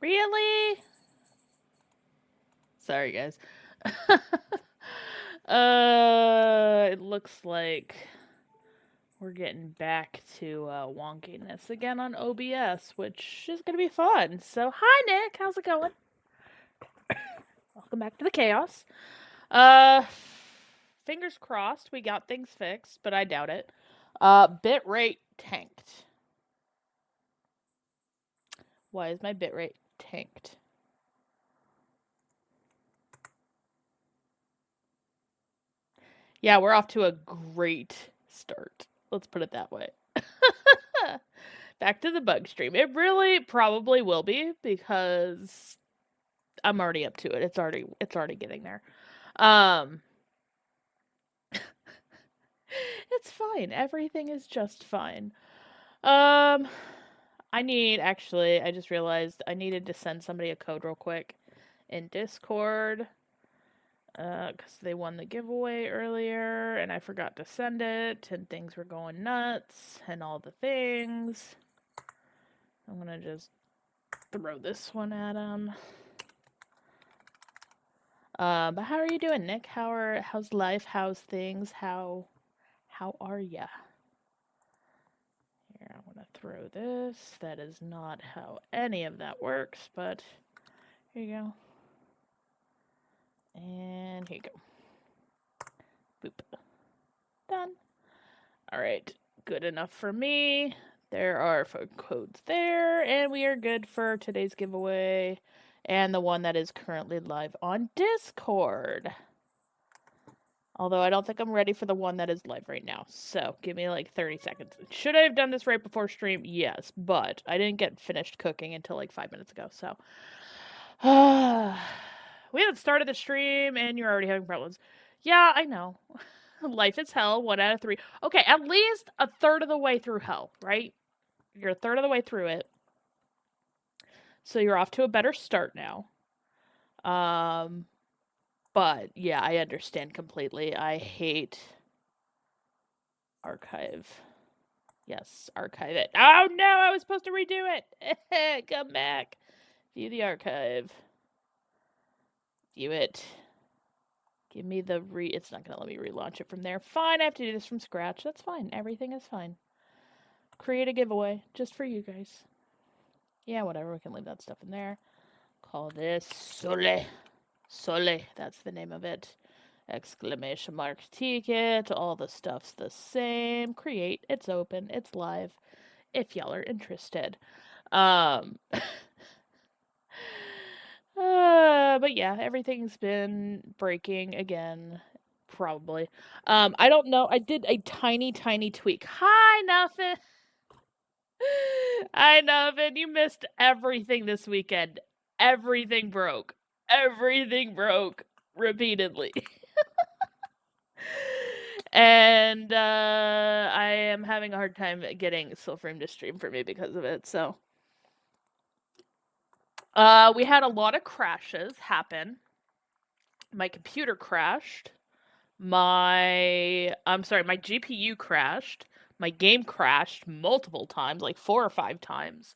Really? Sorry, guys. It looks like we're getting back to wonkiness again on OBS, which is gonna be fun. So, hi Nick, how's it going? Welcome back to the chaos. Uh, Fingers crossed we got things fixed, but I doubt it. Bitrate tanked. Why is my bitrate tanked? Yeah, we're off to a great start. Let's put it that way. Back to the bug stream. It really probably will be because I'm already up to it. It's already getting there. It's fine. Everything is just fine. I just realized I needed to send somebody a code real quick in Discord. Because they won the giveaway earlier, and I forgot to send it, and things were going nuts, and all the things. I'm gonna just throw this one at them. But how are you doing, Nick? How's life? How's things? How are ya? Here, I'm gonna throw this. That is not how any of that works, but here you go. And here you go. Boop. Done. Alright, good enough for me. There are codes there, and we are good for today's giveaway and the one that is currently live on Discord. Although I don't think I'm ready for the one that is live right now, so give me like 30 seconds. Should I have done this right before stream? Yes, but I didn't get finished cooking until like 5 minutes ago, so. We haven't started the stream, and you're already having problems. Yeah, I know. Life is hell, 1 out of 3. Okay, at least a third of the way through hell, right? You're a third of the way through it. So you're off to a better start now. But yeah, I understand completely. I hate archive. Yes, archive it. Oh no, I was supposed to redo it. Come back. View the archive. View it. Give me the it's not going to let me relaunch it from there. Fine, I have to do this from scratch. That's fine. Everything is fine. Create a giveaway just for you guys. Yeah, whatever. We can leave that stuff in there. Call this Sole. Sole, that's the name of it. Exclamation mark ticket. All the stuff's the same. Create. It's open. It's live. If y'all are interested. But yeah, everything's been breaking again. Probably. I don't know. I did a tiny tweak. Hi, Nuffin. Hi, Nuffin. You missed everything this weekend. Everything broke. Everything broke repeatedly. And I am having a hard time getting Soulframe to stream for me because of it, so. We had a lot of crashes happen. My computer crashed. My GPU crashed. My game crashed multiple times, like 4 or 5 times.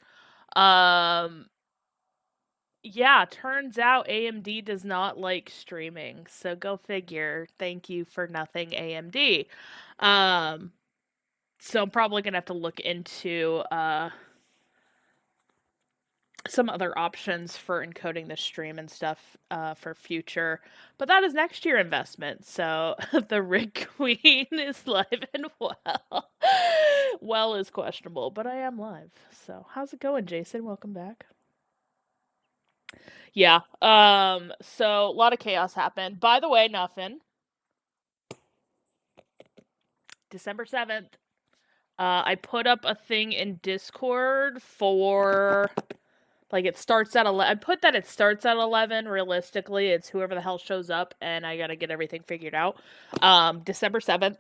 Yeah, turns out AMD does not like streaming, so go figure. Thank you for nothing, AMD. So I'm probably gonna have to look into some other options for encoding the stream and stuff for future, but that is next year investment. So the Rig Queen is live and well. Well is questionable, but I am live. So how's it going, Jason? Welcome back. Yeah. So a lot of chaos happened. By the way, nothing. December 7th. I put up a thing in Discord for like it starts at 11. I put that it starts at 11. Realistically, it's whoever the hell shows up, and I gotta get everything figured out. December 7th.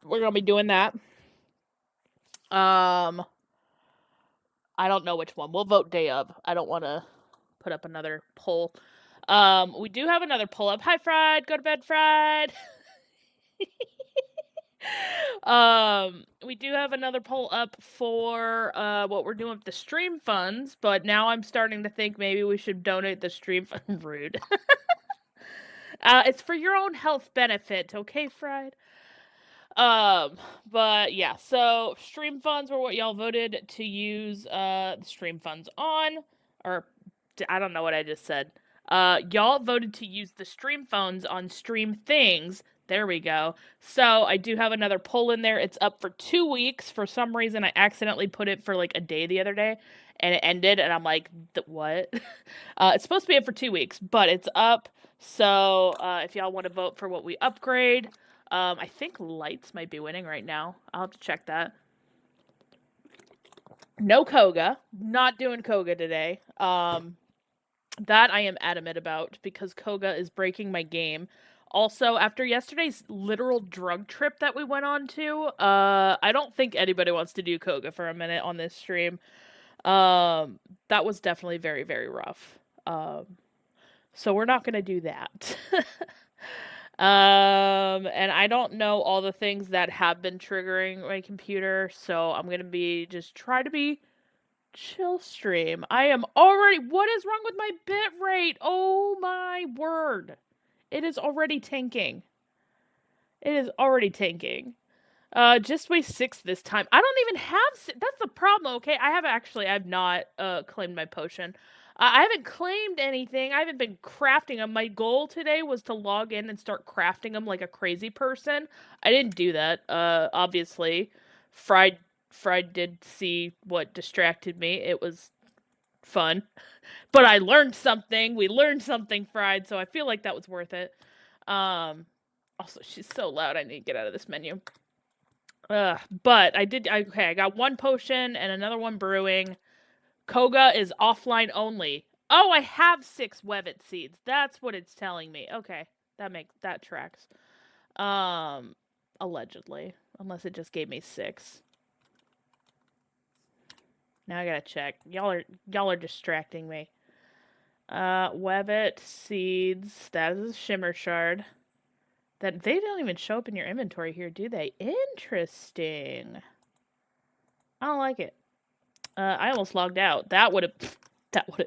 We're gonna be doing that. I don't know which one. We'll vote day of. I don't want to put up another poll. We do have another poll up. Hi, Fried. Go to bed, Fried. We do have another poll up for what we're doing with the stream funds, but now I'm starting to think maybe we should donate the stream fund. Rude. It's for your own health benefit, okay, Fried? But yeah, so stream funds were what y'all voted to use the stream funds on, or I don't know what I just said. Y'all voted to use the stream funds on stream things. There we go. So I do have another poll in there. It's up for 2 weeks. For some reason, I accidentally put it for like a day the other day, and it ended. And I'm like, what? It's supposed to be up for 2 weeks, but it's up. So if y'all want to vote for what we upgrade, I think lights might be winning right now. I'll have to check that. No Cogah. Not doing Cogah today. That I am adamant about because Cogah is breaking my game. Also, after yesterday's literal drug trip that we went on to, I don't think anybody wants to do Cogah for a minute on this stream. That was definitely very, very rough. So we're not gonna do that. And I don't know all the things that have been triggering my computer, so I'm gonna be just try to be chill stream. I am already. What is wrong with my bit rate? Oh my word! It is already tanking. It is already tanking. Just weigh 6 this time. I don't even have. That's the problem. Okay, I've not claimed my potion. I haven't claimed anything. I haven't been crafting them. My goal today was to log in and start crafting them like a crazy person. I didn't do that. Obviously, Fried did see what distracted me. It was fun, but I learned something. We learned something, Fried. So I feel like that was worth it. Also, she's so loud. I need to get out of this menu. But I got one potion and another one brewing. Cogah is offline only. Oh, I have 6 Webbit seeds. That's what it's telling me. Okay, that tracks. Allegedly, unless it just gave me 6. Now I gotta check. Y'all are distracting me. Webbit seeds. That is a shimmer shard. That they don't even show up in your inventory here, do they? Interesting. I don't like it. I almost logged out. That would have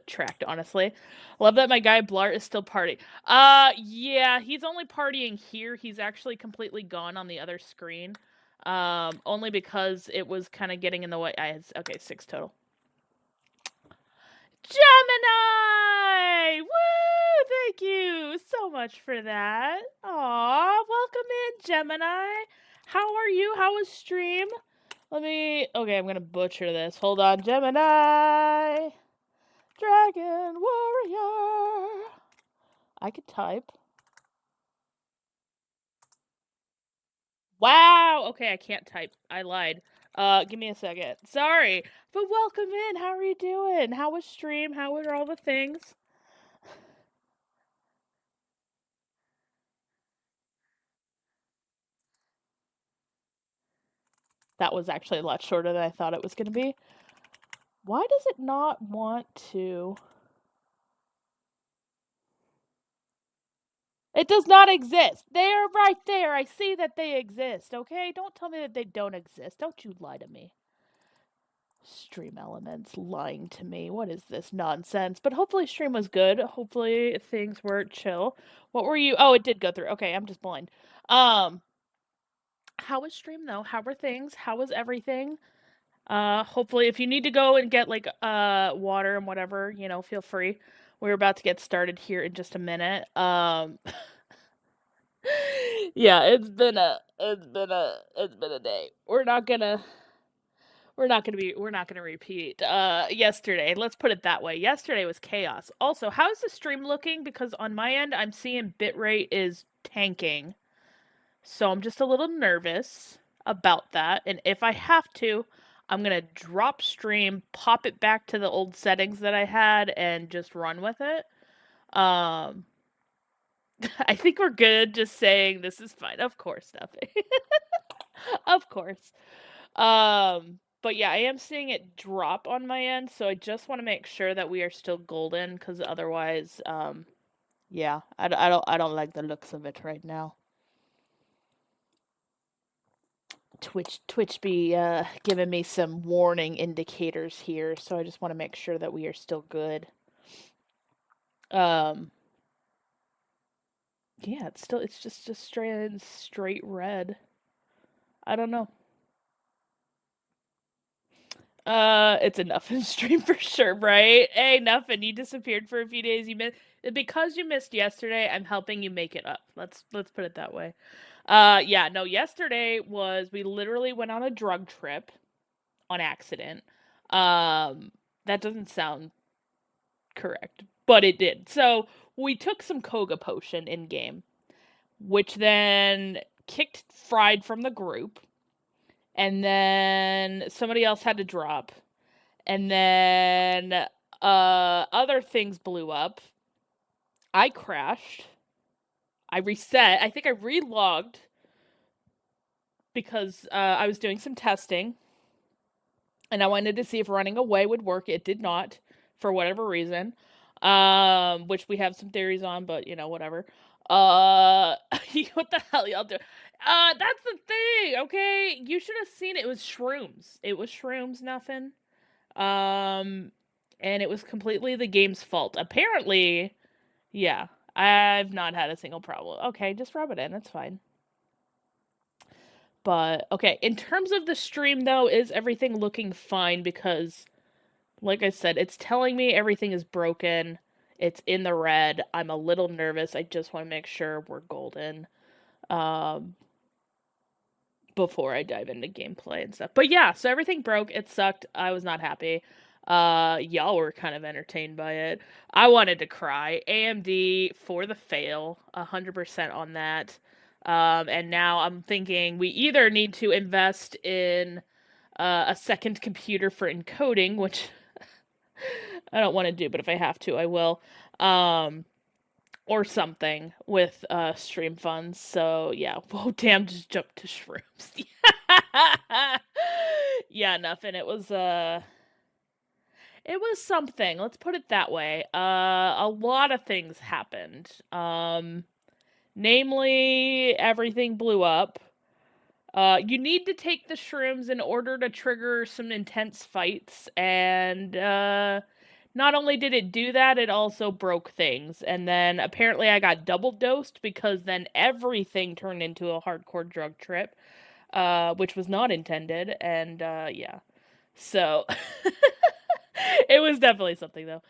tracked, honestly. Love that my guy Blart is still partying. Yeah, he's only partying here. He's actually completely gone on the other screen. Only because it was kind of getting in the way. Okay, 6 total. Gemini! Woo! Thank you so much for that. Aw, welcome in, Gemini. How are you? How was stream? Okay, I'm gonna butcher this. Hold on, Gemini. Dragon Warrior. I could type. Wow! Okay, I can't type. I lied. Give me a second. Sorry. But welcome in. How are you doing? How was stream? How were all the things? That was actually a lot shorter than I thought it was going to be. Why does it not want to? It does not exist. They're right there. I see that they exist, okay? Don't tell me that they don't exist. Don't you lie to me. Stream Elements lying to me. What is this nonsense? But hopefully stream was good. Hopefully things were chill. What were you? Oh, it did go through. Okay, I'm just blind. How was stream though? How were things? How was everything? Hopefully if you need to go and get like water and whatever, feel free. We're about to get started here in just a minute. Yeah, it's been a day. We're not gonna repeat yesterday. Let's put it that way. Yesterday was chaos. Also, how's the stream looking? Because on my end, I'm seeing bitrate is tanking. So I'm just a little nervous about that. And if I have to, I'm going to drop stream, pop it back to the old settings that I had, and just run with it. I think we're good just saying this is fine. Of course, nothing. Of course. But yeah, I am seeing it drop on my end, so I just want to make sure that we are still golden, because otherwise, yeah, I don't like the looks of it right now. Twitch be giving me some warning indicators here, so I just want to make sure that we are still good. Yeah, it's just straight red. I don't know. It's a Nuffin stream for sure, right? Hey, Nuffin, you disappeared for a few days. Because you missed yesterday, I'm helping you make it up. Let's put it that way. Yeah, no, yesterday we literally went on a drug trip on accident. That doesn't sound correct, but it did. So we took some Cogah potion in game, which then kicked Fried from the group, and then somebody else had to drop, and then other things blew up. I crashed. I reset. I think I relogged because I was doing some testing, and I wanted to see if running away would work. It did not, for whatever reason. Which we have some theories on, but whatever. What the hell y'all do? That's the thing, okay? You should have seen it. It was shrooms. It was shrooms, nothing. And it was completely the game's fault. Apparently, yeah, I've not had a single problem. Okay, just rub it in. It's fine. But, okay, in terms of the stream, though, is everything looking fine? Because, like I said, it's telling me everything is broken. It's in the red. I'm a little nervous. I just want to make sure we're golden before I dive into gameplay and stuff. But yeah, so everything broke. It sucked. I was not happy. Y'all were kind of entertained by it. I wanted to cry. AMD for the fail. 100% on that. And now I'm thinking we either need to invest in a second computer for encoding, which I don't want to do, but if I have to, I will. Or something with stream funds. So yeah, whoa, damn, just jumped to shrooms. Yeah, nothing. It was something. Let's put it that way. A lot of things happened. Namely, everything blew up. You need to take the shrooms in order to trigger some intense fights, and not only did it do that, it also broke things. And then apparently I got double dosed because then everything turned into a hardcore drug trip, which was not intended. And yeah, so it was definitely something though.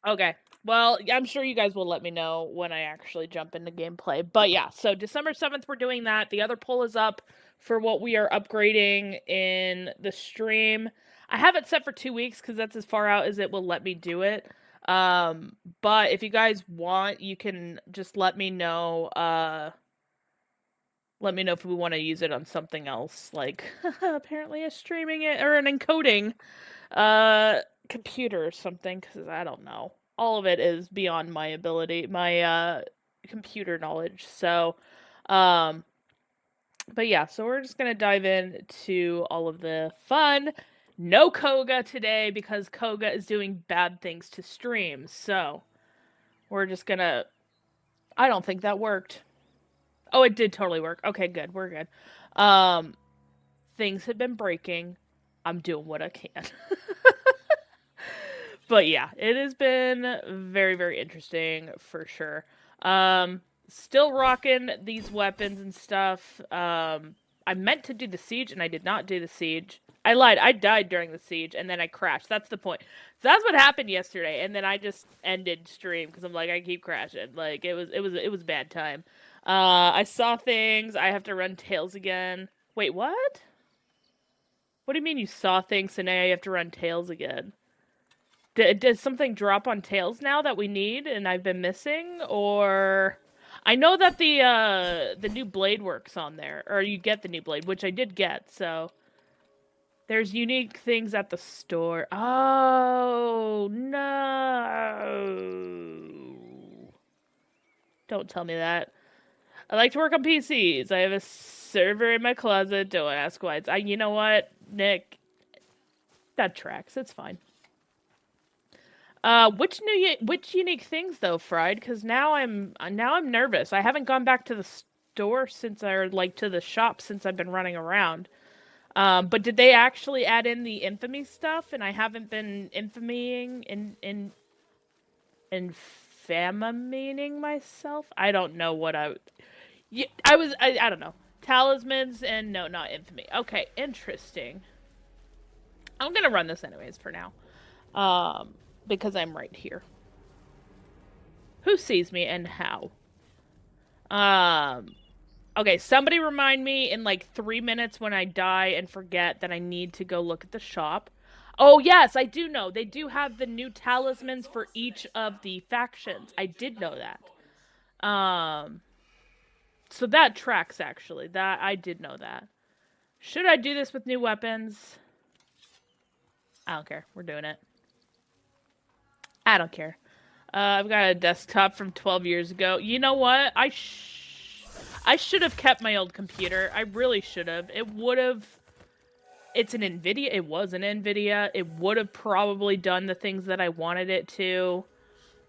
Okay. Well, I'm sure you guys will let me know when I actually jump into gameplay. But yeah, so December 7th, we're doing that. The other poll is up for what we are upgrading in the stream. I have it set for 2 weeks because that's as far out as it will let me do it. But if you guys want, you can just let me know. Let me know if we want to use it on something else, like apparently a streaming it or an encoding computer or something, because I don't know. All of it is beyond my ability, my computer knowledge. So, but yeah, so we're just gonna dive into all of the fun. No Cogah today because Cogah is doing bad things to streams. So we're just gonna. I don't think that worked. Oh, it did totally work. Okay, good. We're good. Things have been breaking. I'm doing what I can. But yeah, it has been very, very interesting for sure. Still rocking these weapons and stuff. I meant to do the siege and I did not do the siege. I lied. I died during the siege and then I crashed. That's the point. So that's what happened yesterday, and then I just ended stream because I'm like, I keep crashing. Like it was bad time. I saw things. I have to run tails again. Wait, what? What do you mean you saw things and now you have to run tails again? Does something drop on tails now that we need and I've been missing? Or I know that the new blade works on there, or you get the new blade, which I did get. So there's unique things at the store. Oh no! Don't tell me that. I like to work on PCs. I have a server in my closet. Don't ask why. You know what, Nick? That tracks. It's fine. Which unique things though, Fried? Because now I'm nervous. I haven't gone back to the store since to the shop since I've been running around. But did they actually add in the infamy stuff? And I haven't been infamying infaming myself. I don't know what I don't know. Talismans and no, not infamy. Okay, interesting. I'm gonna run this anyways for now. Because I'm right here. Who sees me and how? Okay, somebody remind me in like 3 minutes when I die and forget that I need to go look at the shop. Oh, yes, I do know. They do have the new talismans for each of the factions. I did know that. So that tracks, actually. I did know that. Should I do this with new weapons? I don't care. We're doing it. I don't care. I've got a desktop from 12 years ago. You know what? I should have kept my old computer. I really should have. It would have... It's an NVIDIA. It was an NVIDIA. It would have probably done the things that I wanted it to.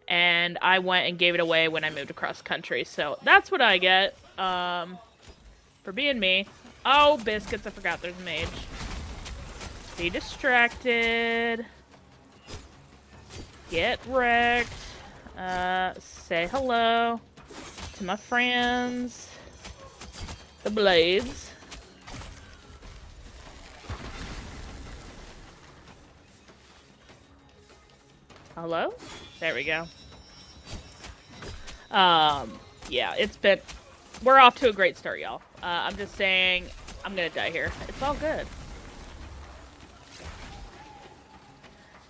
And I went and gave it away when I moved across country. So that's what I get. For being me. Oh, biscuits. I forgot there's a mage. Be distracted. Get wrecked. Say hello to my friends. The blades. Hello? There we go. Yeah, it's been... We're off to a great start, y'all. I'm just saying, I'm gonna die here. It's all good.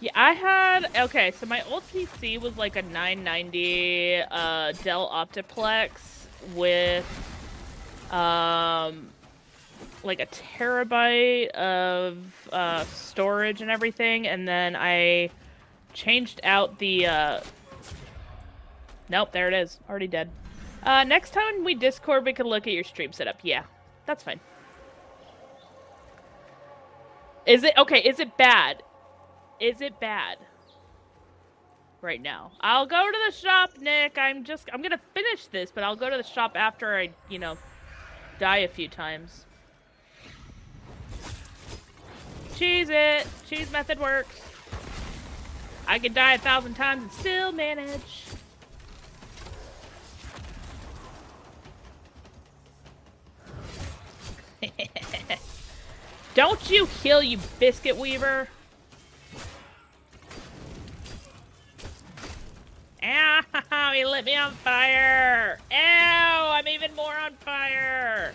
Yeah, I had... Okay, so my old PC was like a 990 Dell Optiplex with like a terabyte of storage and everything, and then I changed out the nope, there it is. Already dead. Next time we Discord, we can look at your stream setup. Yeah, that's fine. Is it... Okay, is it bad? Is it bad? Right now. I'll go to the shop, Nick. I'm gonna finish this, but I'll go to the shop after I, you know, die a few times. Cheese it. Cheese method works. I could die 1,000 times and still manage. Don't you heal, you biscuit weaver. Ow, he lit me on fire. Ew, I'm even more on fire.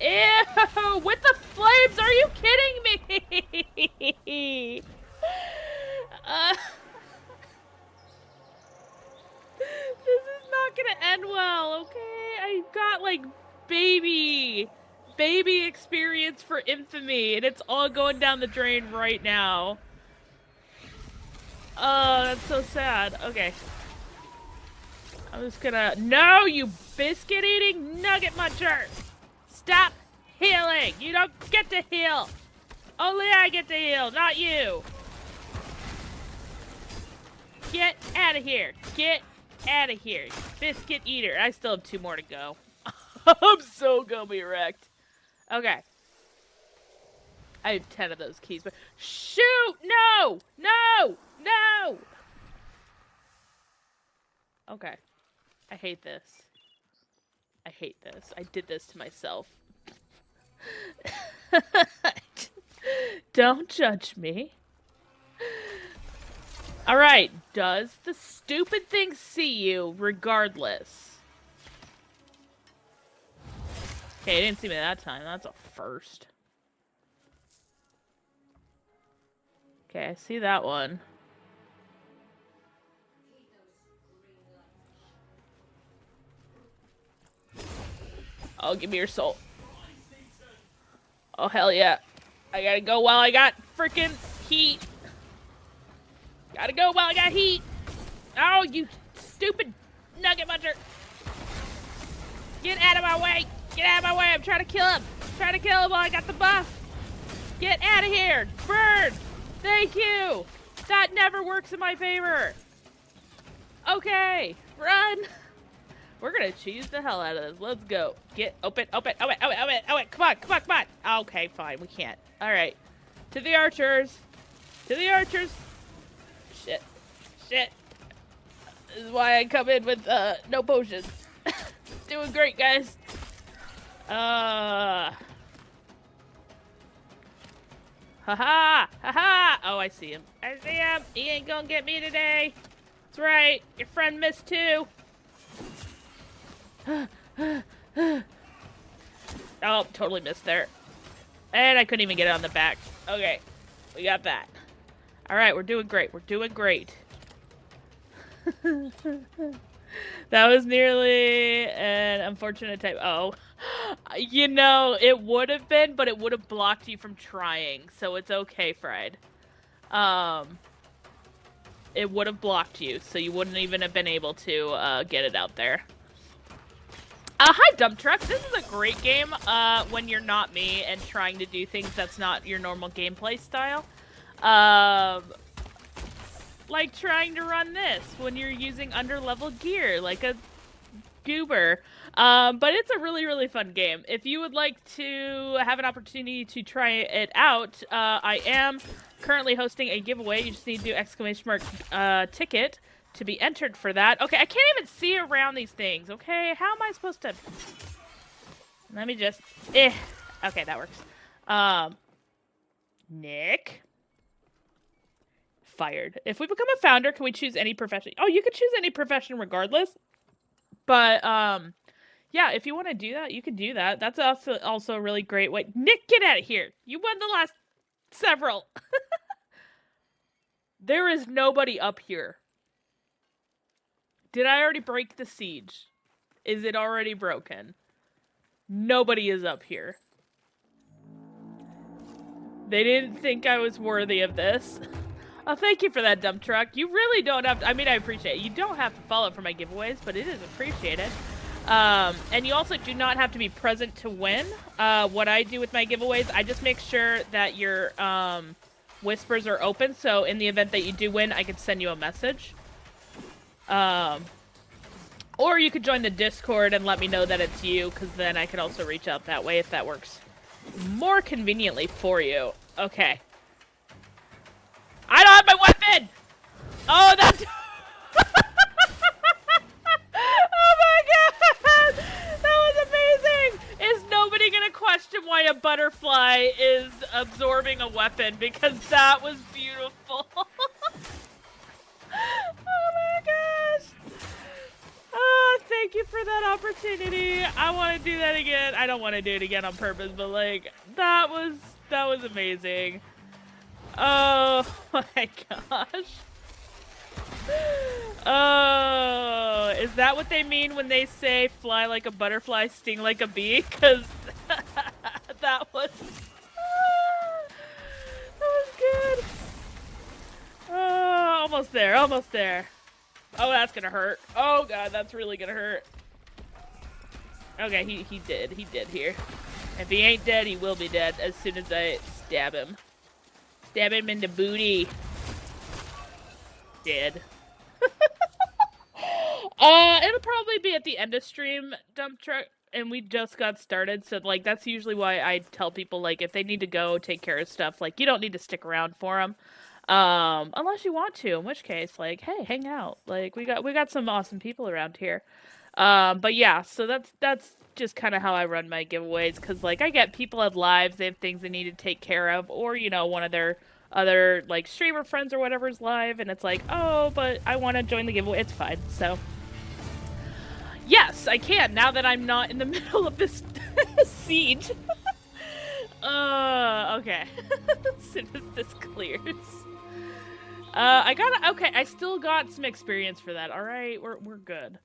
Ew, with the flames, are you kidding me? This is not gonna end well, okay? I got like baby experience for infamy, and it's all going down the drain right now. Oh, that's so sad. Okay. I'm just gonna... No, you biscuit-eating nugget muncher! Stop healing! You don't get to heal! Only I get to heal, not you! Get out of here! Get out of here, biscuit eater! I still have 2 more to go. I'm so gonna be wrecked. Okay. I have 10 of those keys, but... Shoot! No! No! No! Okay. I hate this. I hate this. I did this to myself. Don't judge me. Alright. Does the stupid thing see you regardless? Okay, it didn't see me that time. That's a first. Okay, I see that one. Oh, give me your soul. Oh, hell yeah. I gotta go while I got freaking heat. Gotta go while I got heat. Oh, you stupid nugget muncher. Get out of my way. Get out of my way. I'm trying to kill him. Trying to kill him while I got the buff. Get out of here. Burn. Thank you. That never works in my favor. Okay. Run. We're gonna cheese the hell out of this. Let's go. Get open. Come on. Okay, fine. We can't. All right. To the archers. Shit. This is why I come in with no potions. Doing great, guys. Haha. Oh, I see him. He ain't gonna get me today. That's right. Your friend missed too. Oh, totally missed there. And I couldn't even get it on the back. Okay, we got that. All right, we're doing great. That was nearly an unfortunate type. Oh, you know, it would have been, but it would have blocked you from trying. So it's okay, Fried. It would have blocked you, so you wouldn't even have been able to get it out there. Hi, Dump Truck. This is a great game when you're not me and trying to do things that's not your normal gameplay style. Like trying to run this when you're using underlevel gear, like a goober. But it's a really, really fun game. If you would like to have an opportunity to try it out, I am currently hosting a giveaway. You just need to do ! Ticket to be entered for that. Okay, I can't even see around these things, okay? How am I supposed to... Let me just... Okay, that works. Nick? Fired. If we become a founder, can we choose any profession? Oh, you could choose any profession regardless. But, yeah, if you want to do that, you can do that. That's also a really great way. Nick, get out of here! You won the last several. There is nobody up here. Did I already break the siege? Is it already broken? Nobody is up here. They didn't think I was worthy of this. Oh, thank you for that, Dump Truck. You really don't have to... I mean, I appreciate it. You don't have to follow for my giveaways, but it is appreciated. And you also do not have to be present to win. What I do with my giveaways, I just make sure that your whispers are open, so in the event that you do win, I can send you a message. Or you could join the Discord and let me know that it's you, because then I could also reach out that way if that works more conveniently for you. Okay. I don't have my weapon! Oh, that's... Oh my god! That was amazing! Is nobody gonna question why a butterfly is absorbing a weapon? Because that was beautiful. Oh my gosh! Oh, thank you for that opportunity. I want to do that again. I don't want to do it again on purpose, but like, that was amazing. Oh my gosh. Oh, is that what they mean when they say fly like a butterfly, sting like a bee? Because that was good. Oh, almost there. Oh, that's gonna hurt. Oh god, that's really gonna hurt. Okay, he did here. If he ain't dead, he will be dead as soon as I stab him. Stab him in the booty. Dead. It'll probably be at the end of stream, Dump Truck, and we just got started, so like that's usually why I tell people like if they need to go take care of stuff, like you don't need to stick around for them. Unless you want to, in which case, like, hey, hang out. Like, we got some awesome people around here. But yeah, so that's just kind of how I run my giveaways, because, like, I get people have lives, they have things they need to take care of, or, you know, one of their other, like, streamer friends or whatever's live, and it's like, oh, but I want to join the giveaway. It's fine, so. Yes, I can, now that I'm not in the middle of this siege. Okay. As soon as this clears. I still got some experience for that. Alright, we're good.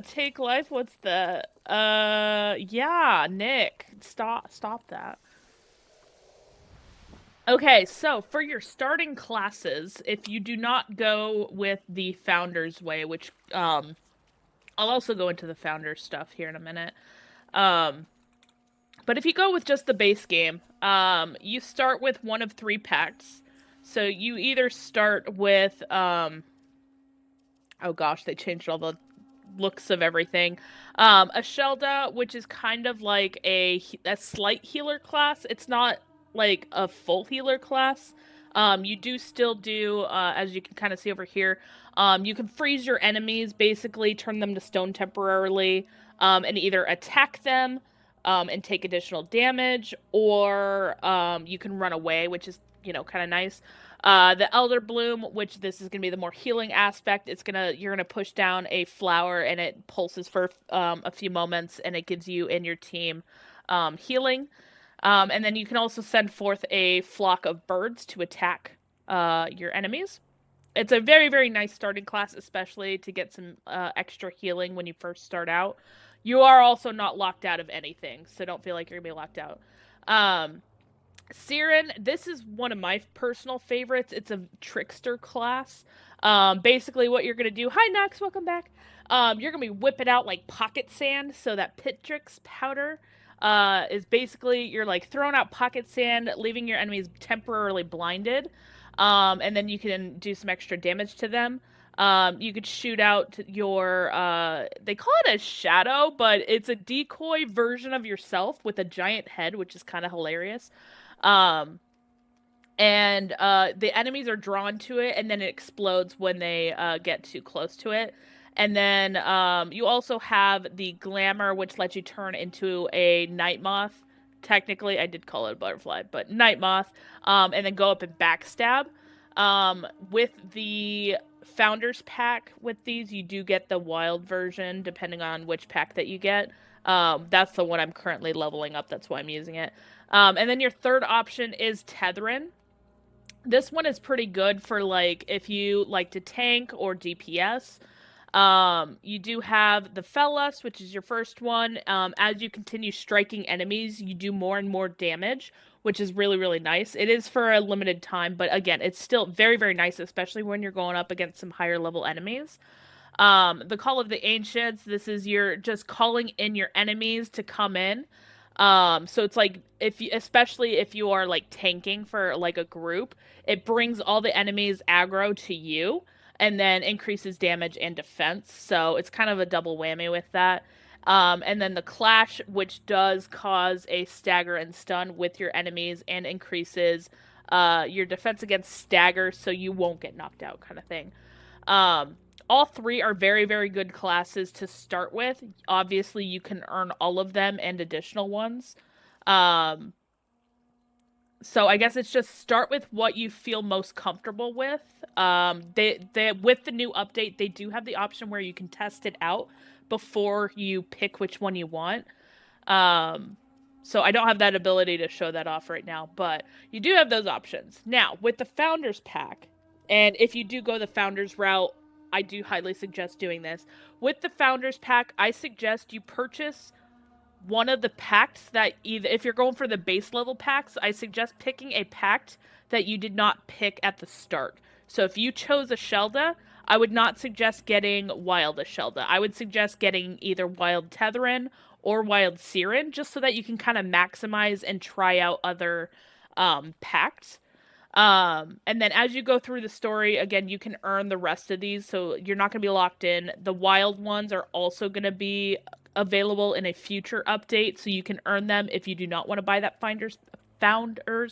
Take life, what's the, yeah, Nick, stop that. Okay, so for your starting classes, if you do not go with the Founder's Way, which, I'll also go into the Founder's stuff here in a minute, but if you go with just the base game, you start with one of 3 packs. So you either start with, oh gosh, they changed all the looks of everything. A Shelda, which is kind of like a slight healer class. It's not like a full healer class. You do still do, as you can kind of see over here, you can freeze your enemies, basically turn them to stone temporarily, and either attack them, and take additional damage, or you can run away, which is, kind of nice. The Elder Bloom, which this is going to be the more healing aspect, you're gonna push down a flower and it pulses for a few moments, and it gives you and your team healing. And then you can also send forth a flock of birds to attack your enemies. It's a very, very nice starting class, especially to get some extra healing when you first start out. You are also not locked out of anything, so don't feel like you're going to be locked out. Siren, this is one of my personal favorites. It's a trickster class. Basically what you're going to do... Hi, Nox, welcome back. You're going to be whipping out, like, pocket sand, so that Pitrix powder is basically... You're, like, throwing out pocket sand, leaving your enemies temporarily blinded, and then you can do some extra damage to them. You could shoot out your, they call it a shadow, but it's a decoy version of yourself with a giant head, which is kind of hilarious. And the enemies are drawn to it, and then it explodes when they get too close to it. And then you also have the glamour, which lets you turn into a night moth. Technically, I did call it a butterfly, but night moth, and then go up and backstab. With the Founders Pack, with these, you do get the wild version, depending on which pack that you get. That's the one I'm currently leveling up, that's why I'm using it. And then your third option is Tethrin. This one is pretty good for, like, if you like to tank or DPS. You do have the Fellas, which is your first one. As you continue striking enemies, you do more and more damage, which is really, really nice. It is for a limited time, but again, it's still very, very nice, especially when you're going up against some higher level enemies. The Call of the Ancients, this is you're just calling in your enemies to come in. So it's like, especially if you are like tanking for like a group, it brings all the enemies aggro to you and then increases damage and defense. So it's kind of a double whammy with that. And then the Clash, which does cause a stagger and stun with your enemies and increases your defense against stagger, so you won't get knocked out, kind of thing. All three are very, very good classes to start with. Obviously, you can earn all of them and additional ones. So I guess it's just start with what you feel most comfortable with. They with the new update, they do have the option where you can test it out before you pick which one you want. So I don't have that ability to show that off right now, but you do have those options. Now, with the Founders Pack, and if you do go the Founders route, I do highly suggest doing this. With the Founders Pack, I suggest you purchase one of the packs that if you're going for the base level packs, I suggest picking a pact that you did not pick at the start. So if you chose a Shelda, I would not suggest getting Wild Shelda. I would suggest getting either Wild Tethrin or Wild Siren, just so that you can kind of maximize and try out other packs. And then as you go through the story, again, you can earn the rest of these, so you're not going to be locked in. The wild ones are also going to be available in a future update, so you can earn them if you do not want to buy that Founders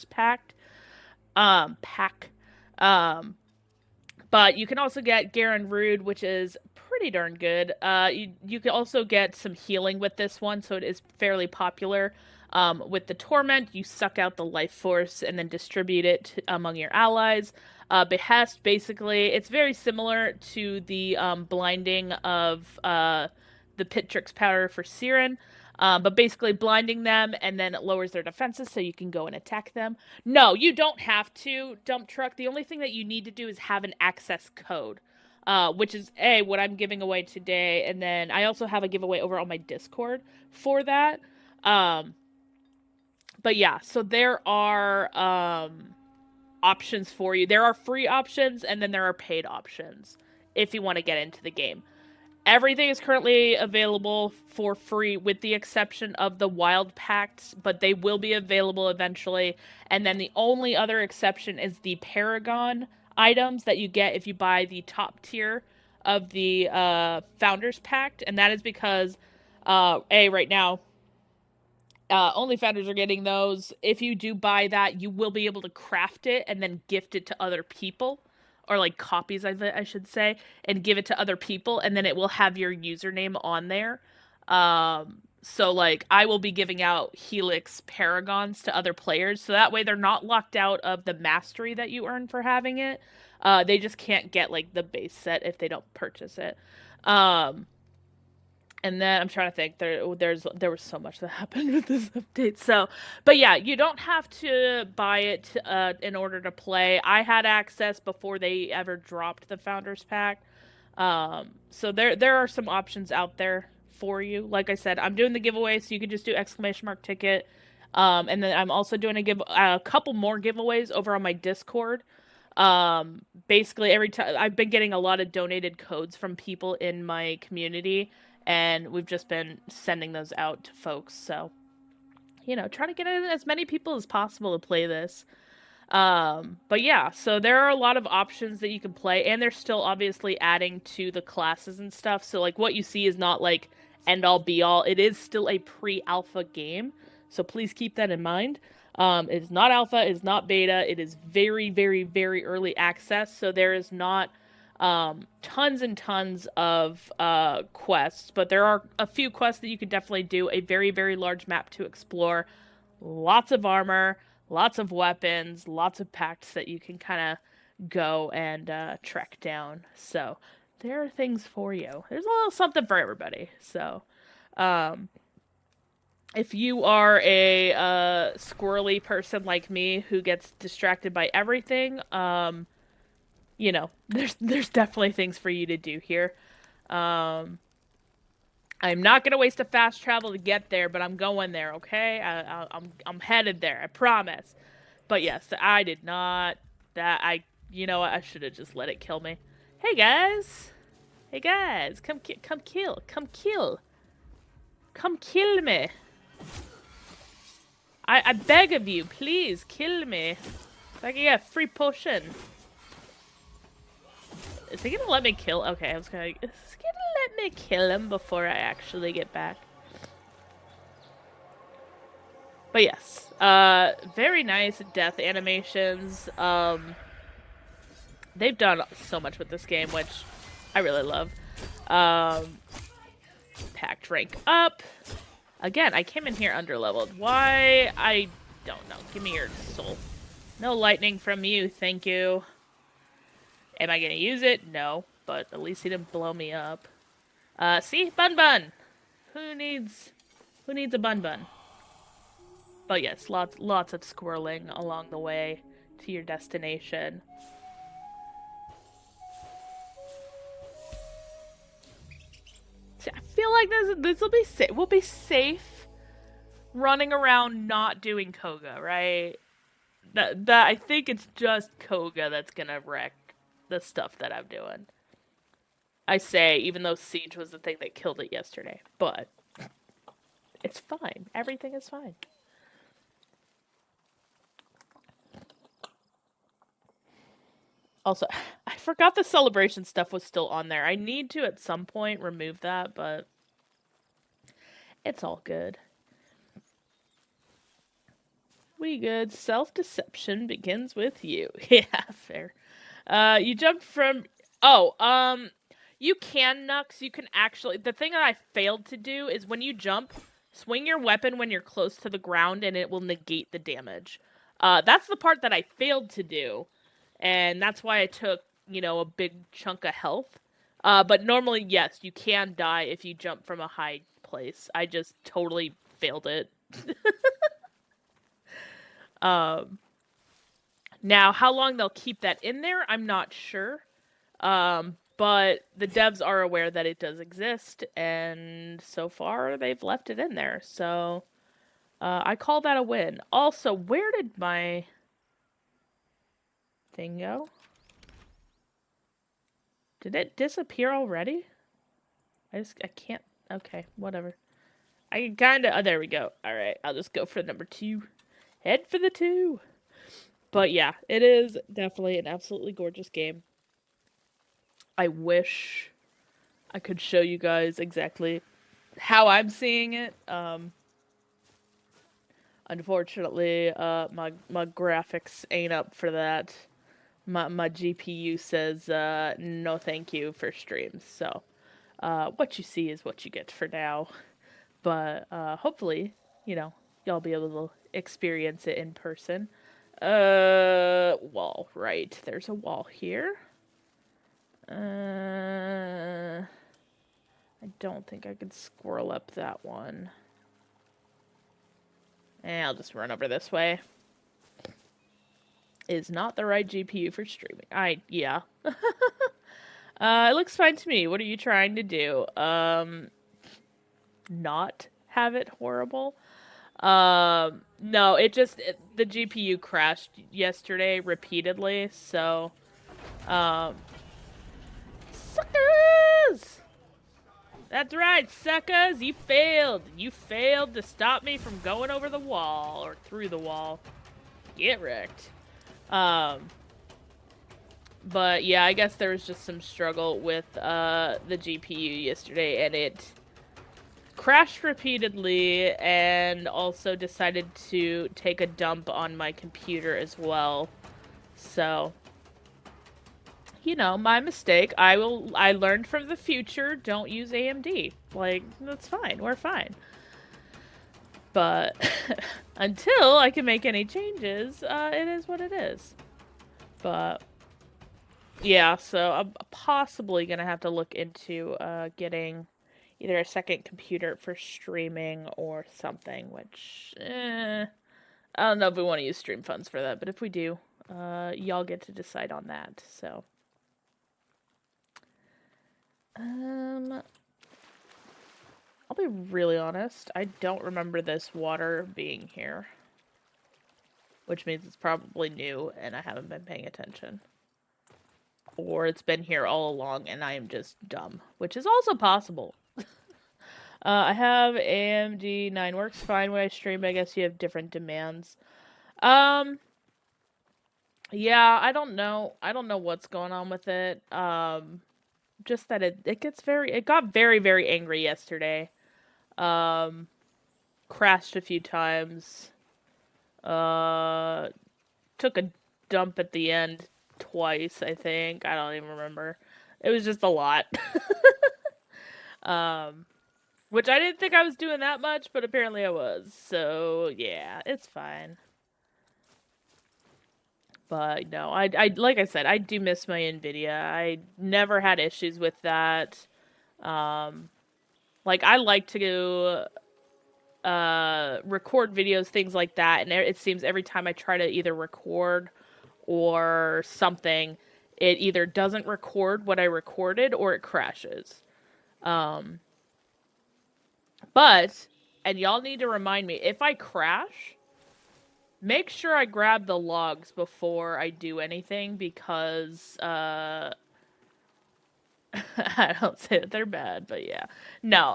Pack. But you can also get Garen Rude, which is pretty darn good. You can also get some healing with this one, so it is fairly popular. With the Torment, you suck out the life force and then distribute it among your allies. Behest, basically, it's very similar to the blinding of the Pitrix powder for Siren. But basically blinding them, and then it lowers their defenses so you can go and attack them. No, you don't have to, Dump Truck. The only thing that you need to do is have an access code, which is, what I'm giving away today. And then I also have a giveaway over on my Discord for that. But yeah, so there are options for you. There are free options, and then there are paid options if you want to get into the game. Everything is currently available for free, with the exception of the wild packs, but they will be available eventually. And then the only other exception is the Paragon items that you get if you buy the top tier of the Founders Pact, and that is because right now only founders are getting those. If you do buy that, you will be able to craft it and then gift it to other people, or like copies of it, I should say, and give it to other people, and then it will have your username on there. So like I will be giving out Helix Paragons to other players, so that way they're not locked out of the mastery that you earn for having it. They just can't get like the base set if they don't purchase it. Um, and then I'm trying to think. There was so much that happened with this update. So, but yeah, you don't have to buy it in order to play. I had access before they ever dropped the Founders Pack. So there are some options out there for you. Like I said, I'm doing the giveaway, so you can just do !ticket. And then I'm also doing a couple more giveaways over on my Discord. Basically every time I've been getting a lot of donated codes from people in my community, and we've just been sending those out to folks. So, trying to get in as many people as possible to play this. But yeah, so there are a lot of options that you can play, and they're still obviously adding to the classes and stuff. So like what you see is not like end all be all. It is still a pre-alpha game. So please keep that in mind. It is not alpha, it is not beta, it is very, very, very early access. So there is not tons and tons of quests, but there are a few quests that you could definitely do. A very, very large map to explore, lots of armor, lots of weapons, lots of pacts that you can kind of go and trek down. So there are things for you. There's a little something for everybody. So if you are a squirrely person like me who gets distracted by everything, there's definitely things for you to do here. I'm not gonna waste a fast travel to get there, but I'm going there. Okay, I'm headed there. I promise. But yes, I did not. I should have just let it kill me. Hey guys, come kill me. I beg of you, please kill me. So I can get a free potion. Is he gonna let me kill? Okay, is he gonna let me kill him before I actually get back? But yes, very nice death animations. They've done so much with this game, which I really love. Packed rank up. Again, I came in here underleveled. Why? I don't know. Give me your soul. No lightning from you, thank you. Am I gonna use it? No, but at least he didn't blow me up. See? Bun. Who needs a bun? But yes, lots of squirreling along the way to your destination. See, I feel like this will be safe. We'll be safe running around not doing Cogah, right? That I think it's just Cogah that's gonna wreck the stuff that I'm doing. I say, even though Siege was the thing that killed it yesterday, but it's fine. Everything is fine. Also, I forgot the celebration stuff was still on there. I need to, at some point, remove that, but it's all good. We good. Self-deception begins with you. Yeah, fair. You jumped from... you can Nux. You can actually... The thing that I failed to do is when you jump, swing your weapon when you're close to the ground and it will negate the damage. That's the part that I failed to do. And that's why I took, a big chunk of health. But normally, yes, you can die if you jump from a high place. I just totally failed it. Now, how long they'll keep that in there, I'm not sure. But the devs are aware that it does exist, and so far they've left it in there. So, I call that a win. Also, where did my thing go? Did it disappear already? I can't. Okay, whatever. I kinda. Oh, there we go. Alright, I'll just go for number 2. Head for the 2. But yeah, it is definitely an absolutely gorgeous game. I wish I could show you guys exactly how I'm seeing it. Unfortunately, my graphics ain't up for that. My GPU says no thank you for streams. So what you see is what you get for now. But hopefully, y'all be able to experience it in person. Wall, right. There's a wall here. I don't think I could squirrel up that one. I'll just run over this way. Is not the right GPU for streaming. Yeah. It looks fine to me. What are you trying to do? Not have it horrible? No, the GPU crashed yesterday repeatedly, so, suckers! That's right, suckers! You failed! You failed to stop me from going over the wall, or through the wall. Get wrecked. But yeah, I guess there was just some struggle with, the GPU yesterday, and it crashed repeatedly, and also decided to take a dump on my computer as well. So, my mistake. I learned from the future, don't use AMD. Like, that's fine. We're fine. But until I can make any changes, it is what it is. But yeah, so I'm possibly gonna have to look into getting either a second computer for streaming or something, which I don't know if we want to use stream funds for that, but if we do, y'all get to decide on that. So I'll be really honest, I don't remember this water being here, which means it's probably new and I haven't been paying attention. Or it's been here all along and I am just dumb, which is also possible. I have AMD 9 works fine when I stream, but I guess you have different demands. Yeah, I don't know. I don't know what's going on with it. Just that it got very, very angry yesterday. Crashed a few times. Took a dump at the end twice, I think. I don't even remember. It was just a lot. Which I didn't think I was doing that much, but apparently I was. So, yeah, it's fine. But no, I like I said, I do miss my NVIDIA. I never had issues with that. Like, I like to record videos, things like that, and it seems every time I try to either record or something, it either doesn't record what I recorded or it crashes. But, and y'all need to remind me, if I crash, make sure I grab the logs before I do anything, because, I don't say that they're bad, but yeah. No,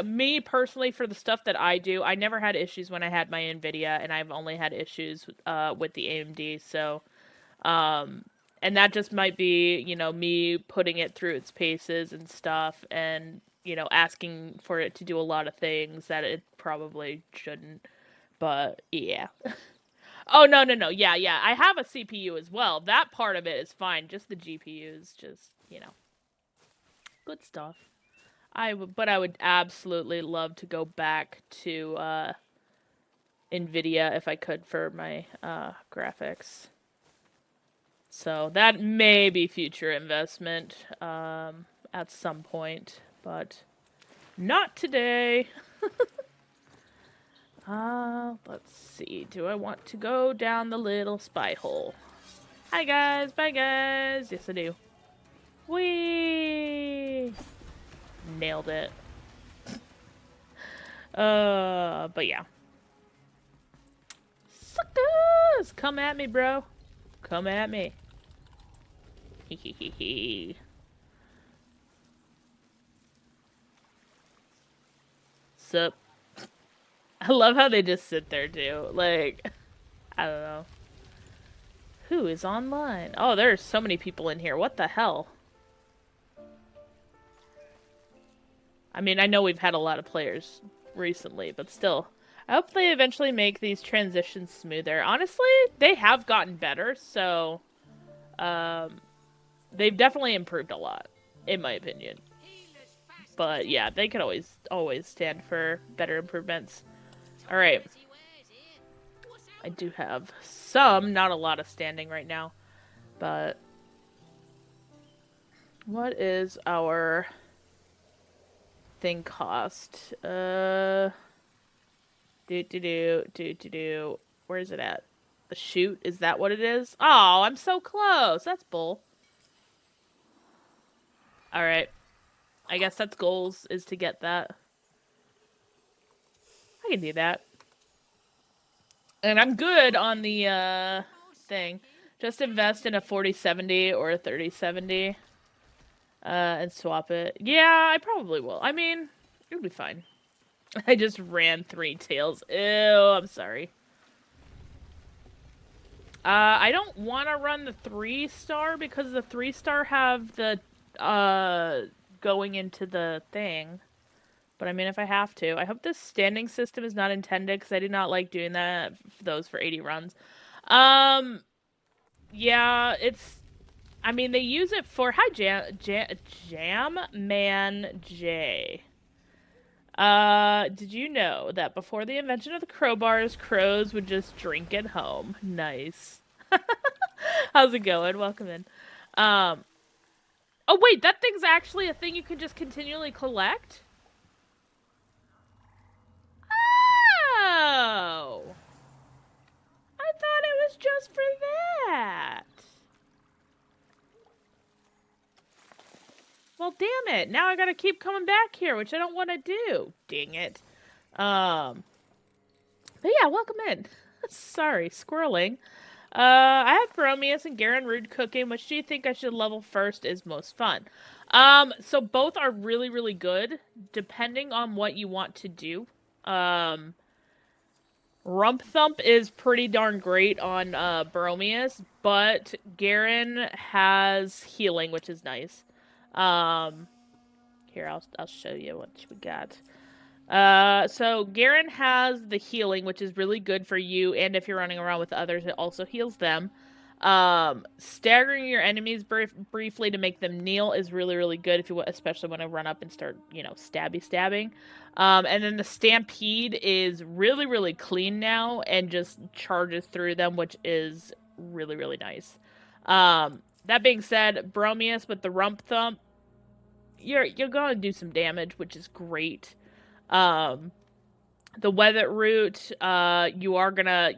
me personally, for the stuff that I do, I never had issues when I had my NVIDIA, and I've only had issues, with the AMD, so, and that just might be, me putting it through its paces and stuff, and, asking for it to do a lot of things that it probably shouldn't, but yeah. Oh, no. Yeah. I have a CPU as well. That part of it is fine. Just the GPU is just, good stuff. But I would absolutely love to go back to NVIDIA if I could for my graphics. So that may be future investment at some point, but not today. Let's see. Do I want to go down the little spy hole? Hi guys, bye guys. Yes, I do. Whee! Nailed it. But yeah. Suckers! Come at me, bro. Come at me. Hehehe. Sup? I love how they just sit there, too. Like, I don't know. Who is online? Oh, there's so many people in here. What the hell? I mean, I know we've had a lot of players recently, but still. I hope they eventually make these transitions smoother. Honestly, they have gotten better, so they've definitely improved a lot, in my opinion. But yeah, they could always stand for better improvements. All right. I do have some, not a lot of standing right now, but what is our thing cost? Where is it at? The shoot? Is that what it is? Oh, I'm so close. That's bull. All right. I guess that's goals, is to get that. I can do that. And I'm good on the thing. Just invest in a 4070 or a 3070 and swap it. Yeah, I probably will. I mean, it'll be fine. I just ran 3 tails. Ew, I'm sorry. I don't want to run the 3-star because the 3-star have the going into the thing. But I mean, if I have to. I hope this standing system is not intended because I did not like doing those for 80 runs. Yeah, it's... I mean, they use it for... Hi, Jam Man J. Did you know that before the invention of the crowbars, crows would just drink at home? Nice. How's it going? Welcome in. Oh wait, that thing's actually a thing you can just continually collect? Oh! I thought it was just for that. Well, damn it. Now I gotta keep coming back here, which I don't want to do. Dang it. But yeah, welcome in. Sorry, squirreling. I have Bromius and Garen Rude cooking. Which do you think I should level first is most fun? So both are really, really good, depending on what you want to do. Rump Thump is pretty darn great on Bromius, but Garen has healing, which is nice. Here, I'll show you what we got. So Garen has the healing, which is really good for you, and if you're running around with others, it also heals them. Staggering your enemies briefly to make them kneel is really, really good if you, especially when I run up and start, stabbing. And then the Stampede is really, really clean now and just charges through them, which is really, really nice. That being said, Bromius with the Rump Thump, you're gonna do some damage, which is great. The Weather Root, you are gonna,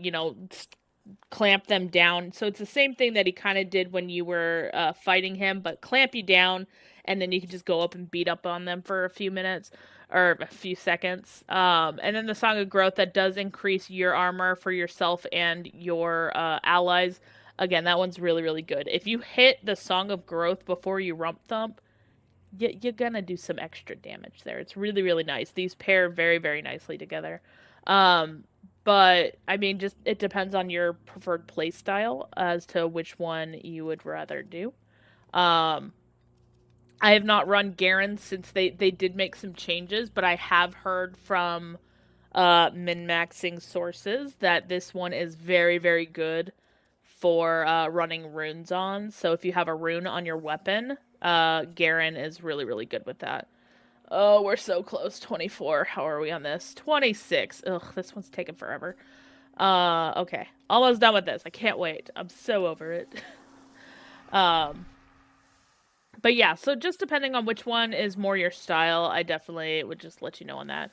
clamp them down. So it's the same thing that he kind of did when you were fighting him, but clamp you down, and then you can just go up and beat up on them for a few minutes or a few seconds. And then the Song of Growth, that does increase your armor for yourself and your allies. Again, that one's really, really good. If you hit the Song of Growth before you Rump Thump, you're gonna do some extra damage there. It's really, really nice. These pair very, very nicely together. But, I mean, just, it depends on your preferred playstyle as to which one you would rather do. I have not run Garen since they did make some changes, but I have heard from min-maxing sources that this one is very, very good for running runes on. So if you have a rune on your weapon, Garen is really, really good with that. Oh, we're so close. 24. How are we on this? 26. Ugh, this one's taking forever. Okay. Almost done with this. I can't wait. I'm so over it. But yeah, so just depending on which one is more your style, I definitely would just let you know on that.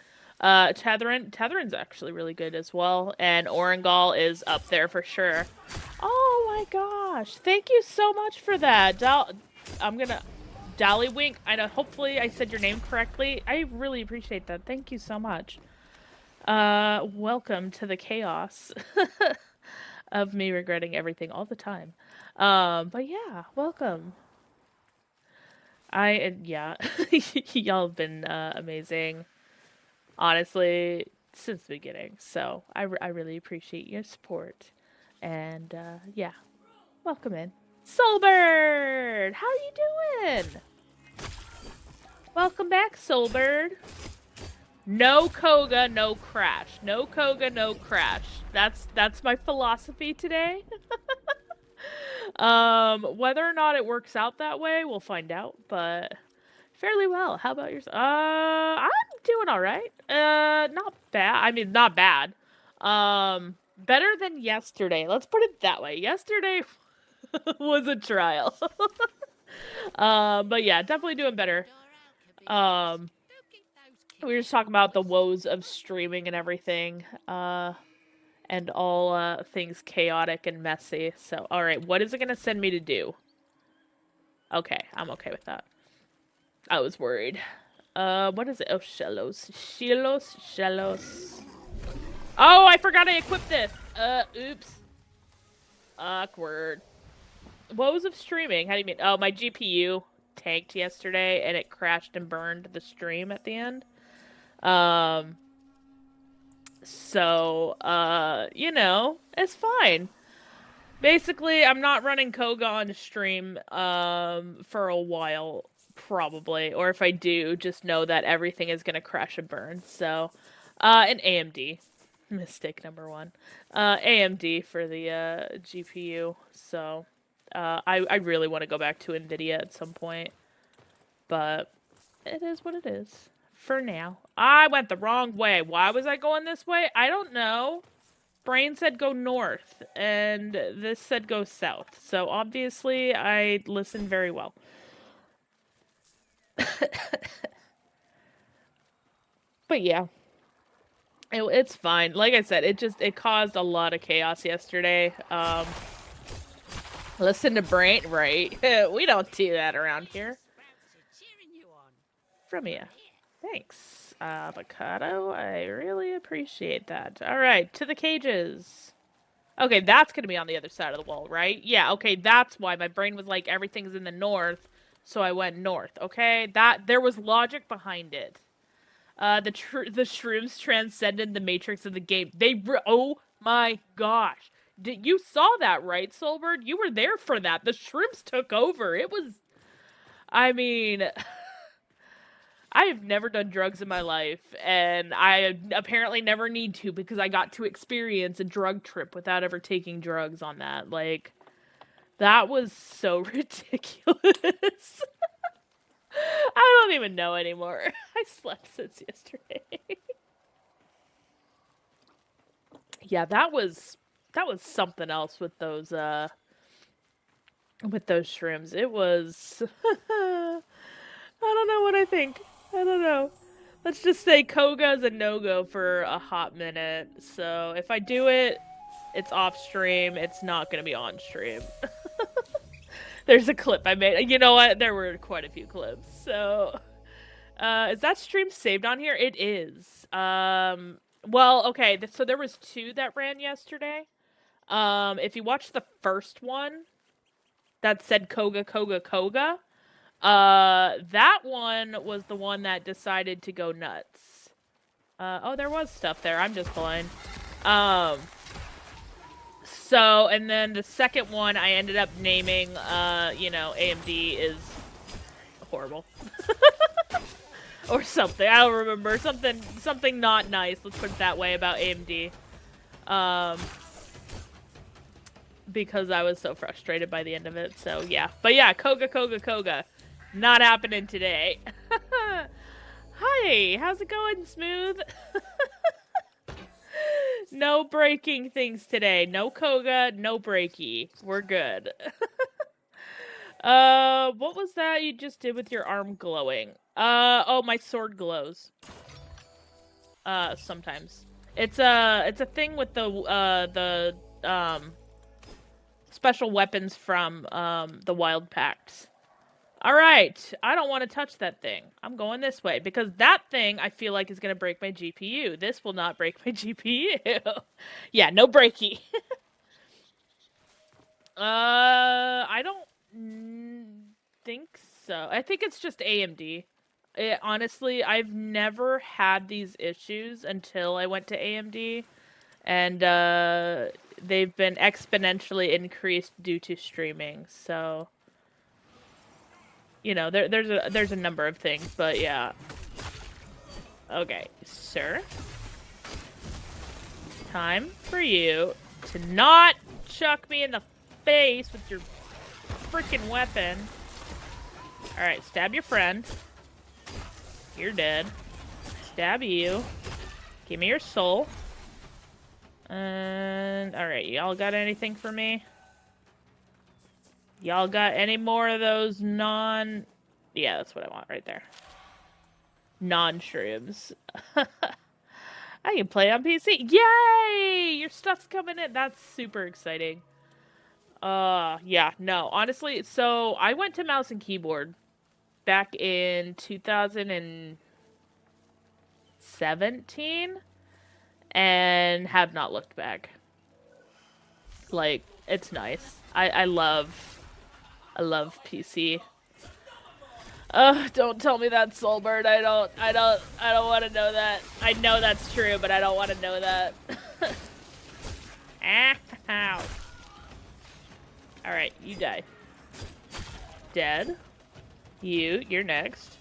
Tetherin's actually really good as well, and Orengal is up there for sure. Oh my gosh. Thank you so much for that. I'm gonna... Dollywink, I know, hopefully I said your name correctly. I really appreciate that. Thank you so much. Welcome to the chaos of me regretting everything all the time. But yeah, welcome. Yeah, y'all have been amazing, honestly, since the beginning. So I really appreciate your support. And yeah, welcome in. Soulbird! How are you doing? Welcome back, Soulbird. No Cogah, no crash. No Cogah, no crash. That's my philosophy today. Whether or not it works out that way, we'll find out, but fairly well. How about yours? I'm doing all right. Not bad. I mean, not bad. Better than yesterday. Let's put it that way. Yesterday was a trial. But yeah, definitely doing better. We were just talking about the woes of streaming and everything. And all things chaotic and messy. So, all right, what is it gonna send me to do? Okay, I'm okay with that. I was worried. What is it? Oh, shellos. Oh, I forgot I equipped this. Oops. Awkward. Woes of streaming. How do you mean? Oh, my GPU tanked yesterday and it crashed and burned the stream at the end. So, you know, it's fine. Basically, I'm not running Cogah on stream, for a while, probably. Or if I do, just know that everything is gonna crash and burn. So, an AMD. Mistake number one. AMD for the, GPU. So, I really want to go back to NVIDIA at some point. But, it is what it is. For now. I went the wrong way. Why was I going this way? I don't know. Brain said go north, and this said go south. So obviously, I listened very well. But yeah. It's fine. Like I said, it caused a lot of chaos yesterday. Listen to Brain, right? We don't do that around here. From you. Thanks, Avocado. I really appreciate that. Alright, to the cages. Okay, that's gonna be on the other side of the wall, right? Yeah, okay, that's why my brain was like, everything's in the north, so I went north, okay? There was logic behind it. The shrooms transcended the matrix of the game. Oh my gosh. You saw that, right, Soulbird? You were there for that. The shrooms took over. It was... I mean... I have never done drugs in my life, and I apparently never need to because I got to experience a drug trip without ever taking drugs on that. Like, that was so ridiculous. I don't even know anymore. I slept since yesterday. Yeah, that was something else with those shrooms. It was I don't know what I think. I don't know. Let's just say Cogah's a no-go for a hot minute. So if I do it, it's off stream. It's not going to be on stream. There's a clip I made. You know what? There were quite a few clips. So, is that stream saved on here? It is. Well, okay. So there was 2 that ran yesterday. If you watch the first one that said Cogah, that one was the one that decided to go nuts. Oh, there was stuff there. I'm just blind. So, and then the second one I ended up naming, you know, AMD is horrible. Or something. I don't remember. Something not nice, let's put it that way, about AMD. Because I was so frustrated by the end of it, so yeah. But yeah, Cogah. Not happening today. Hi, how's it going, Smooth? No breaking things today. No Cogah, no breaky. We're good. What was that you just did with your arm glowing? Oh, my sword glows. Sometimes. It's a thing with the special weapons from, the Wild Pacts. Alright, I don't want to touch that thing. I'm going this way, because that thing, I feel like, is going to break my GPU. This will not break my GPU. Yeah, no breaky. I don't think so. I think it's just AMD. Honestly, I've never had these issues until I went to AMD. And, they've been exponentially increased due to streaming, so... you know, there's a number of things, but yeah. Okay, sir. Time for you to not chuck me in the face with your freaking weapon. Alright, stab your friend. You're dead. Stab you. Give me your soul. And alright, y'all got anything for me? Y'all got any more of those non... Yeah, that's what I want right there. Non-shrooms. I can play on PC. Yay! Your stuff's coming in. That's super exciting. Yeah, no. Honestly, so I went to mouse and keyboard back in 2017 and have not looked back. Like, it's nice. I love PC. Don't tell me that's Soulbird. I don't want to know that. I know that's true, but I don't want to know that. Ow. Alright, you die. Dead. You're next.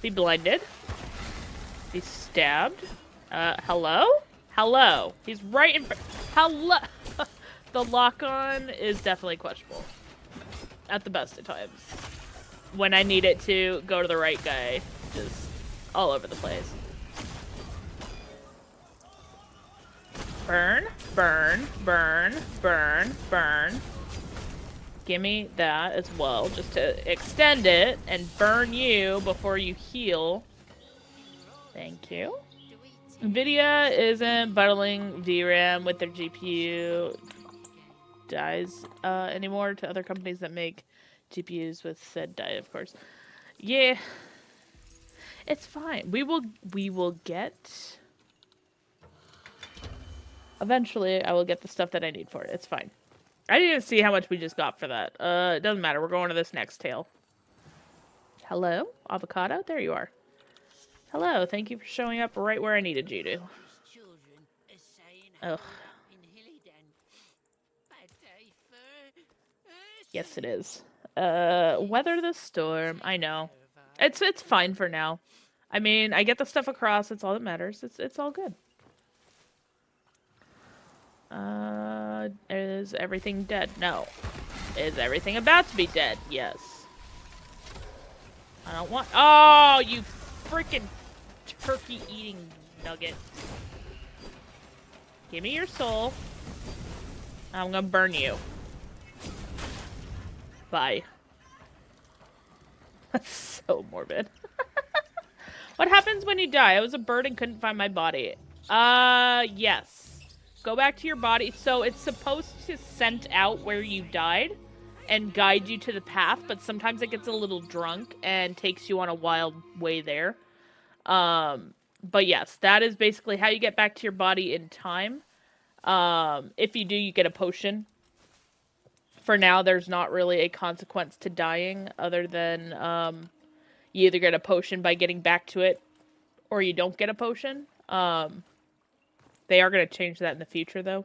Be blinded. Be stabbed. Hello? Hello. He's right in... Hello! The lock-on is definitely questionable. At the best of times. When I need it to go to the right guy. Just all over the place. Burn, burn, burn, burn, burn. Give me that as well, just to extend it and burn you before you heal. Thank you. NVIDIA isn't bundling VRAM with their GPU dies anymore to other companies that make GPUs with said die, of course. Yeah. It's fine. We will get... Eventually, I will get the stuff that I need for it. It's fine. I didn't even see how much we just got for that. It doesn't matter. We're going to this next tale. Hello? Avocado? There you are. Hello. Thank you for showing up right where I needed you to. Ugh. Yes, it is. Weather the storm. I know. It's fine for now. I mean, I get the stuff across. It's all that matters. It's all good. Is everything dead? No. Is everything about to be dead? Yes. I don't want... Oh, you freaking turkey-eating nugget. Give me your soul. I'm gonna burn you. Bye. That's so morbid. What happens when you die? I was a bird and couldn't find my body. Yes. Go back to your body. So it's supposed to scent out where you died and guide you to the path, but sometimes it gets a little drunk and takes you on a wild way there. But yes, that is basically how you get back to your body in time. If you do, you get a potion. For now, there's not really a consequence to dying other than you either get a potion by getting back to it or you don't get a potion. They are going to change that in the future, though.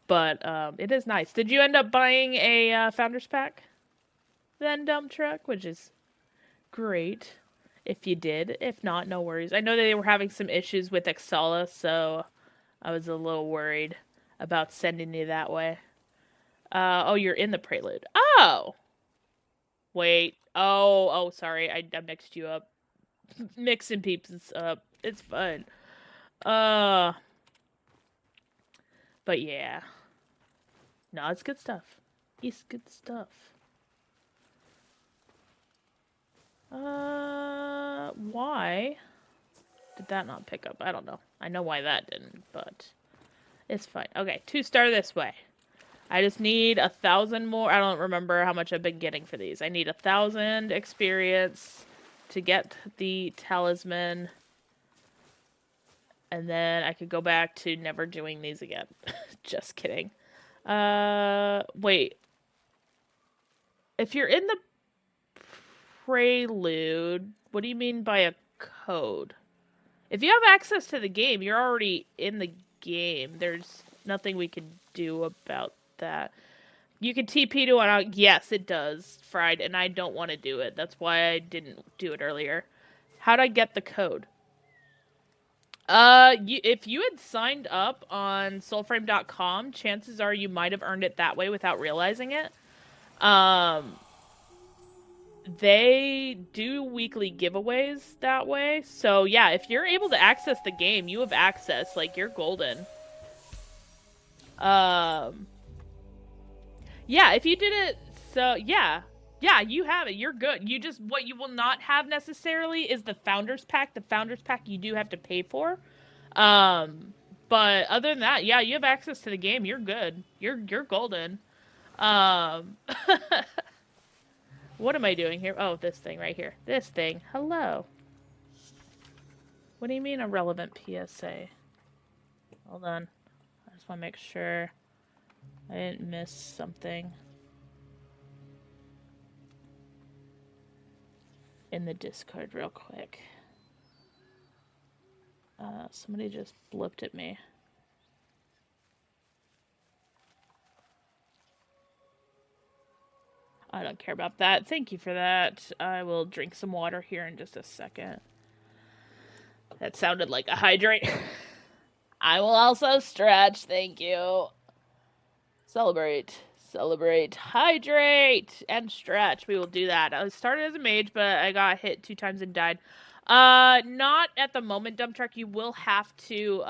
But it is nice. Did you end up buying a Founders Pack? Then, Dump Truck, which is great if you did. If not, no worries. I know they were having some issues with Exala, so I was a little worried about sending you that way. Oh, you're in the Prelude. Oh! Wait. Oh, sorry. I mixed you up. Mixing peeps up. It's fun. But yeah. No, it's good stuff. It's good stuff. Why did that not pick up? I don't know. I know why that didn't, but it's fine. Okay, 2-star this way. I just need 1,000 more. I don't remember how much I've been getting for these. I need 1,000 experience to get the talisman. And then I could go back to never doing these again. Just kidding. Wait. If you're in the Prelude, what do you mean by a code? If you have access to the game, you're already in the game. There's nothing we can do about that. You can TP to an... Yes, it does, Fried, and I don't want to do it. That's why I didn't do it earlier. How'd I get the code? If you had signed up on Soulframe.com, chances are you might have earned it that way without realizing it. They do weekly giveaways that way. So yeah, if you're able to access the game, you have access. Like, you're golden. Yeah, if you did it, so yeah. Yeah, you have it. You're good. You just, what you will not have necessarily is the Founders Pack. The Founders Pack you do have to pay for. But other than that, yeah, you have access to the game. You're good. You're golden. What am I doing here? Oh, this thing right here. This thing. Hello. What do you mean a relevant PSA? Hold on. I just want to make sure I didn't miss something in the Discord real quick. Somebody just blipped at me. I don't care about that. Thank you for that. I will drink some water here in just a second. That sounded like a hydrate. I will also stretch. Thank you. Celebrate. Celebrate. Hydrate. And stretch. We will do that. I started as a mage, but I got hit 2 times and died. Not at the moment, Dump Truck. You will have to,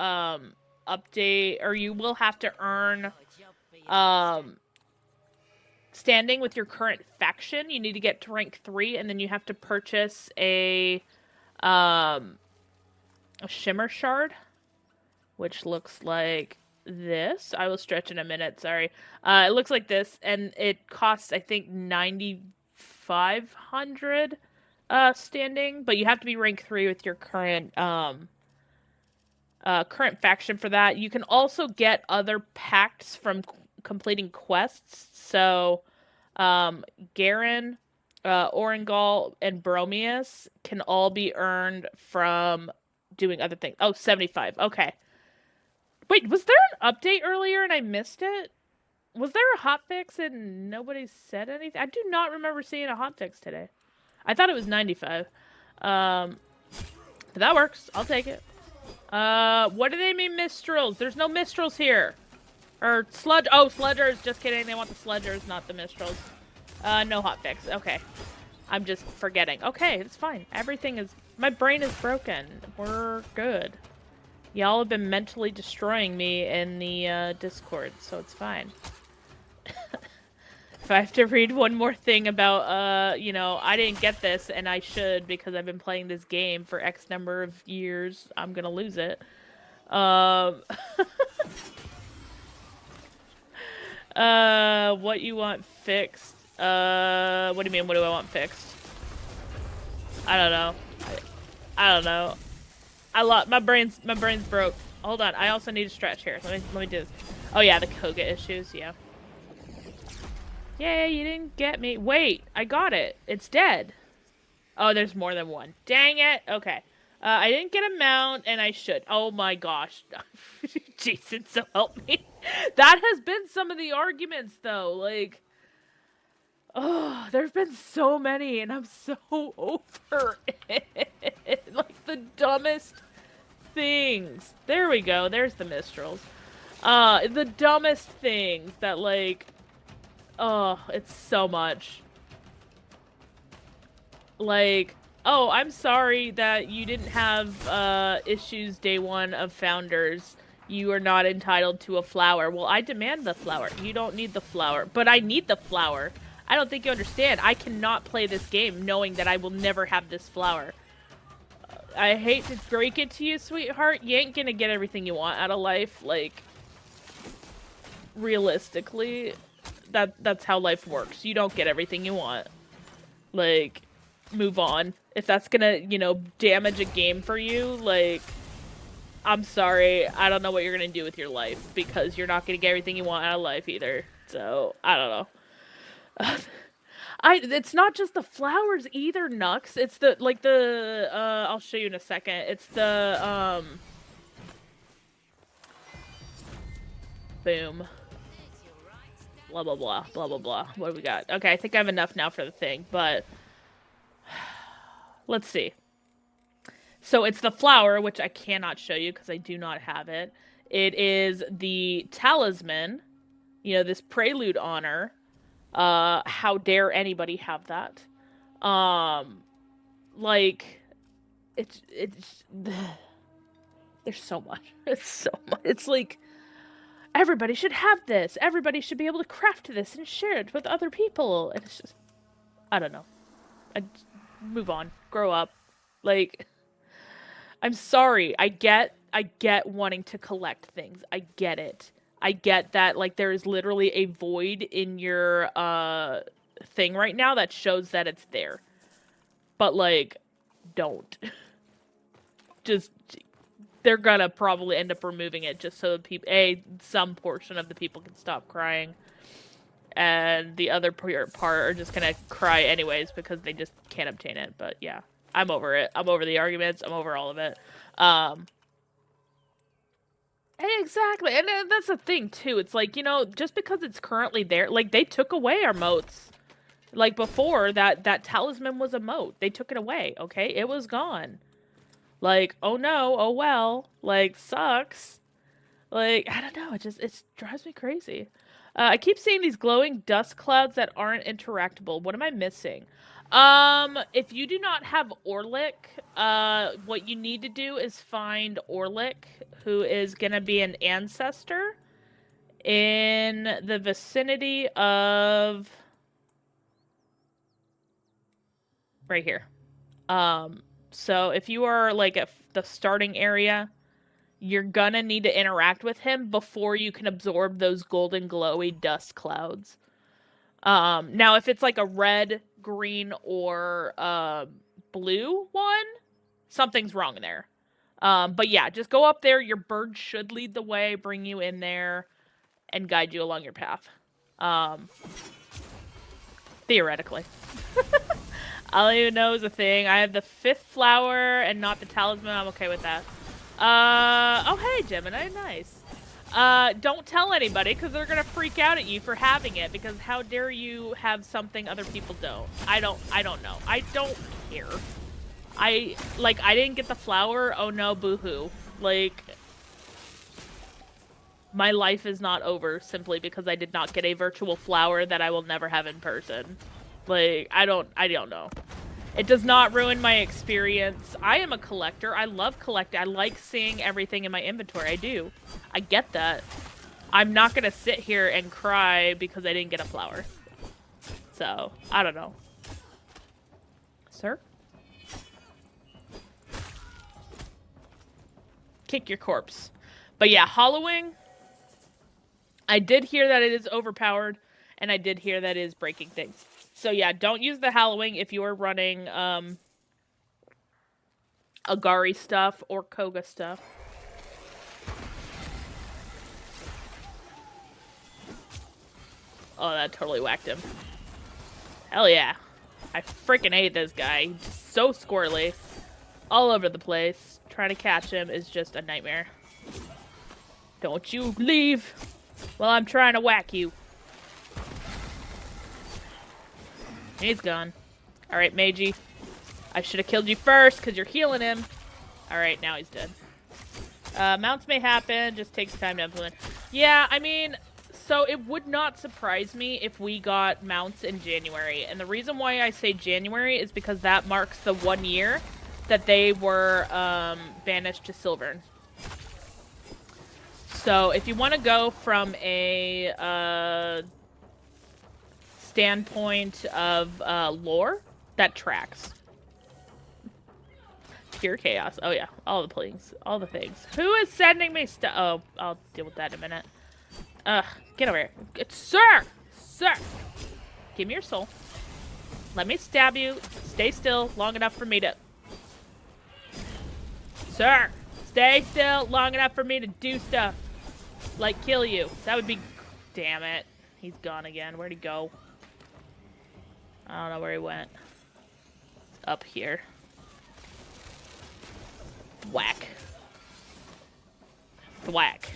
update, or you will have to earn, standing with your current faction. You need to get to rank 3, and then you have to purchase a shimmer shard, which looks like this. I will stretch in a minute, sorry. It looks like this, and it costs, I think, 9,500 standing, but you have to be rank 3 with your current current faction for that. You can also get other pacts from completing quests. So Garen, Orengal, and Bromius can all be earned from doing other things. Oh, 75. Okay. Wait, was there an update earlier and I missed it? Was there a hotfix and nobody said anything? I do not remember seeing a hotfix today. I thought it was 95. But that works. I'll take it. What do they mean Mistrals? There's no Mistrals here. Or Sludge. Oh, Sludgers. Just kidding. They want the Sludgers, not the Mistrals. No hotfix. Okay. I'm just forgetting. Okay, it's fine. Everything is... My brain is broken. We're good. Y'all have been mentally destroying me in the, Discord, so it's fine. If I have to read one more thing about, you know, I didn't get this, and I should because I've been playing this game for X number of years, I'm gonna lose it. What you want fixed? What do you mean, what do I want fixed? I don't know. I don't know. My brain's broke. Hold on, I also need to stretch here. Let me do this. Oh yeah, the Cogah issues, yeah. Yay, you didn't get me. Wait, I got it. It's dead. Oh, there's more than one. Dang it. Okay. I didn't get a mount, and I should. Oh my gosh. Jason, so help me. That has been some of the arguments, though. Like, oh, there's been so many, and I'm so over it. Like, the dumbest things. There we go. There's the Mistrals. The dumbest things that, like... Oh, it's so much. Like, oh, I'm sorry that you didn't have, issues day 1 of Founders. You are not entitled to a flower. Well, I demand the flower. You don't need the flower. But I need the flower. I don't think you understand. I cannot play this game knowing that I will never have this flower. I hate to break it to you, sweetheart. You ain't gonna get everything you want out of life. Like, realistically... That's how life works. You don't get everything you want. Like, move on. If that's gonna, you know, damage a game for you, like, I'm sorry. I don't know what you're gonna do with your life, because you're not gonna get everything you want out of life either. So, I don't know. It's not just the flowers either, Nux. It's the, like, I'll show you in a second. It's the, boom. blah, blah, blah, blah, blah, blah. What do we got? Okay, I think I have enough now for the thing, but let's see. So it's the flower, which I cannot show you because I do not have it. It is the talisman, you know, this prelude honor. How dare anybody have that? Like, it's, there's so much. It's so much. It's like, everybody should have this. Everybody should be able to craft this and share it with other people. And it's just, I don't know. Move on. Grow up. Like, I'm sorry. I get wanting to collect things. I get it. I get that, like, there is literally a void in your thing right now that shows that it's there. But, like, don't. Just, they're gonna probably end up removing it just so people, some portion of the people can stop crying. And the other part are just gonna cry anyways because they just can't obtain it. But yeah, I'm over it. I'm over the arguments. I'm over all of it. Exactly. And that's the thing too. It's like, you know, just because it's currently there, like they took away our moats. Like before, that talisman was a moat. They took it away, okay? It was gone. Like, oh no, oh well. Like, sucks. Like, I don't know. It drives me crazy. I keep seeing these glowing dust clouds that aren't interactable. What am I missing? If you do not have Orlick, what you need to do is find Orlick, who is gonna be an ancestor in the vicinity of right here. So if you are like at the starting area, you're gonna need to interact with him before you can absorb those golden glowy dust clouds. Now if it's like a red, green, or blue one, something's wrong there. But yeah, just go up there. Your bird should lead the way, bring you in there, and guide you along your path. Theoretically. All I even know is a thing. I have the 5th flower and not the talisman. I'm okay with that. Oh hey, Gemini, nice. Don't tell anybody because they're gonna freak out at you for having it because how dare you have something other people don't. I don't know. I don't care. I didn't get the flower. Oh no, boo-hoo. Like, my life is not over simply because I did not get a virtual flower that I will never have in person. Like, I don't know. It does not ruin my experience. I am a collector. I love collecting. I like seeing everything in my inventory. I do. I get that. I'm not gonna sit here and cry because I didn't get a flower. So, I don't know. Sir? Kick your corpse. But yeah, hollowing. I did hear that it is overpowered, and I did hear that it is breaking things. So yeah, don't use the hallowing if you are running Agari stuff or Cogah stuff. Oh, that totally whacked him. Hell yeah. I freaking hate this guy. He's so squirrely. All over the place. Trying to catch him is just a nightmare. Don't you leave while I'm trying to whack you. He's gone. Alright, Meiji. I should have killed you first because you're healing him. Alright, now he's dead. Mounts may happen. Just takes time to implement. Yeah, I mean, so it would not surprise me if we got mounts in January. And the reason why I say January is because that marks the 1 year that they were banished to Silvern. So if you want to go from a standpoint of lore, that tracks. Pure chaos. Oh yeah, all the things. All the things. Who is sending me stuff? Oh, I'll deal with that in a minute. Get over here. Sir! Sir! Give me your soul. Let me stab you. Stay still long enough for me to... Sir! Stay still long enough for me to do stuff. Like kill you. That would be... Damn it. He's gone again. Where'd he go? I don't know where he went. Up here. Whack. Whack.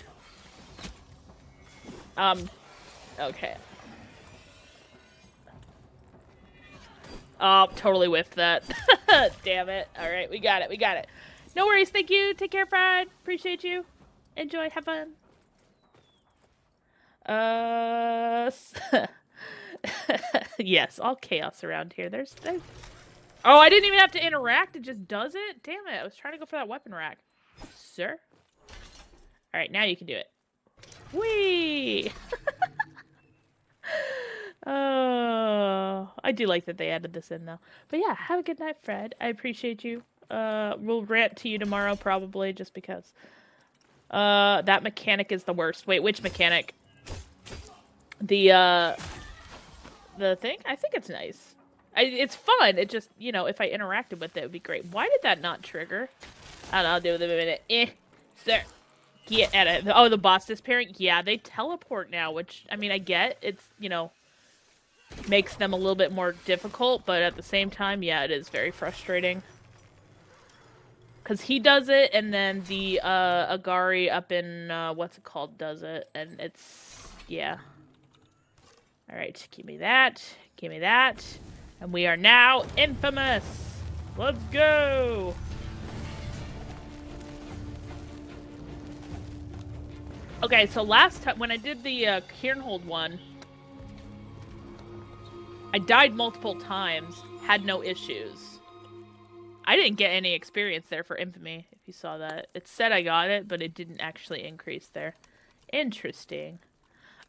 Okay. Oh, totally whiffed that. Damn it. All right, we got it. We got it. No worries. Thank you. Take care, Fred. Appreciate you. Enjoy. Have fun. Yes, all chaos around here. There's. Oh, I didn't even have to interact. It just does it? Damn it. I was trying to go for that weapon rack. Sir? Alright, now you can do it. Whee! Oh, I do like that they added this in, though. But yeah, have a good night, Fred. I appreciate you. We'll rant to you tomorrow, probably, just because. That mechanic is the worst. Wait, which mechanic? The thing? I think it's nice. It's fun. It just, you know, if I interacted with it, it would be great. Why did that not trigger? I don't know. I'll do it in a minute. Sir. Get at it. Oh, the boss disappearing? Yeah, they teleport now, which, I mean, I get. It's, you know, makes them a little bit more difficult, but at the same time, yeah, it is very frustrating. Because he does it, and then the Agari up in, what's it called, does it, and it's, yeah. Alright, give me that. Give me that. And we are now infamous! Let's go! Okay, so last time, when I did the Cairnhold one, I died multiple times, had no issues. I didn't get any experience there for Infamy, if you saw that. It said I got it, but it didn't actually increase there. Interesting.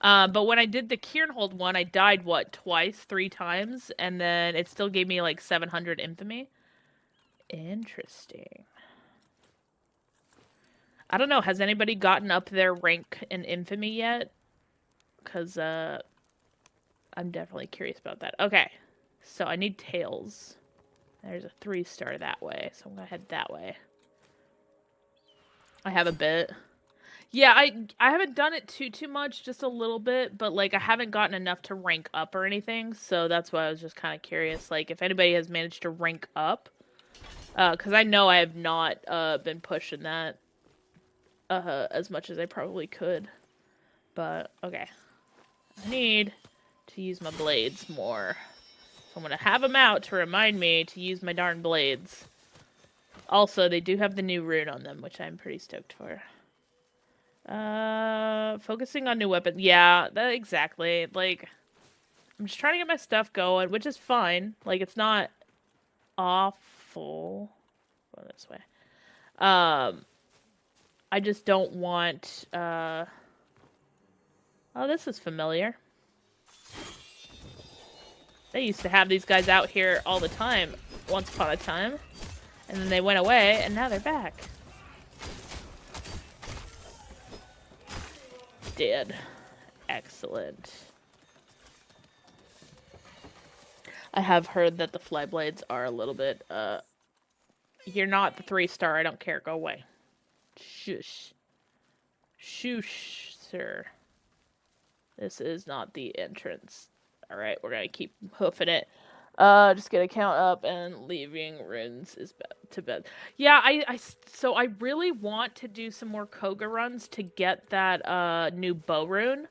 But when I did the Cairnhold one, I died, what, twice, 3 times, and then it still gave me, like, 700 Infamy. Interesting. I don't know, has anybody gotten up their rank in Infamy yet? Because, I'm definitely curious about that. Okay, so I need tails. There's a 3-star that way, so I'm gonna head that way. I have a bit. Yeah, I haven't done it too much, just a little bit, but, like, I haven't gotten enough to rank up or anything, so that's why I was just kind of curious, like, if anybody has managed to rank up, because I know I have not, been pushing that, as much as I probably could, but, okay. I need to use my blades more, so I'm gonna have them out to remind me to use my darn blades. Also, they do have the new rune on them, which I'm pretty stoked for. Focusing on new weapons. Yeah, that exactly. Like, I'm just trying to get my stuff going, which is fine. Like, it's not awful. Go this way. I just don't want, oh, this is familiar. They used to have these guys out here all the time, once upon a time. And then they went away, and now they're back. Dead. Excellent. I have heard that the flyblades are a little bit, you're not the 3-star, I don't care, go away. Shush. Shush, sir. This is not the entrance. Alright, we're gonna keep hoofing it. Just gonna count up and leaving runes is to bed. Yeah, so I really want to do some more Cogah runs to get that, new bow rune,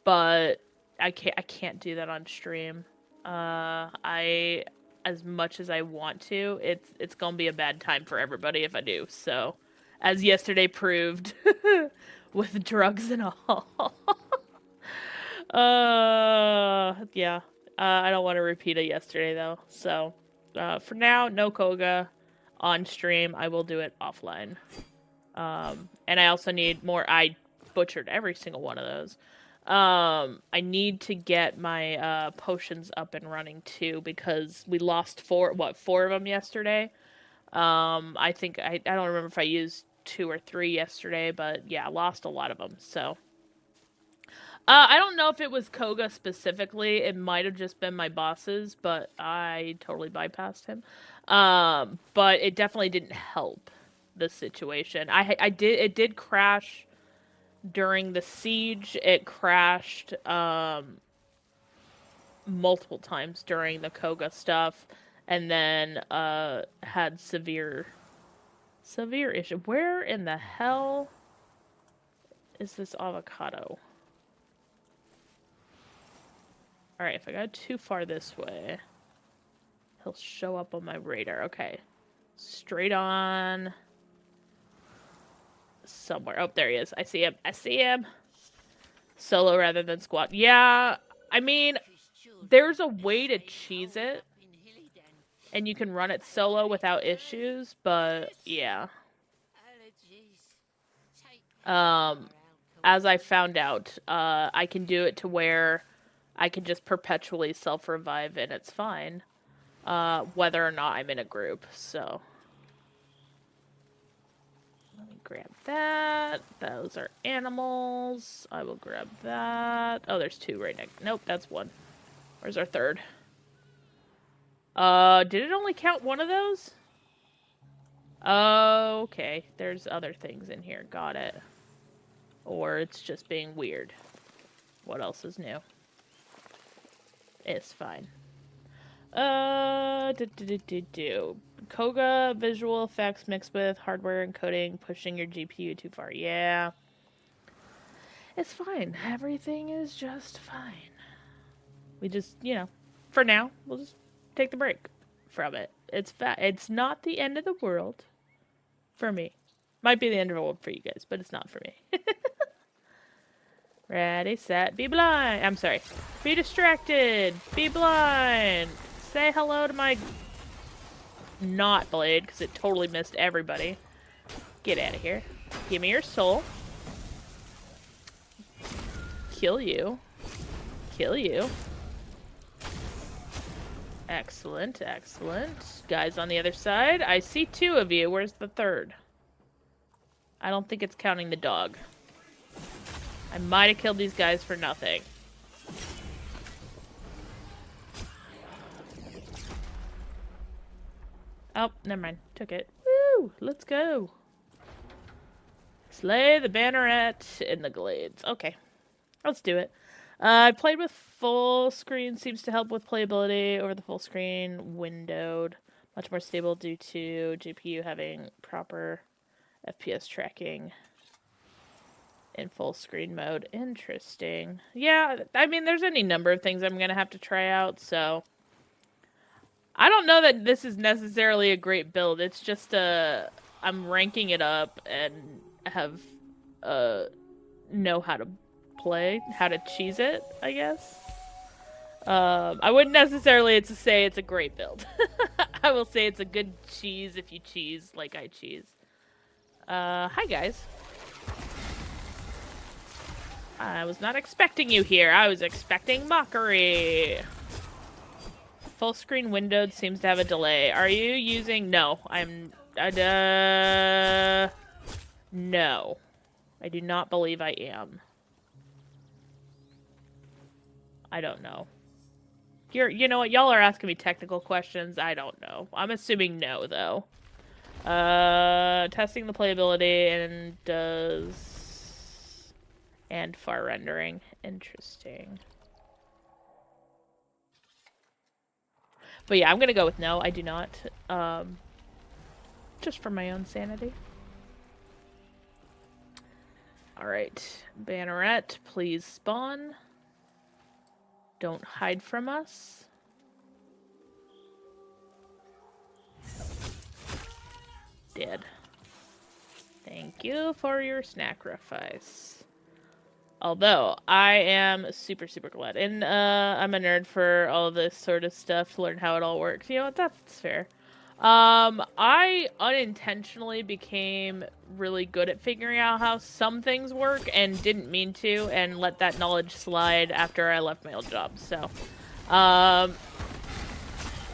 but I can't do that on stream. As much as I want to, it's gonna be a bad time for everybody if I do, so, as yesterday proved, with drugs and all. Yeah. I don't want to repeat it yesterday, though. So, for now, no Cogah on stream. I will do it offline. And I also need more. I butchered every single one of those. I need to get my potions up and running, too, because we lost 4 of them yesterday? I think, I don't remember if I used 2 or 3 yesterday, but yeah, I lost a lot of them, so... I don't know if it was Cogah specifically. It might have just been my bosses, but I totally bypassed him. But it definitely didn't help the situation. It did crash during the siege. It crashed, multiple times during the Cogah stuff, and then, had severe issue. Where in the hell is this avocado? Alright, if I go too far this way... he'll show up on my radar. Okay. Straight on. Somewhere. Oh, there he is. I see him. I see him. Solo rather than squad. Yeah, I mean, there's a way to cheese it. And you can run it solo without issues, but yeah. As I found out, I can do it to where I can just perpetually self-revive and it's fine. Whether or not I'm in a group, so. Let me grab that. Those are animals. I will grab that. Oh, there's two right next. Nope, that's one. Where's our third? Did it only count one of those? Oh, okay. There's other things in here. Got it. Or it's just being weird. What else is new? It's fine. Cogah visual effects mixed with hardware encoding, pushing your GPU too far. Yeah. It's fine. Everything is just fine. We just, you know, for now, we'll just take the break from it. It's not the end of the world for me. Might be the end of the world for you guys, but it's not for me. Ready, set, be blind. I'm sorry. Be distracted. Be blind. Say hello to my not blade, because it totally missed everybody. Get out of here. Give me your soul. Kill you. Kill you. Excellent, excellent. Guys on the other side. I see two of you. Where's the third? I don't think it's counting the dog. I might have killed these guys for nothing. Oh, never mind. Took it. Woo! Let's go. Slay the banneret in the glades. Okay. Let's do it. I played with full screen. Seems to help with playability over the full screen. Windowed. Much more stable due to GPU having proper FPS tracking in full screen mode. Interesting. Yeah, I mean, there's any number of things I'm going to have to try out, so. I don't know that this is necessarily a great build. It's just, I'm ranking it up and have, know how to play, how to cheese it, I guess. I wouldn't necessarily say it's a great build. I will say it's a good cheese if you cheese like I cheese. Hi guys. I was not expecting you here. I was expecting mockery. Full screen windowed seems to have a delay. Are you using... No, I'm... No. I do not believe I am. I don't know. You know what? Y'all are asking me technical questions. I don't know. I'm assuming no, though. Testing the playability and does... And far rendering. Interesting. But yeah, I'm gonna go with no. I do not. Just for my own sanity. Alright. Banneret, please spawn. Don't hide from us. Dead. Thank you for your sacrifice. Although, I am super, super glad. And, I'm a nerd for all this sort of stuff to learn how it all works. You know what? That's fair. I unintentionally became really good at figuring out how some things work and didn't mean to and let that knowledge slide after I left my old job. So, and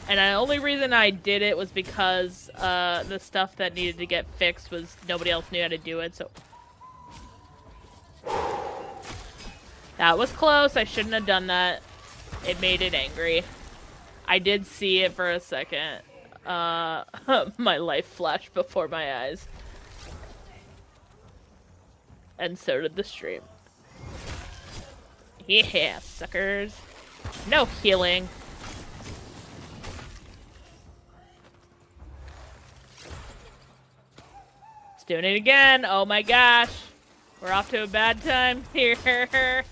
the only reason I did it was because, the stuff that needed to get fixed was nobody else knew how to do it, so... That was close. I shouldn't have done that. It made it angry. I did see it for a second. My life flashed before my eyes. And so did the stream. Yeah, suckers. No healing. It's doing it again. Oh my gosh. We're off to a bad time here.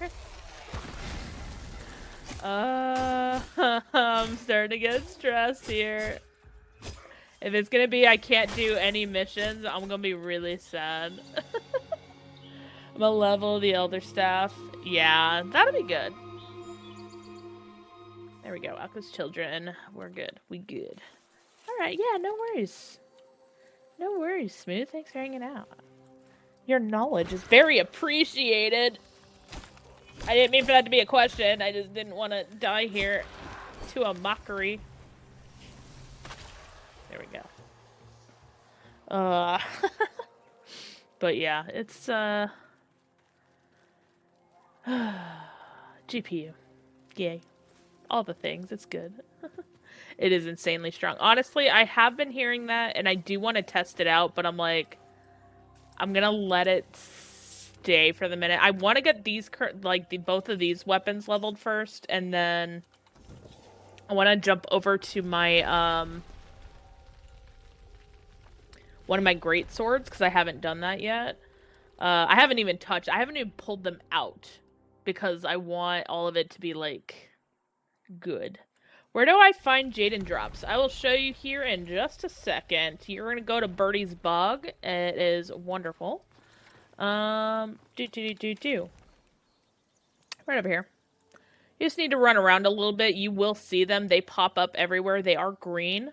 I'm starting to get stressed here. If it's gonna be I can't do any missions, I'm gonna be really sad. I'm gonna level the Elder Staff. Yeah, that'll be good. There we go. Akka's children. We're good. We good. Alright, yeah, no worries. No worries, Smooth. Thanks for hanging out. Your knowledge is very appreciated. I didn't mean for that to be a question. I just didn't want to die here to a mockery. There we go. But yeah, it's, GPU. Yay. All the things. It's good. It is insanely strong. Honestly, I have been hearing that, and I do want to test it out, but I'm like, I'm gonna let it stay for the minute. I want to get these, both of these weapons leveled first, and then I want to jump over to my, one of my great swords, because I haven't done that yet. I haven't even pulled them out, because I want all of it to be, like, good. Where do I find Jaden drops? I will show you here in just a second. You're going to go to Birdie's Bog. It is wonderful. Right over here. You just need to run around a little bit. You will see them. They pop up everywhere. They are green.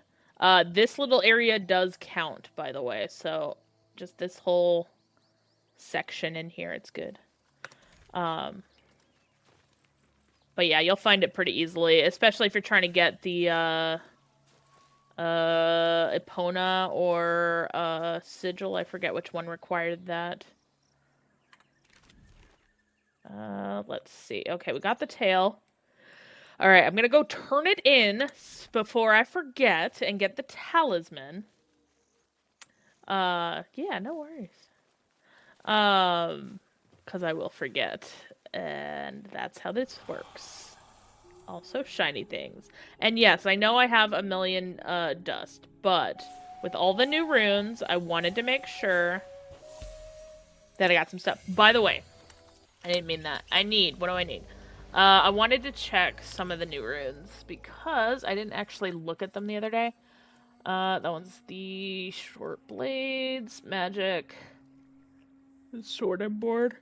This little area does count, by the way. So, just this whole section in here, it's good. But yeah, you'll find it pretty easily, especially if you're trying to get the, Epona or, Sigil. I forget which one required that. Let's see. Okay, we got the tail. Alright, I'm gonna go turn it in before I forget and get the talisman. Yeah, no worries. Because I will forget. And that's how this works. Also shiny things. And yes, I know I have a million dust, but with all the new runes, I wanted to make sure that I got some stuff. By the way, I didn't mean that. What do I need? I wanted to check some of the new runes because I didn't actually look at them the other day. That one's the short blades, magic, sword and board.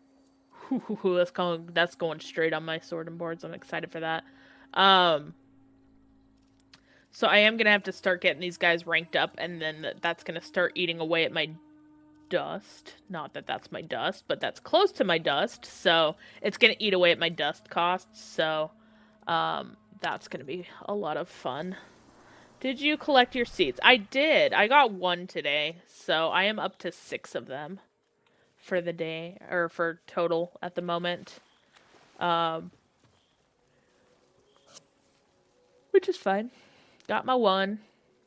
That's going straight on my sword and boards. I'm excited for that. So I am gonna have to start getting these guys ranked up, and then that's gonna start eating away at my dust. Not that that's my dust, but that's close to my dust. So it's gonna eat away at my dust costs. So that's gonna be a lot of fun. Did you collect your seeds? I did. I got one today, so I am up to 6 of them for the day, or for total at the moment. Which is fine. Got my one.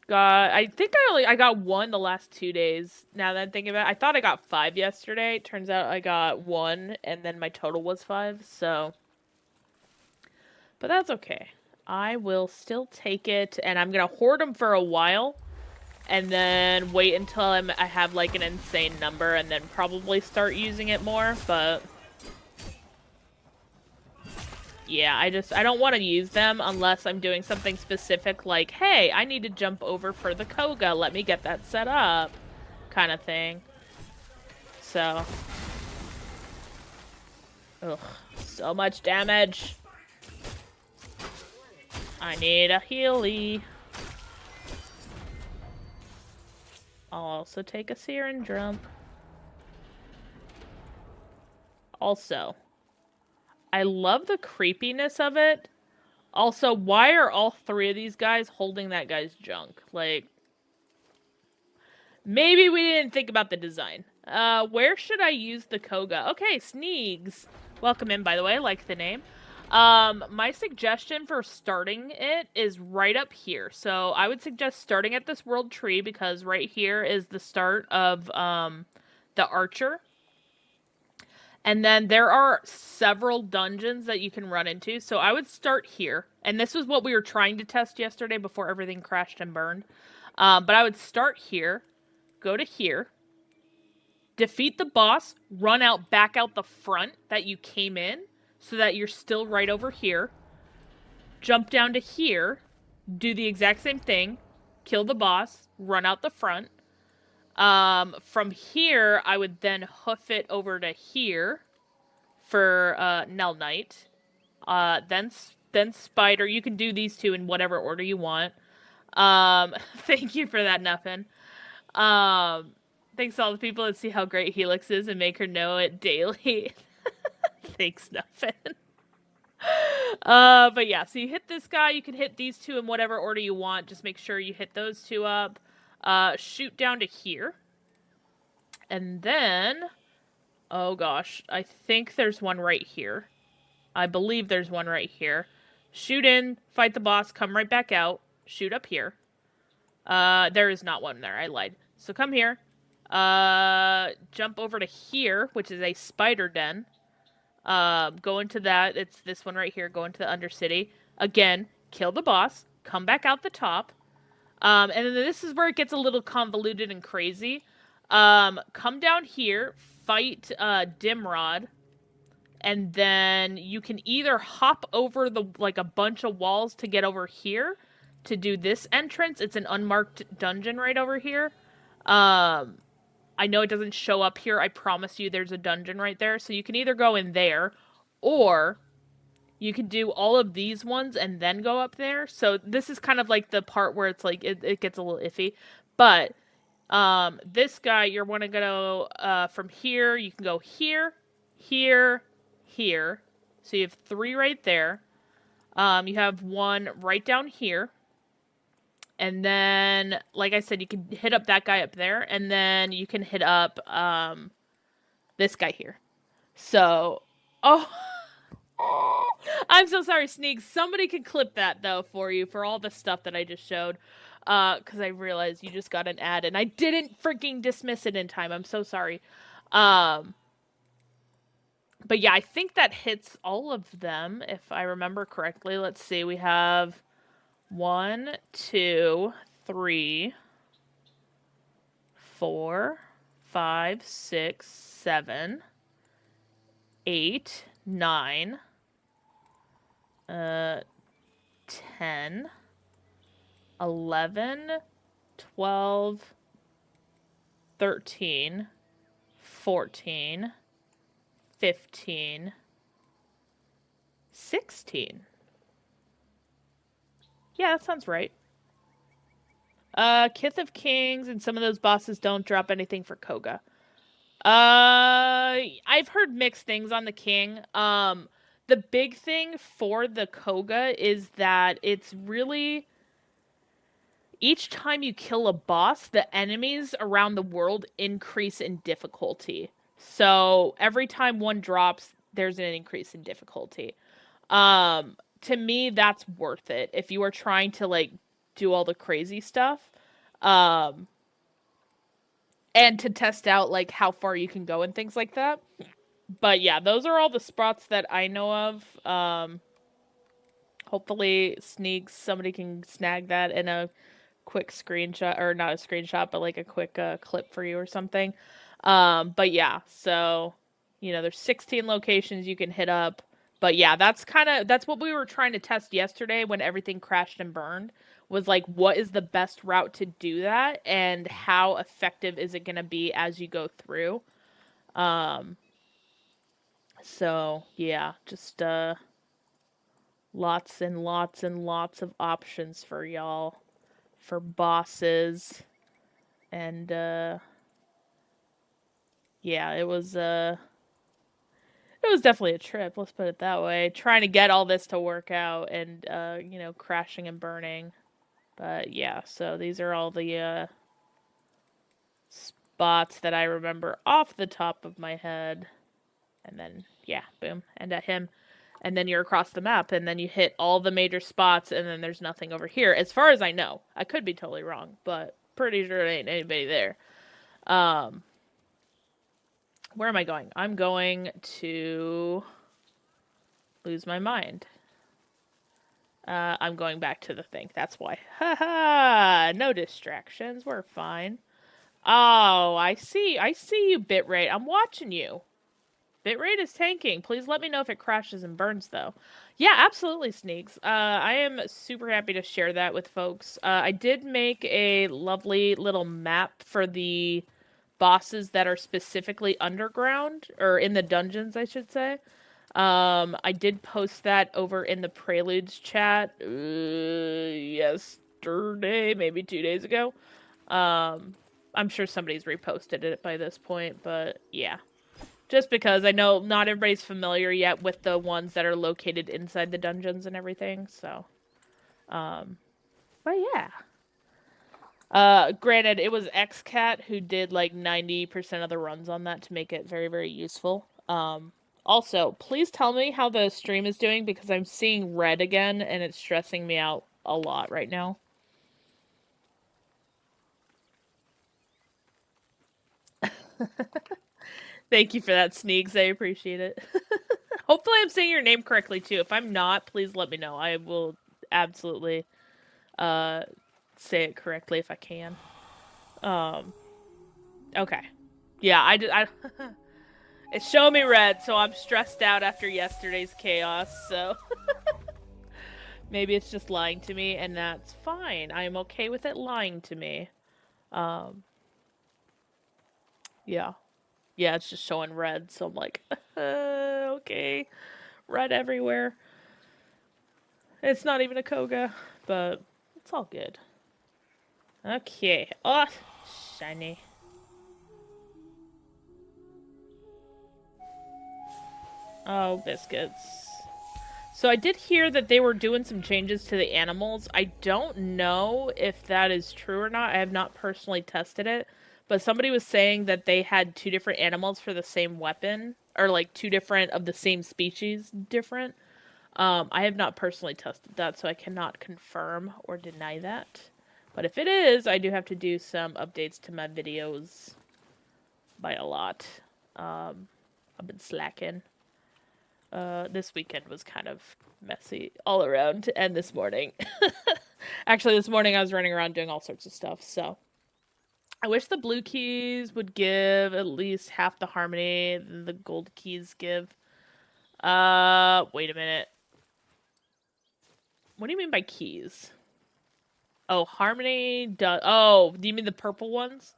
I think I got one the last 2 days, now that I'm thinking about it. I thought I got 5 yesterday. Turns out I got 1, and then my total was 5, so. But that's okay. I will still take it, and I'm gonna hoard them for a while, and then wait until I have, like, an insane number, and then probably start using it more, but... Yeah, I don't want to use them unless I'm doing something specific, like, hey, I need to jump over for the Cogah, let me get that set up, kind of thing. So... Ugh, so much damage! I need a healy. I'll also take a Siren jump. Also, I love the creepiness of it. Also, why are all 3 of these guys holding that guy's junk? Like, maybe we didn't think about the design. Where should I use the Cogah? Okay, Sneegs. Welcome in, by the way, like the name. My suggestion for starting it is right up here. So I would suggest starting at this world tree because right here is the start of the archer. And then there are several dungeons that you can run into. So I would start here. And this was what we were trying to test yesterday before everything crashed and burned. But I would start here, go to here, defeat the boss, run out, back out the front that you came in, so that you're still right over here. jump down to here, do the exact same thing, kill the boss, run out the front. From here, I would then hoof it over to here for Nell Knight. Then Spider. You can do these two in whatever order you want. Thank you for that, Nuffin. Thanks to all the people that see how great Helix is and make her know it daily. Thanks, Nuffin. But yeah, so you hit this guy, you can hit these two in whatever order you want. Just make sure you hit those two up. Shoot down to here. And then, oh gosh, I think there's one right here. I believe there's one right here. Shoot in, fight the boss, come right back out, shoot up here. There is not one there, I lied. So come here, jump over to here, which is a spider den. Go into that, it's this one right here, go into the Undercity. Again, kill the boss, come back out the top. And then this is where it gets a little convoluted and crazy. Come down here, fight, Dimrod. And then you can either hop over like a bunch of walls to get over here to do this entrance. It's an unmarked dungeon right over here. I know it doesn't show up here. I promise you there's a dungeon right there. So you can either go in there or you can do all of these ones and then go up there. So this is kind of like the part where it's like it gets a little iffy. But this guy, you're want to go from here. You can go here, here, here. So you have 3 right there. You have 1 right down here. And then, like I said, you can hit up that guy up there. And then you can hit up this guy here. So, oh, I'm so sorry, Sneaks. Somebody can clip that, though, for you, for all the stuff that I just showed. Because I realized you just got an ad, and I didn't freaking dismiss it in time. I'm so sorry. But yeah, I think that hits all of them, if I remember correctly. Let's see, we have 1, 2, 3, 4, 5, 6, 7, 8, 9, 10, 11, 12, 13, 14, 15, 16. Yeah, that sounds right. Kith of Kings and some of those bosses don't drop anything for Cogah. I've heard mixed things on the King. The big thing for the Cogah is that it's really... Each time you kill a boss, the enemies around the world increase in difficulty. So every time one drops, there's an increase in difficulty. To me, that's worth it. If you are trying to, like, do all the crazy stuff. And to test out, like, how far you can go and things like that. But yeah, those are all the spots that I know of. Hopefully, Sneaks, somebody can snag that in a quick screenshot, or not a screenshot, but like a quick clip for you or something. But yeah, so, you know, there's 16 locations you can hit up. But yeah, that's what we were trying to test yesterday when everything crashed and burned, was like, what is the best route to do that, and how effective is it going to be as you go through? So yeah, just lots and lots and lots of options for y'all, for bosses, and yeah, it was definitely a trip, let's put it that way, trying to get all this to work out, and you know, crashing and burning. But yeah, so these are all the spots that I remember off the top of my head. And then, yeah, boom, and at him. And then you're across the map, and then you hit all the major spots, and then there's nothing over here, as far as I know. I could be totally wrong, but pretty sure there ain't anybody there. Where am I going? I'm going to lose my mind. I'm going back to the thing. That's why. Haha! No distractions. We're fine. Oh, I see you, Bitrate. I'm watching you. bitrate is tanking. Please let me know if it crashes and burns, though. Yeah, absolutely, Sneaks. I am super happy to share that with folks. I did make a lovely little map for the bosses that are specifically underground, or in the dungeons, I should say. I did post that over in the Preludes chat yesterday, maybe 2 days ago. I'm sure somebody's reposted it by this point, but yeah. Just because I know not everybody's familiar yet with the ones that are located inside the dungeons and everything, so. But yeah. Granted, it was XCat who did like 90% of the runs on that to make it very, very useful. Also, please tell me how the stream is doing because I'm seeing red again and it's stressing me out a lot right now. Thank you for that, Sneaks. I appreciate it. Hopefully I'm saying your name correctly, too. If I'm not, please let me know. I will absolutely say it correctly if I can. Okay. Yeah, I it's showing me red, so I'm stressed out after yesterday's chaos, so maybe it's just lying to me, and that's fine. I am okay with it lying to me. Yeah. Yeah, it's just showing red, so I'm like, okay. Red everywhere. It's not even a Cogah, but it's all good. Okay. Oh, shiny. Oh, biscuits. So I did hear that they were doing some changes to the animals. I don't know if that is true or not. I have not personally tested it. But somebody was saying that they had two different animals for the same weapon. Or like two different of the same species different. I have not personally tested that, so I cannot confirm or deny that. But if it is, I do have to do some updates to my videos by a lot. I've been slacking. This weekend was kind of messy all around, and this morning. Actually, this morning I was running around doing all sorts of stuff, so. I wish the blue keys would give at least half the harmony than the gold keys give. Wait a minute. What do you mean by keys? Oh, harmony does. Oh, do you mean the purple ones?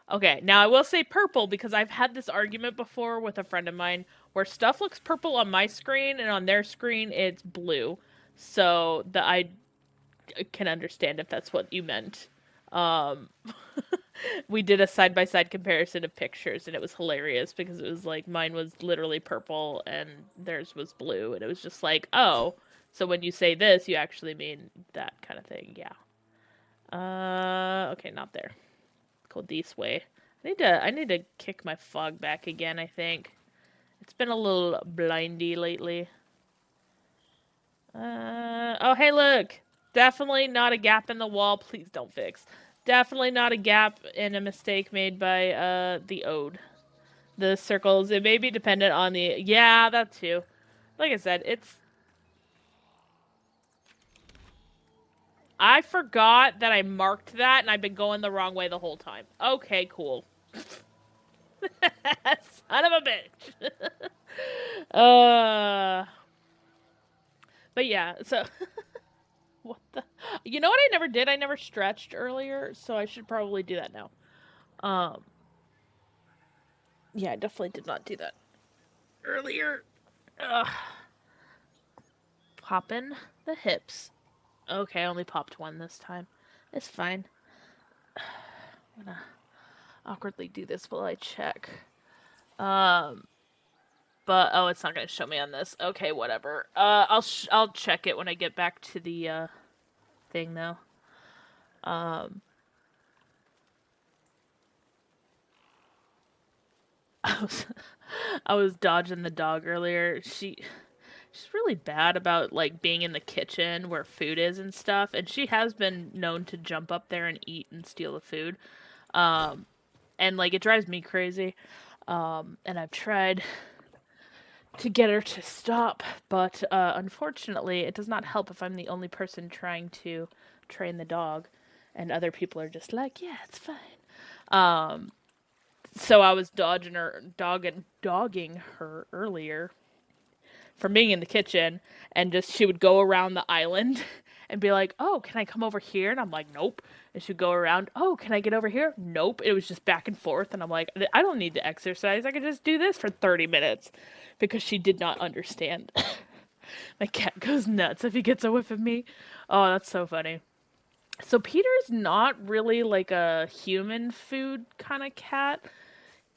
Okay, now I will say purple because I've had this argument before with a friend of mine where stuff looks purple on my screen and on their screen it's blue. So that I can understand if that's what you meant. Um, we did a side-by-side comparison of pictures and it was hilarious because it was like mine was literally purple and theirs was blue and it was just like, oh, so when you say this, you actually mean that kind of thing. Yeah. Okay, not there. Go this way. I need to kick my fog back again, I think. It's been a little blindy lately. Oh, hey, look. Definitely not a gap in the wall. Please don't fix. Definitely not a gap in a mistake made by, the ode. The circles, it may be dependent on the... Yeah, that too. Like I said, it's... I forgot that I marked that, and I've been going the wrong way the whole time. Okay, cool. Son of a bitch. But yeah, so... What the... You know what I never did? I never stretched earlier, so I should probably do that now. Yeah, I definitely did not do that earlier. Ugh. Popping the hips. Okay, I only popped one this time. It's fine. I'm gonna awkwardly do this while I check. But oh, it's not gonna show me on this. Okay, whatever. I'll check it when I get back to the thing though. I was dodging the dog earlier. She's really bad about like being in the kitchen where food is and stuff, and she has been known to jump up there and eat and steal the food. And like it drives me crazy. And I've tried to get her to stop, but unfortunately, it does not help if I'm the only person trying to train the dog, and other people are just like, "Yeah, it's fine." So I was dogging her earlier from being in the kitchen, and just she would go around the island and be like, "Oh, can I come over here?" And I'm like, "Nope." And she'd go around, "Oh, can I get over here?" Nope. It was just back and forth, and I'm like, "I don't need to exercise. I could just do this for 30 minutes," because she did not understand. My cat goes nuts if he gets a whiff of me. Oh, that's so funny. So Peter's not really like a human food kind of cat.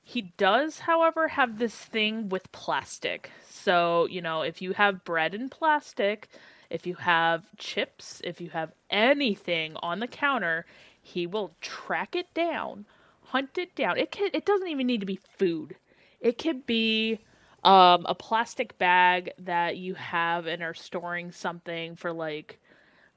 He does, however, have this thing with plastic. So, if you have bread in plastic, if you have chips, if you have anything on the counter, he will track it down, hunt it down. It doesn't even need to be food. It could be a plastic bag that you have and are storing something for like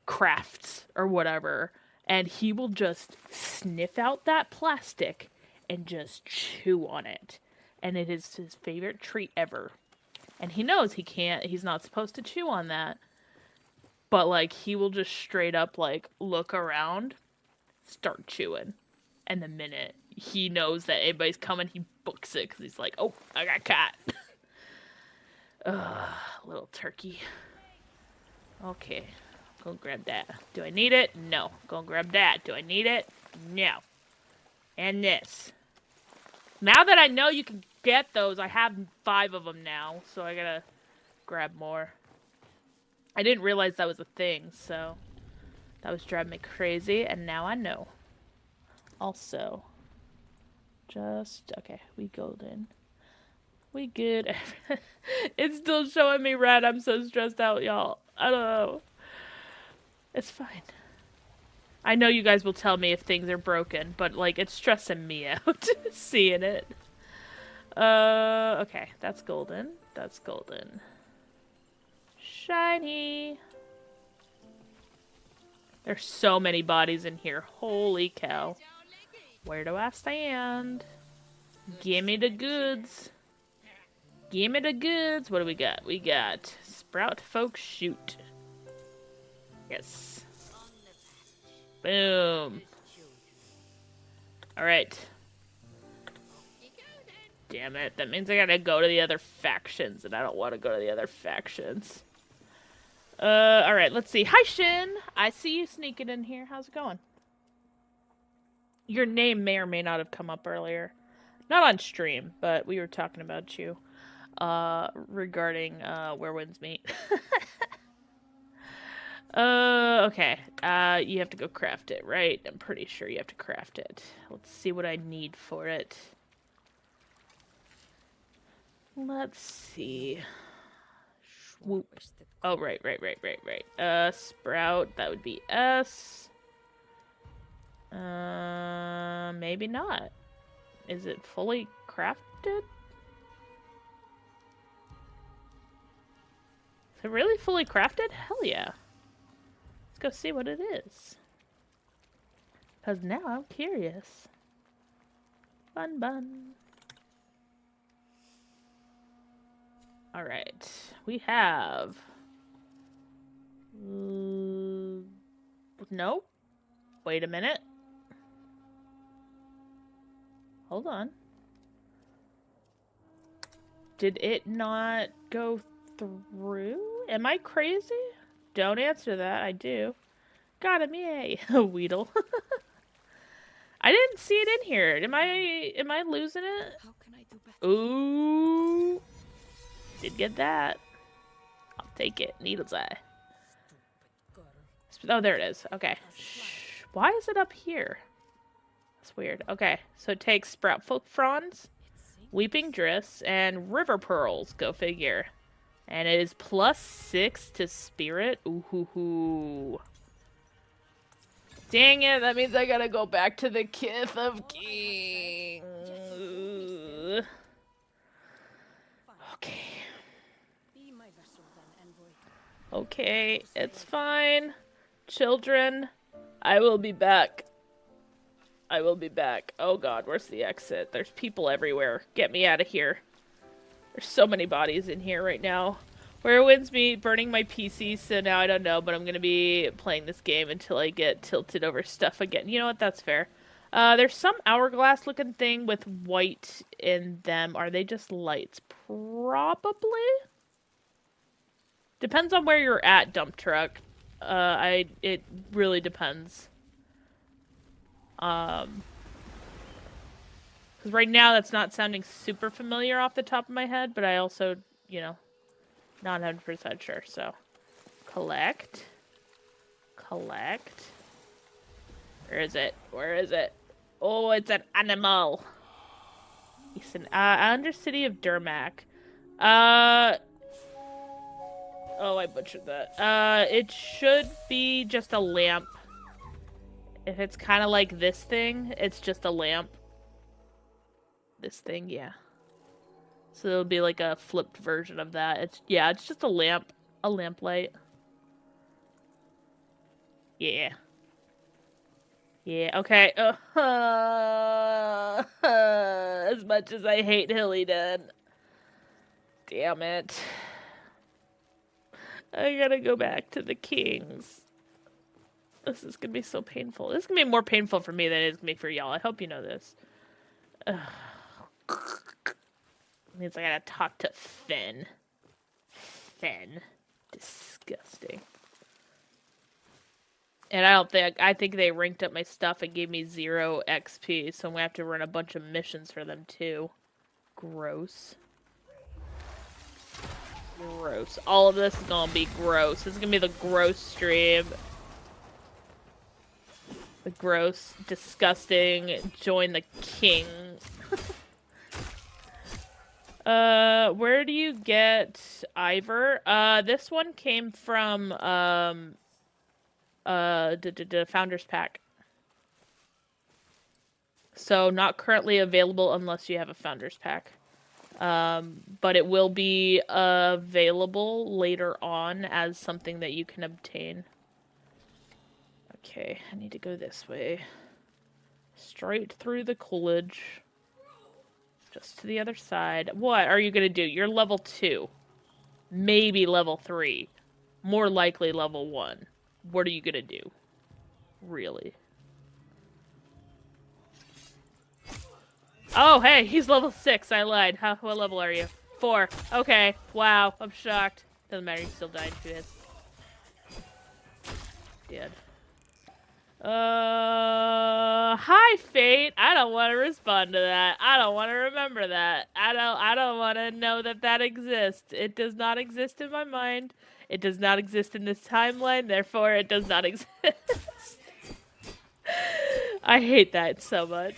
crafts or whatever, and he will just sniff out that plastic and just chew on it. And it is his favorite treat ever. And he knows he's not supposed to chew on that. But like he will just straight up like look around, start chewing. And the minute he knows that anybody's coming, he books it because he's like, "Oh, I got caught." Ugh, little turkey. Okay. Go grab that. Do I need it? No. Go grab that. Do I need it? No. And this. Now that I know you can get those, I have 5 of them now, so I gotta grab more. I didn't realize that was a thing, so that was driving me crazy, and now I know. Also, okay, we golden. We good. It's still showing me red. I'm so stressed out, y'all. I don't know. It's fine. I know you guys will tell me if things are broken, but like it's stressing me out seeing it. Okay, that's golden. That's golden. Shiny. There's so many bodies in here. Holy cow. Where do I stand? Gimme the goods. Gimme the goods. What do we got? We got Sprout Folks Shoot. Yes. Boom. Alright. Damn it. That means I gotta go to the other factions, and I don't want to go to the other factions. Alright, let's see. Hi, Shin! I see you sneaking in here. How's it going? Your name may or may not have come up earlier. Not on stream, but we were talking about you. Regarding, Where Winds Meet. Okay. You have to go craft it, right? I'm pretty sure you have to craft it. Let's see what I need for it. Let's see. Swoop. Oh, right. Sprout, that would be S. Maybe not. Is it fully crafted? Is it really fully crafted? Hell yeah. Let's go see what it is. Because now I'm curious. Fun bun. Alright. We have... Nope. Wait a minute. Hold on. Did it not go through? Am I crazy? Don't answer that. I do. Got him, yay. Weedle. I didn't see it in here. Am I losing it? How can I do better? Ooh. Did get that. I'll take it. Needle's eye. Oh, there it is. Okay. Shh. Why is it up here? That's weird. Okay. So it takes Sprout Folk Fronds, Weeping Drifts, and River Pearls. Go figure. And it is +6 to Spirit. Ooh hoo hoo. Dang it, that means I gotta go back to the Kith of Kings. Okay. Okay, it's fine. Children, I will be back. I will be back. Oh god, where's the exit? There's people everywhere. Get me out of here. There's so many bodies in here right now. Where Winds Meet, burning my PC, so now I don't know, but I'm gonna be playing this game until I get tilted over stuff again. You know what? That's fair. There's some hourglass looking thing with white in them. Are they just lights? Probably. Depends on where you're at, dump truck. It really depends. Because right now that's not sounding super familiar off the top of my head, but I also, you know, not 100% sure. So, collect. Collect. Where is it? Where is it? Oh, it's an animal. It's an Undercity of Durmac. Oh, I butchered that. It should be just a lamp. If it's kind of like this thing, it's just a lamp. This thing, yeah. So it'll be like a flipped version of that. It's just a lamp light. Yeah. Yeah, okay. As much as I hate Hillyden. Damn it. I gotta go back to the Kings. This is gonna be so painful. This is gonna be more painful for me than it is gonna be for y'all. I hope you know this. Ugh. Means I gotta talk to Finn. Finn. Disgusting. And I think they ranked up my stuff and gave me 0 XP, so I'm gonna have to run a bunch of missions for them too. Gross. Gross. All of this is gonna be gross. This is gonna be the gross stream. The gross, disgusting, join the king. Where do you get Ivor? This one came from, the Founders Pack. So not currently available unless you have a Founders Pack. But it will be available later on as something that you can obtain. Okay, I need to go this way. Straight through the college. Just to the other side. What are you gonna do? You're level 2. Maybe level 3. More likely level 1. What are you gonna do? Really? Oh, hey, he's level 6. I lied. What level are you? 4. Okay. Wow, I'm shocked. Doesn't matter, he's still dying to his. Dead. Hi, Fate. I don't want to respond to that. I don't want to remember that. I don't want to know that that exists. It does not exist in my mind. It does not exist in this timeline, therefore it does not exist. I hate that so much.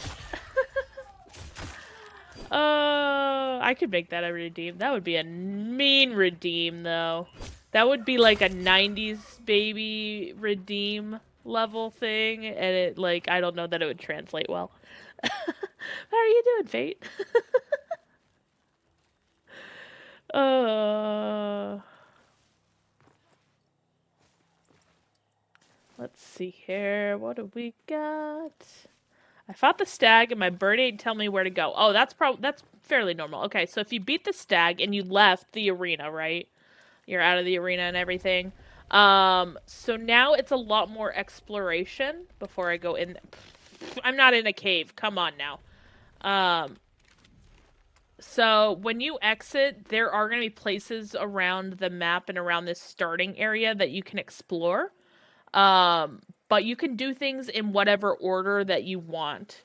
I could make that a redeem. That would be a mean redeem, though. That would be like a 90s baby redeem level thing, and it, like, I don't know that it would translate well. How are you doing, Fate? Let's see here. What do we got? I fought the stag and my bird didn't tell me where to go. Oh, that's fairly normal. Okay, so if you beat the stag and you left the arena, right? You're out of the arena and everything. So now it's a lot more exploration before I go in. I'm not in a cave. Come on now. So when you exit, there are going to be places around the map and around this starting area that you can explore. But you can do things in whatever order that you want.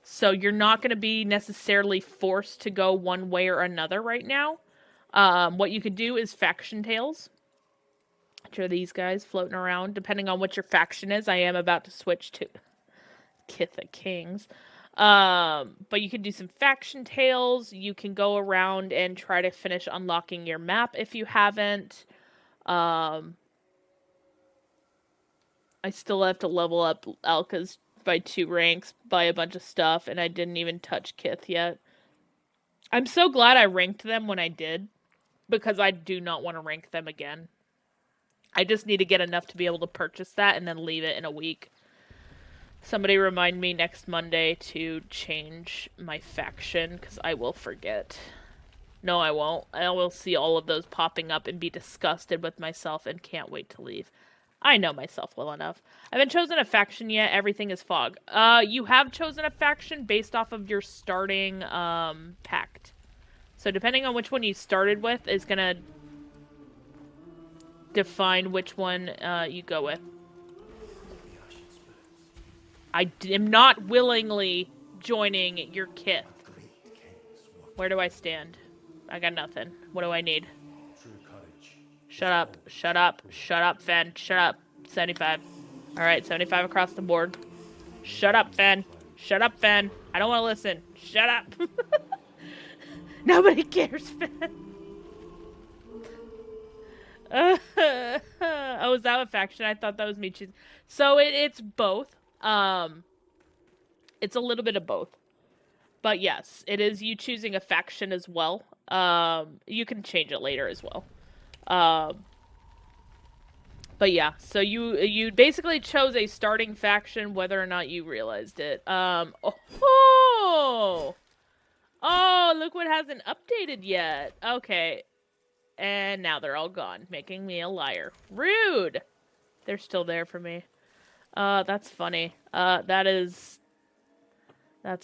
So you're not going to be necessarily forced to go one way or another right now. What you could do is faction tales, which are these guys floating around. Depending on what your faction is, I am about to switch to Kith of Kings. But you can do some faction tales. You can go around and try to finish unlocking your map if you haven't. I still have to level up Alka's by 2 ranks, buy a bunch of stuff, and I didn't even touch Kith yet. I'm so glad I ranked them when I did, because I do not want to rank them again. I just need to get enough to be able to purchase that and then leave it in a week. Somebody remind me next Monday to change my faction, because I will forget. No, I won't. I will see all of those popping up and be disgusted with myself and can't wait to leave. I know myself well enough. I haven't chosen a faction yet. Everything is fog. You have chosen a faction based off of your starting, pact. So depending on which one you started with is gonna define which one, you go with. I am not willingly joining your kith. Where do I stand? I got nothing. What do I need? Shut up. Shut up. Shut up, Fen. Shut up. 75. Alright, 75 across the board. Shut up, Fen. Shut up, Fen. I don't want to listen. Shut up. Nobody cares, Fen. Oh, is that a faction? I thought that was me choosing. So it's both. It's a little bit of both. But yes, it is you choosing a faction as well. You can change it later as well. But yeah, so you basically chose a starting faction whether or not you realized it. Oh, look what hasn't updated yet. Okay. And now they're all gone, making me a liar. Rude! They're still there for me. That's funny. That's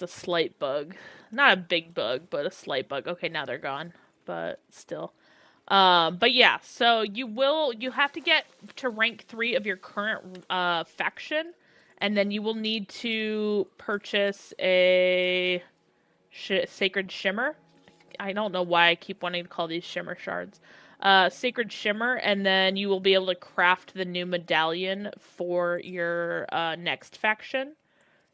a slight bug. Not a big bug, but a slight bug. Okay, now they're gone. But still. But yeah, so you have to get to rank 3 of your current, faction, and then you will need to purchase a Sacred Shimmer. I don't know why I keep wanting to call these Shimmer Shards. Sacred Shimmer, and then you will be able to craft the new medallion for your, next faction.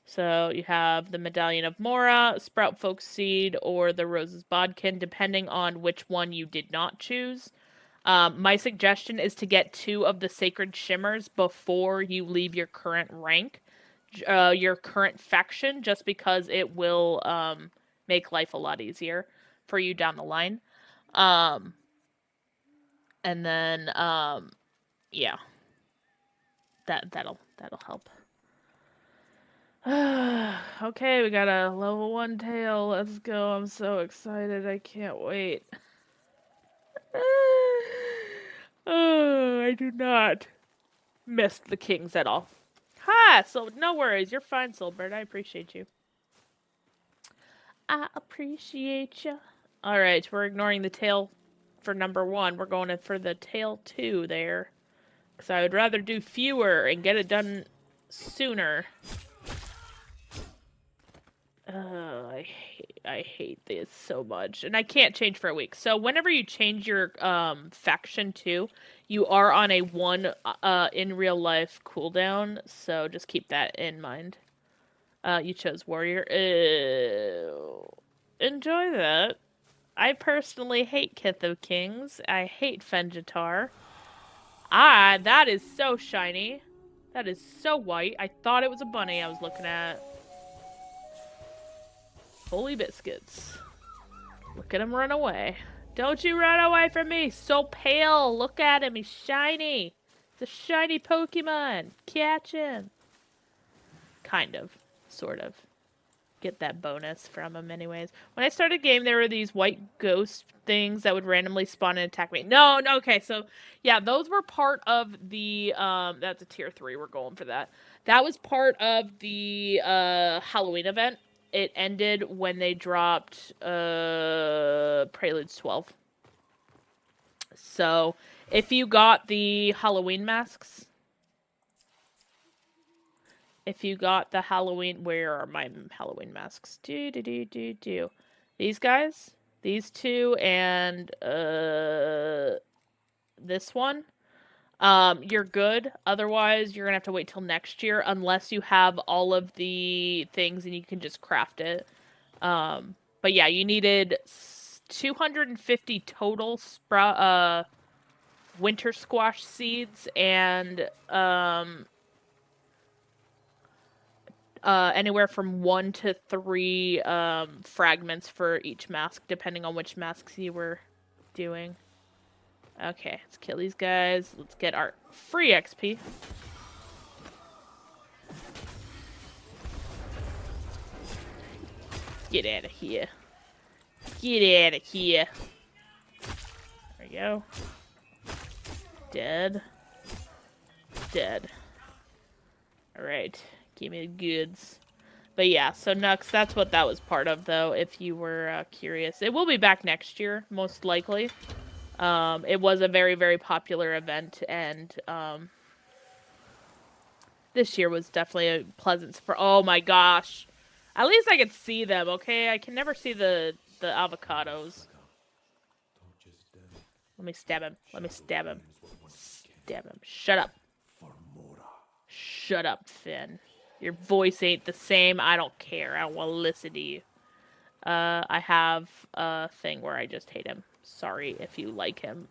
So you have the Medallion of Mora, Sprout Folk Seed, or the Rose's Bodkin, depending on which one you did not choose. My suggestion is to get 2 of the Sacred Shimmers before you leave your current rank, your current faction, just because it will make life a lot easier for you down the line. And then, yeah, that'll help. Okay, we got a level 1 tail. Let's go. I'm so excited. I can't wait. Oh, I do not miss the kings at all. Ha! So no worries. You're fine, Soulbird. I appreciate you. I appreciate you. Alright, we're ignoring the tail for number 1. We're going in for the tail 2 there. Because I would rather do fewer and get it done sooner. I hate this so much. And I can't change for a week. So whenever you change your faction too, you are on a 1 in real life cooldown. So just keep that in mind. You chose warrior. Ew. Enjoy that. I personally hate Kith of Kings. I hate Fenjitar. That is so shiny. That is so white. I thought it was a bunny I was looking at. Holy biscuits. Look at him run away. Don't you run away from me. So pale. Look at him. He's shiny. It's a shiny Pokemon. Catch him. Kind of. Sort of. Get that bonus from him anyways. When I started game, there were these white ghost things that would randomly spawn and attack me. No, okay, so, yeah, those were part of the, that's a tier 3, we're going for that. That was part of the, Halloween event. It ended when they dropped, Preludes 12. So, if you got the Halloween masks... If you got the Halloween... Where are my Halloween masks? These guys? These 2 and, this one? You're good. Otherwise, you're gonna have to wait till next year, unless you have all of the things and you can just craft it. But yeah, you needed 250 total winter squash seeds and, anywhere from 1 to 3 fragments for each mask, depending on which masks you were doing. Okay, let's kill these guys. Let's get our free XP. Get out of here. Get out of here. There we go. Dead. dead. Alright, give me the goods. But yeah, so Nux, that's what that was part of, though, if you were curious. It will be back next year, most likely. It was a very, very popular event, and this year was definitely a pleasant surprise. Oh my gosh. At least I could see them, okay? I can never see the avocados. Let me stab him. Let me stab him. Stab him. Shut up. Shut up, Finn. Your voice ain't the same. I don't care. I don't want to listen to you. I have a thing where I just hate him. Sorry if you like him.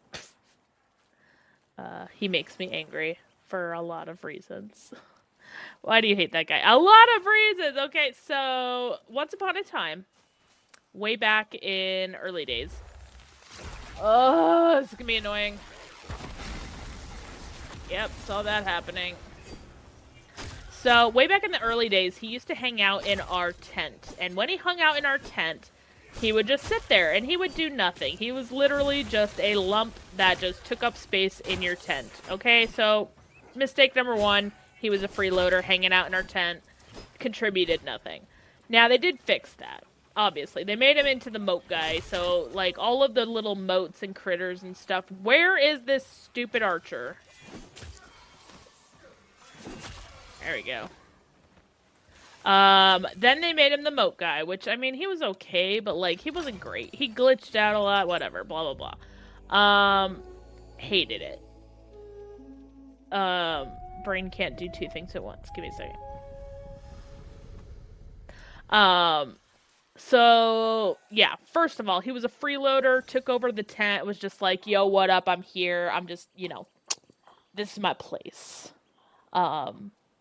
He makes me angry for a lot of reasons. Why do you hate that guy? A lot of reasons! Okay, so, once upon a time, way back in early days. Oh, this is gonna be annoying. Yep, saw that happening. So, way back in the early days, he used to hang out in our tent. And when he hung out in our tent, he would just sit there and he would do nothing. He was literally just a lump that just took up space in your tent. Okay, so mistake number one, he was a freeloader hanging out in our tent, contributed nothing. Now, they did fix that, obviously. They made him into the moat guy, so, like, all of the little moats and critters and stuff. Where is this stupid archer? There we go. Then they made him the moat guy, which, I mean, he was okay, but, like, he wasn't great. He glitched out a lot, whatever, blah, blah, blah. Hated it. Brain can't do two things at once. Give me a second. So, yeah, first of all, he was a freeloader, took over the tent, was just like, yo, what up, I'm here, I'm just, you know, this is my place.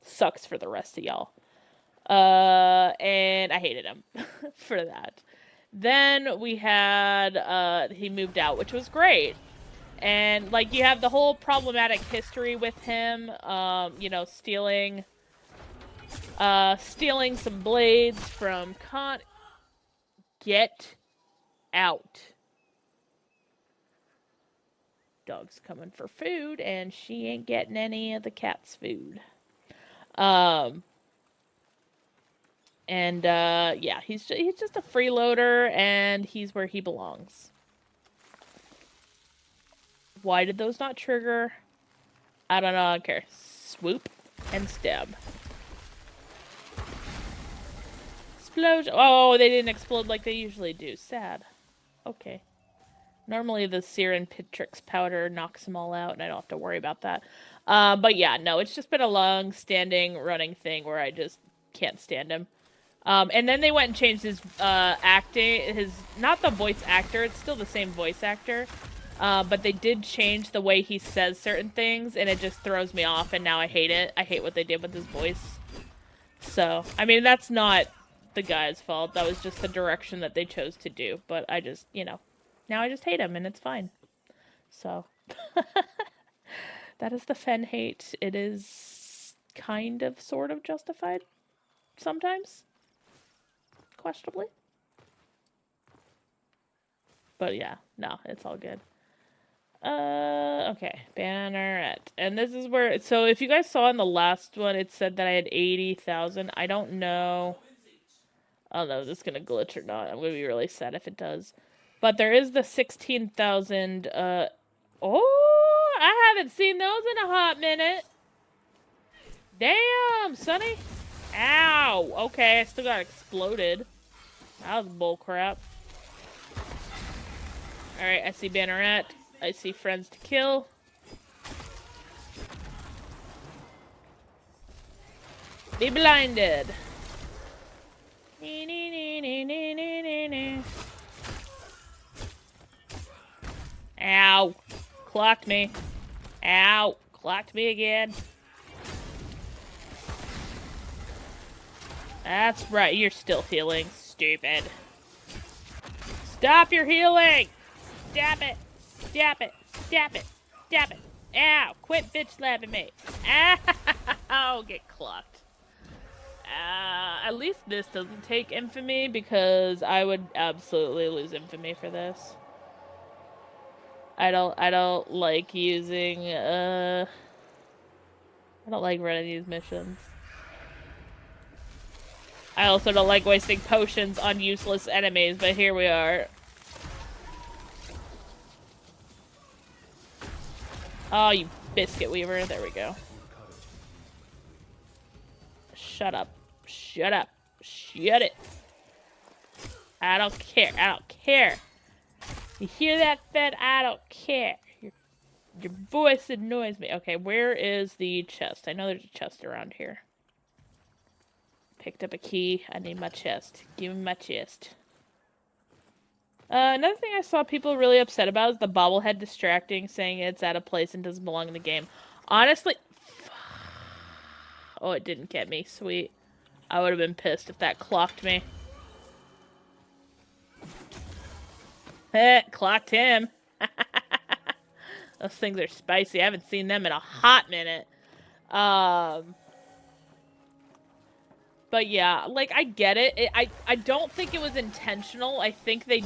Sucks for the rest of y'all. And I hated him for that. Then we had, he moved out, which was great. And, like, you have the whole problematic history with him, you know, stealing some blades from Get out. Dog's coming for food, and she ain't getting any of the cat's food. Yeah, he's just a freeloader, and he's where he belongs. Why did those not trigger? I don't know, I don't care. Swoop and stab. Explosion. Oh, they didn't explode like they usually do. Sad. Okay. Normally the Serum Pitrix powder knocks them all out, and I don't have to worry about that. But yeah, no, it's just been a long-standing running thing where I just can't stand him. And then they went and changed his acting, not the voice actor, it's still the same voice actor. But they did change the way he says certain things, and it just throws me off, and now I hate it. I hate what they did with his voice. So, I mean, that's not the guy's fault. That was just the direction that they chose to do. But I just, you know, now I just hate him, and it's fine. So, that is the Fen hate. It is kind of, sort of justified. Sometimes. Questionably. But yeah, no, it's all good. Okay, Banneret. And this is where, so if you guys saw in the last one, it said that I had 80,000. I don't know. I don't know if this is gonna glitch or not. I'm gonna be really sad if it does. But there is the 16,000, oh, I haven't seen those in a hot minute. Damn, Sonny. Ow. Okay, I still got exploded. That was bullcrap. Alright, I see Banneret. I see friends to kill. Be blinded. Ow. Clocked me. Ow. Clocked me again. That's right, you're still healing. Stupid. Stop your healing! Stab it! Stab it! Stab it! Stab it! Ow! Quit bitch slapping me! Ow! Get clocked. At least this doesn't take infamy, because I would absolutely lose infamy for this. I don't like using, I don't like running these missions. I also don't like wasting potions on useless enemies, but here we are. Oh, you biscuit weaver. There we go. Shut up. Shut up. Shut it. I don't care. I don't care. You hear that, Fed? I don't care. Your voice annoys me. Okay, where is the chest? I know there's a chest around here. Picked up a key. I need my chest. Give me my chest. Another thing I saw people really upset about is the bobblehead distracting, saying it's out of place and doesn't belong in the game. Honestly... Oh, it didn't get me. Sweet. I would have been pissed if that clocked me. Clocked him. Those things are spicy. I haven't seen them in a hot minute. But yeah, like, I get it. I don't think it was intentional. I think they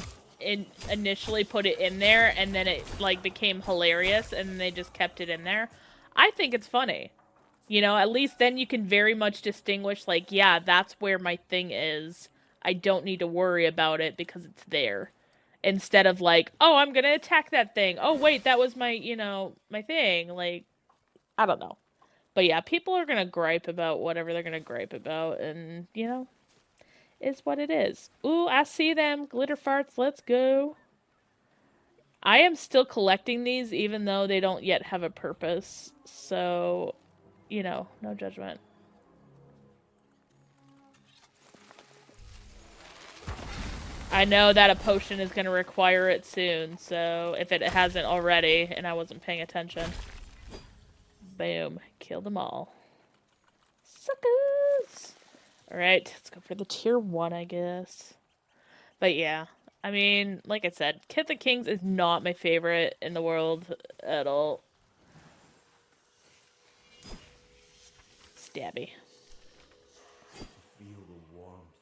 initially put it in there, and then it, like, became hilarious, and they just kept it in there. I think it's funny. You know, at least then you can very much distinguish, like, yeah, that's where my thing is. I don't need to worry about it because it's there. Instead of like, oh, I'm gonna attack that thing. Oh, wait, that was my, you know, my thing. Like, I don't know. But yeah, people are gonna gripe about whatever they're gonna gripe about, and, you know, it's what it is. Ooh, I see them. Glitter farts, let's go. I am still collecting these, even though they don't yet have a purpose. So, you know, no judgment. I know that a potion is going to require it soon, so if it hasn't already, and I wasn't paying attention. Boom. Kill them all. Suckers! Alright, let's go for the tier 1, I guess. But yeah, I mean, like I said, Kith of Kings is not my favorite in the world at all. Stabby.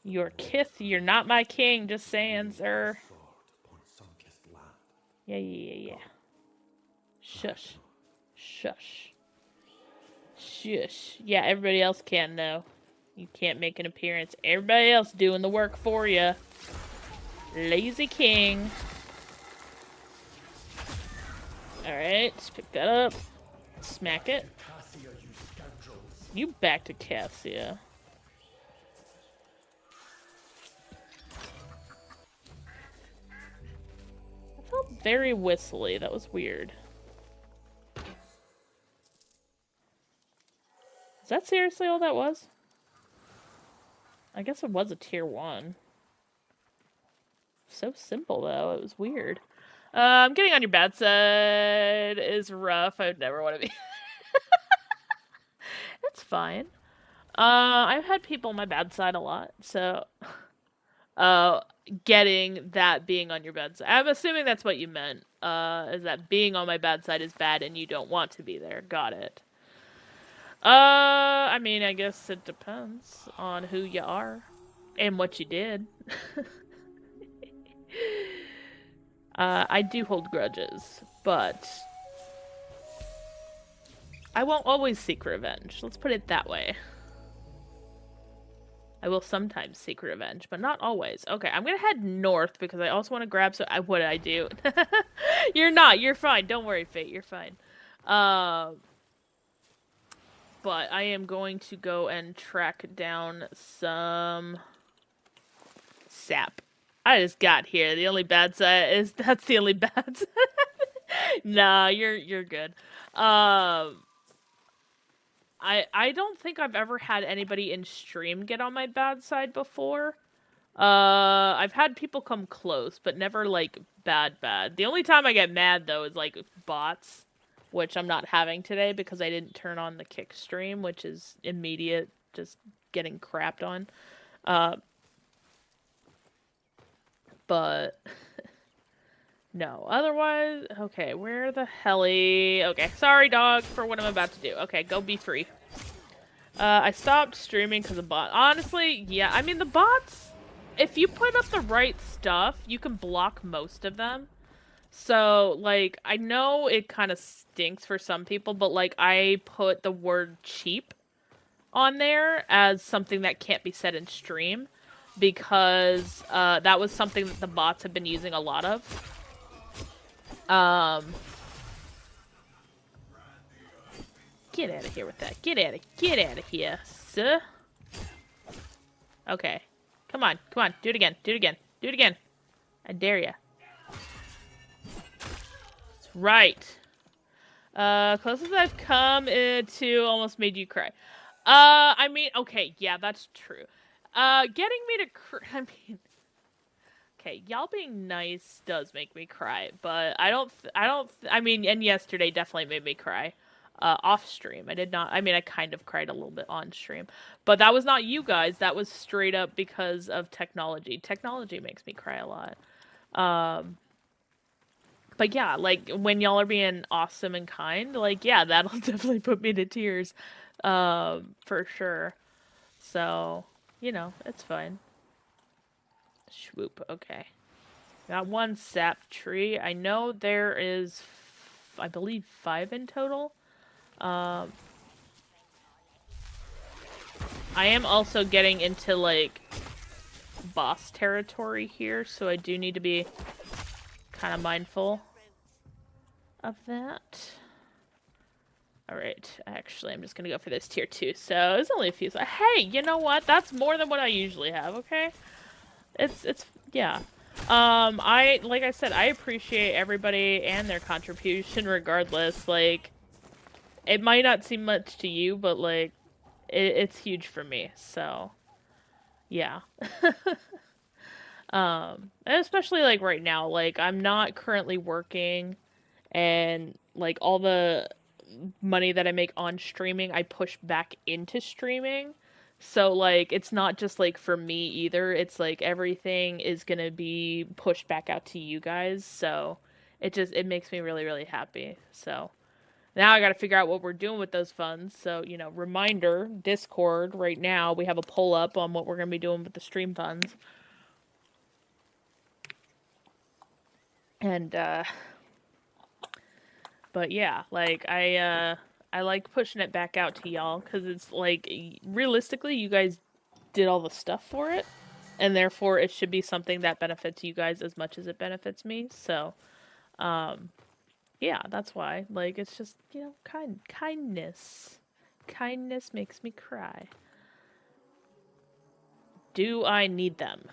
You're Kith, you're not my king, just saying, sir. Yeah. Shush. Shush. Shush. Yeah, everybody else can, though. You can't make an appearance. Everybody else doing the work for you. Lazy king. Alright, let's pick that up. Smack it. You back to Cassia. I felt very whistly. That was weird. Is that seriously all that was? I guess it was a tier 1. So simple, though. It was weird. Getting on your bad side is rough. I would never want to be... It's fine. I've had people on my bad side a lot, so... getting that being on your bad side. I'm assuming that's what you meant. Is that being on my bad side is bad and you don't want to be there. Got it. I mean, I guess it depends on who you are and what you did. I do hold grudges, but I won't always seek revenge. Let's put it that way. I will sometimes seek revenge, but not always. Okay, I'm gonna head north because I also want to grab what did I do? You're not. You're fine. Don't worry, Fate. You're fine. But I am going to go and track down some sap. I just got here. The only bad side is that's the only bad side. Nah, you're good. I don't think I've ever had anybody in stream get on my bad side before. I've had people come close, but never like bad. The only time I get mad though is like bots, which I'm not having today because I didn't turn on the kick stream, which is immediate, just getting crapped on. But no, otherwise, okay, where the helly? Okay, sorry dog for what I'm about to do. Okay, go be free. I stopped streaming because of bot. Honestly, yeah, I mean, the bots, if you put up the right stuff, you can block most of them. So, like, I know it kind of stinks for some people, but, like, I put the word cheap on there as something that can't be said in stream because that was something that the bots have been using a lot of. Get out of here with that. Get out of here, sir. Okay. Come on, come on. Do it again. Do it again. Do it again. I dare ya. That's right. Closest I've come to almost made you cry. I mean, okay, yeah, that's true. Getting me to cry, I mean, okay, y'all being nice does make me cry, but I mean, and yesterday definitely made me cry. Off stream. I did not, I mean, I kind of cried a little bit on stream, but that was not you guys. That was straight up because of technology. Technology makes me cry a lot. But yeah, like when y'all are being awesome and kind, like yeah, that'll definitely put me to tears, for sure. So, you know, it's fine. Swoop. Okay, got one sap tree. I know there is, I believe 5 in total. Um, I am also getting into like boss territory here, so I do need to be kind of mindful of that. Alright, actually, I'm just gonna go for this tier 2, so it's only a few. So, hey, you know what? That's more than what I usually have, okay? Yeah. Like I said, I appreciate everybody and their contribution regardless. Like, it might not seem much to you, but, like, it's huge for me, so, yeah. And especially, like, right now, like, I'm not currently working, and, like, all the money that I make on streaming, I push back into streaming. So like it's not just like for me either. It's like everything is going to be pushed back out to you guys. So it makes me really really happy. So now I got to figure out what we're doing with those funds. So, you know, reminder, Discord right now, we have a poll up on what we're going to be doing with the stream funds. And but yeah, like I like pushing it back out to y'all because it's like realistically, you guys did all the stuff for it, and therefore it should be something that benefits you guys as much as it benefits me. So, yeah, that's why. Like, it's just you know, kindness. Kindness makes me cry. Do I need them?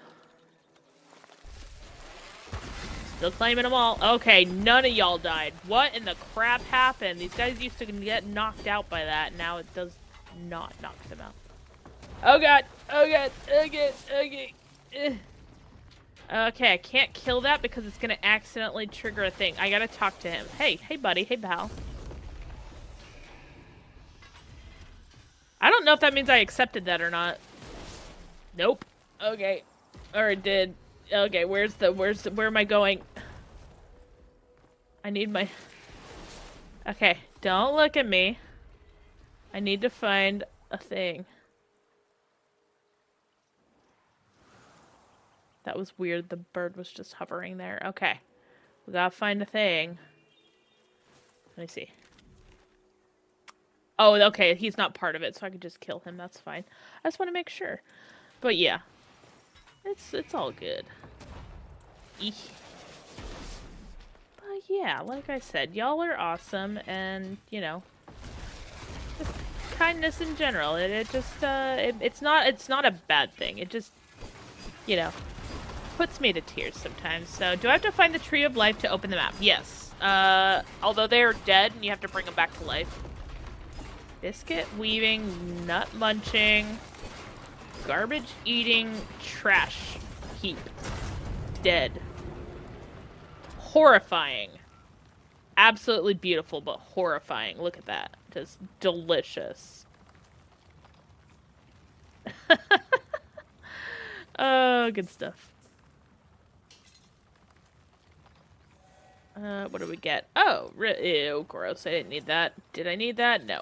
Still claiming them all. Okay, none of y'all died. What in the crap happened? These guys used to get knocked out by that. Now it does not knock them out. Oh god! Oh god! Oh god! Okay. Okay, I can't kill that because it's gonna accidentally trigger a thing. I gotta talk to him. Hey, hey buddy, hey pal. I don't know if that means I accepted that or not. Nope. Okay. Or it did. Okay, where am I going? I need my... Okay, don't look at me. I need to find a thing. That was weird. The bird was just hovering there. Okay. We gotta find a thing. Let me see. Oh, okay. He's not part of it, so I could just kill him. That's fine. I just want to make sure. But yeah. It's all good. Eek. But yeah, like I said, y'all are awesome, and, you know, just kindness in general. It's not a bad thing. It just, you know, puts me to tears sometimes. So, do I have to find the Tree of Life to open the map? Yes. Although they are dead and you have to bring them back to life. Biscuit weaving, nut munching, garbage eating, trash heap. Dead. Horrifying. Absolutely beautiful, but horrifying. Look at that. Just delicious. Oh, good stuff. What do we get? Oh, ew, gross. I didn't need that. Did I need that? No.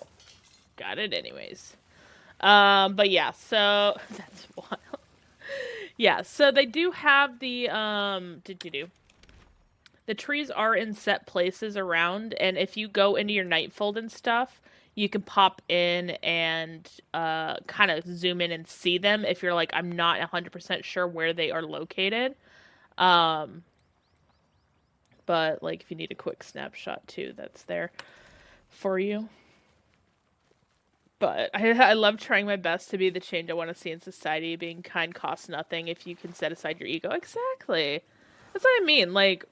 Got it anyways. But yeah, so that's wild. Yeah, so they do have the The trees are in set places around, and if you go into your nightfold and stuff, you can pop in and kind of zoom in and see them if you're like, I'm not 100% sure where they are located. Um, but like if you need a quick snapshot too, that's there for you. But I love trying my best to be the change I want to see in society. Being kind costs nothing if you can set aside your ego. Exactly. That's what I mean. Like,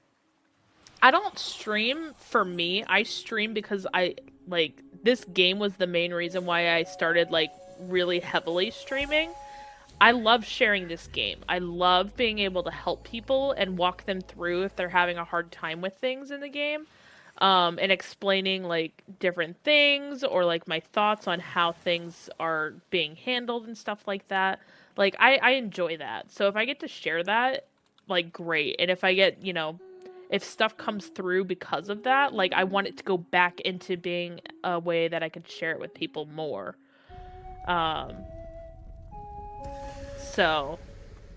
I don't stream for me. I stream because like, this game was the main reason why I started, like, really heavily streaming. I love sharing this game. I love being able to help people and walk them through if they're having a hard time with things in the game, and explaining like different things or like my thoughts on how things are being handled and stuff like that. Like I enjoy that. So if I get to share that, like great. And if I get, if stuff comes through because of that, like I want it to go back into being a way that I can share it with people more. Um so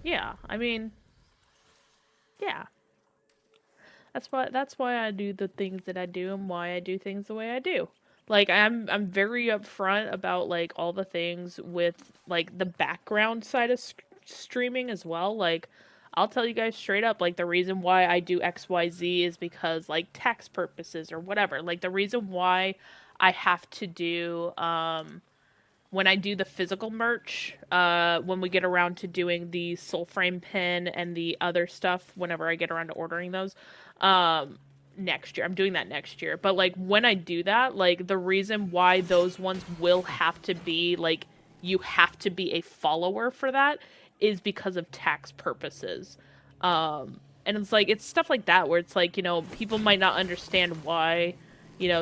yeah, I mean, yeah. That's why I do the things that I do and why I do things the way I do. Like I'm very upfront about like all the things with like the background side of streaming as well. Like I'll tell you guys straight up, like the reason why I do XYZ is because like tax purposes or whatever. Like the reason why I have to do when I do the physical merch, when we get around to doing the Soulframe pin and the other stuff, whenever I get around to ordering those, um, next year. I'm doing that next year. But like when I do that, like the reason why those ones will have to be like you have to be a follower for that is because of tax purposes. And it's like it's stuff like that where it's like, people might not understand why,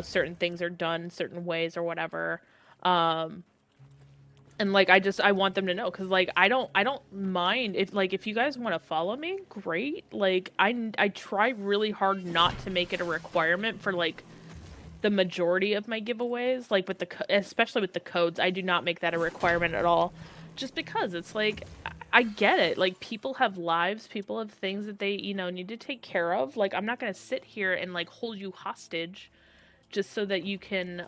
certain things are done certain ways or whatever. Um, and like I want them to know because like I don't mind if you guys want to follow me, great. Like I try really hard not to make it a requirement for like the majority of my giveaways, like with especially with the codes. I do not make that a requirement at all, just because it's like I get it. Like people have lives, people have things that they need to take care of. Like I'm not gonna sit here and like hold you hostage just so that you can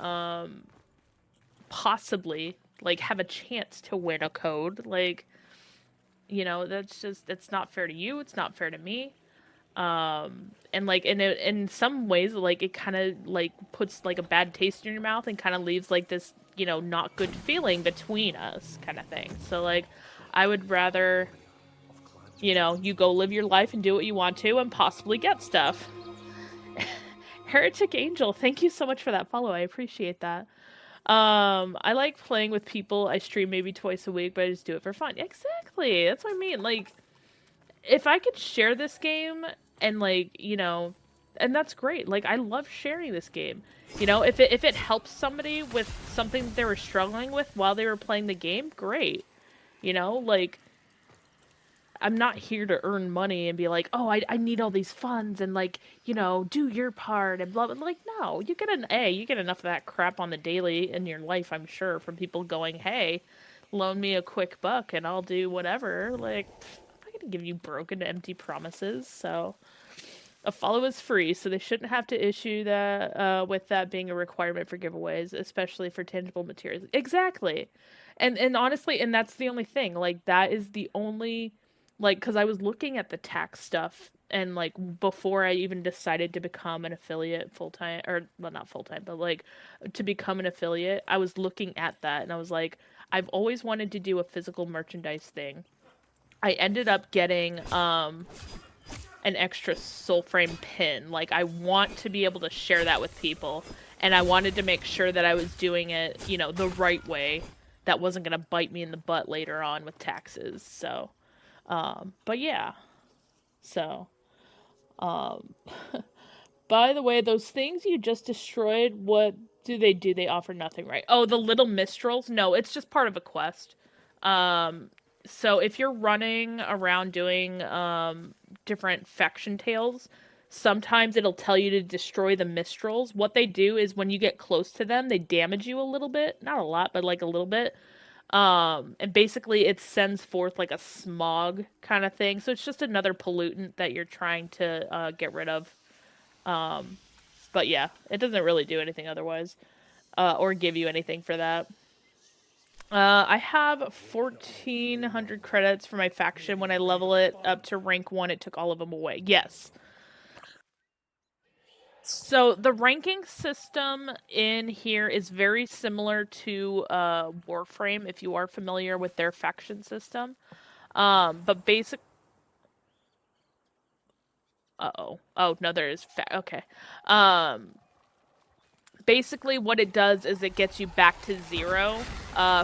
possibly like have a chance to win a code. Like, that's not fair to you, it's not fair to me. And like in some ways, like it kind of like puts like a bad taste in your mouth and kind of leaves like this, not good feeling between us kind of thing. So like I would rather, you go live your life and do what you want to and possibly get stuff. Heretic Angel, thank you so much for that follow. I appreciate that. I like playing with people. I stream maybe twice a week, but I just do it for fun. Exactly. That's what I mean. Like, if I could share this game and like, and that's great. Like, I love sharing this game. If it helps somebody with something that they were struggling with while they were playing the game, great. Like I'm not here to earn money and be like, oh, I need all these funds and like, do your part and blah, blah. Like, no, you get enough of that crap on the daily in your life, I'm sure, from people going, hey, loan me a quick buck and I'll do whatever. Like, I'm not going to give you broken, empty promises. So a follow is free, so they shouldn't have to issue that with that being a requirement for giveaways, especially for tangible materials. Exactly. And honestly, and that's the only thing. Like that is the only like cuz I was looking at the tax stuff and like before I even decided to become an affiliate full time or well not full time, but like to become an affiliate, I was looking at that and I was like I've always wanted to do a physical merchandise thing. I ended up getting an extra Soulframe pin. Like I want to be able to share that with people, and I wanted to make sure that I was doing it, the right way. That wasn't gonna bite me in the butt later on with taxes. So, but yeah. So, um, by the way, those things you just destroyed, what do they do? They offer nothing, right? Oh, the little minstrels? No, it's just part of a quest. Um, so if you're running around doing different faction tales, sometimes it'll tell you to destroy the minstrels. What they do is when you get close to them, they damage you a little bit, not a lot, but like a little bit. And basically it sends forth like a smog kind of thing. So it's just another pollutant that you're trying to get rid of. But yeah, it doesn't really do anything otherwise, or give you anything for that. I have 1,400 credits for my faction. When I level it up to rank 1, it took all of them away. Yes. So the ranking system in here is very similar to Warframe, if you are familiar with their faction system. But basic. Uh-oh. Oh, no, there is. Okay. Um, Basically, what it does is it gets you back to 0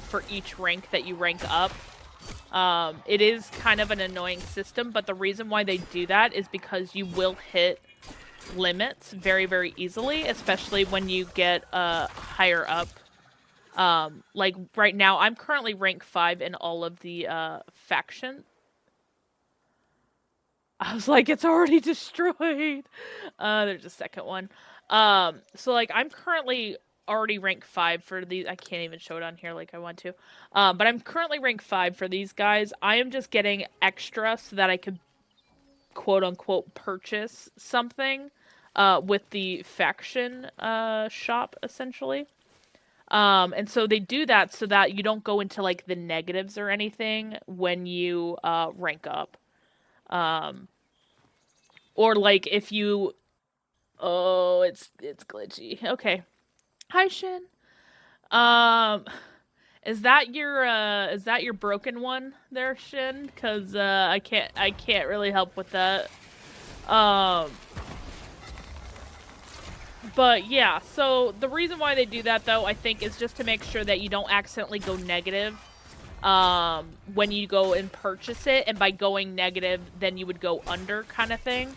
for each rank that you rank up. It is kind of an annoying system, but the reason why they do that is because you will hit limits very, very easily, especially when you get higher up. Like right now, I'm currently rank 5 in all of the faction. I was like, it's already destroyed. There's a second one. So like I'm currently already rank 5 for these. I can't even show it on here like I want to. But I'm currently rank 5 for these guys. I am just getting extra so that I could quote unquote purchase something with the faction shop essentially. And so they do that so that you don't go into like the negatives or anything when you rank up. Um, or like if you oh, it's glitchy. Okay. Hi Shin. Um is that your broken one there, Shin? Cuz I can't really help with that. Um But yeah, so the reason why they do that though, I think, is just to make sure that you don't accidentally go negative when you go and purchase it, and by going negative, then you would go under kind of thing.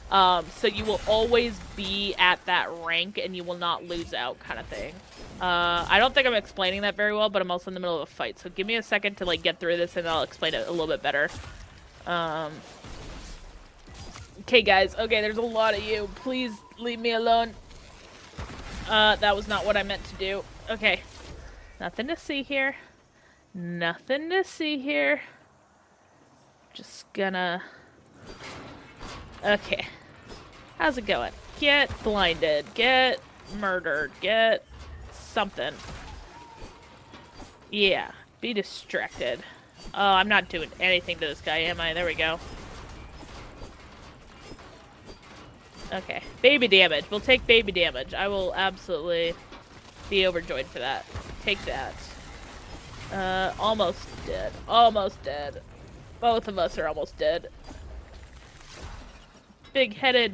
So you will always be at that rank and you will not lose out kind of thing. I don't think I'm explaining that very well, but I'm also in the middle of a fight, so give me a second to like get through this and I'll explain it a little bit better. Um, okay guys, okay, there's a lot of you. Please leave me alone. That was not what I meant to do. Okay. Nothing to see here. Nothing to see here. Just gonna... Okay. How's it going? Get blinded. Get murdered. Get something. Yeah. Be distracted. Oh, I'm not doing anything to this guy, am I? There we go. Okay. Baby damage. We'll take baby damage. I will absolutely be overjoyed for that. Take that. Almost dead. Almost dead. Both of us are almost dead. Big-headed...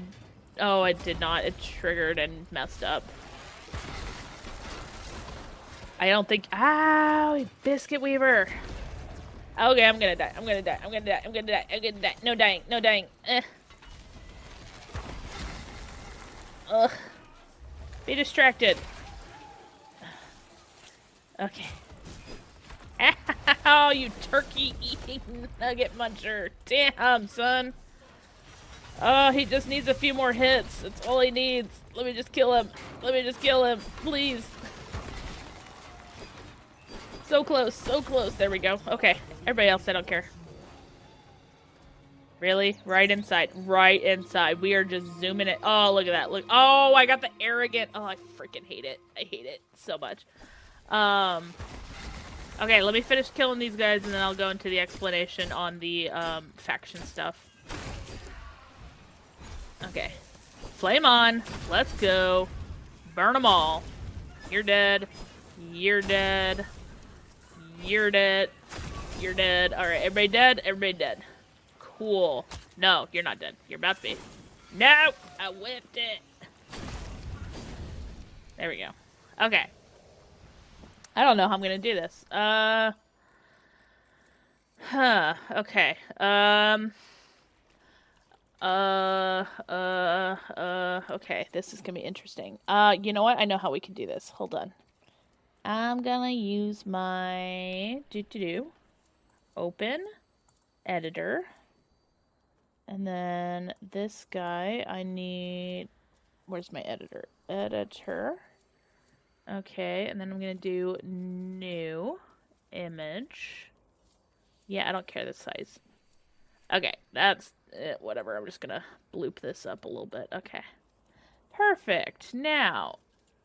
Oh, it did not. It triggered and messed up. I don't think... Ow! Biscuit Weaver! Okay, I'm gonna die. I'm gonna die. I'm gonna die. I'm gonna die. I'm gonna die. No dying. No dying. Ugh. Be distracted. Okay. Ow, you turkey-eating nugget muncher. Damn, son. Oh, he just needs a few more hits. That's all he needs. Let me just kill him. Let me just kill him. Please. So close. So close. There we go. Okay. Everybody else, I don't care. Really? Right inside. Right inside. We are just zooming it. Oh, look at that. Look. Oh, I got the arrogant. Oh, I freaking hate it. I hate it so much. Okay, let me finish killing these guys and then I'll go into the explanation on the, faction stuff. Okay. Flame on. Let's go. Burn them all. You're dead. You're dead. You're dead. You're dead. Alright, everybody dead? Everybody dead. Cool. No, you're not dead. You're about to be. No! I whipped it. There we go. Okay. I don't know how I'm gonna do this. Okay. Okay. This is gonna be interesting. You know what? I know how we can do this. Hold on. I'm gonna use my open editor. And then this guy, I need... Where's my editor? Editor. Okay, and then I'm gonna do new image. Yeah, I don't care the size. Okay, that's it, whatever. I'm just gonna bloop this up a little bit. Okay. Perfect. Now,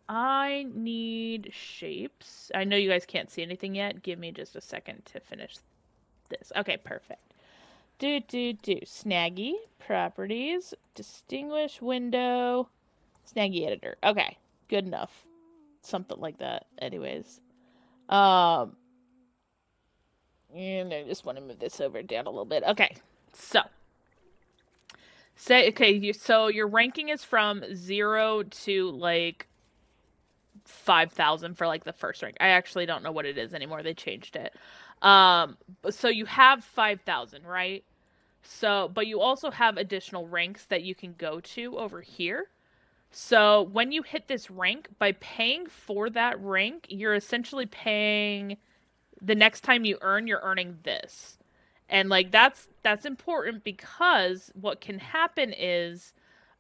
I need shapes. I know you guys can't see anything yet. Give me just a second to finish this. Okay, perfect. Snaggy, properties, distinguish window, Snaggy editor. Okay, good enough. Something like that. Anyways. And I just want to move this over down a little bit. Okay, so so your ranking is from 0 to like 5,000 for like the first rank. I actually don't know what it is anymore. They changed it. So you have 5,000, right? So, but you also have additional ranks that you can go to over here. So when you hit this rank, by paying for that rank, you're essentially paying the next time you earn, you're earning this. And like that's important because what can happen is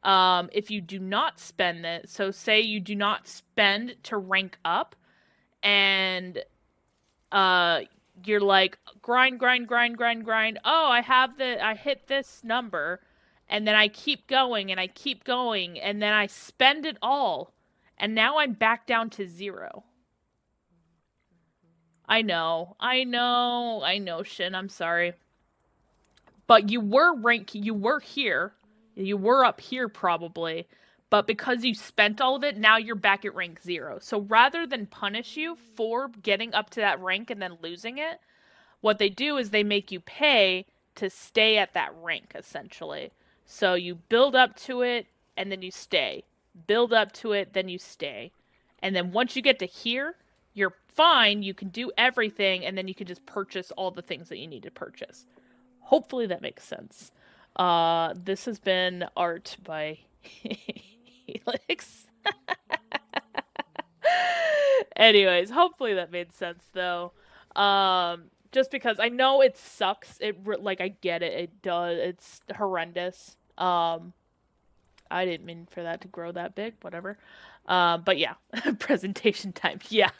if you do not spend it, so say you do not spend to rank up and uh you're like grind. Oh, I hit this number and then I keep going and then I spend it all and now I'm back down to 0. I know, Shin, I'm sorry. But you were here. You were up here probably. But because you spent all of it, now you're back at rank 0. So rather than punish you for getting up to that rank and then losing it, what they do is they make you pay to stay at that rank, essentially. So you build up to it, and then you stay. Build up to it, then you stay. And then once you get to here, you're fine, you can do everything, and then you can just purchase all the things that you need to purchase. Hopefully that makes sense. This has been art by Helix. Anyways, hopefully that made sense, though. Just because I know it sucks. Like, I get it. It does. It's horrendous. I didn't mean for that to grow that big. Whatever. But yeah, presentation time. Yeah.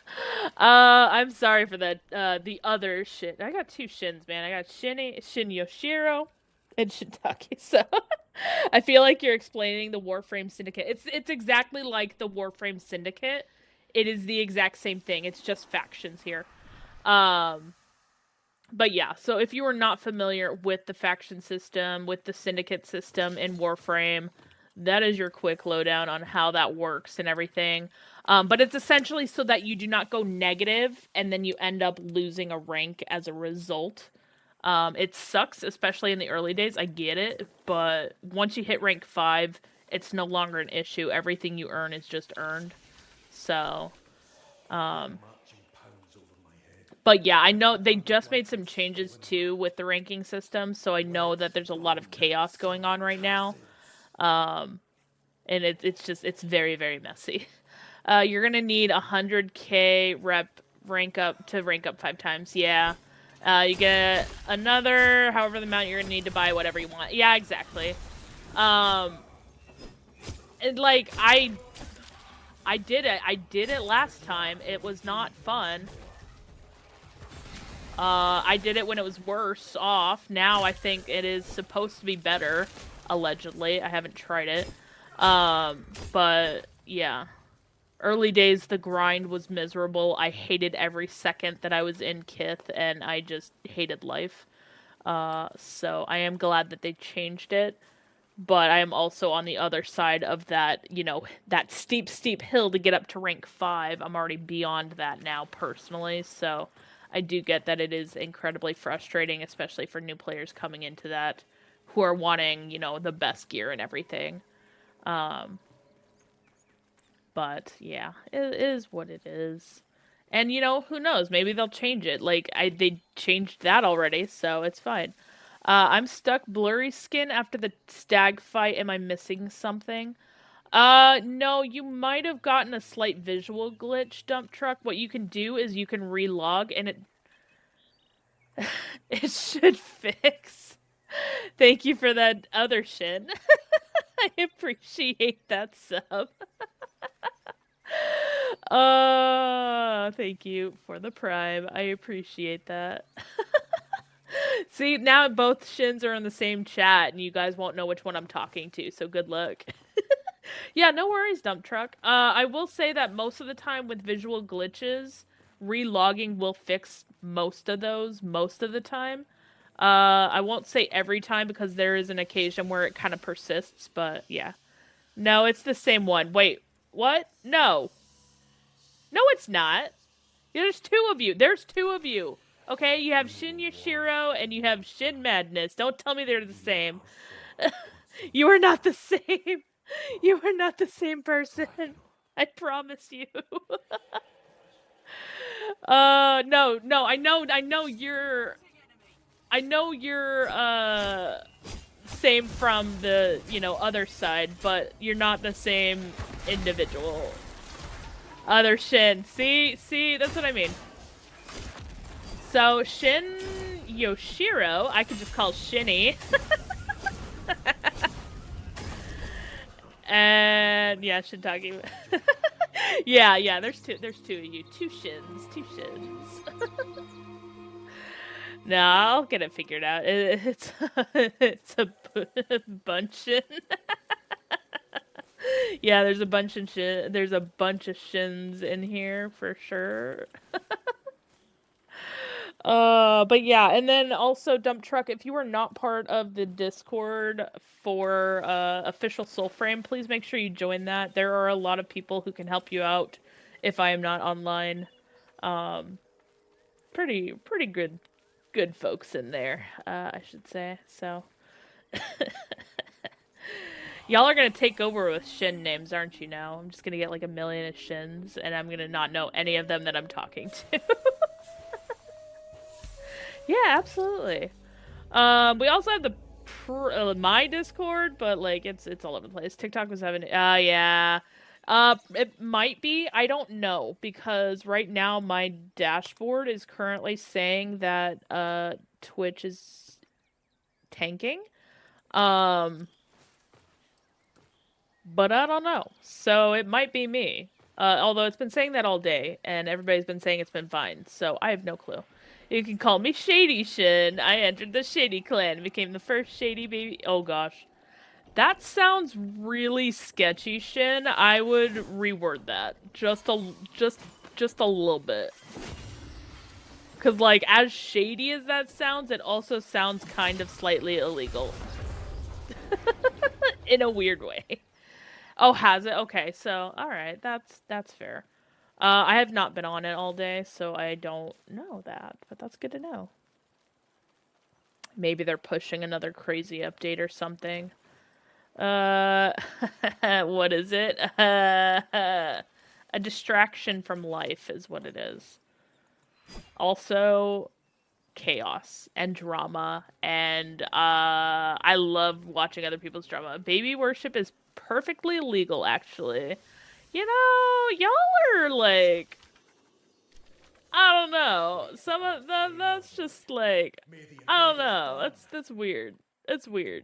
I'm sorry for that. The other shit. I got 2 Shins, man. I got Shin Yoshiro and Shintake. So I feel like you're explaining the Warframe Syndicate. It's exactly like the Warframe Syndicate. It is the exact same thing. It's just factions here. But yeah, so if you are not familiar with the faction system, with the syndicate system in Warframe, that is your quick lowdown on how that works and everything. But it's essentially so that you do not go negative and then you end up losing a rank as a result. It sucks, especially in the early days. I get it. But once you hit rank 5, it's no longer an issue. Everything you earn is just earned. So, but yeah, I know they just made some changes too with the ranking system, so I know that there's a lot of chaos going on right now. And it's very, very messy. You're gonna need 100k rank up 5 times. Yeah. You get another, however the amount you're gonna need to buy whatever you want. Yeah, exactly. And like I did it. I did it last time. It was not fun. I did it when it was worse off. Now I think it is supposed to be better, allegedly. I haven't tried it. But yeah. Early days, the grind was miserable. I hated every second that I was in Kith, and I just hated life. So I am glad that they changed it. But I am also on the other side of that, you know, that steep hill to get up to rank 5. I'm already beyond that now, personally, so I do get that it is incredibly frustrating, especially for new players coming into that who are wanting, you know, the best gear and everything. But yeah, it is what it is. And you know, who knows? Maybe they'll change it. Like they changed that already, so it's fine. I'm stuck blurry skin after the stag fight. Am I missing something? No, you might have gotten a slight visual glitch, Dump Truck. What you can do is you can relog and it should fix. Thank you for that other Shin. I appreciate that sub. Thank you for the prime. I appreciate that. See, now both Shins are in the same chat, and you guys won't know which one I'm talking to, so good luck. Yeah, no worries, dump truck. I will say that most of the time with visual glitches, relogging will fix most of those most of the time. I won't say every time because there is an occasion where it kind of persists, but yeah. No, it's the same one. Wait, what? No. No, it's not. There's two of you. There's two of you. Okay, you have Shin Yashiro and you have Shin Madness. Don't tell me they're the same. You are not the same. You are not the same person. I promise you. No, I know you're same from the, other side, but you're not the same individual. Other Shin. See, that's what I mean. So, Shin Yoshiro, I could just call Shinny. And yeah, Shintagi. yeah, there's two of you. Two shins. No, I'll get it figured out. It's a bunch. Yeah, there's a bunch of shins in here for sure. But yeah, and then also dump truck. If you are not part of the Discord for official Soulframe, please make sure you join that. There are a lot of people who can help you out if I am not online. Pretty good folks in there, I should say. So y'all are gonna take over with Shin names, aren't you? Now I'm just gonna get like a million of Shins, and I'm gonna not know any of them that I'm talking to. Yeah, absolutely. We also have the my Discord, but like it's all over the place. TikTok was having yeah. It might be. I don't know because right now my dashboard is currently saying that Twitch is tanking. But I don't know. So it might be me. Although it's been saying that all day, and everybody's been saying it's been fine. So I have no clue. You can call me Shady Shin. I entered the Shady clan and became the first Shady baby. Oh gosh. That sounds really sketchy, Shin. I would reword that. Just a little bit. Cause like, as shady as that sounds, it also sounds kind of slightly illegal. In a weird way. Oh, has it? Okay, so, alright, that's fair. I have not been on it all day, so I don't know that, but that's good to know. Maybe they're pushing another crazy update or something. What is it? A distraction from life is what it is. Also, chaos and drama, and I love watching other people's drama. Baby worship is perfectly legal, actually. You know, y'all are like, I don't know. Some of them, that's just like, I don't know. That's weird. It's weird.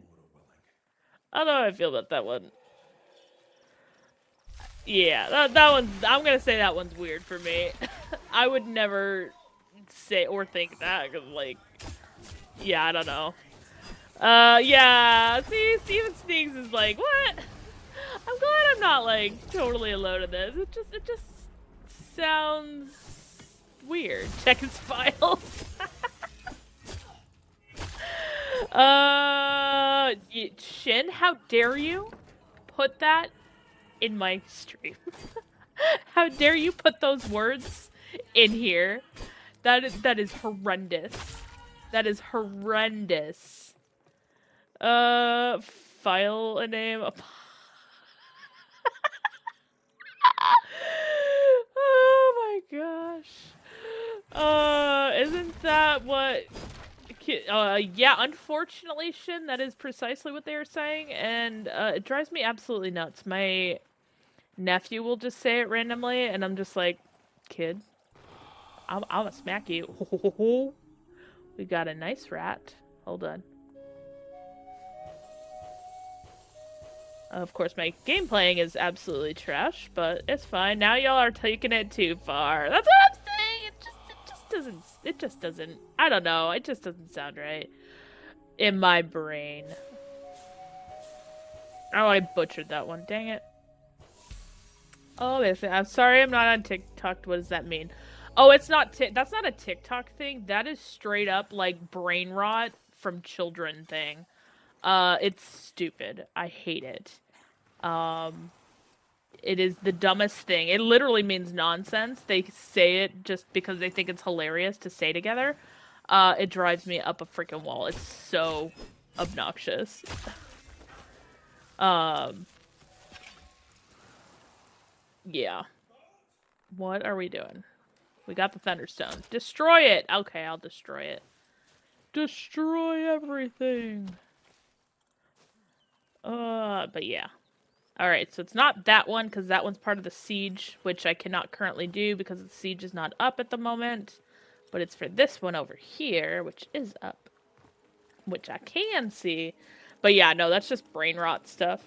I don't know how I feel about that one. Yeah, that one, I'm gonna say that one's weird for me. I would never say or think that, cause like, yeah, I don't know. Yeah, see, Steven Sneaks is like, what? I'm glad I'm not like totally alone in this. It just sounds weird. Check his files. Shin, how dare you put that in my stream? How dare you put those words in here? That is horrendous. That is horrendous. File a name. Oh my gosh. Isn't that what... yeah, unfortunately, Shin, that is precisely what they are saying, and it drives me absolutely nuts. My nephew will just say it randomly, and I'm just like, kid, I'm gonna smack you. We got a nice rat. Hold on. Of course, my game playing is absolutely trash, but it's fine. Now y'all are taking it too far. That's what I'm saying. It just doesn't. I don't know. It just doesn't sound right in my brain. Oh, I butchered that one. Dang it. Oh, I'm sorry I'm not on TikTok. What does that mean? Oh, it's not. That's not a TikTok thing. That is straight up like brain rot from children thing. It's stupid. I hate it. It is the dumbest thing. It literally means nonsense. They say it just because they think it's hilarious to say together. It drives me up a freaking wall. It's so obnoxious. Yeah. What are we doing? We got the Thunderstone. Destroy it! Okay, I'll destroy it. Destroy everything! But yeah. Alright, so it's not that one, because that one's part of the siege, which I cannot currently do because the siege is not up at the moment. But it's for this one over here, which is up. Which I can see. But yeah, no, that's just brain rot stuff.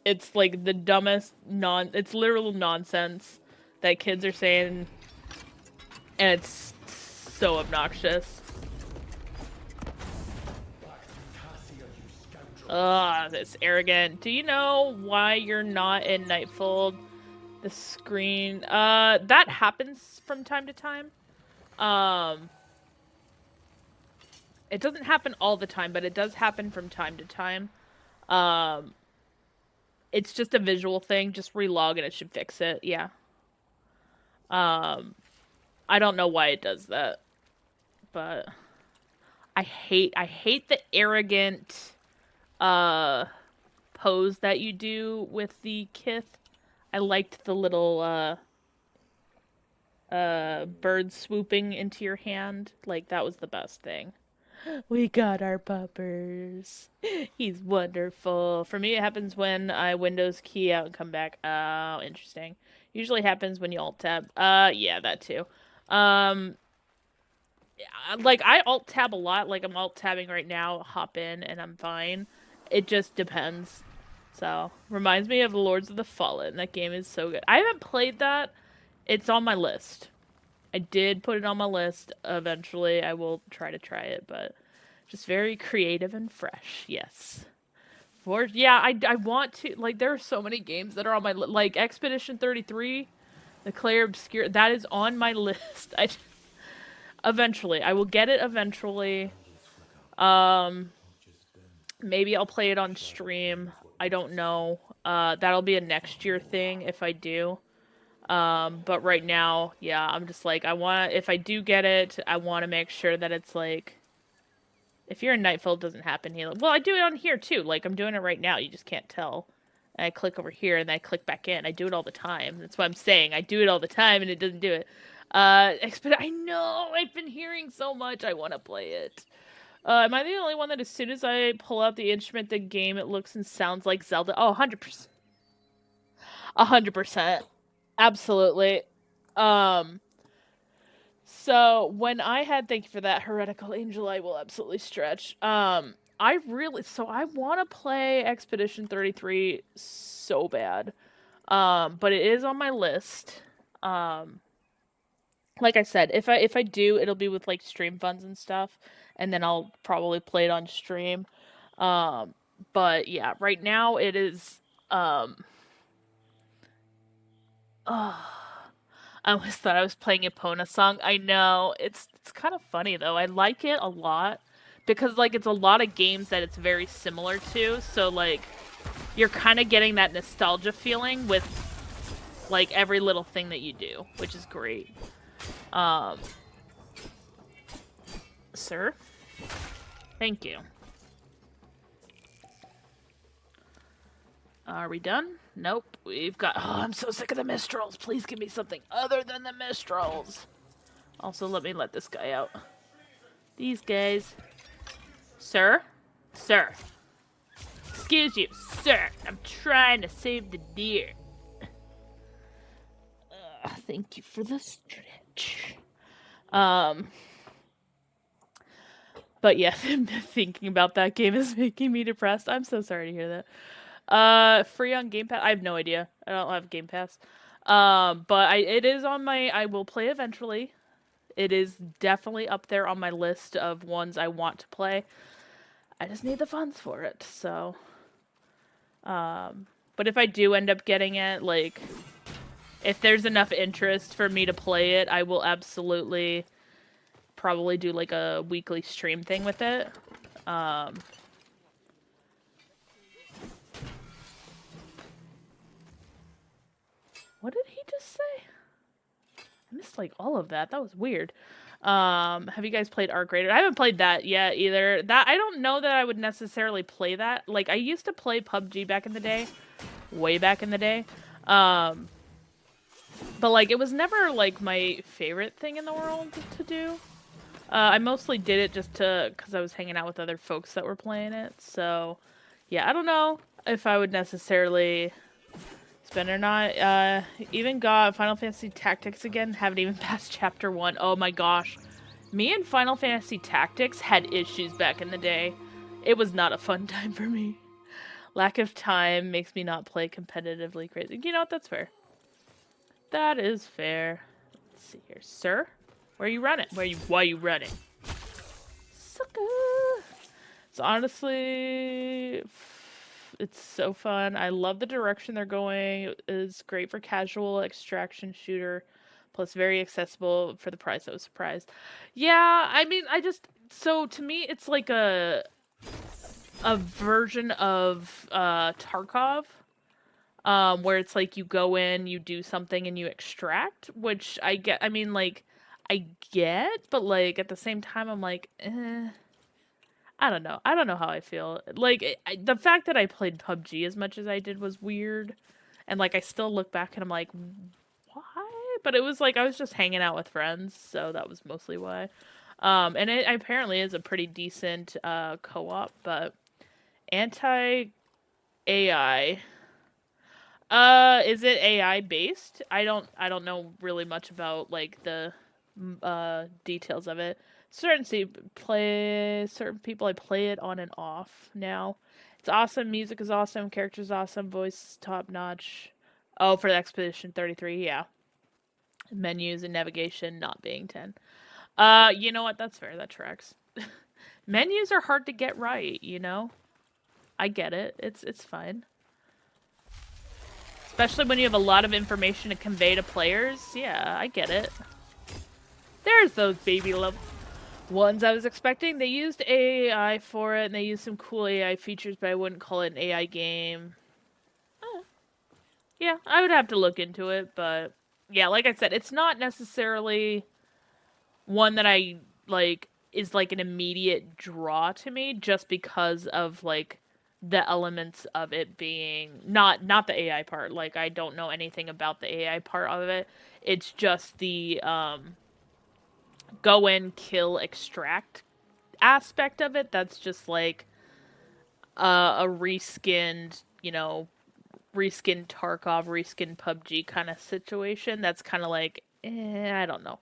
It's like the dumbest it's literal nonsense that kids are saying, and it's so obnoxious. Ugh, it's arrogant. Do you know why you're not in Nightfold? The screen, that happens from time to time. It doesn't happen all the time, but it does happen from time to time. It's just a visual thing. Just relog and it should fix it. Yeah. I don't know why it does that, but I hate the arrogant pose that you do with the kith. I liked the little bird swooping into your hand. Like, that was the best thing. We got our puppers. He's wonderful. For me, it happens when I Windows key out and come back. Oh, interesting. Usually happens when you alt tab. Yeah, that too. Like, I alt tab a lot. Like, I'm alt tabbing right now. Hop in and I'm fine. It just depends. So, reminds me of the Lords of the Fallen. That game is so good. I haven't played that. It's on my list. I did put it on my list. Eventually, I will try it, but just very creative and fresh. Yes. Yeah, I want to, like, there are so many games that are on my like Expedition 33, The Clair Obscure. That is on my list. Eventually, I will get it eventually. Maybe I'll play it on stream. I don't know. That'll be a next year thing if I do. But right now, yeah, I'm just like, if I do get it, I want to make sure that it's like, if you're in Nightfall, it doesn't happen here. Well, I do it on here too. Like, I'm doing it right now. You just can't tell. And I click over here and then I click back in. I do it all the time. That's what I'm saying. I do it all the time and it doesn't do it. I know, I've been hearing so much. I want to play it. Am I the only one that as soon as I pull out the instrument, the game, it looks and sounds like Zelda? Oh, 100%. 100%. Absolutely. So when I had, thank you for that, Heretical Angel, I will absolutely stretch. I want to play Expedition 33 so bad. But it is on my list. Like I said, if I do, it'll be with like stream funds and stuff, and then I'll probably play it on stream. But yeah, right now it is, I always thought I was playing Epona song. I know. It's kind of funny though. I like it a lot because like it's a lot of games that it's very similar to. So like you're kind of getting that nostalgia feeling with like every little thing that you do, which is great. Sir? Thank you. Are we done? Nope. We've got... Oh, I'm so sick of the Mistrals. Please give me something other than the Mistrals. Also, let this guy out. These guys. Sir? Sir. Excuse you, sir. I'm trying to save the deer. Thank you for the stretch. But yeah, thinking about that game is making me depressed. I'm so sorry to hear that. Free on Game Pass? I have no idea. I don't have Game Pass. But it is on my... I will play eventually. It is definitely up there on my list of ones I want to play. I just need the funds for it, so... But if I do end up getting it, like... if there's enough interest for me to play it, I will absolutely probably do like a weekly stream thing with it. What did he just say? I missed like all of that. That was weird. Have you guys played Arc Raiders? I haven't played that yet either. That I don't know that I would necessarily play that. Like I used to play PUBG back in the day, way back in the day. But like it was never like my favorite thing in the world to do. I mostly did it just because I was hanging out with other folks that were playing it. So yeah, I don't know if I would necessarily spend or not. Even got Final Fantasy Tactics again. Haven't even passed Chapter 1. Oh my gosh. Me and Final Fantasy Tactics had issues back in the day. It was not a fun time for me. Lack of time makes me not play competitively crazy. You know what? That's fair. That is fair. Let's see here. Sir? Where are you running? Why are you running? Sucker! So honestly, it's so fun. I love the direction they're going. It's great for casual extraction shooter, plus very accessible for the price. I was surprised. Yeah, I mean, so to me, it's like a version of Tarkov, where it's like you go in, you do something, and you extract, which I get. I mean, like, I get, but like at the same time, I'm like, I don't know. I don't know how I feel. Like, the fact that I played PUBG as much as I did was weird. And, like, I still look back and I'm like, why? But it was like I was just hanging out with friends, so that was mostly why. And it apparently is a pretty decent co-op, but anti-AI. Is it AI based? I don't know really much about like the details of it. Certain people I play it on and off now. It's awesome, music is awesome, characters awesome, voice top notch. Oh, for the Expedition 33, yeah. Menus and navigation not being 10. You know what? That's fair. That tracks. Menus are hard to get right, you know? I get it. It's fine. Especially when you have a lot of information to convey to players. Yeah, I get it. There's those baby love ones I was expecting. They used AI for it, and they used some cool AI features, but I wouldn't call it an AI game. Yeah, I would have to look into it, but yeah, like I said, it's not necessarily one that I like is like an immediate draw to me just because of like the elements of it being not the AI part. Like I don't know anything about the AI part of it. It's just the go in, kill, extract aspect of it. That's just like a reskinned, reskinned Tarkov, reskinned PUBG kind of situation. That's kind of like, I don't know.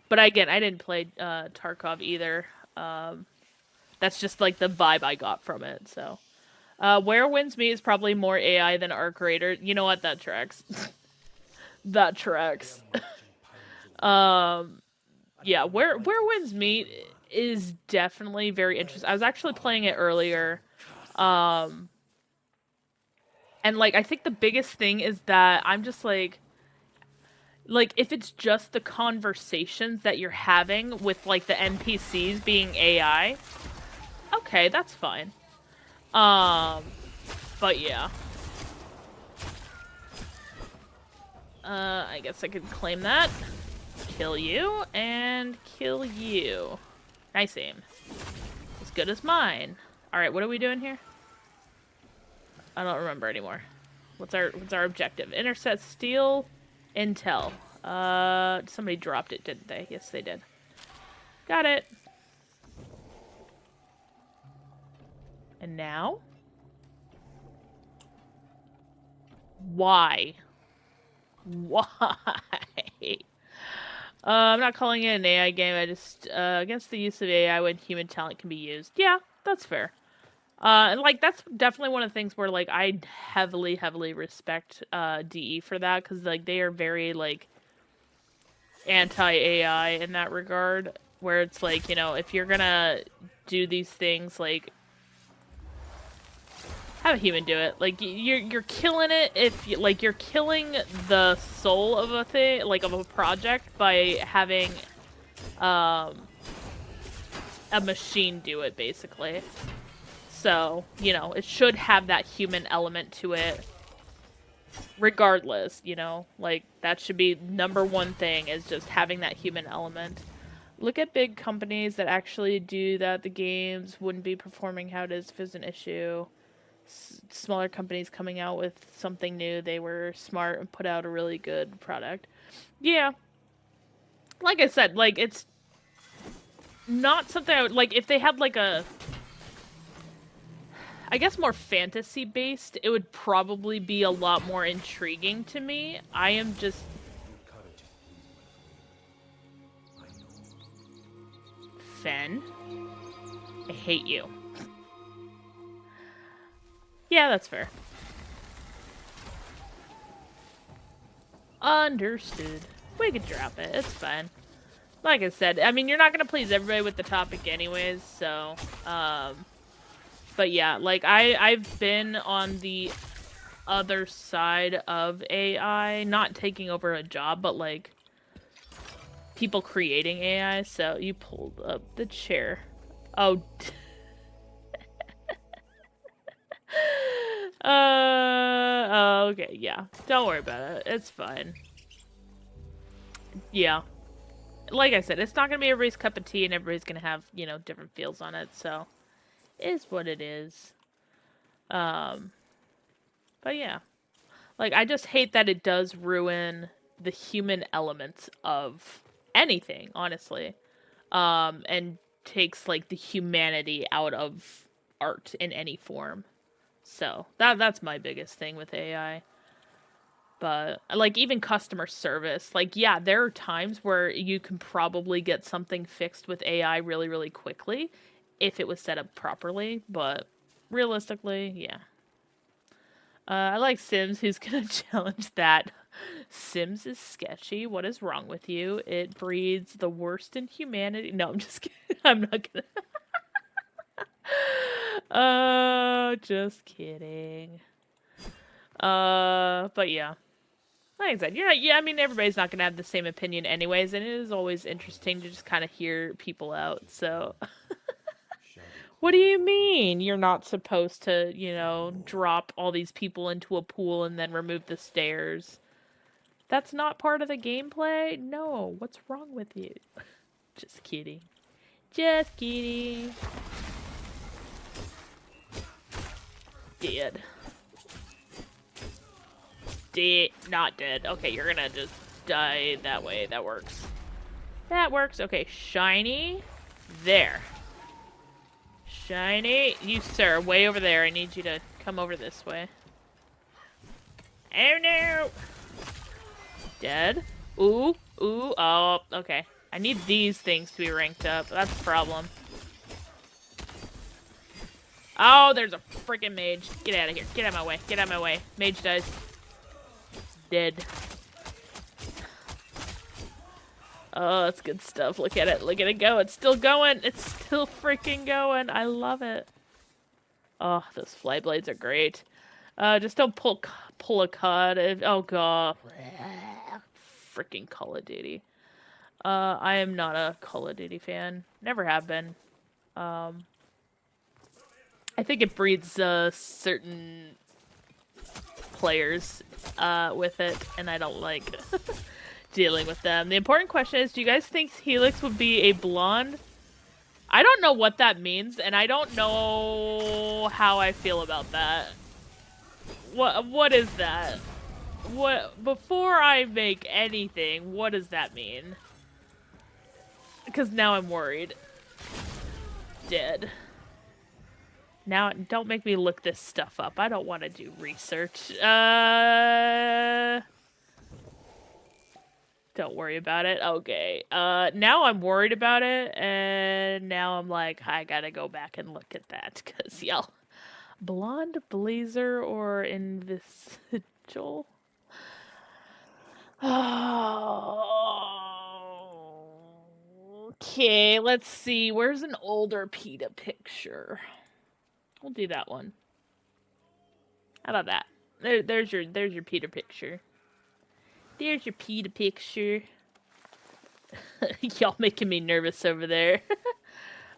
But again, I didn't play Tarkov either. That's just like the vibe I got from it. So, Where Winds Meet is probably more AI than Arc Raider. You know what? That tracks. That tracks. Yeah, Where Winds Meet is definitely very interesting. I was actually playing it earlier. And like I think the biggest thing is that I'm just like if it's just the conversations that you're having with like the NPCs being AI, okay, that's fine. But yeah. I guess I could claim that. Kill you and kill you. Nice aim. As good as mine. Alright, what are we doing here? I don't remember anymore. What's our objective? Intercept, steal, intel. Somebody dropped it, didn't they? Yes, they did. Got it. And now? Why? Why? I'm not calling it an AI game. I just, against the use of AI when human talent can be used. Yeah, that's fair. And like that's definitely one of the things where like I heavily respect DE for that because like they are very like anti-AI in that regard, where it's like, if you're gonna do these things, like Have a human do it. Like, you're killing it if you, like, you're killing the soul of a thing, like, of a project by having a machine do it, basically. So, you know, it should have that human element to it regardless, you know? Like, that should be #1 thing, is just having that human element. Look at big companies that actually do that. The games wouldn't be performing how it is if it's an issue. Smaller companies coming out with something new, they were smart and put out a really good product. Yeah. Like I said, like, it's not something I would, like, if they had, like, I guess more fantasy based, it would probably be a lot more intriguing to me. I am just... Fen? I hate you. Yeah, that's fair. Understood. We could drop it. It's fine. Like I said, I mean, you're not gonna please everybody with the topic anyways, so, but yeah, like, I've been on the other side of AI, not taking over a job, but, like, people creating AI, so you pulled up the chair. Oh, oh, okay, yeah. Don't worry about it. It's fine. Yeah. Like I said, it's not gonna be everybody's cup of tea, and everybody's gonna have, you know, different feels on it, so it is what it is. But yeah. Like, I just hate that it does ruin the human elements of anything, honestly. And takes, like, the humanity out of art in any form. So, that's my biggest thing with AI. But, like, even customer service, like, yeah, there are times where you can probably get something fixed with AI really, really quickly if it was set up properly, but realistically, yeah. I like Sims, who's gonna challenge that. Sims is sketchy. What is wrong with you? It breeds the worst in humanity. No, I'm just kidding. I'm not gonna. Just kidding. But yeah. Like I said, yeah, I mean, everybody's not gonna have the same opinion anyways, and it is always interesting to just kind of hear people out, so. What do you mean you're not supposed to, you know, drop all these people into a pool and then remove the stairs? That's not part of the gameplay? No, what's wrong with you? Just kidding. Just kidding. Dead. Dead. Not dead. Okay, you're gonna just die that way. That works. That works. Okay, shiny. There. Shiny. You, sir, way over there. I need you to come over this way. Oh, no! Dead. Ooh. Ooh. Oh, okay. I need these things to be ranked up. That's the problem. Oh, there's a freaking mage. Get out of here. Get out of my way. Get out of my way. Mage dies. Dead. Oh, that's good stuff. Look at it. Look at it go. It's still going. It's still freaking going. I love it. Oh, those fly blades are great. Just don't pull a cod. Oh, God. Freaking Call of Duty. I am not a Call of Duty fan. Never have been. I think it breeds certain players with it, and I don't like dealing with them. The important question is, do you guys think Helix would be a blonde? I don't know what that means, and I don't know how I feel about that. What is that? What, before I make anything, what does that mean? Because now I'm worried. Dead. Now, don't make me look this stuff up. I don't want to do research. Don't worry about it. Okay. Now I'm worried about it, and now I'm like, I gotta go back and look at that, because, y'all. Blonde blazer or invisible? Oh. Okay, let's see. Where's an older PETA picture? We'll do that one. How about that? There's your Peter picture. There's your Peter picture. Y'all making me nervous over there.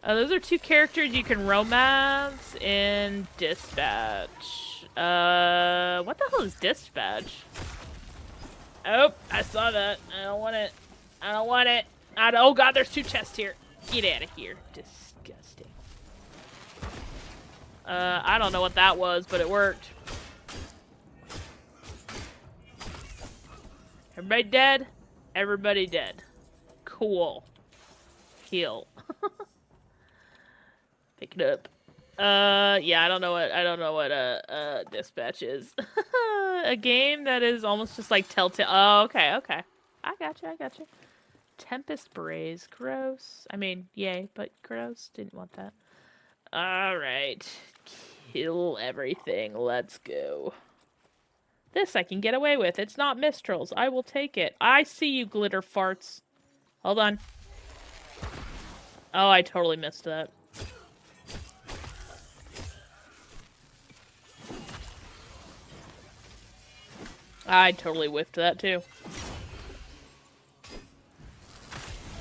Those are 2 characters you can romance in Dispatch. What the hell is Dispatch? Oh, I saw that. I don't want it. I don't want it. Oh god, there's 2 chests here. Get out of here. Disgusting. I don't know what that was, but it worked. Everybody dead? Everybody dead. Cool. Heal. Pick it up. Yeah, I don't know what Dispatch is. A game that is almost just like Telltale. Oh, okay. I gotcha. Tempest Braze. Gross. I mean, yay, but gross. Didn't want that. Alright. Kill everything. Let's go. This I can get away with. It's not Mistrals. I will take it. I see you, glitter farts. Hold on. Oh, I totally missed that. I totally whiffed that too.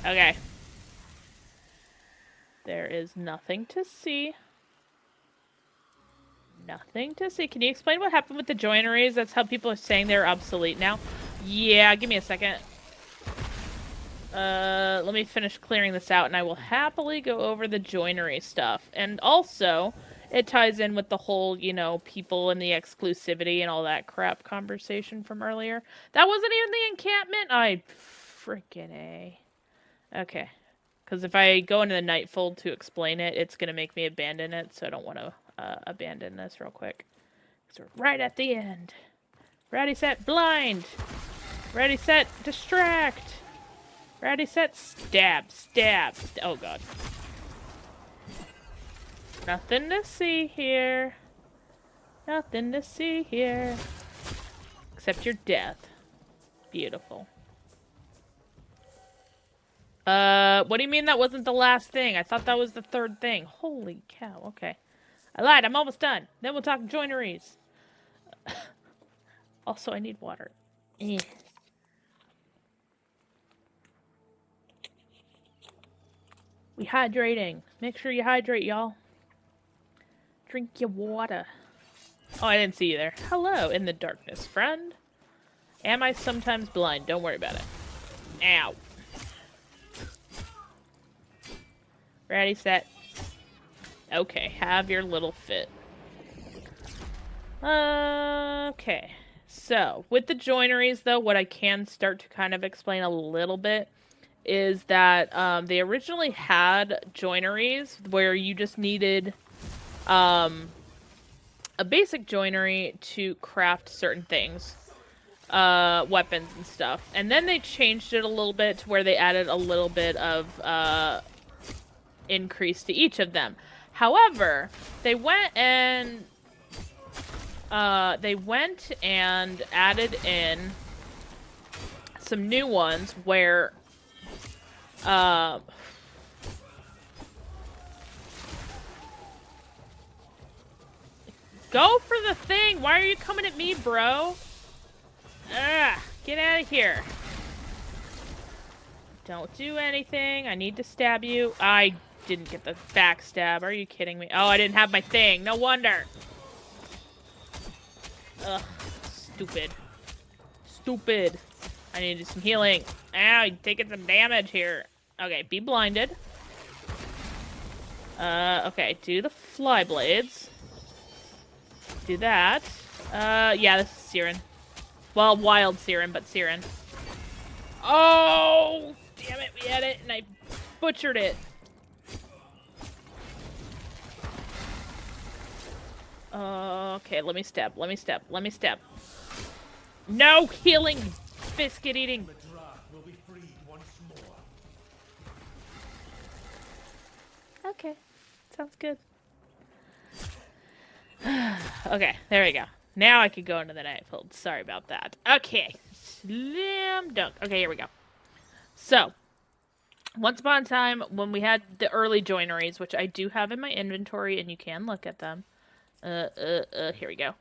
Okay. There is nothing to see. Nothing to see. Can you explain what happened with the joineries? That's how people are saying they're obsolete now. Yeah, give me a second. Let me finish clearing this out, and I will happily go over the joinery stuff. And also, it ties in with the whole, you know, people and the exclusivity and all that crap conversation from earlier. That wasn't even the encampment? I freaking A. Okay. Because if I go into the Nightfold to explain it, it's going to make me abandon it, so I don't want to abandon this real quick. So we're right at the end. Ready, set, blind! Ready, set, distract! Ready, set, stab. Oh, God. Nothing to see here. Nothing to see here. Except your death. Beautiful. What do you mean that wasn't the last thing? I thought that was the 3rd thing. Holy cow, okay. I lied, I'm almost done. Then we'll talk joineries. Also, I need water. We hydrating. Make sure you hydrate, y'all. Drink your water. Oh, I didn't see you there. Hello, in the darkness, friend. Am I sometimes blind? Don't worry about it. Ow. Ready, set. Okay, have your little fit. Okay. So, with the joineries, though, what I can start to kind of explain a little bit is that they originally had joineries where you just needed a basic joinery to craft certain things. Weapons and stuff. And then they changed it a little bit to where they added a little bit of increase to each of them. However, they went and added in some new ones where go for the thing. Why are you coming at me, bro? Get out of here. Don't do anything. I need to stab you. I didn't get the backstab. Are you kidding me? Oh, I didn't have my thing. No wonder. Ugh. Stupid. Stupid. I need to do some healing. Ow, you're taking some damage here. Okay, be blinded. Okay, do the fly blades. Do that. Yeah, this is Siren. Well, wild Siren, but Siren. Oh! Damn it, we had it, and I butchered it. Okay, let me step. No healing, biscuit eating. Okay, sounds good. Okay, there we go. Now I could go into the Nightfold. Sorry about that. Okay, slam dunk. Okay, here we go. So, once upon a time, when we had the early joineries, which I do have in my inventory, and you can look at them. Here we go.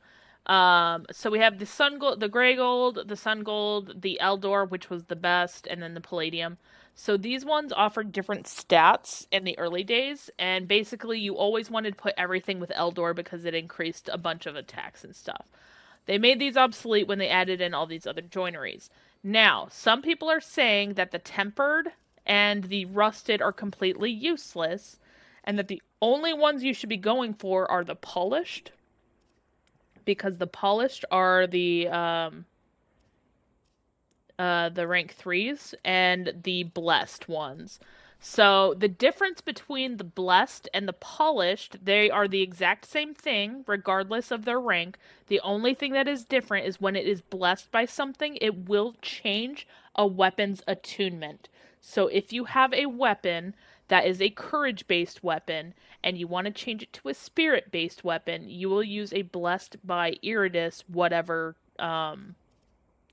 So we have the sun gold, the gray gold, the sun gold, the Eldor, which was the best, and then the palladium. So these ones offered different stats in the early days, and basically you always wanted to put everything with Eldor because it increased a bunch of attacks and stuff. They made these obsolete when they added in all these other joineries. Now, some people are saying that the tempered and the rusted are completely useless, and that the only ones you should be going for are the polished, because the polished are the rank threes and the blessed ones. So the difference between the blessed and the polished, they are the exact same thing, regardless of their rank. The only thing that is different is when it is blessed by something, it will change a weapon's attunement. So if you have a weapon that is a courage-based weapon, and you want to change it to a spirit-based weapon, you will use a blessed by Iridis, whatever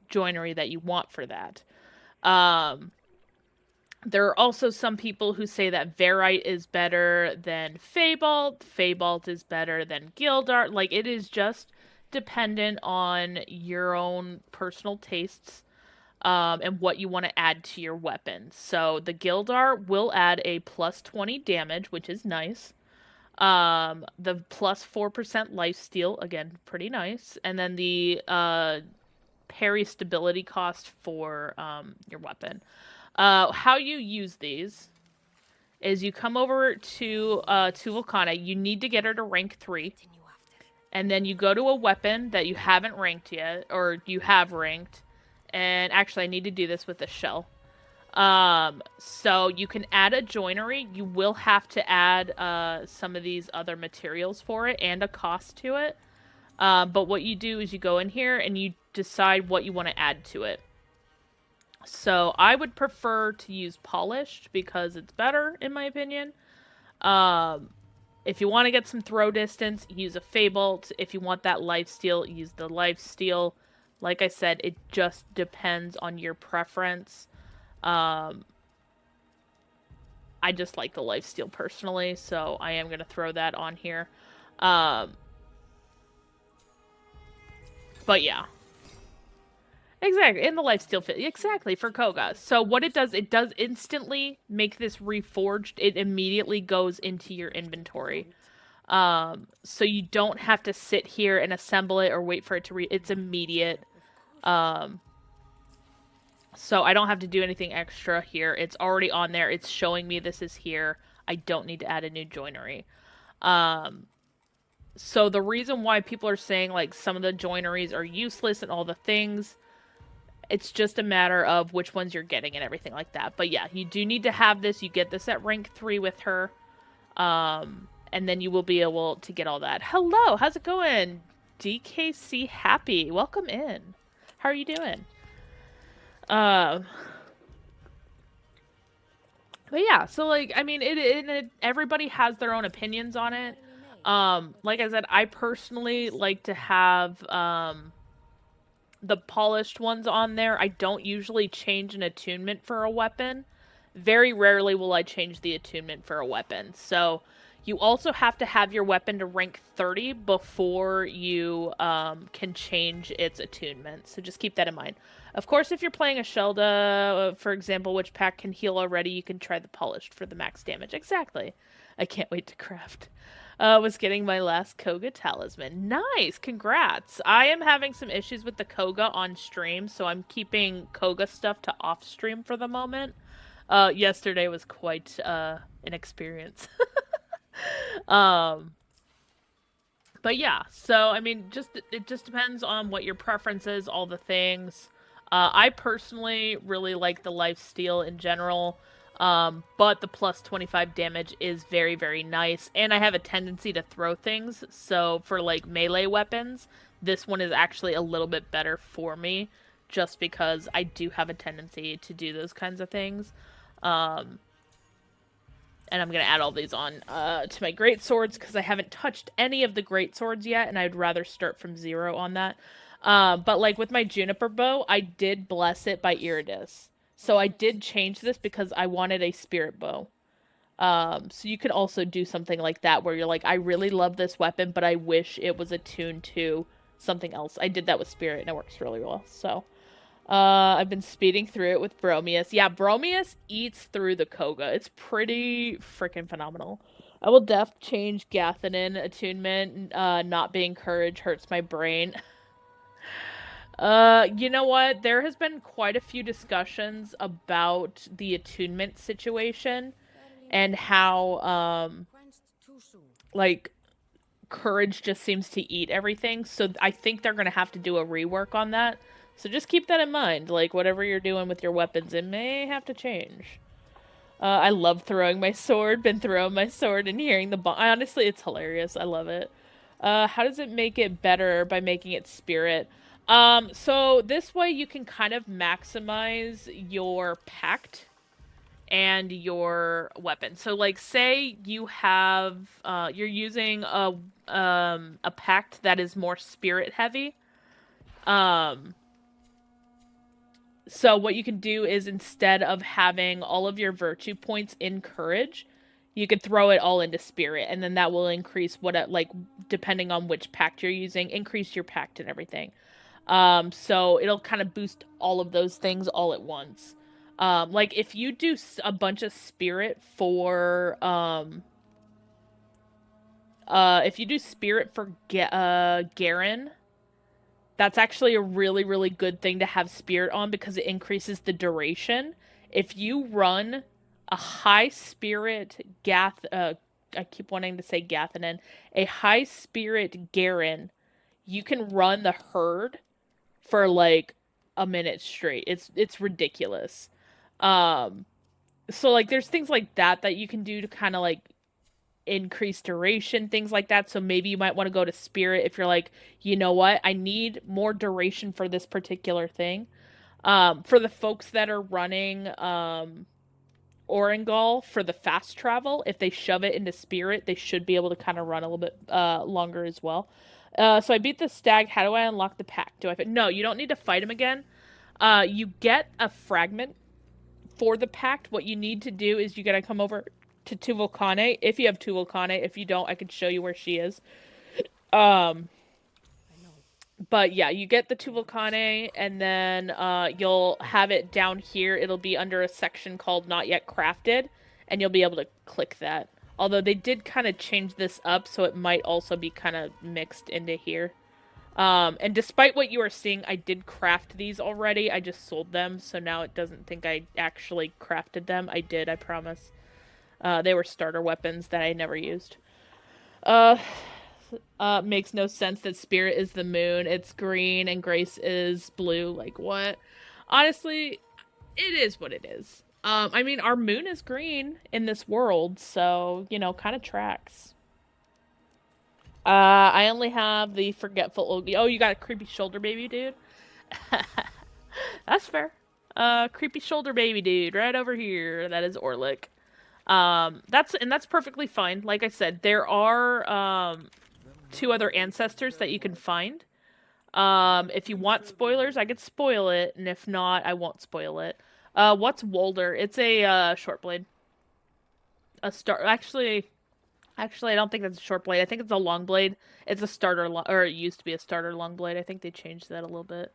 joinery that you want for that. Um, there are also some people who say that Verite is better than Fabalt. Fabalt is better than Gildart. Like, it is just dependent on your own personal tastes, and what you want to add to your weapon. So the Gildart will add a plus 20 damage, which is nice. The plus 4% lifesteal, again, pretty nice. And then the parry stability cost for your weapon. How you use these is you come over to Volcana. You need to get her to rank 3. And then you go to a weapon that you haven't ranked yet, or you have ranked. And actually, I need to do this with a shell. So you can add a joinery. You will have to add some of these other materials for it and a cost to it. But what you do is you go in here and you decide what you want to add to it. So I would prefer to use polished because it's better, in my opinion. If you want to get some throw distance, use a Fabalt. If you want that lifesteal, use the lifesteal. Like I said, it just depends on your preference. I just like the lifesteal personally, so I am going to throw that on here. But yeah. Exactly, in the lifesteal fit. Exactly, for Cogah. So what it does instantly make this reforged. It immediately goes into your inventory. So you don't have to sit here and assemble it or wait for it to it's immediate. So I don't have to do anything extra here. It's already on there. It's showing me this is here. I don't need to add a new joinery. So the reason why people are saying, like, some of the joineries are useless and all the things, it's just a matter of which ones you're getting and everything like that. But yeah, you do need to have this. You get this at rank 3 with her. And then you will be able to get all that. Hello, how's it going? DKC Happy, welcome in. How are you doing? But yeah, so, like, I mean, everybody has their own opinions on it. Like I said, I personally like to have, the polished ones on there. I don't usually change an attunement for a weapon. Very rarely will I change the attunement for a weapon. So you also have to have your weapon to rank 30 before you can change its attunement. So just keep that in mind. Of course, if you're playing a Shelda, for example, which pack can heal already, you can try the polished for the max damage. Exactly. I can't wait to craft. Was getting my last Cogah talisman. Nice! Congrats! I am having some issues with the Cogah on stream, so I'm keeping Cogah stuff to off stream for the moment. Yesterday was quite an experience. But yeah, so I mean, it just depends on what your preference is, all the things. I personally really like the lifesteal in general. But the plus 25 damage is very, very nice. And I have a tendency to throw things. So for, like, melee weapons, this one is actually a little bit better for me. Just because I do have a tendency to do those kinds of things. And I'm going to add all these on to my great swords. Because I haven't touched any of the great swords yet. And I'd rather start from 0 on that. But, like, with my juniper bow, I did bless it by Iridis. So I did change this because I wanted a spirit bow. So you could also do something like that where you're like, I really love this weapon, but I wish it was attuned to something else. I did that with Spirit, and it works really well. So, I've been speeding through it with Bromius. Yeah, Bromius eats through the Cogah. It's pretty freaking phenomenal. I will change Gathinin attunement. Not being courage hurts my brain. You know what? There has been quite a few discussions about the attunement situation and how, like, courage just seems to eat everything. So I think they're going to have to do a rework on that. So just keep that in mind. Like, whatever you're doing with your weapons, it may have to change. I love throwing my sword. Been throwing my sword and hearing the bomb. Honestly, it's hilarious. I love it. How does it make it better by making it spirit? So this way you can kind of maximize your pact and your weapon. So like say you have you're using a pact that is more spirit heavy. So what you can do is instead of having all of your virtue points in courage, you could throw it all into spirit, and then that will increase like depending on which pact you're using, increase your pact and everything. So it'll kind of boost all of those things all at once. Like if you do a bunch of spirit for if you do spirit for Garen, that's actually a really, really good thing to have spirit on because it increases the duration. If you run a high spirit I keep wanting to say Gathinin, a high spirit Garen, you can run the herd for like a minute straight. It's ridiculous. So like there's things like that you can do to kind of like increase duration, things like that. So maybe you might want to go to spirit if you're like, you know what, I need more duration for this particular thing. For the folks that are running Orengal for the fast travel, if they shove it into spirit, they should be able to kind of run a little bit longer as well. So I beat the stag. How do I unlock the pack? No, you don't need to fight him again. You get a fragment for the pact. What you need to do is you gotta come over to Tuvolcane, if you have Tuvolcane. If you don't, I can show you where she is. But yeah, you get the Tuvolcane, and then you'll have it down here. It'll be under a section called Not Yet Crafted, and you'll be able to click that. Although they did kind of change this up, so it might also be kind of mixed into here. And despite what you are seeing, I did craft these already. I just sold them, so now it doesn't think I actually crafted them. I did, I promise. They were starter weapons that I never used. Makes no sense that Spirit is the moon. It's green and Grace is blue. Like, what? Honestly, it is what it is. I mean, our moon is green in this world, so, you know, kind of tracks. I only have the forgetful old... Oh, you got a creepy shoulder baby dude? That's fair. Creepy shoulder baby dude right over here. That is Orlick. That's perfectly fine. Like I said, there are two other ancestors that you can find. If you want spoilers, I could spoil it, and if not, I won't spoil it. What's Wolder? It's a short blade. Actually, I don't think that's a short blade. I think it's a long blade. It's a starter, or it used to be a starter long blade. I think they changed that a little bit.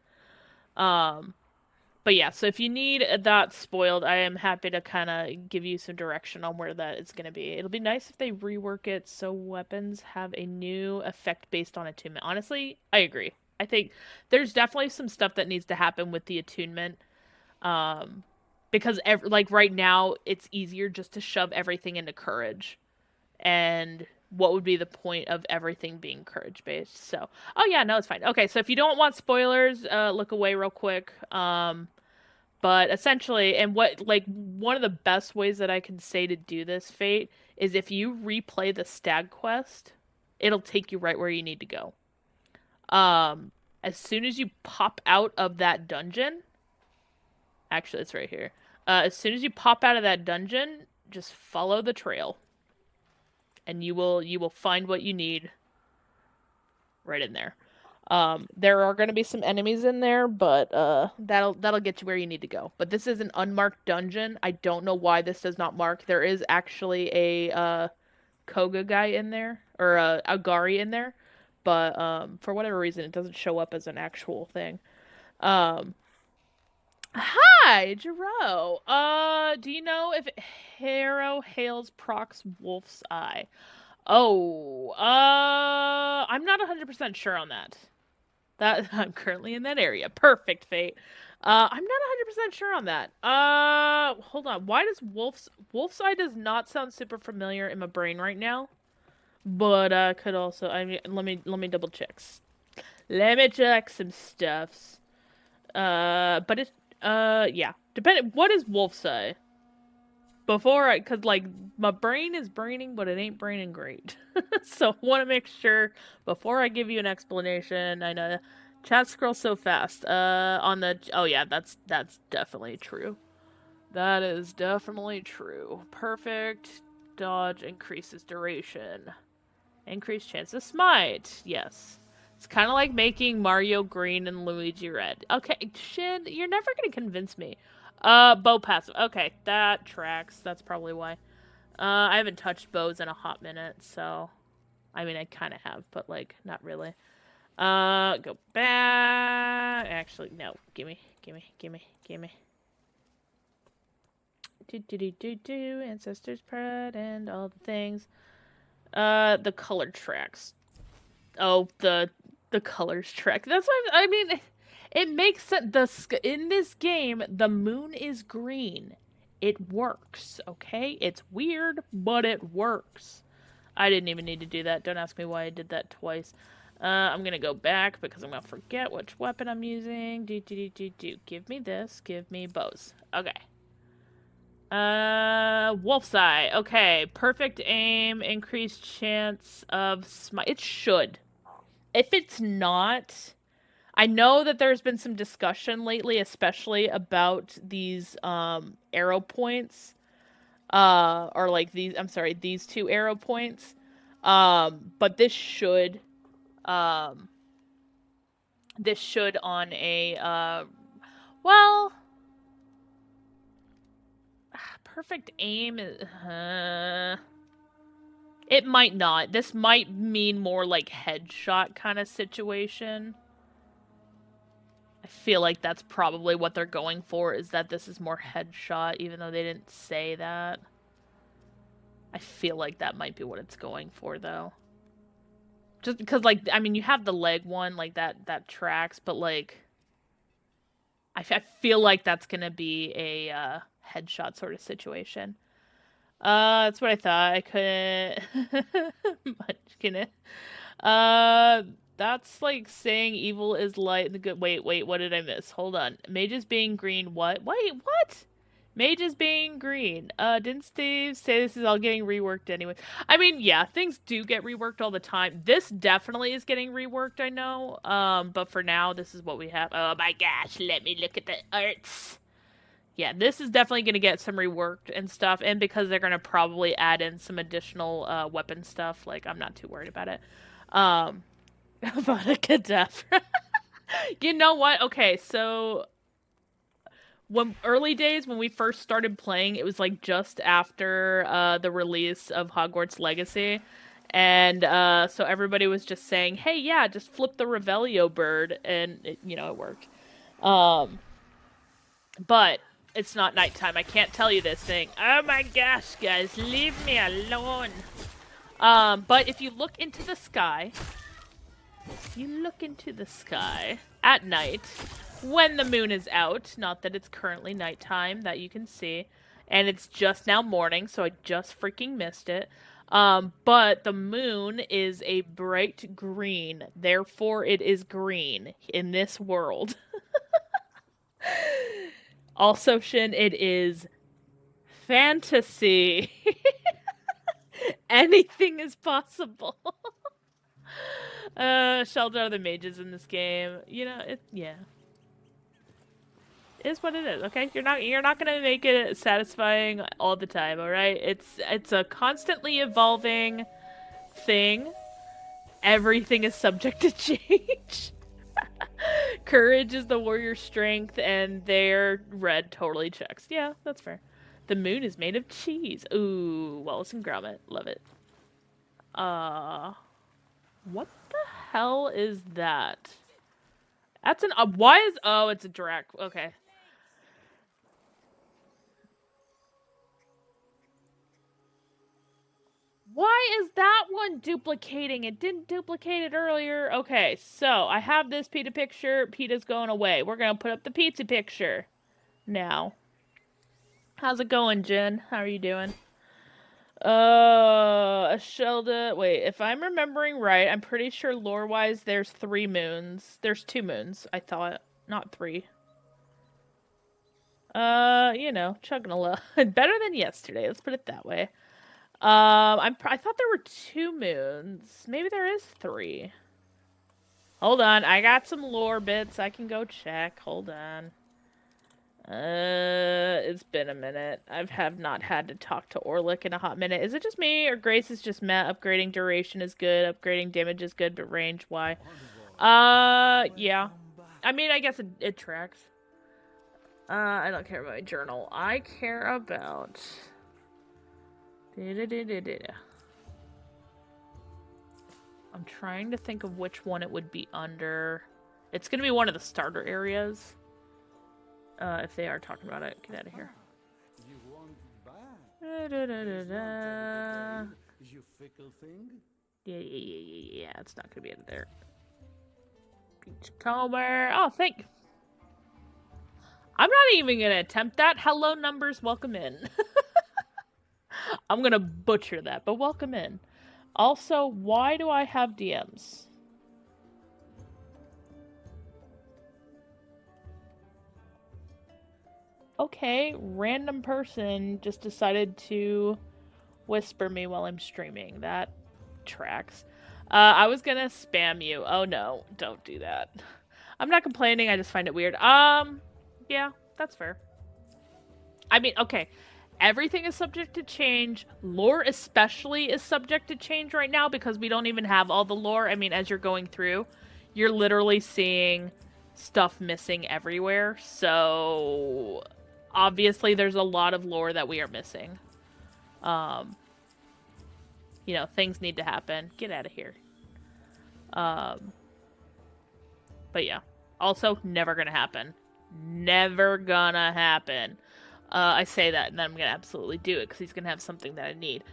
But yeah, so if you need that spoiled, I am happy to kind of give you some direction on where that is going to be. It'll be nice if they rework it so weapons have a new effect based on attunement. Honestly, I agree. I think there's definitely some stuff that needs to happen with the attunement. Because like right now, it's easier just to shove everything into courage. And what would be the point of everything being courage based? So, oh yeah, no, it's fine. Okay, so if you don't want spoilers, look away real quick. But essentially, and one of the best ways that I can say to do this, Fate, is if you replay the stag quest, it'll take you right where you need to go. As soon as you pop out of that dungeon, actually, it's right here. As soon as you pop out of that dungeon, just follow the trail. And you will find what you need right in there. There are going to be some enemies in there, but that'll get you where you need to go. But this is an unmarked dungeon. I don't know why this does not mark. There is actually a Cogah guy in there, or a Agari in there, but for whatever reason, it doesn't show up as an actual thing. Um, Hi, Jero. Do you know if Harrow hails procs Wolf's Eye? Oh, I'm not 100% sure on that. That I'm currently in that area. Perfect, Fate. I'm not 100% sure on that. Hold on. Why does Wolf's Eye does not sound super familiar in my brain right now? But could also. I mean, let me double check. Let me check some stuffs. But it's yeah. Depending. What is Wolf's Eye? Cause like my brain is braining, but it ain't braining great. So want to make sure before I give you an explanation. I know chat scrolls so fast. On the oh yeah, that's definitely true. That is definitely true. Perfect dodge increases duration. Increased chance of smite. Yes. It's kind of like making Mario green and Luigi red. Okay, Shin, you're never gonna convince me. Bow passive. Okay, that tracks. That's probably why. I haven't touched bows in a hot minute, so... I mean, I kind of have, but, like, not really. Go back... Actually, no. Gimme. Do. Ancestors' Pride and all the things. The color tracks. Oh, the colors track. That's why I mean, it makes sense. In this game, the moon is green. It works, okay? It's weird, but it works. I didn't even need to do that. Don't ask me why I did that twice. I'm gonna go back because I'm gonna forget which weapon I'm using. Do. Give me this. Give me bows. Okay. Wolf's Eye. Okay. Perfect aim. Increased chance of smite. It should. If it's not, I know that there's been some discussion lately, especially about these arrow points. Or like these two arrow points. But this should on a well, perfect aim is it might not. This might mean more like headshot kind of situation. I feel like that's probably what they're going for, is that this is more headshot, even though they didn't say that. I feel like that might be what it's going for, though. Just because, like, I mean, you have the leg one, like, that tracks, but, like, I feel like that's gonna be a headshot sort of situation. That's what I thought. I couldn't much gonna. That's like saying evil is light and the good. Wait, what did I miss? Hold on. Mages being green. What? Wait, what? Mages being green. Didn't Steve say this is all getting reworked anyway? I mean, yeah, things do get reworked all the time. This definitely is getting reworked, I know. But for now, this is what we have. Oh my gosh, let me look at the arts. Yeah, this is definitely going to get some reworked and stuff, and because they're going to probably add in some additional weapon stuff, like, I'm not too worried about it. About a cadaver. You know what? Okay, so early days when we first started playing, it was like just after the release of Hogwarts Legacy, and so everybody was just saying, "Hey, yeah, just flip the Revelio bird," and it worked. But it's not nighttime. I can't tell you this thing. Oh my gosh, guys, leave me alone. But if you look into the sky, at night, when the moon is out, not that it's currently nighttime that you can see, and it's just now morning, so I just freaking missed it. But the moon is a bright green, therefore it is green in this world. Also, Shin, it is fantasy. Anything is possible. Shelter are the mages in this game. Yeah. It is what it is, okay? You're not gonna make it satisfying all the time, alright? It's a constantly evolving thing. Everything is subject to change. Courage is the warrior's strength, and their red totally checks. Yeah, that's fair. The moon is made of cheese. Ooh, Wallace and Gromit. Love it. What the hell is that? That's an... why is... Oh, it's a Drac. Okay. Why is that one duplicating? It didn't duplicate it earlier. Okay, so I have this PETA picture. PETA's going away. We're going to put up the pizza picture now. How's it going, Jen? How are you doing? Shelda. Wait, if I'm remembering right, I'm pretty sure lore-wise there's 3 moons. There's 2 moons, I thought. Not 3. You know, chugging along. Better than yesterday, let's put it that way. I thought there were 2 moons. Maybe there is 3. Hold on, I got some lore bits I can go check. Hold on. It's been a minute. Have not had to talk to Orlick in a hot minute. Is it just me, or Grace is just meh? Upgrading duration is good, upgrading damage is good, but range, why? Yeah. I mean, I guess it tracks. I don't care about my journal. I care about... I'm trying to think of which one it would be under. It's gonna be one of the starter areas. If they are talking about it, get out of here. You fickle thing? Yeah, it's not gonna be under there. Beachcomber. Oh, thank you. I'm not even gonna attempt that. Hello, numbers, welcome in. I'm gonna butcher that, but welcome in. Also, why do I have DMs? Okay, random person just decided to whisper me while I'm streaming. That tracks. I was gonna spam you. Oh no, don't do that. I'm not complaining, I just find it weird. Yeah, that's fair. I mean, okay. Everything is subject to change. Lore especially is subject to change right now because we don't even have all the lore. I mean, as you're going through, you're literally seeing stuff missing everywhere. So, obviously, there's a lot of lore that we are missing. You know, things need to happen. Get out of here. But yeah. Also, never gonna happen. Never gonna happen. I say that, and then I'm gonna absolutely do it, because he's gonna have something that I need.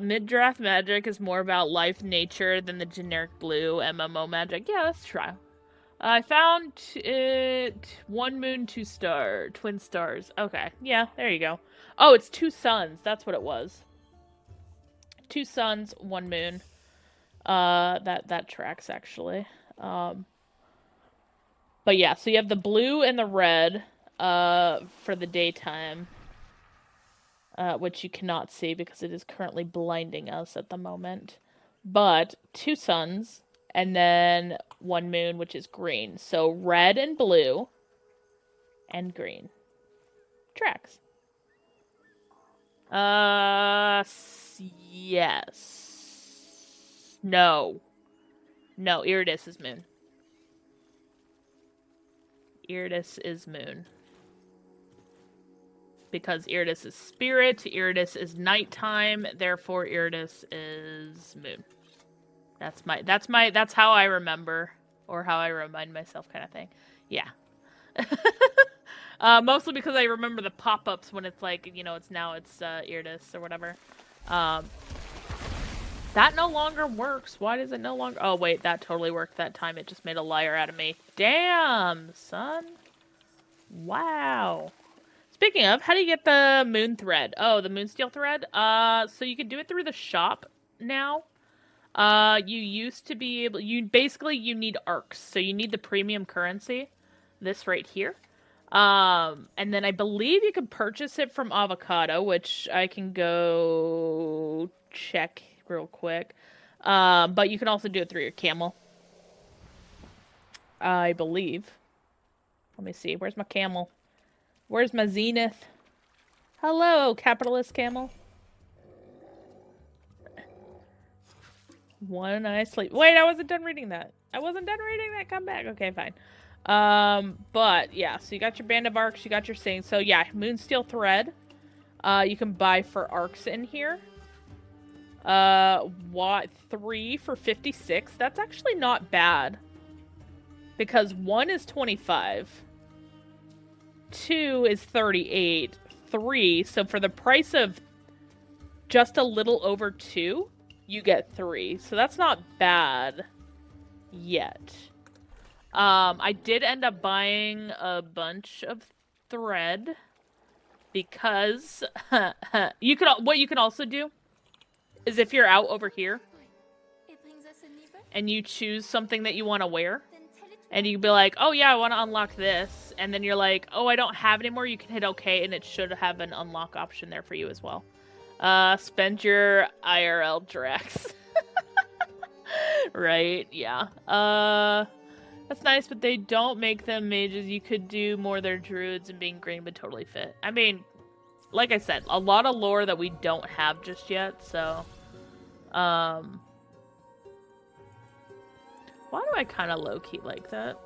Mid-draft magic is more about life nature than the generic blue MMO magic. Yeah, let's try. I found it 1 moon, 2 star, twin stars. Okay, yeah, there you go. Oh, it's 2 suns. That's what it was. 2 suns, 1 moon. That tracks, actually. But yeah, so you have the blue and the red, for the daytime. Which you cannot see because it is currently blinding us at the moment. But 2 suns, and then 1 moon, which is green. So red and blue, and green. Tracks. Yes. No. No, Iridis is moon. Iridis is moon. Because Iridis is spirit, Iridis is nighttime, therefore Iridis is moon. That's how I remember, or how I remind myself, kind of thing. Yeah. Mostly because I remember the pop-ups when it's like, you know, it's Iridis or whatever. That no longer works. Why does it no longer? Oh wait, that totally worked that time. It just made a liar out of me. Damn, son. Wow. Speaking of, how do you get the moon thread? Oh, the moonsteel thread? So you can do it through the shop now. You used to be able... you need arcs. So you need the premium currency. This right here. And then I believe you can purchase it from Avocado, which I can go check real quick. But you can also do it through your camel. I believe. Let me see. Where's my camel? Where's my zenith? Hello, capitalist camel. One eye sleep. Wait, I wasn't done reading that. Come back. Okay, fine. But yeah, so you got your band of arcs, you got your thing. So yeah, moonsteel thread. You can buy for arcs in here. What 3 for 56? That's actually not bad. Because 1 is 25. 2 is 38. 3, so for the price of just a little over 2, you get 3. So that's not bad yet. I did end up buying a bunch of thread because what you can also do is if you're out over here and you choose something that you want to wear, and you can be like, oh yeah, I want to unlock this, and then you're like, oh, I don't have it anymore, you can hit OK, and it should have an unlock option there for you as well. Spend your IRL Drax. Right, yeah. That's nice, but they don't make them mages. You could do more their druids, and being green would totally fit. I mean, like I said, a lot of lore that we don't have just yet, so... Why do I kind of low-key like that?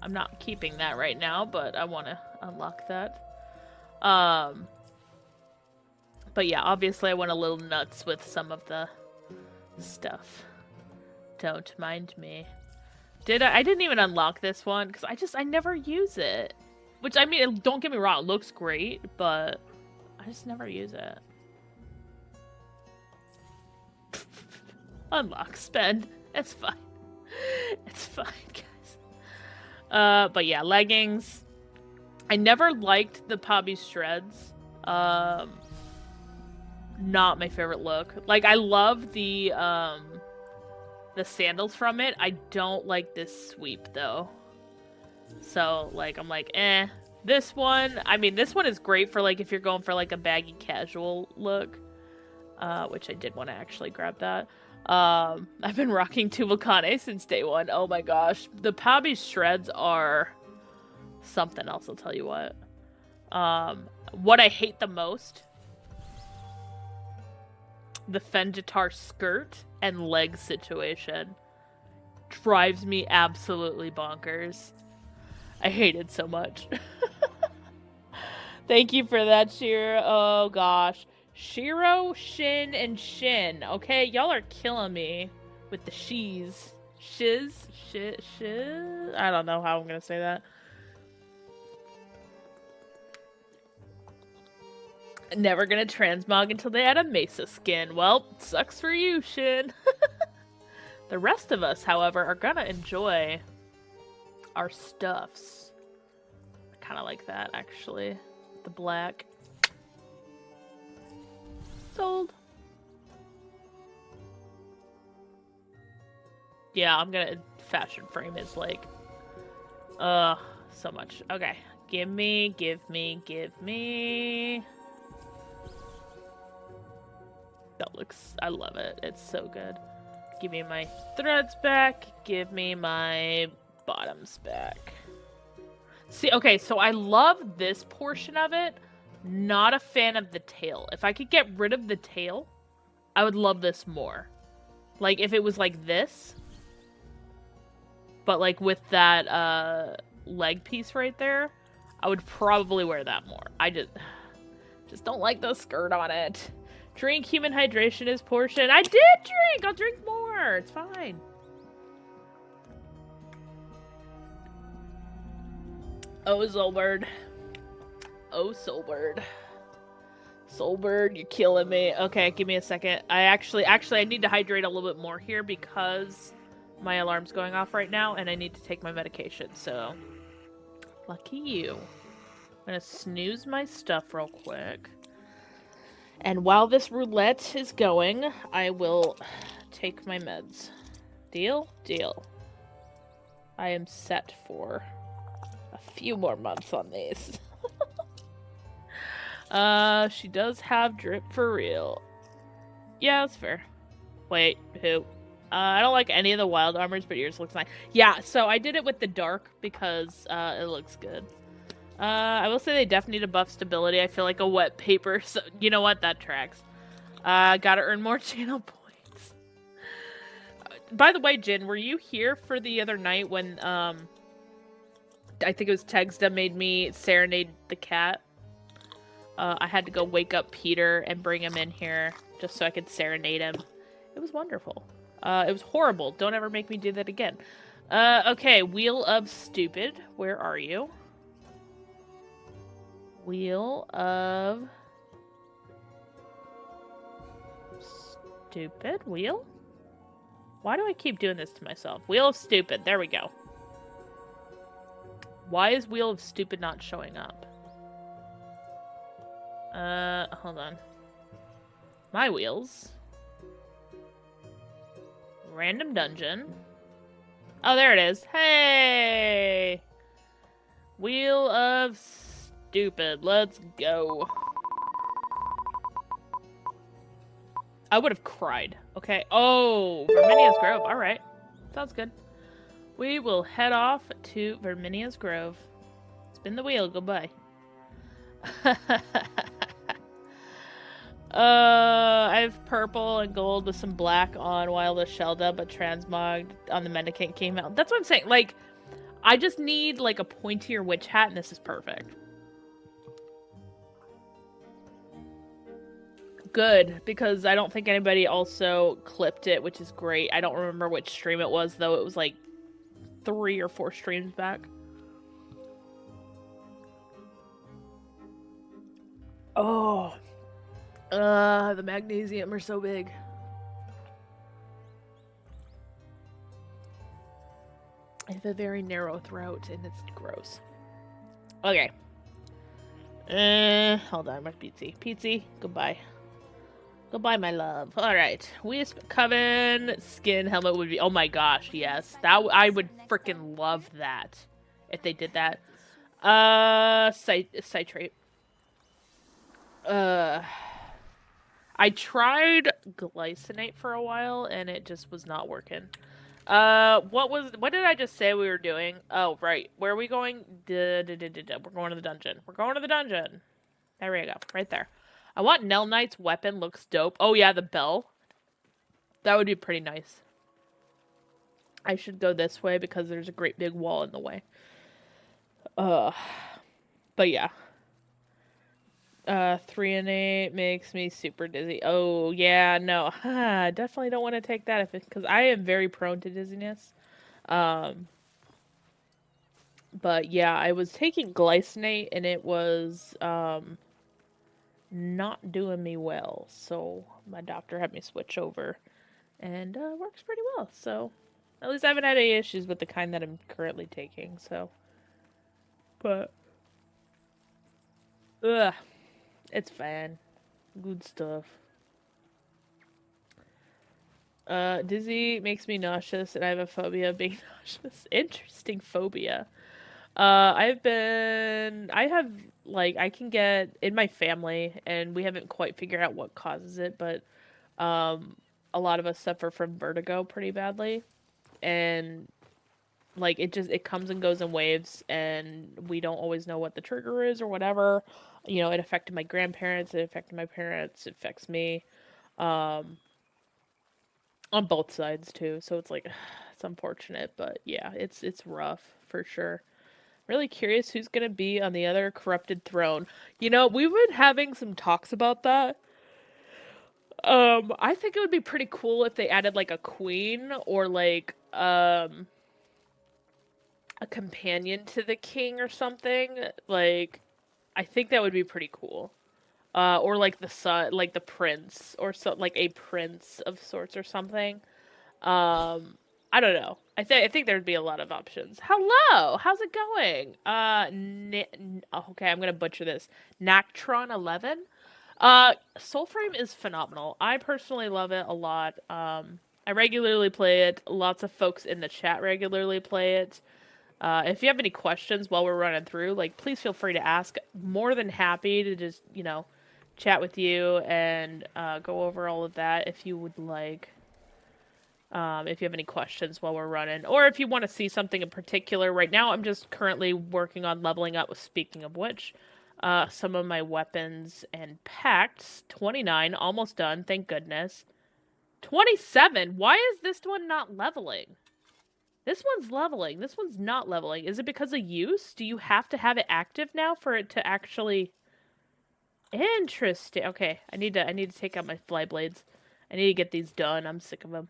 I'm not keeping that right now, but I want to unlock that. But yeah, obviously I went a little nuts with some of the stuff. Don't mind me. I didn't even unlock this one, because I never use it. Which, I mean, don't get me wrong, it looks great, but I just never use it. Unlock, spend. It's fine. It's fine, guys. But yeah, leggings. I never liked the Pobby Shreds. Not my favorite look. Like, I love the sandals from it. I don't like this sweep, though. So, like, I'm like, eh. This one, I mean, this one is great for, like, if you're going for, like, a baggy casual look. Which I did want to actually grab that. I've been rocking Tubal-Canes since day one. Oh my gosh. The Pobby Shreds are something else, I'll tell you what. What I hate the most, the Fenjitar skirt and leg situation drives me absolutely bonkers. I hate it so much. Thank you for that, Shiro. Oh gosh. Shiro, Shin, and Shin. Okay, y'all are killing me with the she's. Shiz? Shiz? I don't know how I'm gonna say that. Never gonna transmog until they add a Mesa skin. Well, sucks for you, Shin. The rest of us, however, are gonna enjoy our stuffs. I kind of like that, actually. The black. Sold. Yeah, I'm gonna... Fashion frame is like... so much. Okay. Give me... That looks... I love it. It's so good. Give me my threads back. Give me my bottoms back. See, okay, so I love this portion of it. Not a fan of the tail. If I could get rid of the tail, I would love this more. Like, if it was like this, but like with that leg piece right there, I would probably wear that more. I just don't like the skirt on it. Drink human hydration is portion. I did drink! I'll drink more. It's fine. Oh, Soulbird. Oh, Soulbird. Soulbird, you're killing me. Okay, give me a second. I need to hydrate a little bit more here because my alarm's going off right now and I need to take my medication, so... Lucky you. I'm gonna snooze my stuff real quick. And while this roulette is going, I will take my meds. Deal? Deal. I am set for a few more months on these. She does have drip for real. Yeah, that's fair. Wait, who? I don't like any of the wild armors, but yours looks nice. Yeah, so I did it with the dark because it looks good. I will say they definitely need to buff stability. I feel like a wet paper, so you know what? That tracks. Gotta earn more channel points. By the way, Jin, were you here for the other night when, I think it was Tegsda made me serenade the cat? I had to go wake up Peter and bring him in here just so I could serenade him. It was wonderful. It was horrible. Don't ever make me do that again. Okay, Wheel of Stupid. Where are you? Wheel of Stupid? Wheel? Why do I keep doing this to myself? Wheel of Stupid. There we go. Why is Wheel of Stupid not showing up? Hold on. My wheels. Random dungeon. Oh, there it is. Hey! Wheel of Stupid. Let's go. I would have cried. Okay. Oh, Verminia's Grove. Alright. Sounds good. We will head off to Verminia's Grove. Spin the wheel. Goodbye. I have purple and gold with some black on Wild of Shelda, but transmogged on the Mendicant came out. That's what I'm saying. Like, I just need, like, a pointier witch hat, and this is perfect. Good, because I don't think anybody also clipped it, which is great. I don't remember which stream it was, though. It was, like, 3 or 4 streams back. Oh. The magnesium are so big. I have a very narrow throat, and it's gross. Okay. Hold on, my Pizzy, goodbye. Goodbye, my love. Alright. Wisp, Coven, Skin, Helmet would be... Oh my gosh, yes. I would freaking love that. If they did that. Citrate. I tried glycinate for a while, and it just was not working. What did I just say we were doing? Oh, right. Where are we going? We're going to the dungeon. We're going to the dungeon. There we go. Right there. I want Nell Knight's weapon. Looks dope. Oh, yeah, the bell. That would be pretty nice. I should go this way because there's a great big wall in the way. But yeah. 3 and 8 makes me super dizzy. Oh, yeah, no. I definitely don't want to take that because I am very prone to dizziness. But yeah, I was taking glycinate and it was not doing me well. So my doctor had me switch over and works pretty well. So at least I haven't had any issues with the kind that I'm currently taking. So, but it's fine. Good stuff. Dizzy makes me nauseous, and I have a phobia of being nauseous. Interesting phobia. I can get, in my family, and we haven't quite figured out what causes it, but, a lot of us suffer from vertigo pretty badly. And, like, it comes and goes in waves, and we don't always know what the trigger is or whatever. You know, it affected my grandparents, it affected my parents, it affects me, on both sides too. So it's like, it's unfortunate, but yeah, it's rough for sure. Really curious who's gonna be on the other corrupted throne. You know, we've been having some talks about that. I think it would be pretty cool if they added like a queen or like a companion to the king or something. Like, I think that would be pretty cool. Or like the son, like the prince, or so, like a prince of sorts or something. I don't know. I think there'd be a lot of options. Hello, how's it going? Okay, I'm gonna butcher this. Nactron 11. Soulframe is phenomenal. I personally love it a lot. I regularly play it. Lots of folks in the chat regularly play it. If you have any questions while we're running through, like, please feel free to ask. More than happy to just, you know, chat with you and go over all of that if you would like. If you have any questions while we're running, or if you want to see something in particular. Right now, I'm just currently working on leveling up with Speaking of which. Some of my weapons and pacts. 29, almost done, thank goodness. 27, why is this one not leveling? This one's leveling. This one's not leveling. Is it because of use? Do you have to have it active now for it to actually... Interesting. Okay, I need to take out my fly blades. I need to get these done. I'm sick of them.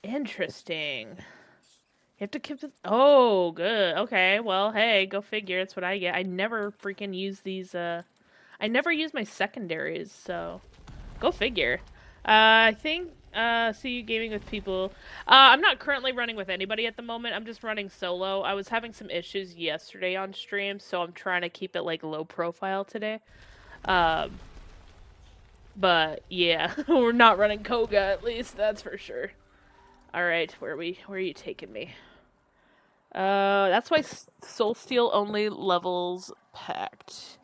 Interesting. You have to keep this. Oh, good. Okay. Well, hey, go figure. It's what I get. I never freaking use these. I never use my secondaries, so go figure. I think. See you gaming with people. I'm not currently running with anybody at the moment. I'm just running solo. I was having some issues yesterday on stream, so I'm trying to keep it like low profile today. But yeah, we're not running Koga at least. That's for sure. All right, where are you taking me? That's why Soul Steel only levels packed.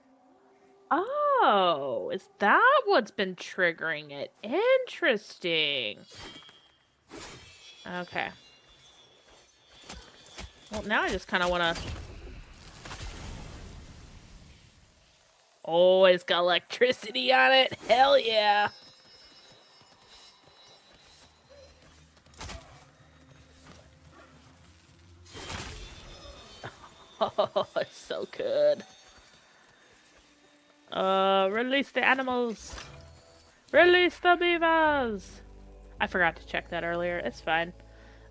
Oh, is that what's been triggering it? Interesting. Okay. Well, now I just kind of want to... Oh, it's got electricity on it. Hell yeah. Oh, it's so good. Release the animals. Release the beavers. I forgot to check that earlier. It's fine.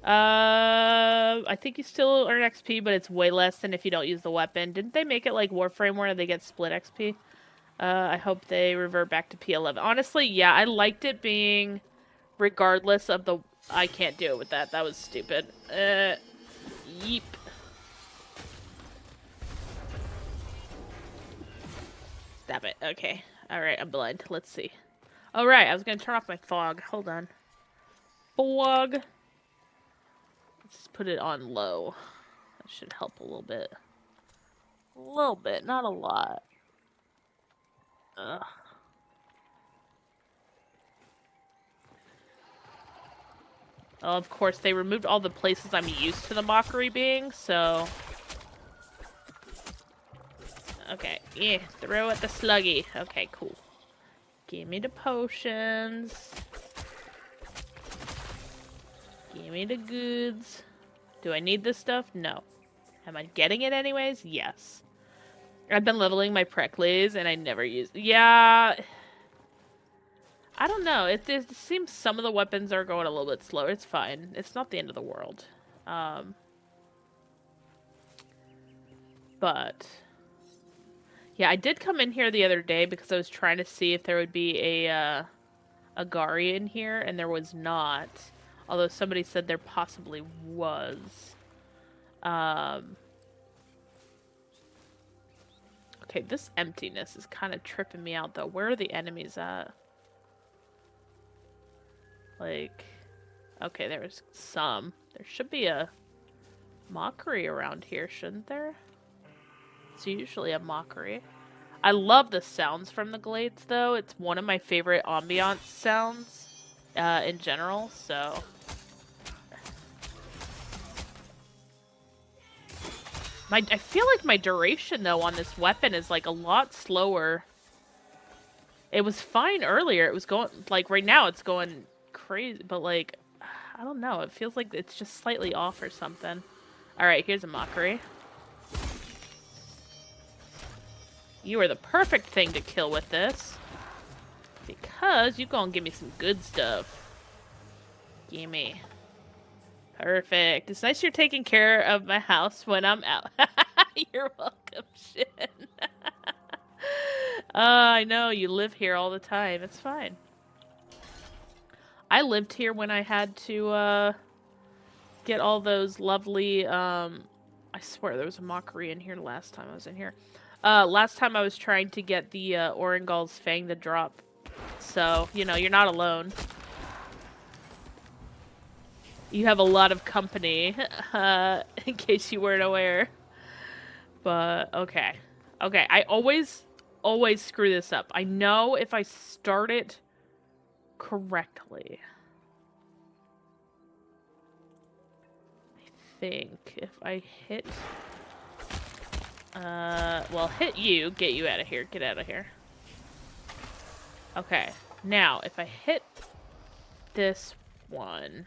I think you still earn XP, but it's way less than if you don't use the weapon. Didn't they make it like Warframe where they get split XP? I hope they revert back to P11. Honestly, yeah, I liked it being regardless of the... I can't do it with that. That was stupid. Yeep. Stop it. Okay. Alright, I'm blind. Let's see. Alright, I was gonna turn off my fog. Hold on. Fog. Let's put it on low. That should help a little bit. A little bit, not a lot. Ugh. Oh, of course, they removed all the places I'm used to the mockery being, so... Okay, yeah, throw at the sluggy. Okay, cool. Give me the potions. Give me the goods. Do I need this stuff? No. Am I getting it anyways? Yes. I've been leveling my Preclays and I never use... Yeah... I don't know. It seems some of the weapons are going a little bit slower. It's fine. It's not the end of the world. But... Yeah, I did come in here the other day because I was trying to see if there would be a Gari in here, and there was not. Although somebody said there possibly was. Okay, this emptiness is kind of tripping me out, though. Where are the enemies at? Like... Okay, there's some. There should be a mockery around here, shouldn't there? It's usually a mockery. I love the sounds from the glades, though. It's one of my favorite ambiance sounds in general, so... I feel like my duration, though, on this weapon is, like, a lot slower. It was fine earlier. It was going... Like, right now it's going crazy, but, like... I don't know. It feels like it's just slightly off or something. Alright, here's a mockery. You are the perfect thing to kill with this. Because you gonna give me some good stuff. Gimme. Perfect. It's nice you're taking care of my house when I'm out. You're welcome, Shin. I know, you live here all the time. It's fine. I lived here when I had to, get all those lovely, I swear there was a mockery in here last time I was in here. Last time I was trying to get the, Orengal's Fang to drop. So, you know, you're not alone. You have a lot of company, in case you weren't aware. But, okay. Okay, I always screw this up. I know if I start it correctly. I think if I hit... well, hit you, get you out of here. Get out of here. Okay, now, if I hit this one...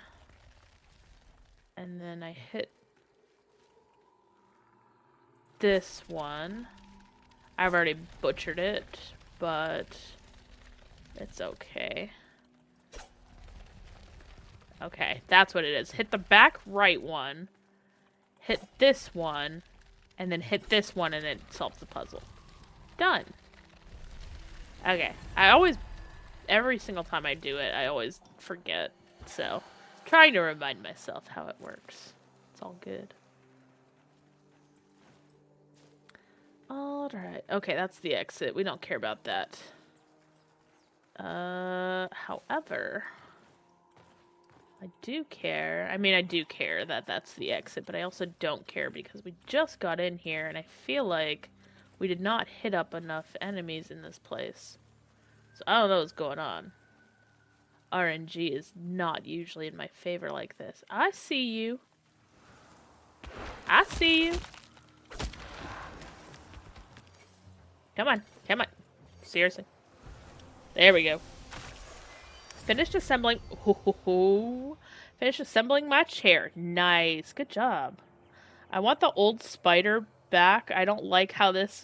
And then I hit this one. I've already butchered it, but it's okay. Okay, that's what it is. Hit the back right one, hit this one, and then hit this one, and it solves the puzzle. Done. Okay, every single time I do it, I always forget. So, trying to remind myself how it works. It's all good. Alright. Okay, that's the exit. We don't care about that. However, I do care. I mean, I do care that that's the exit, but I also don't care because we just got in here and I feel like we did not hit up enough enemies in this place. So I don't know what's going on. RNG is not usually in my favor like this. I see you. I see you. Come on. Come on. Seriously. There we go. Finished assembling. Finished assembling my chair. Nice. Good job. I want the old spider back. I don't like how this...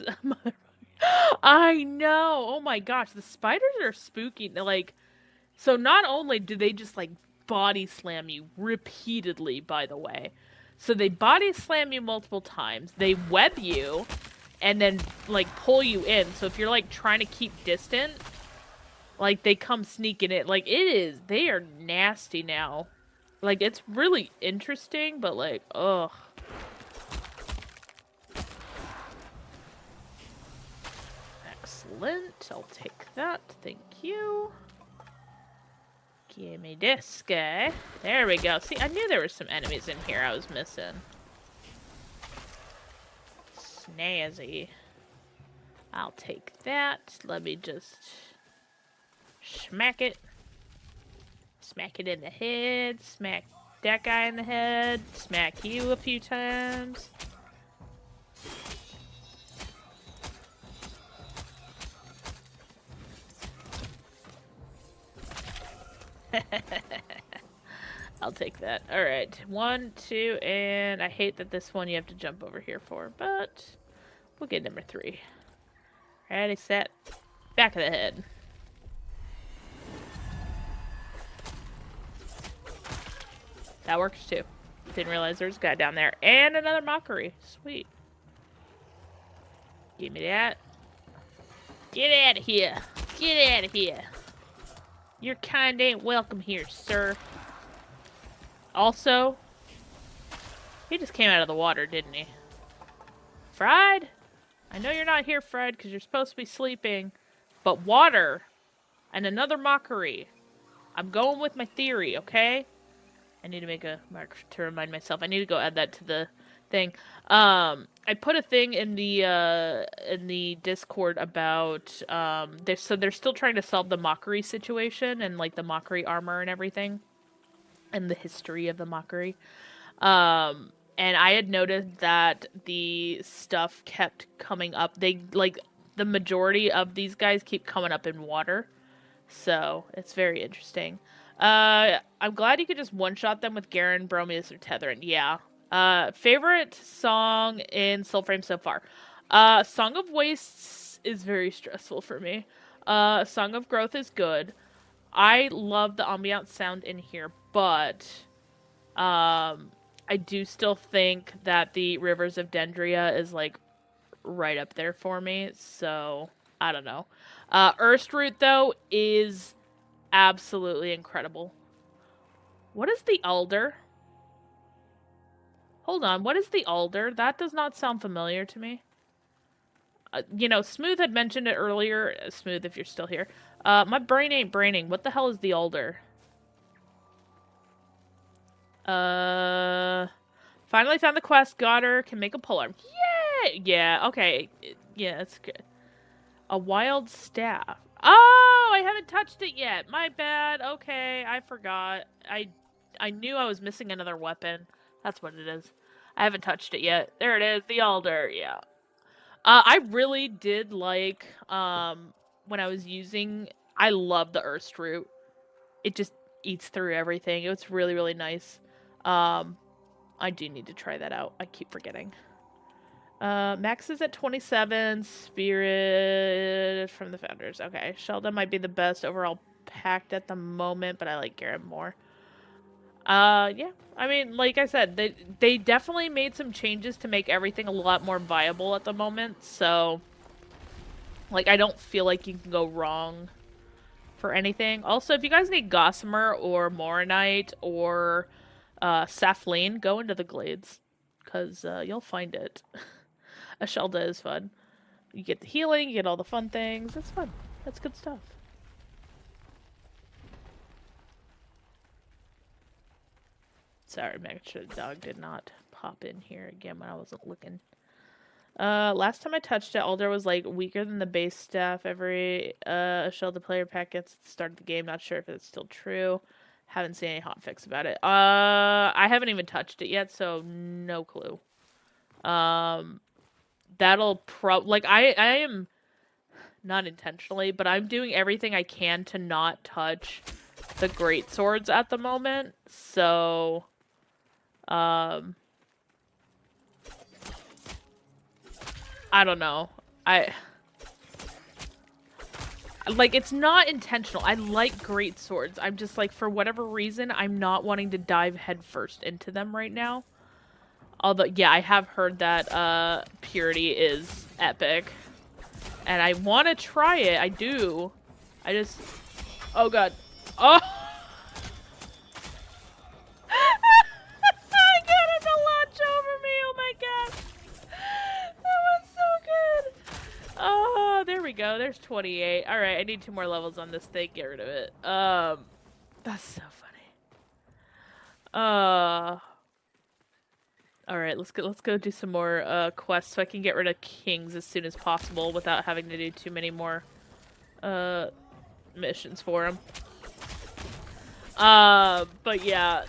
I know. Oh my gosh. The spiders are spooky. Like, so not only do they just, like, body slam you repeatedly, by the way. So they body slam you multiple times. They web you and then, like, pull you in. So if you're, like, trying to keep distant... Like, they come sneaking in. Like, they are nasty now. Like, it's really interesting, but, like, ugh. Excellent. I'll take that. Thank you. Give me this guy. There we go. See, I knew there were some enemies in here I was missing. Snazzy. I'll take that. Let me just... smack it. Smack it in the head. Smack that guy in the head. Smack you a few times. I'll take that. Alright. 1, 2, and I hate that this one you have to jump over here for, but we'll get number 3. Ready, set. Back of the head. That works too. Didn't realize there's a guy down there. And another mockery. Sweet. Give me that. Get out of here. Get out of here. Your kind ain't welcome here, sir. Also, he just came out of the water, didn't he? Fried? I know you're not here, Fred, because you're supposed to be sleeping. But water and another mockery. I'm going with my theory, okay? I need to make a mark to remind myself. I need to go add that to the thing. I put a thing in the Discord about they're still trying to solve the mockery situation and like the mockery armor and everything, and the history of the mockery. And I had noticed that the stuff kept coming up. They like the majority of these guys keep coming up in water, so it's very interesting. I'm glad you could just one-shot them with Garen, Bromius, or Tetherin. Yeah. Favorite song in Soulframe so far? Song of Wastes is very stressful for me. Song of Growth is good. I love the ambient sound in here, but, I do still think that the Rivers of Dendria is, like, right up there for me, so, I don't know. Earthroot, though, is... absolutely incredible. What is the Alder? Hold on, what is the Alder? That does not sound familiar to me. You know, Smooth had mentioned it earlier. Smooth, if you're still here. My brain ain't braining. What the hell is the Alder? Finally found the quest. Got her. Can make a polearm. Yay! Yeah, okay. Yeah, that's good. A wild staff. Oh, I haven't touched it yet. My bad. Okay, I forgot. I knew I was missing another weapon. That's what it is. I haven't touched it yet. There it is, the Alder. Yeah. I really did like when I was using. I love the Earthroot. It just eats through everything. It's really, really nice. I do need to try that out. I keep forgetting. Max is at 27. Spirit from the Founders. Okay, Sheldon might be the best overall pact at the moment, but I like Garrett more. Yeah. I mean, like I said, they definitely made some changes to make everything a lot more viable at the moment, so like I don't feel like you can go wrong for anything. Also, if you guys need Gossamer or Moronite or Saphlene, go into the Glades, because you'll find it. Ashelda is fun. You get the healing, you get all the fun things. It's fun. That's good stuff. Sorry, make sure the dog did not pop in here again when I wasn't looking. Last time I touched it, Alder was like weaker than the base staff. Every Ashelda player pack gets at the start of the game. Not sure if it's still true. Haven't seen any hotfix about it. I haven't even touched it yet, so no clue. That'll I am not intentionally, but I'm doing everything I can to not touch the great swords at the moment. So, I don't know. Like, it's not intentional. I like great swords. I'm just like, for whatever reason, I'm not wanting to dive headfirst into them right now. Although, yeah, I have heard that Purity is epic. And I want to try it. I do. I just... Oh, God. Oh! I got him to launch over me. Oh, my God. That was so good. Oh, there we go. There's 28. All right, I need 2 more levels on this thing. Get rid of it. That's so funny. All right, let's go do some more quests so I can get rid of kings as soon as possible without having to do too many more missions for them. But yeah.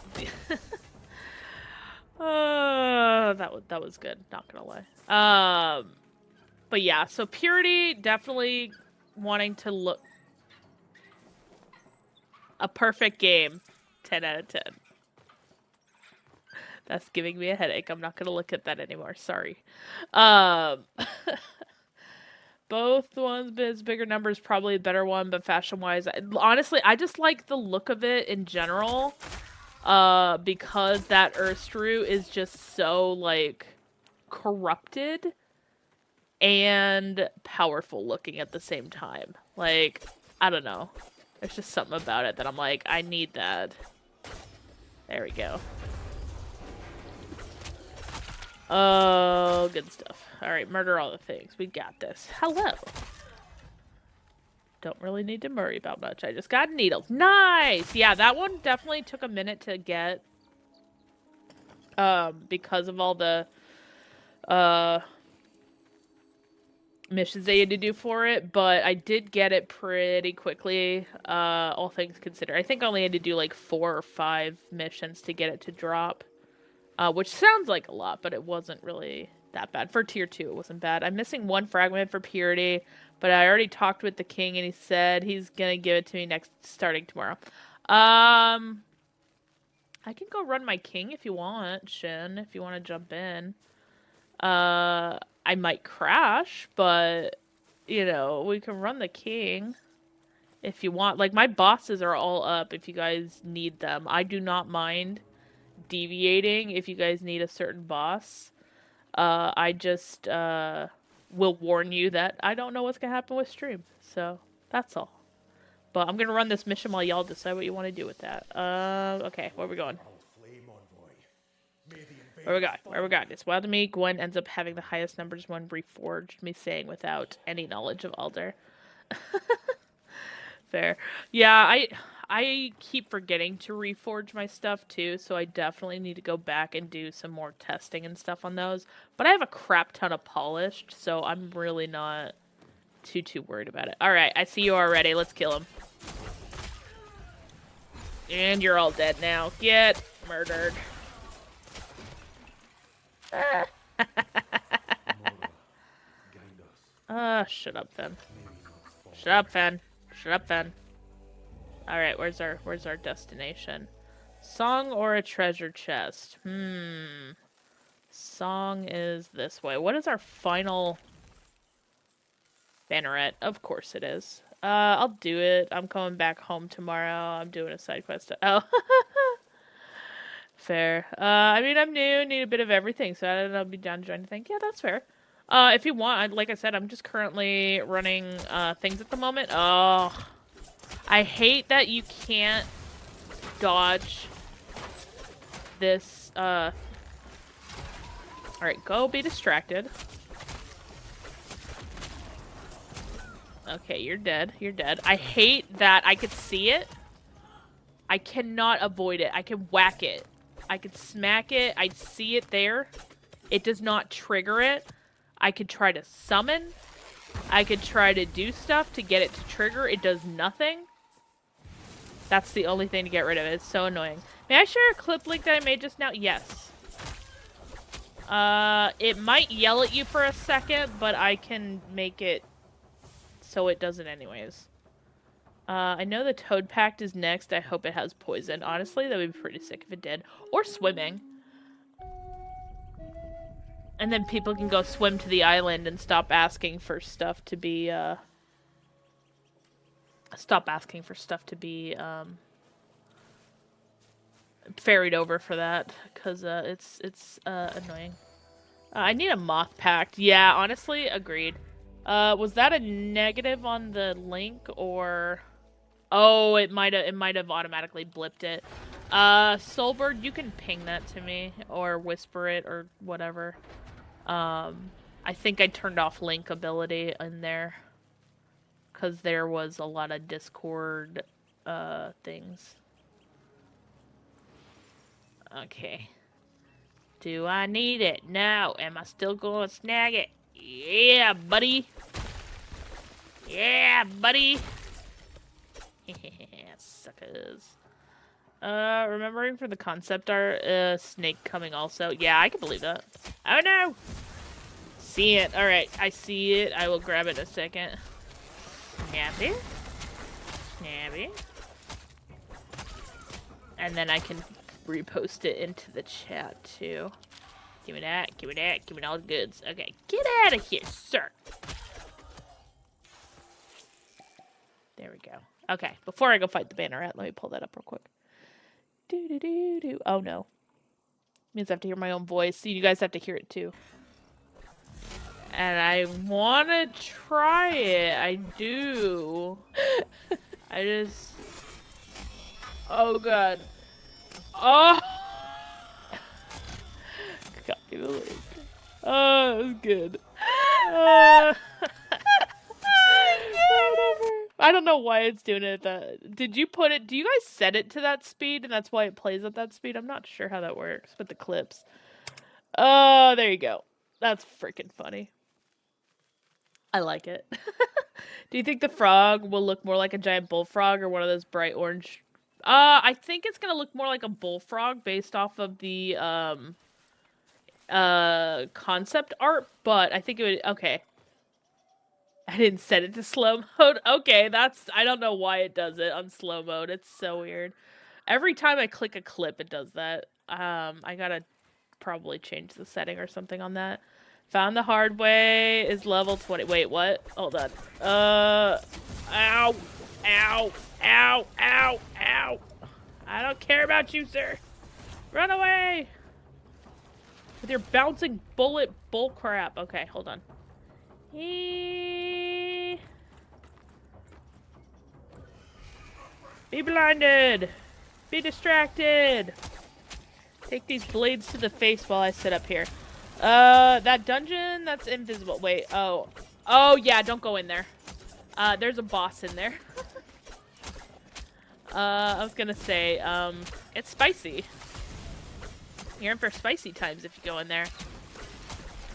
That was good, not gonna lie. But yeah, so Purity, definitely wanting to look a perfect game. 10 out of 10. That's giving me a headache. I'm not gonna look at that anymore. Sorry. Both ones, but it's bigger numbers, probably a better one, but fashion-wise, honestly, I just like the look of it in general. Because that Urstru is just so, like, corrupted and powerful looking at the same time. Like, I don't know. There's just something about it that I'm like, I need that. There we go. Oh, good stuff. Alright, murder all the things. We got this. Hello. Don't really need to worry about much. I just got needles. Nice! Yeah, that one definitely took a minute to get. Because of all the, missions they had to do for it, but I did get it pretty quickly, all things considered. I think I only had to do like 4 or 5 missions to get it to drop. Which sounds like a lot, but it wasn't really that bad. For tier 2, it wasn't bad. I'm missing 1 fragment for Purity, but I already talked with the king and he said he's gonna give it to me starting tomorrow. I can go run my king if you want, Shin, if you want to jump in. I might crash, but, you know, we can run the king if you want. Like, my bosses are all up if you guys need them. I do not mind deviating if you guys need a certain boss. I just will warn you that I don't know what's gonna happen with stream, so that's all. But I'm gonna run this mission while y'all decide what you want to do with that. Okay, where are we going? Where we going? It's wild to me. Gwen ends up having the highest numbers when reforged, me saying without any knowledge of Alder. Fair. Yeah, I keep forgetting to reforge my stuff too, so I definitely need to go back and do some more testing and stuff on those. But I have a crap ton of polished, so I'm really not too worried about it. Alright, I see you already. Let's kill him. And you're all dead now. Get murdered. Shut up, Fen. Shut up, Fen. Shut up, Fen. Alright, where's our destination? Song or a treasure chest? Song is this way. What is our final banneret? Of course it is. I'll do it. I'm coming back home tomorrow. I'm doing a side quest. Oh. Fair. I mean, I'm new, need a bit of everything, so I'll be down to join anything. Yeah, that's fair. If you want, like I said, I'm just currently running, things at the moment. Oh. I hate that you can't dodge this, Alright, go be distracted. Okay, you're dead. You're dead. I hate that I could see it. I cannot avoid it. I can whack it. I could smack it. I see it there. It does not trigger it. I could try to summon. I could try to do stuff to get it to trigger. It does nothing. That's the only thing to get rid of it. It's so annoying. May I share a clip link that I made just now? Yes. It might yell at you for a second, but I can make it so it doesn't anyways. I know the Toad Pact is next. I hope it has poison. Honestly, that would be pretty sick if it did. Or swimming. And then people can go swim to the island and stop asking for stuff to be, ferried over for that. Because, it's annoying. I need a moth pact. Yeah, honestly, agreed. Was that a negative on the link, or... Oh, it might have automatically blipped it. Soulbird, you can ping that to me, or whisper it, or whatever. I think I turned off link ability in there, because there was a lot of Discord, things. Okay. Do I need it? No. Am I still going to snag it? Yeah, buddy. Yeah, buddy. Suckers. Remembering for the concept art, snake coming also. Yeah, I can believe that. Oh no! See it. Alright, I see it. I will grab it in a second. Snappy. Snappy. And then I can repost it into the chat too. Give me that, give me that, give me all the goods. Okay, get out of here, sir. There we go. Okay, before I go fight the banneret, let me pull that up real quick. Do-do-do-do. Oh no. Means I have to hear my own voice. So you guys have to hear it too. And I want to try it. I do. I just... Oh god. Oh! Copy the link. Oh, that was good. I don't know why it's doing it that. Did you put it? Do you guys set it to that speed and that's why it plays at that speed? I'm not sure how that works with the clips. Oh, there you go. That's freaking funny. I like it. Do you think the frog will look more like a giant bullfrog or one of those bright orange? I think it's gonna look more like a bullfrog based off of the concept art, but I think it would. Okay. I didn't set it to slow mode. Okay, I don't know why it does it on slow mode. It's so weird. Every time I click a clip, it does that. I gotta probably change the setting or something on that. Found the hard way is level 20. Wait, what? Hold on. Ow. Ow. Ow. Ow. Ow. I don't care about you, sir. Run away. With your bouncing bullet bull crap. Okay, hold on. Be blinded. Be distracted. Take these blades to the face while I sit up here. That dungeon, that's invisible. Wait, oh. Oh, yeah, don't go in there. There's a boss in there. I was gonna say, it's spicy. You're in for spicy times if you go in there.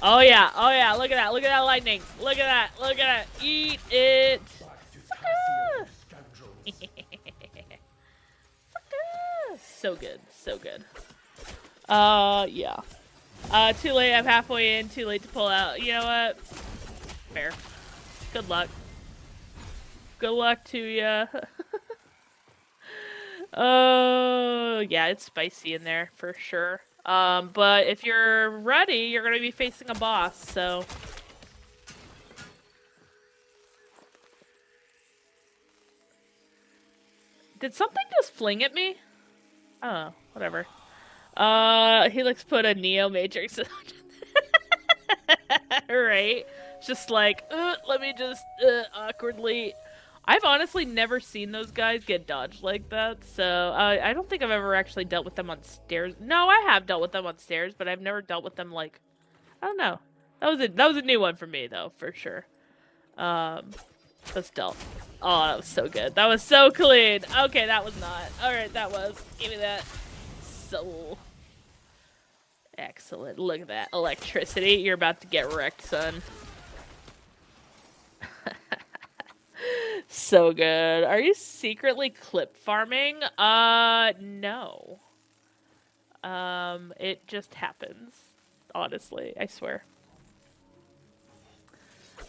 Oh yeah, look at that lightning. Look at that, eat it. Sucker. So good. Yeah. Too late, I'm halfway in, too late to pull out. You know what? Fair. Good luck. Good luck to ya. Oh, yeah, it's spicy in there, for sure. But if you're ready, you're gonna be facing a boss, so... Did something just fling at me? Oh, whatever. Helix put a Neo Matrix right? Just like, let me just, awkwardly... I've honestly never seen those guys get dodged like that, so I don't think I've ever actually dealt with them on stairs. No, I have dealt with them on stairs, but I've never dealt with them like... I don't know. That was a new one for me, though, for sure. But still. Oh, that was so good. That was so clean. Okay, that was not. Alright, that was. Give me that. Soul. Excellent. Look at that. Electricity. You're about to get wrecked, son. So good. Are you secretly clip farming? No. It just happens. Honestly, I swear.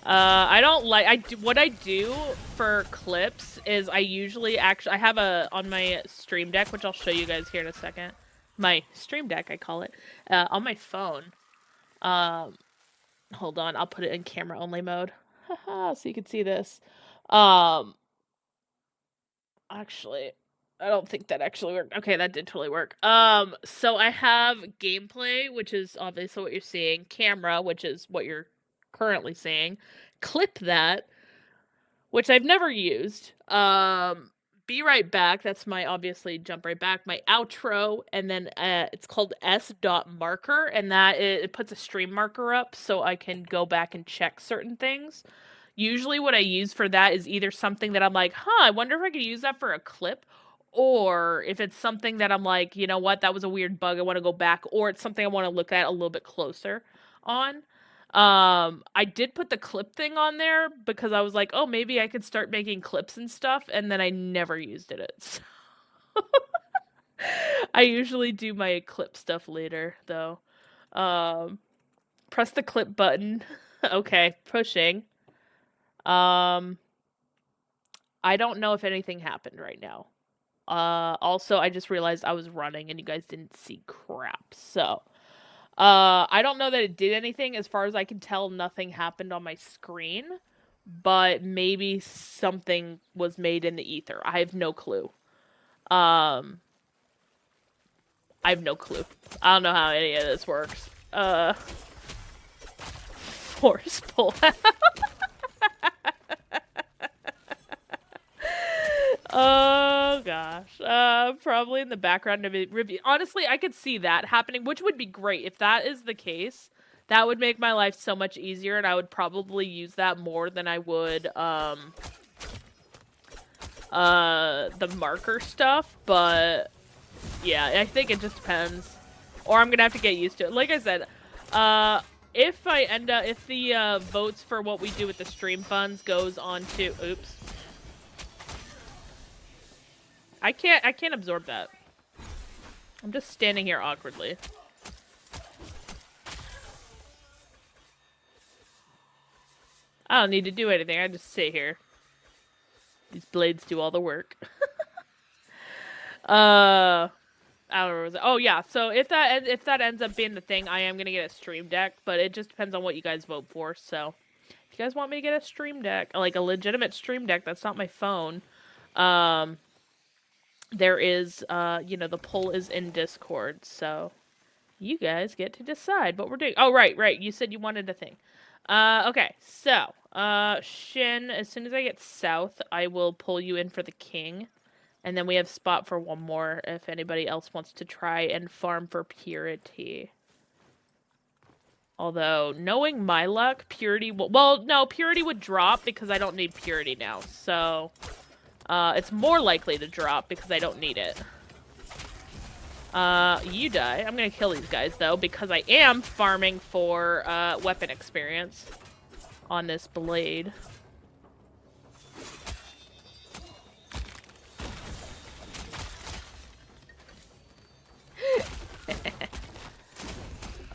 I don't like, what I do for clips is I usually I have on my stream deck, which I'll show you guys here in a second. My stream deck, I call it, on my phone. Hold on, I'll put it in camera only mode. Haha, so you can see this. Actually, I don't think that actually worked. Okay, that did totally work. So I have gameplay, which is obviously what you're seeing, camera, which is what you're currently seeing, clip that, which I've never used, be right back, that's my, obviously, jump right back, my outro, and then it's called s.marker, and that it puts a stream marker up so I can go back and check certain things. Usually what I use for that is either something that I'm like, I wonder if I could use that for a clip, or if it's something that I'm like, you know what, that was a weird bug, I want to go back, or it's something I want to look at a little bit closer on. I did put the clip thing on there because I was like, oh, maybe I could start making clips and stuff, and then I never used it. So I usually do my clip stuff later, though. Press the clip button. Okay, pushing. I don't know if anything happened right now. Also, I just realized I was running and you guys didn't see crap, so... I don't know that it did anything. As far as I can tell, nothing happened on my screen. But maybe something was made in the ether. I have no clue. I have no clue. I don't know how any of this works. Force pull out. Oh gosh. Probably in the background of a review. Honestly, I could see that happening, which would be great. If that is the case, that would make my life so much easier, and I would probably use that more than I would, the marker stuff, but yeah, I think it just depends. Or I'm gonna have to get used to it. Like I said, if the votes for what we do with the stream funds goes on to, oops. I can't absorb that. I'm just standing here awkwardly. I don't need to do anything. I just sit here. These blades do all the work. I don't know. Oh yeah. So if that ends up being the thing, I am gonna get a stream deck, but it just depends on what you guys vote for. So if you guys want me to get a stream deck, like a legitimate stream deck, that's not my phone. There is, you know, the poll is in Discord, so you guys get to decide what we're doing. Oh, right. You said you wanted a thing. Okay, so, Shin, as soon as I get south, I will pull you in for the king. And then we have spot for one more if anybody else wants to try and farm for purity. Although, knowing my luck, purity will... Well, no, purity would drop because I don't need purity now, so... it's more likely to drop because I don't need it. You die. I'm gonna kill these guys, though, because I am farming for, weapon experience on this blade.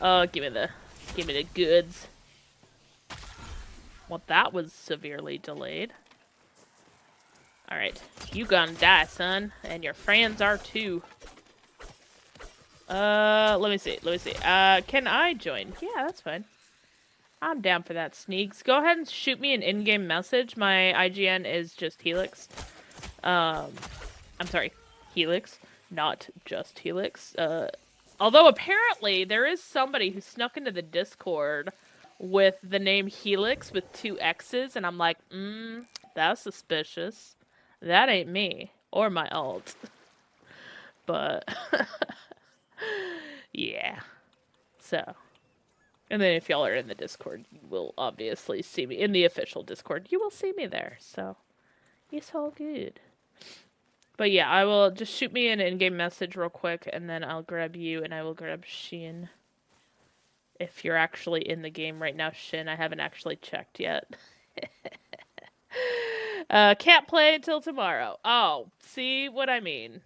Oh, give me the goods. Well, that was severely delayed. Alright, you gonna die, son. And your friends are too. Let me see. Can I join? Yeah, that's fine. I'm down for that, Sneaks. Go ahead and shoot me an in-game message. My IGN is just Helix. I'm sorry, Helix, not just Helix. Although apparently there is somebody who snuck into the Discord with the name Helix with 2 X's, and I'm like, that's suspicious. That ain't me or my alt. But yeah. So, and then if y'all are in the Discord, you will obviously see me in the official Discord. You will see me there. So, it's all good. But yeah, I will just shoot me an in-game message real quick, and then I'll grab you, and I will grab Shin. If you're actually in the game right now, Shin, I haven't actually checked yet. Can't play until tomorrow. Oh, see what I mean?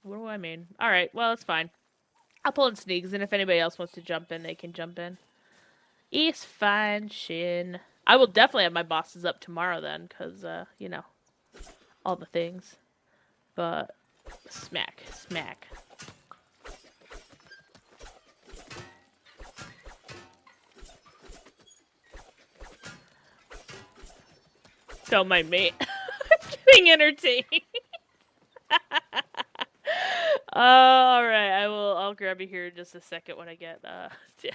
What do I mean? Alright, well, it's fine. I'll pull in Sneaks, and if anybody else wants to jump in, they can jump in. It's fine, Shin. I will definitely have my bosses up tomorrow then, because, you know, all the things. But, smack. Don't mind me. Being entertained. Alright, I'll grab you here in just a second when I get, down there.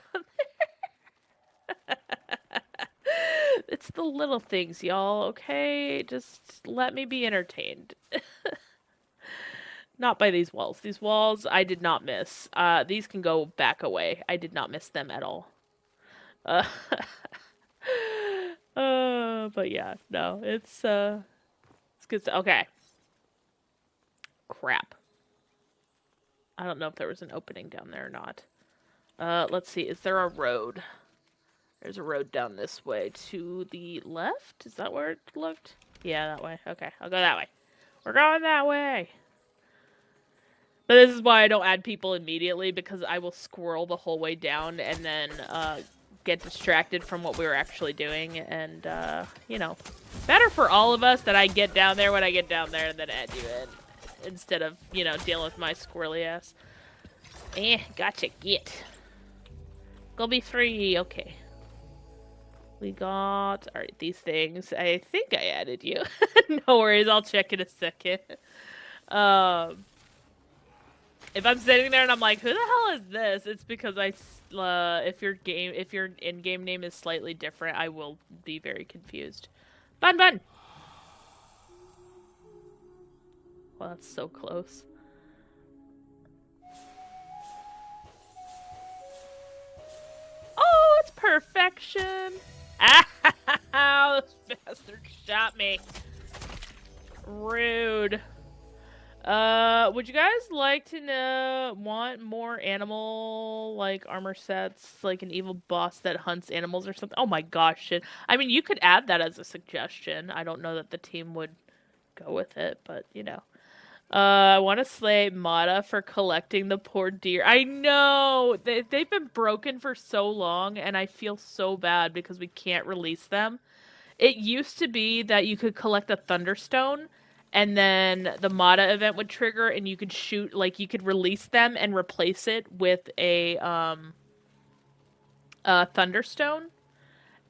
It's the little things, y'all, okay? Just let me be entertained. Not by these walls. These walls, I did not miss. These can go back away. I did not miss them at all. But yeah, no, it's good. Okay. Crap. I don't know if there was an opening down there or not. Let's see. Is there a road? There's a road down this way to the left. Is that where it looked? Yeah, that way. Okay, I'll go that way. We're going that way. But this is why I don't add people immediately, because I will squirrel the whole way down and then get distracted from what we were actually doing. And, you know, better for all of us that I get down there when I get down there and then add you in. Instead of, you know, dealing with my squirrely ass. Gotcha, get. Go be free, okay. We got, alright, these things. I think I added you. No worries, I'll check in a second. If I'm sitting there and I'm like, who the hell is this? It's because if your in-game name is slightly different, I will be very confused. Bun! Well, that's so close. Oh, it's perfection! Ah, this bastard shot me. Rude. Would you guys like to want more animal, like, armor sets, like an evil boss that hunts animals or something? Oh my gosh, shit. I mean, you could add that as a suggestion. I don't know that the team would go with it, but, you know. I want to slay Mata for collecting the poor deer. I know! They've been broken for so long, and I feel so bad because we can't release them. It used to be that you could collect a Thunderstone, and then the Mata event would trigger, and you could shoot, like, you could release them and replace it with a Thunderstone.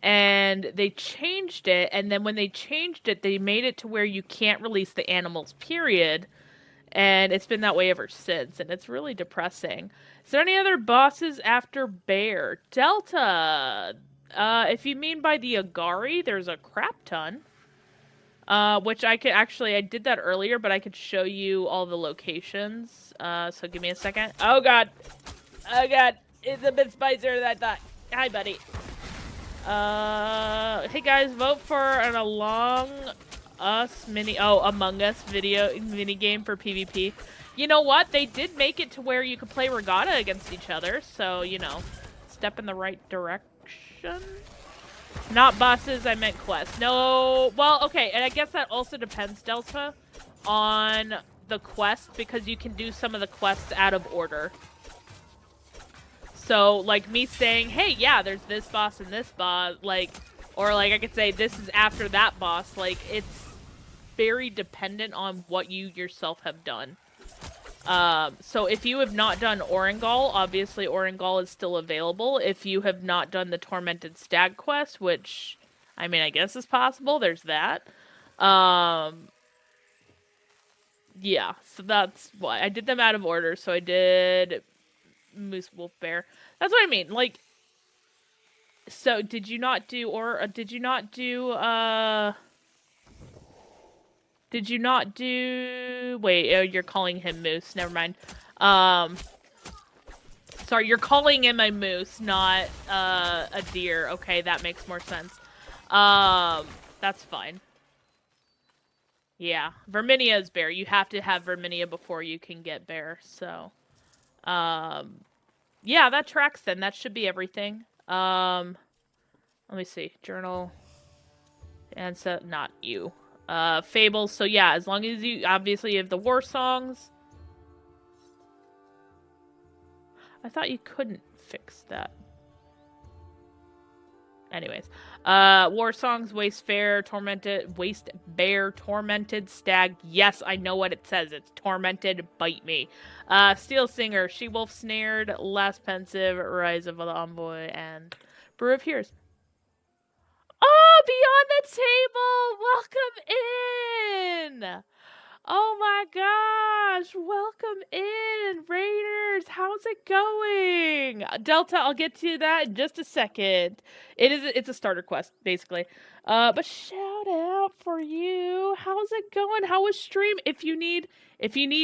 And they changed it, and then when they changed it, they made it to where you can't release the animals, period. And it's been that way ever since, and it's really depressing. Is there any other bosses after Bear? Delta! If you mean by the Agari, there's a crap ton. Which I could actually, I did that earlier, but I could show you all the locations. So give me a second. Oh god! Oh god! It's a bit spicier than I thought. Hi, buddy. Hey guys, vote for an Among Us mini game for PvP. You know what? They did make it to where you could play regatta against each other, so, you know, step in the right direction. Not bosses, I meant quests. No, well, okay, and I guess that also depends, Delta, on the quest, because you can do some of the quests out of order. So, like, me saying, hey, yeah, there's this boss and this boss, like, or, like, I could say this is after that boss. Like, it's very dependent on what you yourself have done. So if you have not done Orengal, obviously Orengal is still available. If you have not done the Tormented Stag quest, which, I mean, I guess is possible, there's that. Um, yeah, so that's why. I did them out of order. So I did Moose, Wolf, Bear. That's what I mean. Like, so did you not do, or did you not do, did you not do, wait, oh, you're calling him Moose, never mind. Um, Sorry, you're calling him a moose, not a deer. Okay, that makes more sense. That's fine. Yeah, Verminia is bear. You have to have Verminia before you can get bear. So, um, yeah, that tracks then. That should be everything. Let me see. Journal. And so, not you. Fables. So yeah, as long as you obviously have the war songs. I thought you couldn't fix that. Anyways, war songs, waste bear, tormented stag. Yes, I know what it says. It's tormented. Bite me. Steel singer, she wolf snared, last pensive, rise of the envoy, and brew of hears. Oh, beyond the table, welcome in. Oh my gosh, welcome in, Raiders. How's it going? Delta, I'll get to that in just a second. It's a starter quest, basically. But shout out for you. How's it going? How was stream? If you need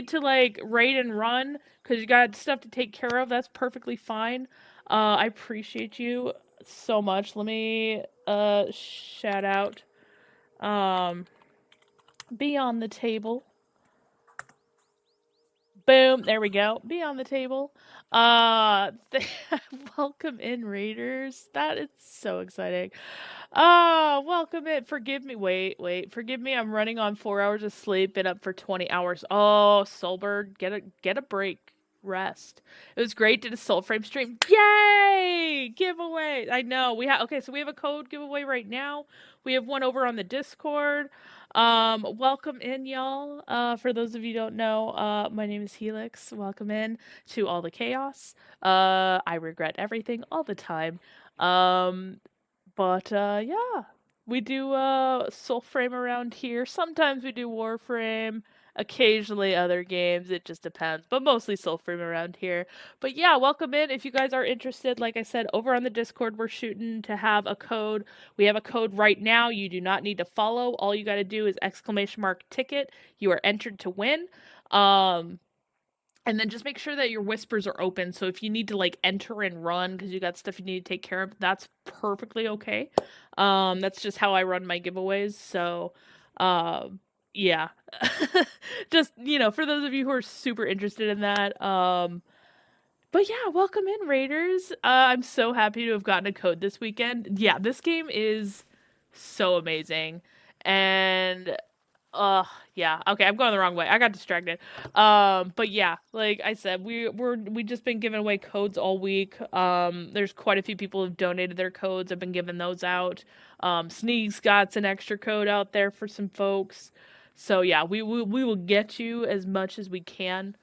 to like raid and run because you got stuff to take care of, that's perfectly fine. I appreciate you so much. Let me shout out beyond the table. Boom, there we go. Be on the table. Welcome in, Raiders. That is so exciting. Welcome in. Forgive me. Wait. Forgive me. I'm running on 4 hours of sleep. Been up for 20 hours. Oh, Soulbird, get a break. Rest. It was great. Did a Soulframe stream. Yay! Giveaway. I know. Okay, so we have a code giveaway right now. We have one over on the Discord. Welcome in, y'all. For those of you who don't know, my name is Helix. Welcome in to all the chaos. I regret everything all the time. Yeah. We do Soulframe around here. Sometimes we do Warframe. Occasionally other games, it just depends, but mostly Soulframe around here. But yeah, welcome in. If you guys are interested, like I said, over on the Discord, we're shooting to have a code. We have a code right now. You do not need to follow. All you got to do is !ticket. You are entered to win. And then just make sure that your whispers are open. So if you need to like enter and run because you got stuff you need to take care of, that's perfectly okay. That's just how I run my giveaways. So, yeah. Just, for those of you who are super interested in that. But yeah, welcome in, Raiders. I'm so happy to have gotten a code this weekend. Yeah, this game is so amazing. And yeah. Okay, I'm going the wrong way. I got distracted. But yeah, like I said, we just been giving away codes all week. There's quite a few people who've donated their codes. I've been giving those out. Sneaks got an extra code out there for some folks. So yeah, we will get you as much as we can.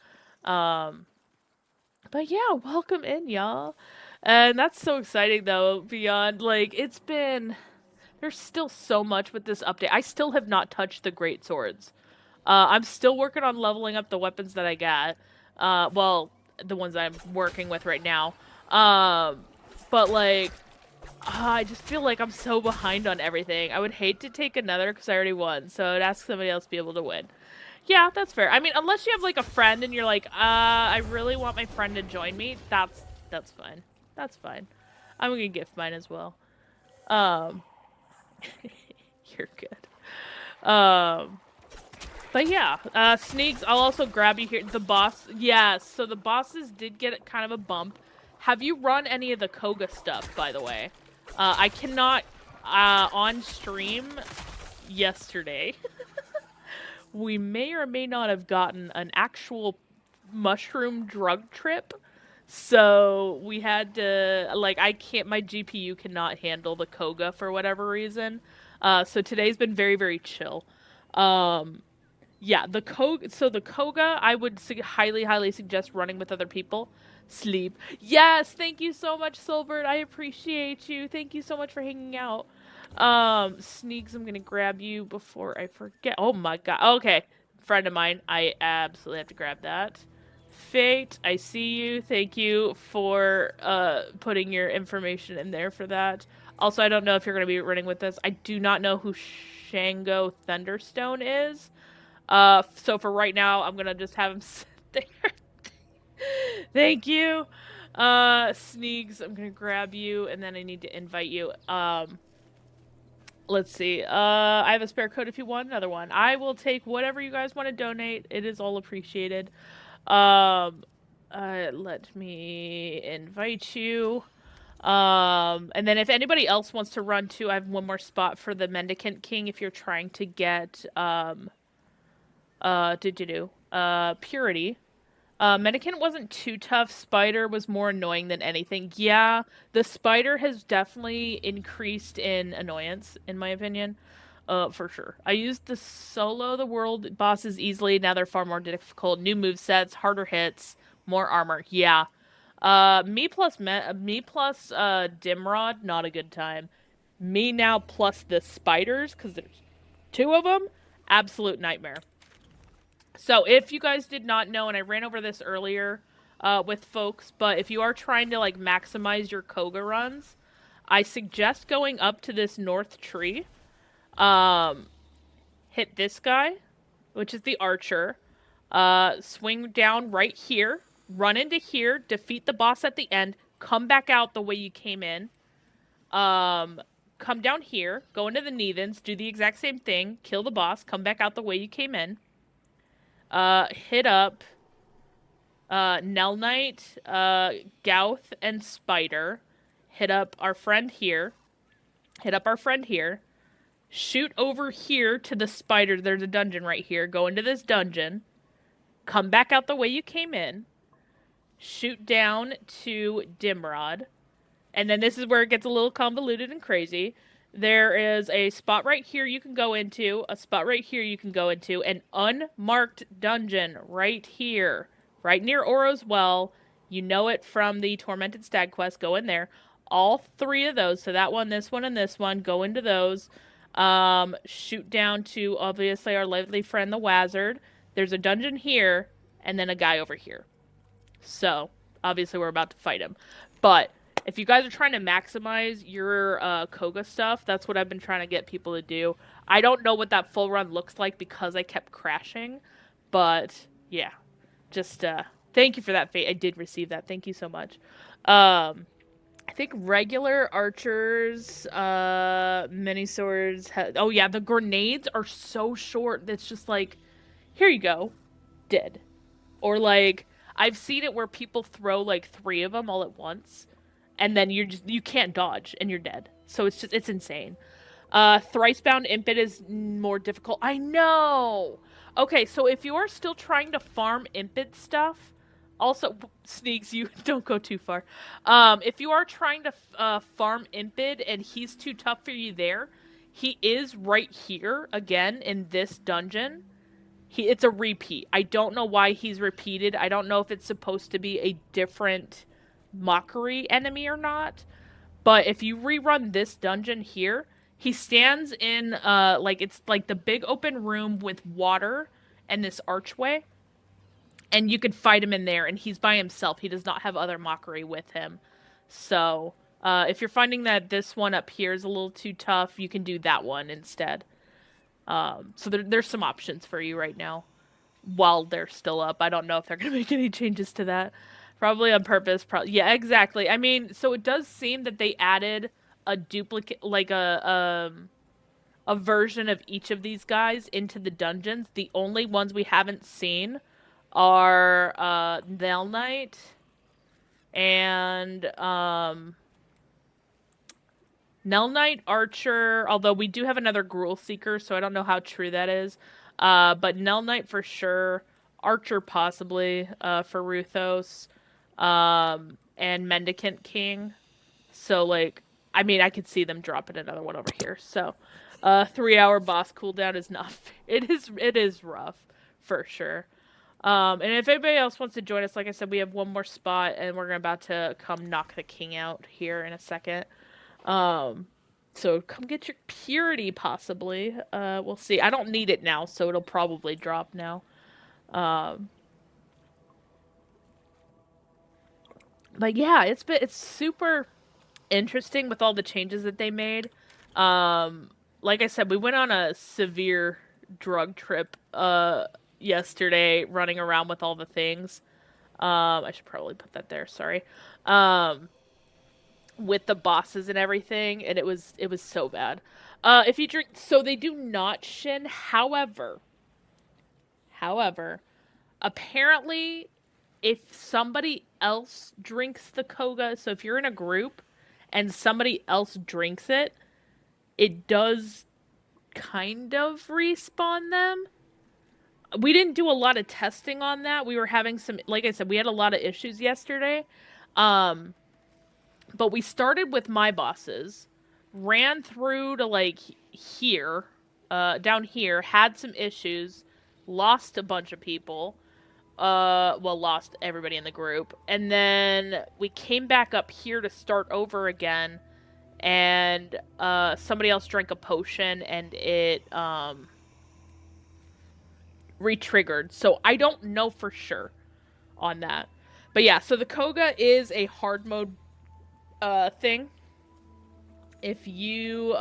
But yeah, welcome in, y'all. And that's so exciting though, beyond like there's still so much with this update. I still have not touched the great swords. I'm still working on leveling up the weapons that I got. Well, the ones I'm working with right now. But like, I just feel like I'm so behind on everything. I would hate to take another because I already won. So I'd ask somebody else to be able to win. Yeah, that's fair. I mean, unless you have like a friend and you're like, I really want my friend to join me. That's fine. That's fine. I'm gonna gift mine as well. You're good. But yeah, Sneaks, I'll also grab you here. The boss, yes, so the bosses did get kind of a bump. Have you run any of the Cogah stuff, by the way? I cannot, on stream yesterday, we may or may not have gotten an actual mushroom drug trip. So we had to, like, my GPU cannot handle the Cogah for whatever reason. So today's been very, very chill. Yeah, the Cogah, I would highly suggest running with other people. Sleep. Yes, thank you so much, Silbert. I appreciate you. Thank you so much for hanging out. Sneaks, I'm gonna grab you before I forget. Oh my god. Okay, friend of mine. I absolutely have to grab that. Fate, I see you. Thank you for putting your information in there for that. Also, I don't know if you're gonna be running with us. I do not know who Shango Thunderstone is. So for right now, I'm gonna just have him sit there. Thank you. Sneaks, I'm gonna grab you, and then I need to invite you. Let's see. I have a spare code if you want another one. I will take whatever you guys want to donate. It is all appreciated. Let me invite you. And then if anybody else wants to run too, I have one more spot for the Mendicant King if you're trying to get, Purity. Mendicant wasn't too tough. Spider was more annoying than anything. Yeah, the spider has definitely increased in annoyance, in my opinion. For sure. I used the solo the world bosses easily. Now they're far more difficult. New move sets, harder hits, more armor. Yeah. Me plus Dimrod, not a good time. Me now plus the spiders, because there's two of them, absolute nightmare. So if you guys did not know, and I ran over this earlier with folks, but if you are trying to like maximize your Koga runs, I suggest going up to this north tree. Um, Hit this guy, which is the archer. Swing down right here, run into here, defeat the boss at the end, come back out the way you came in. Um, Come down here, go into the Neathans, do the exact same thing, kill the boss, come back out the way you came in. Hit up Nell Knight, Gouth, and Spider. Hit up our friend here. Hit up our friend here. Shoot over here to the spider. There's a dungeon right here. Go into this dungeon. Come back out the way you came in. Shoot down to Dimrod. And then this is where it gets a little convoluted and crazy. There is a spot right here you can go into, a spot right here you can go into, an unmarked dungeon right here, right near Oro's Well. You know it from the Tormented Stag quest. Go in there. All three of those, so that one, this one, and this one, go into those. Shoot down to, obviously, our lovely friend, the Wazard. There's a dungeon here, and then a guy over here. So, obviously, we're about to fight him. But if you guys are trying to maximize your Koga stuff, that's what I've been trying to get people to do. I don't know what that full run looks like because I kept crashing, but yeah, just thank you for that, Fate. I did receive that. Thank you so much. I think regular archers, mini swords. Oh yeah, the grenades are so short. That's just like, here you go, dead. Or like, I've seen it where people throw like three of them all at once and then you can't dodge and you're dead. So it's insane. Thricebound Impet is more difficult. I know. Okay, so if you are still trying to farm Impet stuff, also Sneaks, you don't go too far. If you are trying to farm Impet and he's too tough for you there, he is right here again in this dungeon. It's a repeat. I don't know why he's repeated. I don't know if it's supposed to be a different mockery enemy or not. But if you rerun this dungeon here, he stands in like it's like the big open room with water and this archway. And you could fight him in there, and he's by himself. He does not have other mockery with him. So, if you're finding that this one up here is a little too tough, you can do that one instead. So there's some options for you right now while they're still up. I don't know if they're going to make any changes to that. Probably on purpose. Yeah, exactly. I mean, so it does seem that they added a duplicate, like a version of each of these guys into the dungeons. The only ones we haven't seen are Nell Knight and Nell Knight, Archer, although we do have another Gruul Seeker, so I don't know how true that is. But Nell Knight for sure, Archer possibly for Ruthos, and Mendicant King. So, like, I mean, I could see them dropping another one over here. So, 3-hour boss cooldown is not. It is rough, for sure. And if anybody else wants to join us, like I said, we have one more spot, and we're about to come knock the king out here in a second. So come get your purity, possibly. We'll see. I don't need it now, so it'll probably drop now. But yeah, it's super interesting with all the changes that they made. Like I said, we went on a severe drug trip yesterday, running around with all the things. I should probably put that there. Sorry. With the bosses and everything, and it was so bad. If you drink, so they do not shin. However, apparently, if somebody else drinks the Cogah, so if you're in a group and somebody else drinks it, it does kind of respawn them. We didn't do a lot of testing on that. We were having some, like I said, we had a lot of issues yesterday. But we started with my bosses, ran through to like here, down here, had some issues, lost a bunch of people. Well, lost everybody in the group. And then we came back up here to start over again. And somebody else drank a potion and it re-triggered. So I don't know for sure on that. But yeah, so the Cogah is a hard mode thing. If you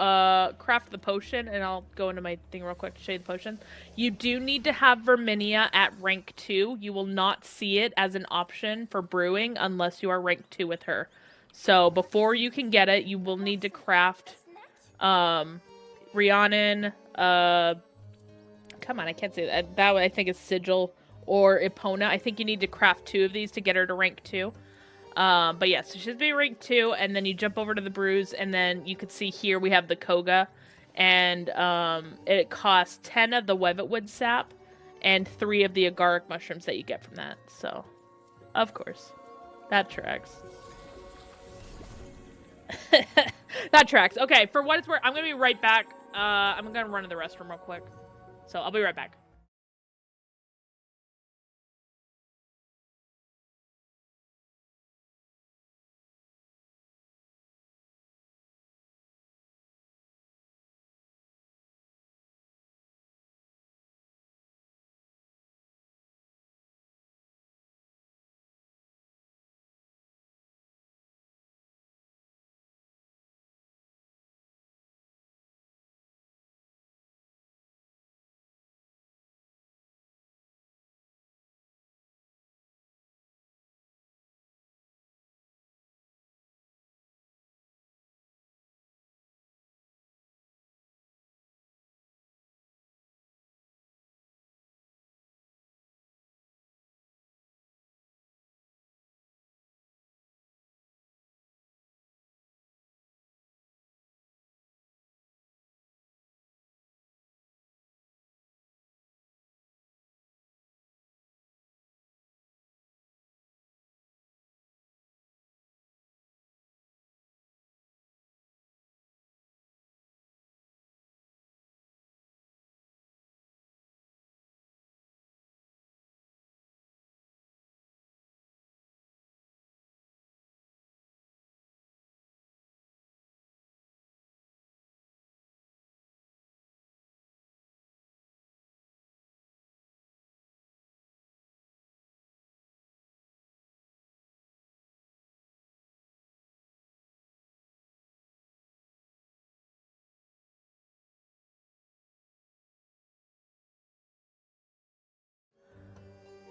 craft the potion, and I'll go into my thing real quick to show you the potion, you do need to have Verminia at rank 2. You will not see it as an option for brewing unless you are rank 2 with her. So before you can get it, you will need to craft Rhiannon, come on, I can't say that. That I think is Sigil or Epona. I think you need to craft 2 of these to get her to rank 2. But yeah, so she should be rank 2, and then you jump over to the brews, and then you can see here we have the Cogah, and it costs 10 of the Wevetwood sap and 3 of the agaric mushrooms that you get from that. So, of course, that tracks. That tracks. Okay, for what it's worth, I'm gonna be right back. I'm gonna run to the restroom real quick, so I'll be right back.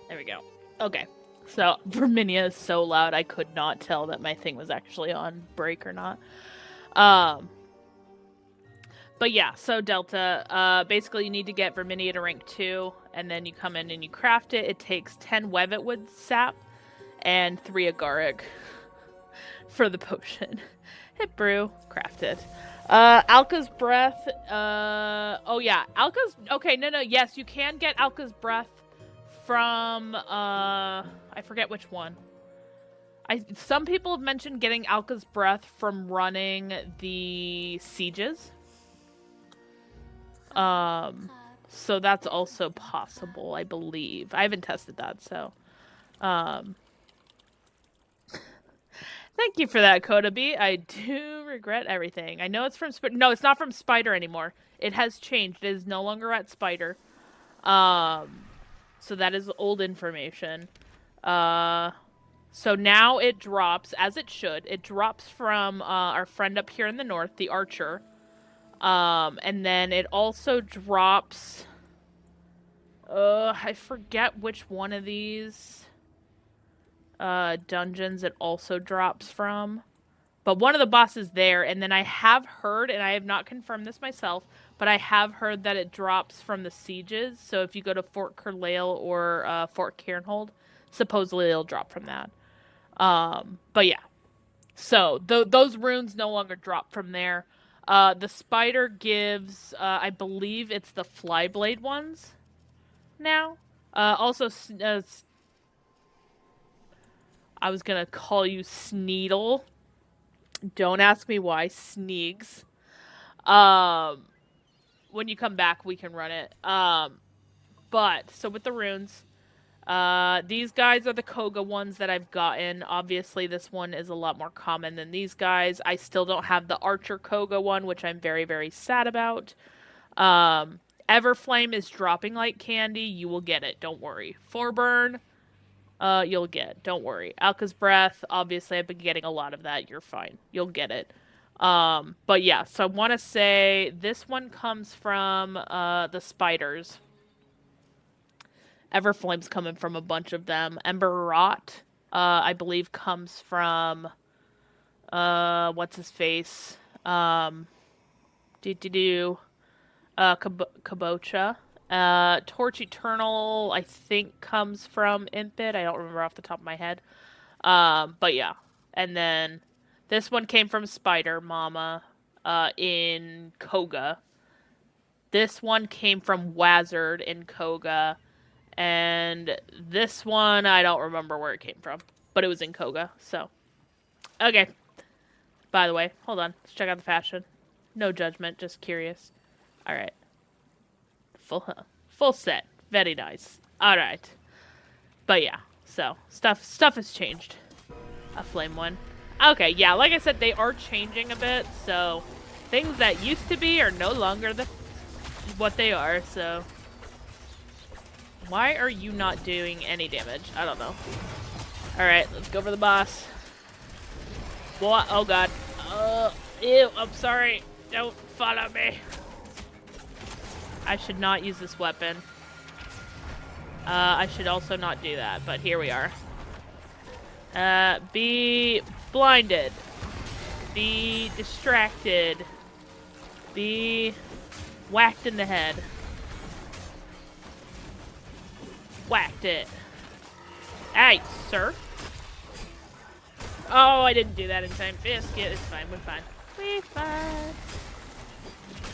There we go. Okay. So, Verminia is so loud, I could not tell that my thing was actually on break or not. But yeah, so Delta, basically you need to get Verminia to rank 2, and then you come in and you craft it. It takes 10 Wevetwood sap and 3 agaric for the potion. Hit brew, craft it. Alka's breath, oh yeah, okay, no, yes, you can get Alka's breath from, I forget which one. Some people have mentioned getting Alka's breath from running the sieges. So that's also possible, I believe. I haven't tested that, so. Thank you for that, Coda B. I do regret everything. I know it's from no, it's not from Spider anymore. It has changed. It is no longer at Spider. So that is old information. So now it drops, as it should. It drops from our friend up here in the north, the Archer. And then it also drops... I forget which one of these dungeons it also drops from. But one of the bosses there, and then I have heard, and I have not confirmed this myself, but I have heard that it drops from the sieges. So if you go to Fort Carlisle or Fort Cairnhold, supposedly it'll drop from that. But yeah. So those runes no longer drop from there. The spider gives, I believe it's the Flyblade ones now. Also, I was gonna call you Sneedle. Don't ask me why. Sneegs. When you come back, we can run it. But, so with the runes, these guys are the Cogah ones that I've gotten. Obviously, this one is a lot more common than these guys. I still don't have the Archer Cogah one, which I'm very, very sad about. Everflame is dropping like candy. You will get it. Don't worry. Forburn, you'll get. Don't worry. Alka's Breath, obviously, I've been getting a lot of that. You're fine. You'll get it. But yeah, so I want to say this one comes from the spiders. Everflame's coming from a bunch of them. Ember Rot, I believe, comes from what's his face? Kabocha. Torch Eternal, I think, comes from Impid. I don't remember off the top of my head. But yeah. And then this one came from Spider Mama in Cogah. This one came from Wazard in Cogah. And this one, I don't remember where it came from. But it was in Cogah, so. Okay. By the way, hold on. Let's check out the fashion. No judgment, just curious. Alright. Full set. Very nice. Alright. But yeah, so. Stuff has changed. A flame one. Okay, yeah, like I said, they are changing a bit, so. Things that used to be are no longer what they are, so. Why are you not doing any damage? I don't know. Alright, let's go for the boss. What? Oh god. Ew, I'm sorry. Don't follow me. I should not use this weapon. I should also not do that, but here we are. Be blinded. Be distracted. Be whacked in the head. Whacked it. Hey, sir. Oh, I didn't do that in time. Biscuit, it's fine. We're fine. We're fine.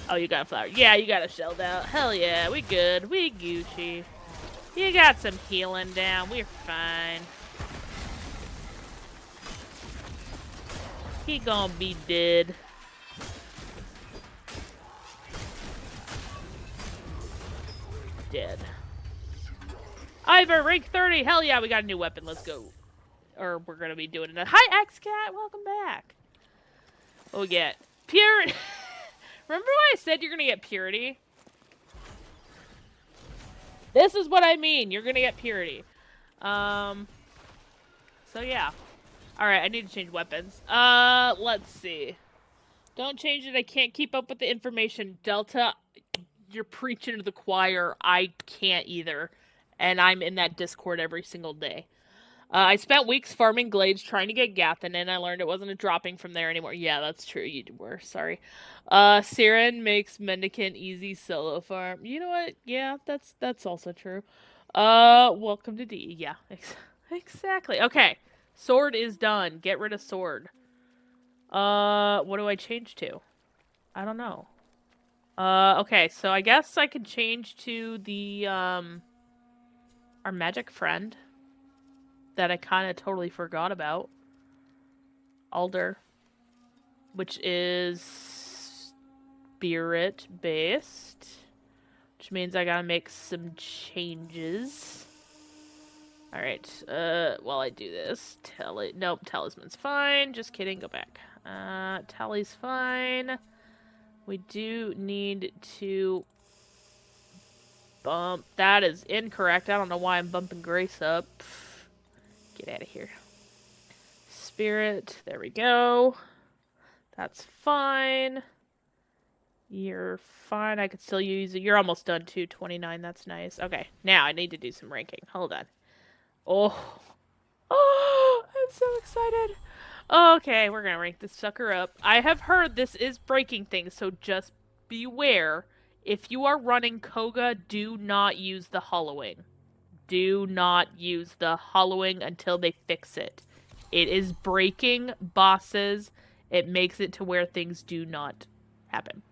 Oh, you got a flower. Yeah, you got a shelled out. Hell yeah, we good. We Gucci. You got some healing down. We're fine. He gonna be dead. Dead. Ivor, rank 30. Hell yeah, we got a new weapon. Let's go. Or we're gonna be doing it. Hi, X-Cat. Welcome back. What we get? Purity. Remember when I said you're gonna get purity? This is what I mean. You're gonna get purity. So yeah. Alright, I need to change weapons. Let's see. Don't change it. I can't keep up with the information. Delta, you're preaching to the choir. I can't either. And I'm in that Discord every single day. I spent weeks farming glades trying to get Gathan, and I learned it wasn't a dropping from there anymore. Yeah, that's true. You were. Sorry. Siren makes Mendicant easy solo farm. You know what? Yeah, that's also true. Welcome to D. Yeah, exactly. Okay. Sword is done. Get rid of sword. What do I change to? I don't know. Okay, so I guess I could change to the, our magic friend. That I kind of totally forgot about. Alder. Which is spirit-based. which means I gotta make some changes. Alright, while I do this, nope, talisman's fine. Just kidding, go back. Tally's fine. We do need to bump. That is incorrect. I don't know why I'm bumping Grace up. Get out of here. Spirit, there we go. That's fine. You're fine. I could still use it. You're almost done too. 29, that's nice. Okay, now I need to do some ranking. Hold on. Oh. Oh, I'm so excited. Okay, we're gonna rank this sucker up. I have heard this is breaking things, so just beware. If you are running Cogah, do not use the hollowing. Do not use the hollowing until they fix it. It is breaking bosses. It makes it to where things do not happen.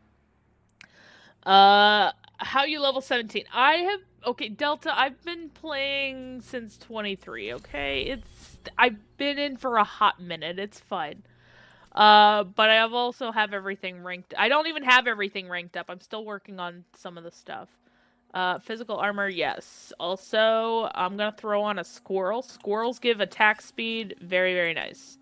How you level 17? Okay, Delta, I've been playing since 23, okay? I've been in for a hot minute, it's fine. But I also have everything ranked. I don't even have everything ranked up. I'm still working on some of the stuff. Physical armor, yes. Also, I'm gonna throw on a squirrel. Squirrels give attack speed. Very, very nice.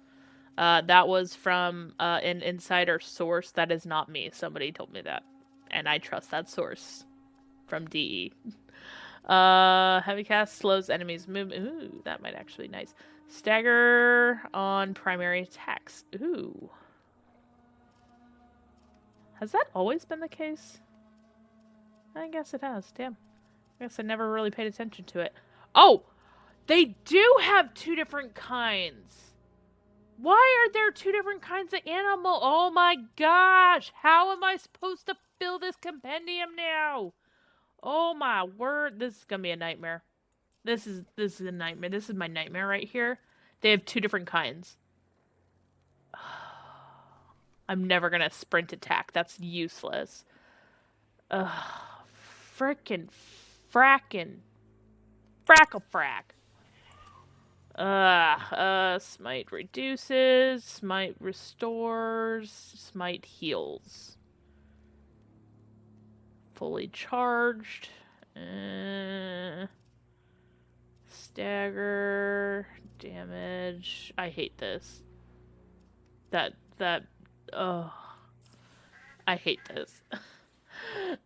That was from an insider source. That is not me. Somebody told me that. And I trust that source. From DE. Heavy cast slows enemies' movement. Ooh, that might actually be nice. Stagger on primary attacks. Ooh. Has that always been the case? I guess it has. Damn. I guess I never really paid attention to it. Oh! They do have two different kinds. Why are there two different kinds of animal? Oh my gosh! How am I supposed to fill this compendium now? Oh my word! This is gonna be a nightmare. This is a nightmare. This is my nightmare right here. They have two different kinds. I'm never gonna sprint attack. That's useless. Frickin' frackin' frackle-frack. Smite reduces, smite restores, smite heals. Fully charged. Stagger, damage. I hate this. Oh. I hate this.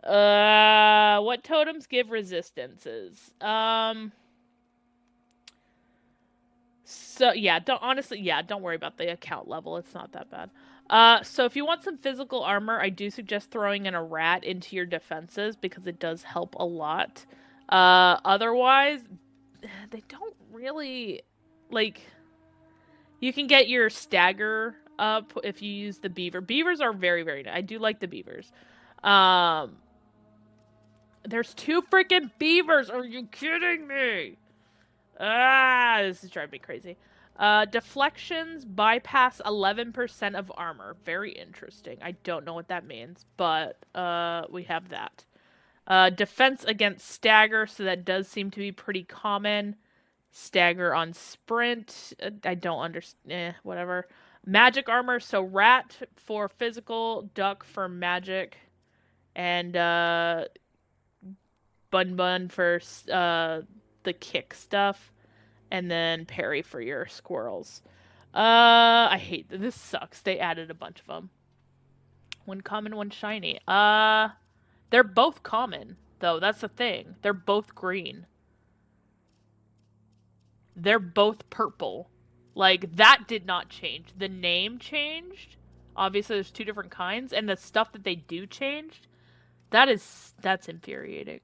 What totems give resistances? So yeah, don't worry about the account level. It's not that bad. So if you want some physical armor, I do suggest throwing in a rat into your defenses because it does help a lot. Otherwise, they don't really, like, you can get your stagger up if you use the beaver. Beavers are very, very nice. I do like the beavers. There's two freaking beavers. Are you kidding me? This is driving me crazy. Deflections bypass 11% of armor. Very interesting. I don't know what that means, but we have that. Defense against stagger, so that does seem to be pretty common. Stagger on sprint. I don't understand. Whatever. Magic armor, so rat for physical, duck for magic, and bun for the kick stuff, and then parry for your squirrels. I hate this. Sucks. They added a bunch of them. One common, one shiny. They're both common, though. That's the thing. They're both green. They're both purple. Like, that did not change. The name changed. Obviously, there's two different kinds, and the stuff that they do changed, that's infuriating.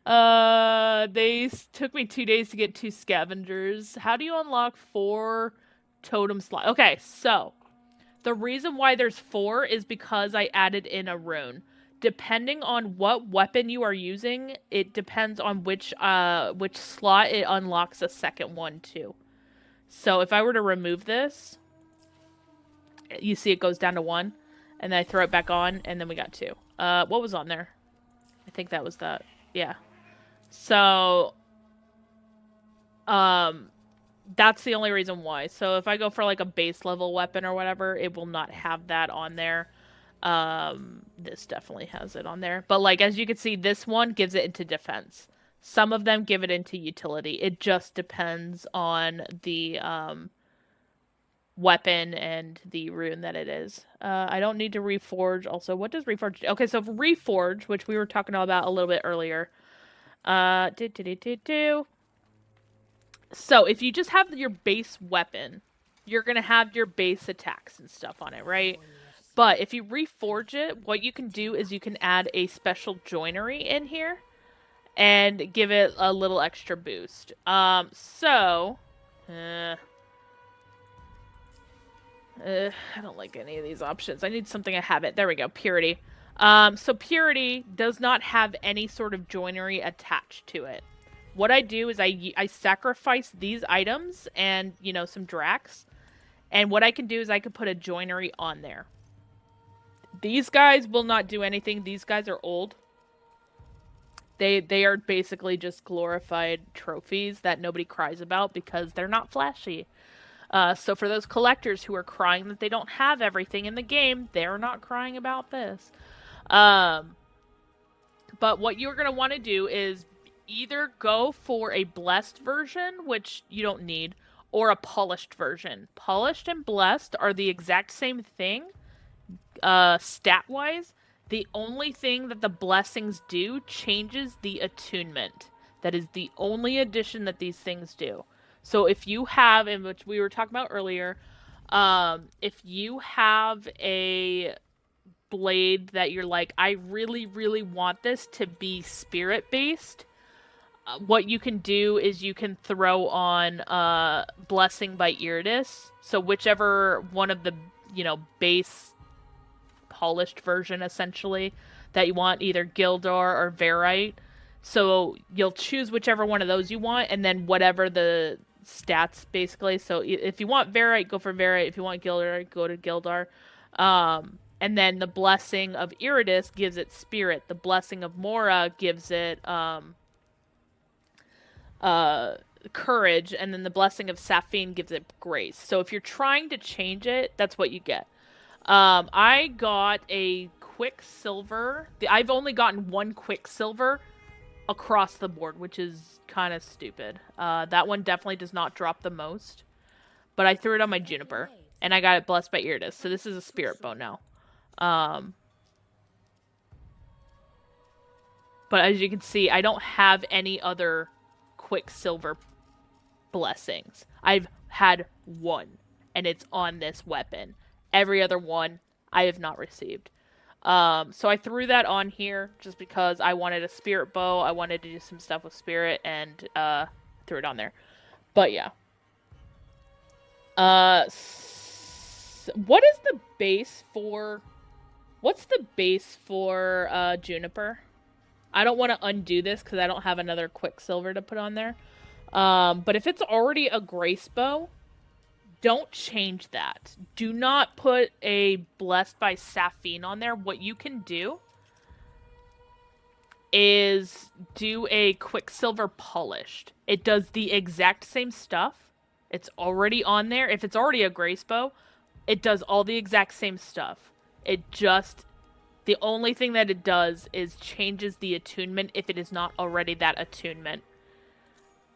They took me 2 days to get 2 scavengers. How do you unlock 4 totem slots? Okay, so the reason why there's 4 is because I added in a rune. Depending on what weapon you are using, it depends on which slot it unlocks a second one too. So if I were to remove this, you see it goes down to 1, and then I throw it back on, and then we got 2. What was on there? I think that was that. Yeah. So, that's the only reason why. So if I go for like a base level weapon or whatever, it will not have that on there. This definitely has it on there. But like as you can see, this one gives it into defense. Some of them give it into utility. It just depends on the weapon and the rune that it is. I don't need to reforge. Also, what does reforge do? Okay, so reforge, which we were talking about a little bit earlier. So if you just have your base weapon, you're gonna have your base attacks and stuff on it, right? But if you reforge it, what you can do is you can add a special joinery in here and give it a little extra boost. I don't like any of these options. I need something I have it. There we go. Purity. So Purity does not have any sort of joinery attached to it. What I do is I sacrifice these items and, you know, some Drax. And what I can do is I can put a joinery on there. These guys will not do anything. These guys are old. They are basically just glorified trophies that nobody cries about because they're not flashy. So for those collectors who are crying that they don't have everything in the game, they're not crying about this. But what you're going to want to do is either go for a blessed version, which you don't need, or a polished version. Polished and blessed are the exact same thing, stat-wise. The only thing that the blessings do changes the attunement. That is the only addition that these things do. So if you have, in which we were talking about earlier, if you have a blade that you're like, I really, really want this to be spirit-based, what you can do is you can throw on Blessing by Iridis. So whichever one of the, you know, base polished version, essentially, that you want, either Gildor or Verite. So you'll choose whichever one of those you want, and then whatever the stats, basically. So if you want Verite, go for Verite. If you want Gildor, go to Gildor. And then the Blessing of Iridis gives it Spirit. The Blessing of Mora gives it Courage, and then the Blessing of Safine gives it Grace. So if you're trying to change it, that's what you get. I got a Quicksilver. I've only gotten one Quicksilver across the board, which is kind of stupid. That one definitely does not drop the most. But I threw it on my Juniper, and I got it blessed by Iridis. So this is a Spirit Bow now. But as you can see, I don't have any other Quicksilver blessings. I've had one, and it's on this weapon. Every other one I have not received. So I threw that on here just because I wanted a Spirit Bow. I wanted to do some stuff with Spirit, and threw it on there. But yeah. What is the base for... What's the base for Juniper? I don't want to undo this because I don't have another Quicksilver to put on there. But if it's already a Grace Bow, don't change that. Do not put a Blessed by Safine on there. What you can do is do a Quicksilver Polished. It does the exact same stuff. It's already on there. If it's already a Grace Bow, it does all the exact same stuff. It just... The only thing that it does is changes the attunement if it is not already that attunement.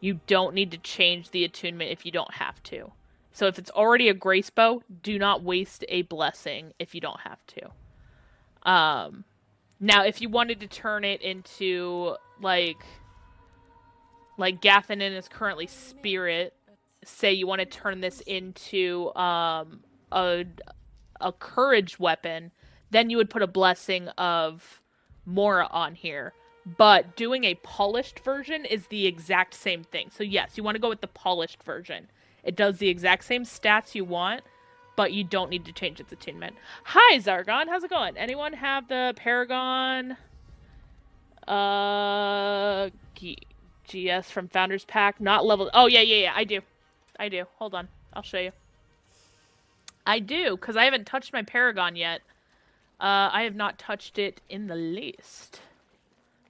You don't need to change the attunement if you don't have to. So if it's already a Grace Bow, do not waste a blessing if you don't have to. Now, if you wanted to turn it into, like Gathanin is currently Spirit, say you want to turn this into a Courage weapon, then you would put a Blessing of Mora on here. But doing a polished version is the exact same thing. So yes, you want to go with the polished version. It does the exact same stats you want, but you don't need to change its attunement. Hi, Zargon. How's it going? Anyone have the Paragon GS from Founders Pack? Not leveled. Oh, yeah. I do. Hold on. I'll show you. I do, because I haven't touched my Paragon yet. I have not touched it in the least.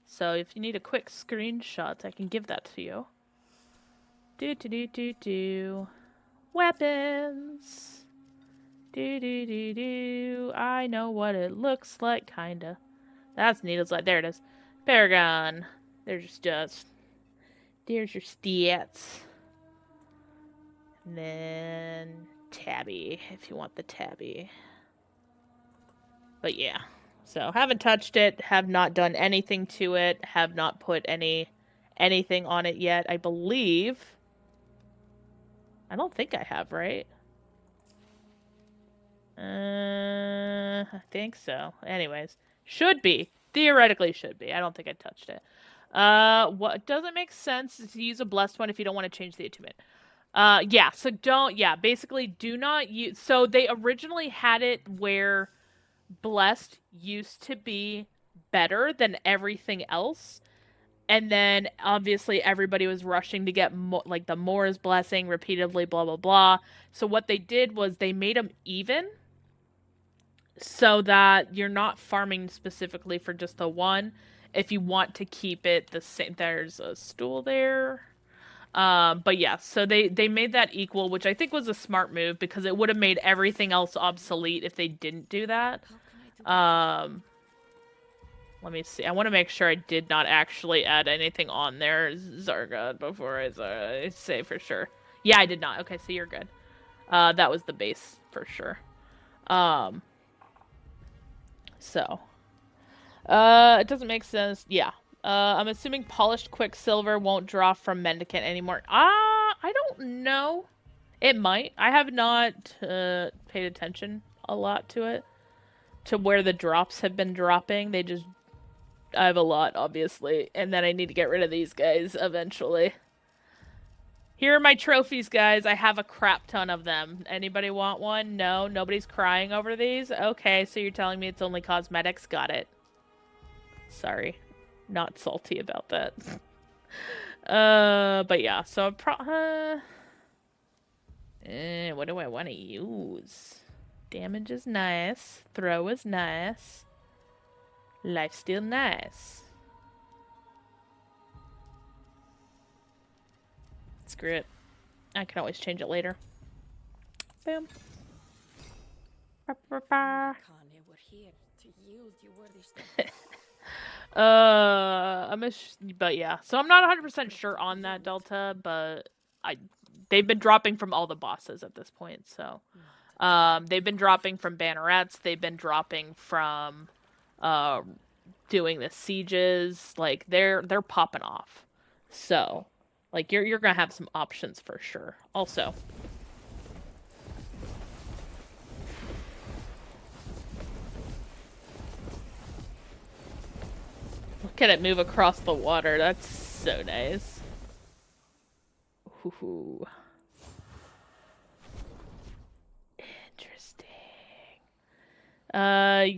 So if you need a quick screenshot, I can give that to you. Weapons. I know what it looks like, kinda. That's Needle's Light. There it is. Paragon. There's just. There's your stats. And then Tabby, if you want the Tabby. But yeah. So, haven't touched it, have not done anything to it, have not put anything on it yet, I believe. I don't think I have, right? I think so. Anyways, should be. Theoretically should be. I don't think I touched it. What doesn't make sense is to use a blessed one if you don't want to change the attunement. Yeah, so basically do not use, so they originally had it where blessed used to be better than everything else. And then obviously everybody was rushing to get like the Mora's blessing repeatedly, blah blah blah. So what they did was they made them even, so that you're not farming specifically for just the one. If you want to keep it the same, there's a stool there. But yeah, so they made that equal, which I think was a smart move because it would have made everything else obsolete if they didn't do that. Let me see. I want to make sure I did not actually add anything on there, Zargod, before I say for sure. Yeah, I did not. Okay, so you're good. That was the base for sure. So. It doesn't make sense. Yeah. I'm assuming polished quicksilver won't draw from mendicant anymore. I don't know. It might. I have not paid attention a lot to it. To where the drops have been dropping. I have a lot, obviously. And then I need to get rid of these guys eventually. Here are my trophies, guys. I have a crap ton of them. Anybody want one? No? Nobody's crying over these? Okay, so you're telling me it's only cosmetics? Got it. Sorry. Not salty about that. But yeah, so what do I want to use? Damage is nice. Throw is nice. Lifesteal nice. Screw it. I can always change it later. Boom. We're here to yield you worthy stuff. But yeah, so I'm not 100% sure on that Delta, but they've been dropping from all the bosses at this point, so they've been dropping from bannerets, they've been dropping from doing the sieges, like they're popping off. So, like you're gonna have some options for sure. Also, look at it move across the water. That's so nice. Ooh. Interesting.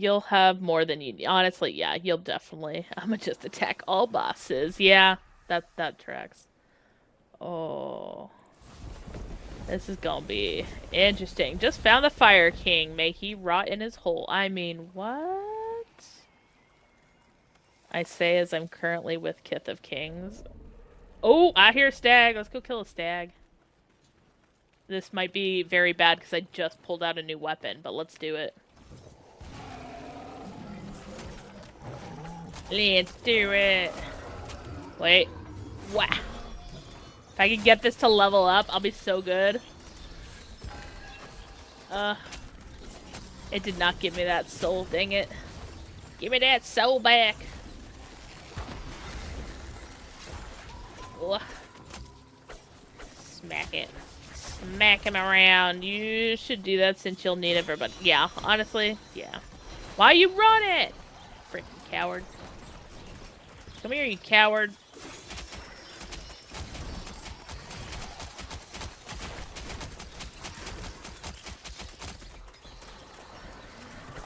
You'll have more than you need. Honestly, yeah, you'll definitely. I'm gonna just attack all bosses. Yeah, that tracks. Oh. This is gonna be interesting. Just found the Fire King. May he rot in his hole. I mean, what? I say as I'm currently with Kith of Kings. Oh, I hear a stag. Let's go kill a stag. This might be very bad because I just pulled out a new weapon, but let's do it. Let's do it. Wait. Wow. If I could get this to level up, I'll be so good. It did not give me that soul, dang it. Give me that soul back. Ugh. Smack it. Smack him around. You should do that since you'll need everybody. Yeah, honestly, yeah. Why you run it? Freaking coward. Come here, you coward.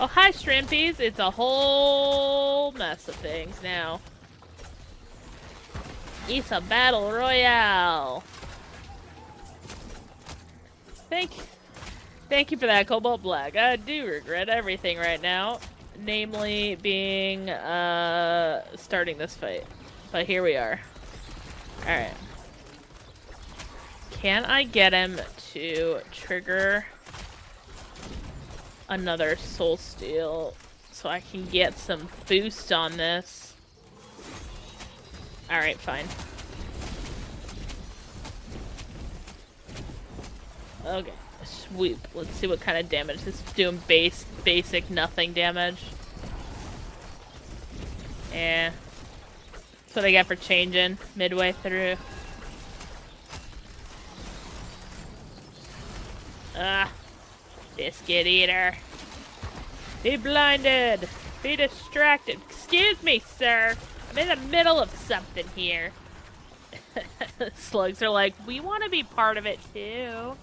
Oh, hi, Shrimpies. It's a whole mess of things now. It's a battle royale. Thank you for that, Cobalt Black. I do regret everything right now. Namely being, starting this fight. But here we are. Alright. Can I get him to trigger another soul steel so I can get some boost on this. Alright, fine. Okay, swoop. Let's see what kind of damage. This is doing basic nothing damage. Yeah. That's what I get for changing midway through. Ah. Biscuit eater. Be blinded. Be distracted. Excuse me, sir. I'm in the middle of something here. Slugs are like, we want to be part of it too.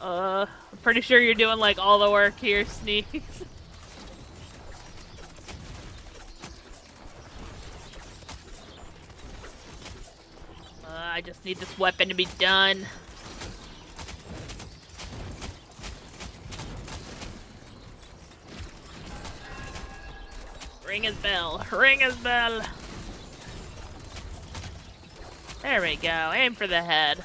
I'm pretty sure you're doing like all the work here, Sneaks. I just need this weapon to be done. Ring his bell. Ring his bell. There we go. Aim for the head.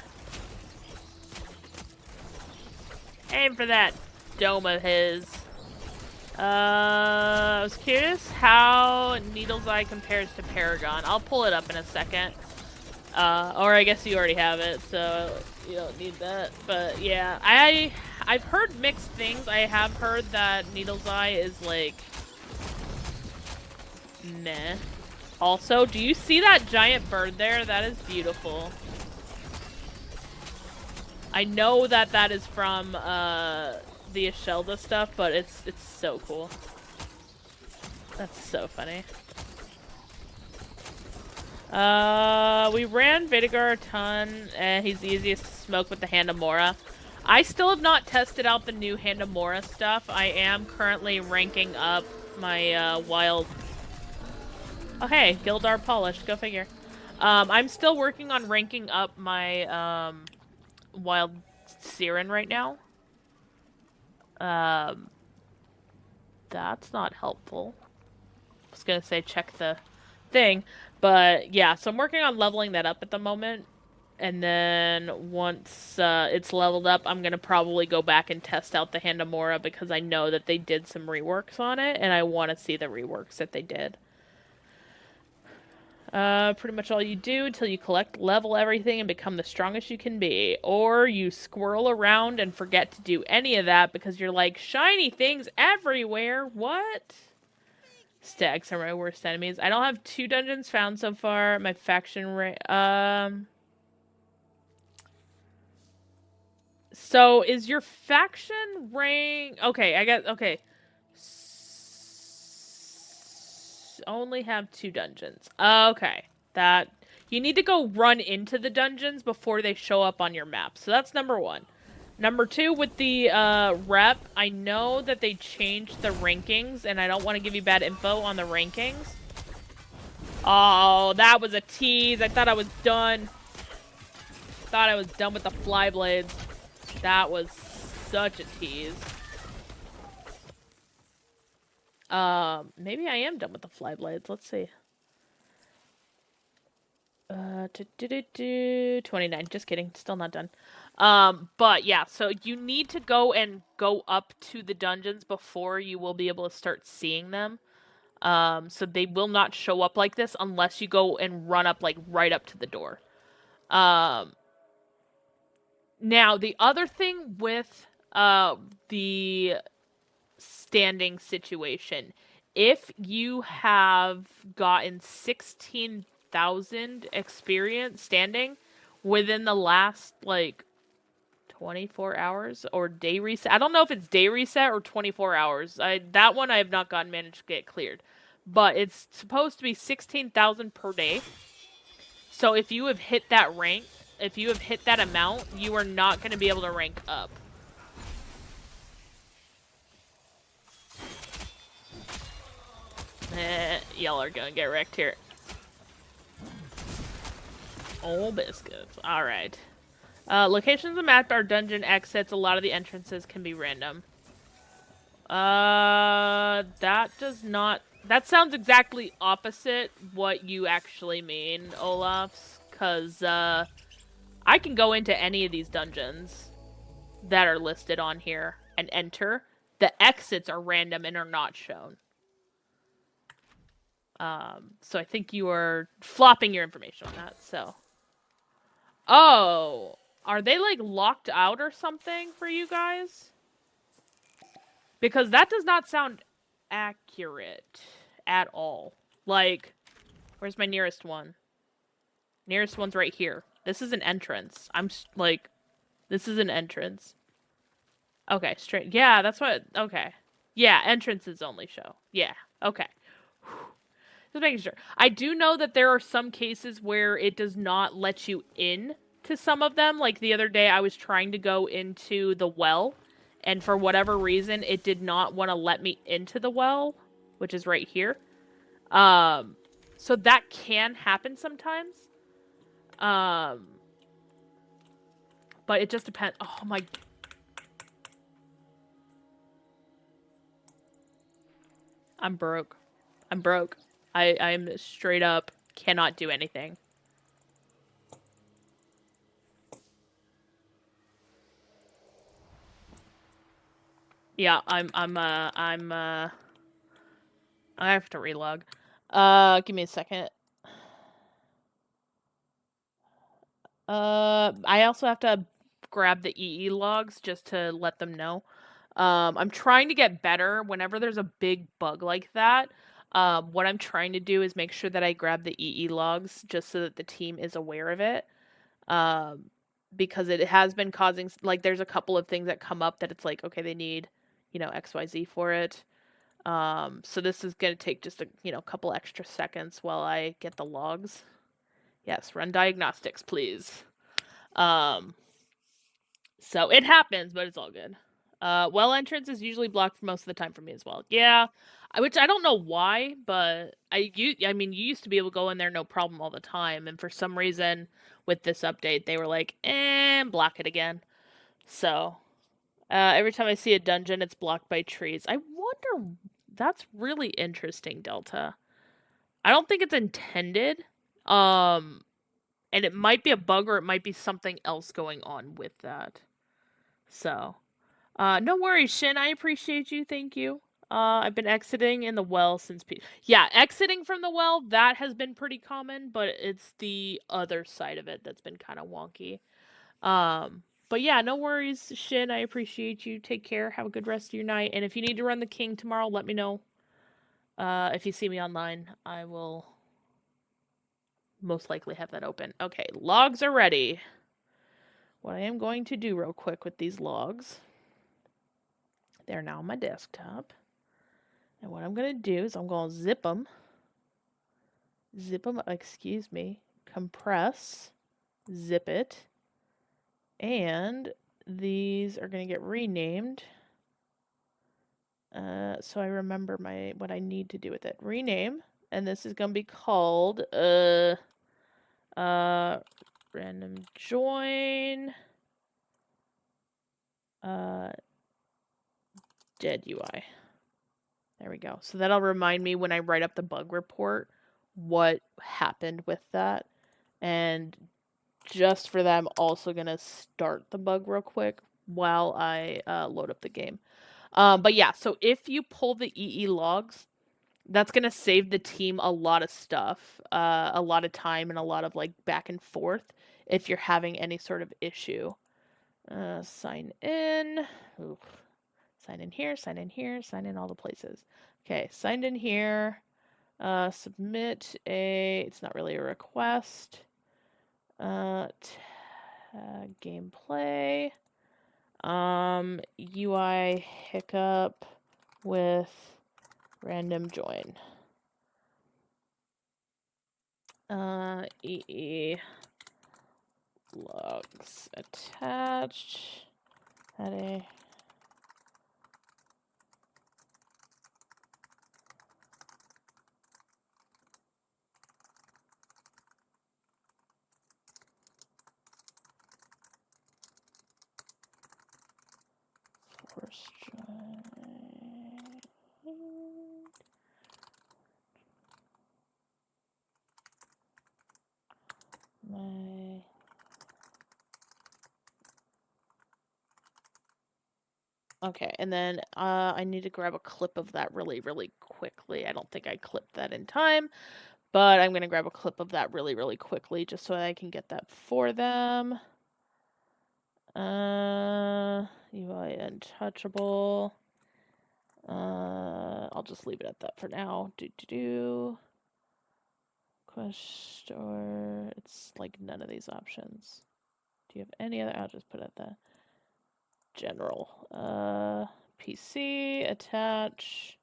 Aim for that dome of his. I was curious how Needle's Eye compares to Paragon. I'll pull it up in a second. Or I guess you already have it, so you don't need that. But yeah, I've heard mixed things. I have heard that Needle's Eye is like meh. Also, do you see that giant bird there? That is beautiful. I know that that is from the Eshelda stuff, but it's so cool. That's so funny. We ran Vidigar a ton, and he's the easiest to smoke with the Handamora. I still have not tested out the new Handamora stuff. I am currently ranking up my wild... Oh hey, Gildar Polished, go figure. I'm still working on ranking up my wild Siren right now. That's not helpful. I was gonna say check the thing, but yeah, so I'm working on leveling that up at the moment, and then once it's leveled up, I'm gonna probably go back and test out the Handamora because I know that they did some reworks on it, and I want to see the reworks that they did. Pretty much all you do until you collect, level everything, and become the strongest you can be. Or you squirrel around and forget to do any of that because you're like, shiny things everywhere, what? Stags are my worst enemies. I don't have 2 dungeons found so far. My faction so is your faction rank... Okay, I got... Okay. Only have 2 dungeons. Okay. That... You need to go run into the dungeons before they show up on your map. So that's number 1. Number 2, with the rep, I know that they changed the rankings, and I don't want to give you bad info on the rankings. Oh, that was a tease. I thought I was done. Thought I was done with the fly blades. That was such a tease. Maybe I am done with the fly blades. Let's see. 29. Just kidding. Still not done. But yeah, so you need to go up to the dungeons before you will be able to start seeing them. So they will not show up like this unless you go and run up, like, right up to the door. Now, the other thing with, the standing situation, if you have gotten 16,000 experience standing within the last, like, 24 hours or day reset. I don't know if it's day reset or 24 hours. That one I have not managed to get cleared. But it's supposed to be 16,000 per day. So if you have hit that rank, if you have hit that amount, you are not going to be able to rank up. Y'all are going to get wrecked here. Oh, biscuits. Alright. Locations on the map are dungeon exits. A lot of the entrances can be random. That does not... That sounds exactly opposite what you actually mean, Olafs. Because, I can go into any of these dungeons that are listed on here and enter, the exits are random and are not shown. So I think you are flopping your information on that, so. Oh, are they like locked out or something for you guys? Because that does not sound accurate at all. Like, where's my nearest one? Nearest one's right here. This is an entrance. Like, this is an entrance. Okay, straight. Yeah, that's what. Okay. Yeah, entrances only show. Yeah, okay. Just making sure. I do know that there are some cases where it does not let you in to some of them. Like the other day, I was trying to go into the well, and for whatever reason, it did not want to let me into the well, which is right here. So that can happen sometimes. But it just depends. Oh my. I'm broke. I'm broke. I'm straight up cannot do anything. Yeah, I have to relog. Give me a second. I also have to grab the EE logs just to let them know. I'm trying to get better whenever there's a big bug like that. What I'm trying to do is make sure that I grab the EE logs just so that the team is aware of it. Because it has been causing, like, there's a couple of things that come up that it's like, okay, they need, XYZ for it. So this is going to take just a, couple extra seconds while I get the logs. Yes, run diagnostics, please. So it happens, but it's all good. Well entrance is usually blocked for most of the time for me as well. Yeah, which I don't know why, but I mean, you used to be able to go in there no problem all the time, and for some reason with this update, they were like, block it again. So, every time I see a dungeon, it's blocked by trees. I wonder, that's really interesting, Delta. I don't think it's intended. And it might be a bug or it might be something else going on with that. So, no worries, Shin. I appreciate you. Thank you. I've been exiting in the well since. Yeah, exiting from the well, that has been pretty common, but it's the other side of it that's been kind of wonky. But yeah, no worries, Shin. I appreciate you. Take care. Have a good rest of your night. And if you need to run the king tomorrow, let me know. If you see me online, I will most likely have that open. Okay, logs are ready. What I am going to do real quick with these logs, they're now on my desktop. And what I'm going to do is I'm going to zip them, compress, zip it, and these are going to get renamed. So I remember what I need to do with it. Rename, and this is going to be called random join dead UI. There we go. So that'll remind me when I write up the bug report what happened with that. And just for that, I'm also going to start the bug real quick while I load up the game. But yeah, so if you pull the EE logs, that's going to save the team a lot of stuff, a lot of time, and a lot of like back and forth if you're having any sort of issue. Sign in. Ooh. Sign in here, sign in here, sign in all the places. Okay, signed in here. Submit it's not really a request. Gameplay. UI hiccup with random join. EE logs attached. Heading. First join. My Okay, and then I need to grab a clip of that really, really quickly. I don't think I clipped that in time, but I'm going to grab a clip of that really, really quickly just so I can get that for them. UI untouchable. I'll just leave it at that for now. Question, it's like none of these options. Do you have any other? I'll just put it at the general. PC, attach,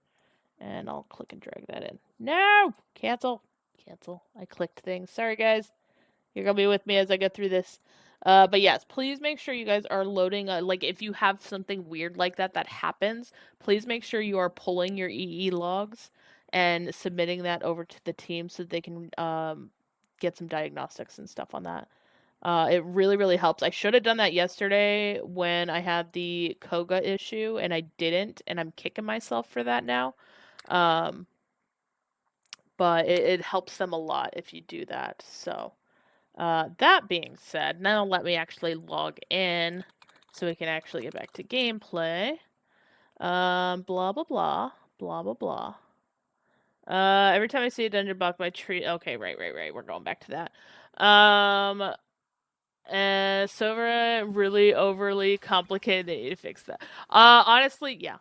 and I'll click and drag that in. No! Cancel. Cancel. I clicked things. Sorry, guys. You're going to be with me as I go through this. But yes, please make sure you guys are loading, like if you have something weird like that happens, please make sure you are pulling your EE logs and submitting that over to the team so that they can get some diagnostics and stuff on that. It really, really helps. I should have done that yesterday when I had the Cogah issue, and I didn't, and I'm kicking myself for that now. But it helps them a lot if you do that, so... that being said, now let me actually log in so we can actually get back to gameplay. Blah, blah, blah. Blah, blah, blah. Every time I see a dungeon block my tree... Okay, right. We're going back to that. Sovra really overly complicated. They need to fix that. Honestly, yeah.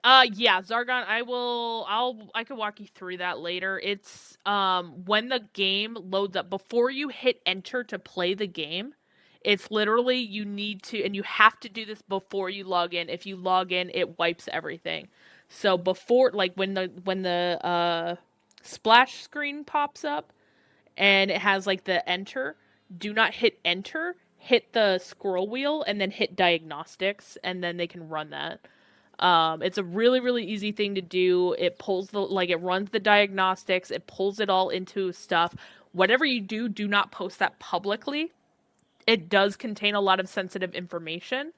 Yeah, Zargon, I can walk you through that later. It's, when the game loads up, before you hit enter to play the game, it's literally, you need to, and you have to do this before you log in. If you log in, it wipes everything. So before, like, when the splash screen pops up, and it has, like, the enter, do not hit enter, hit the scroll wheel, and then hit diagnostics, and then they can run that. It's a really, really easy thing to do. It pulls it runs the diagnostics, it pulls it all into stuff. Whatever you do, do not post that publicly. It does contain a lot of sensitive information.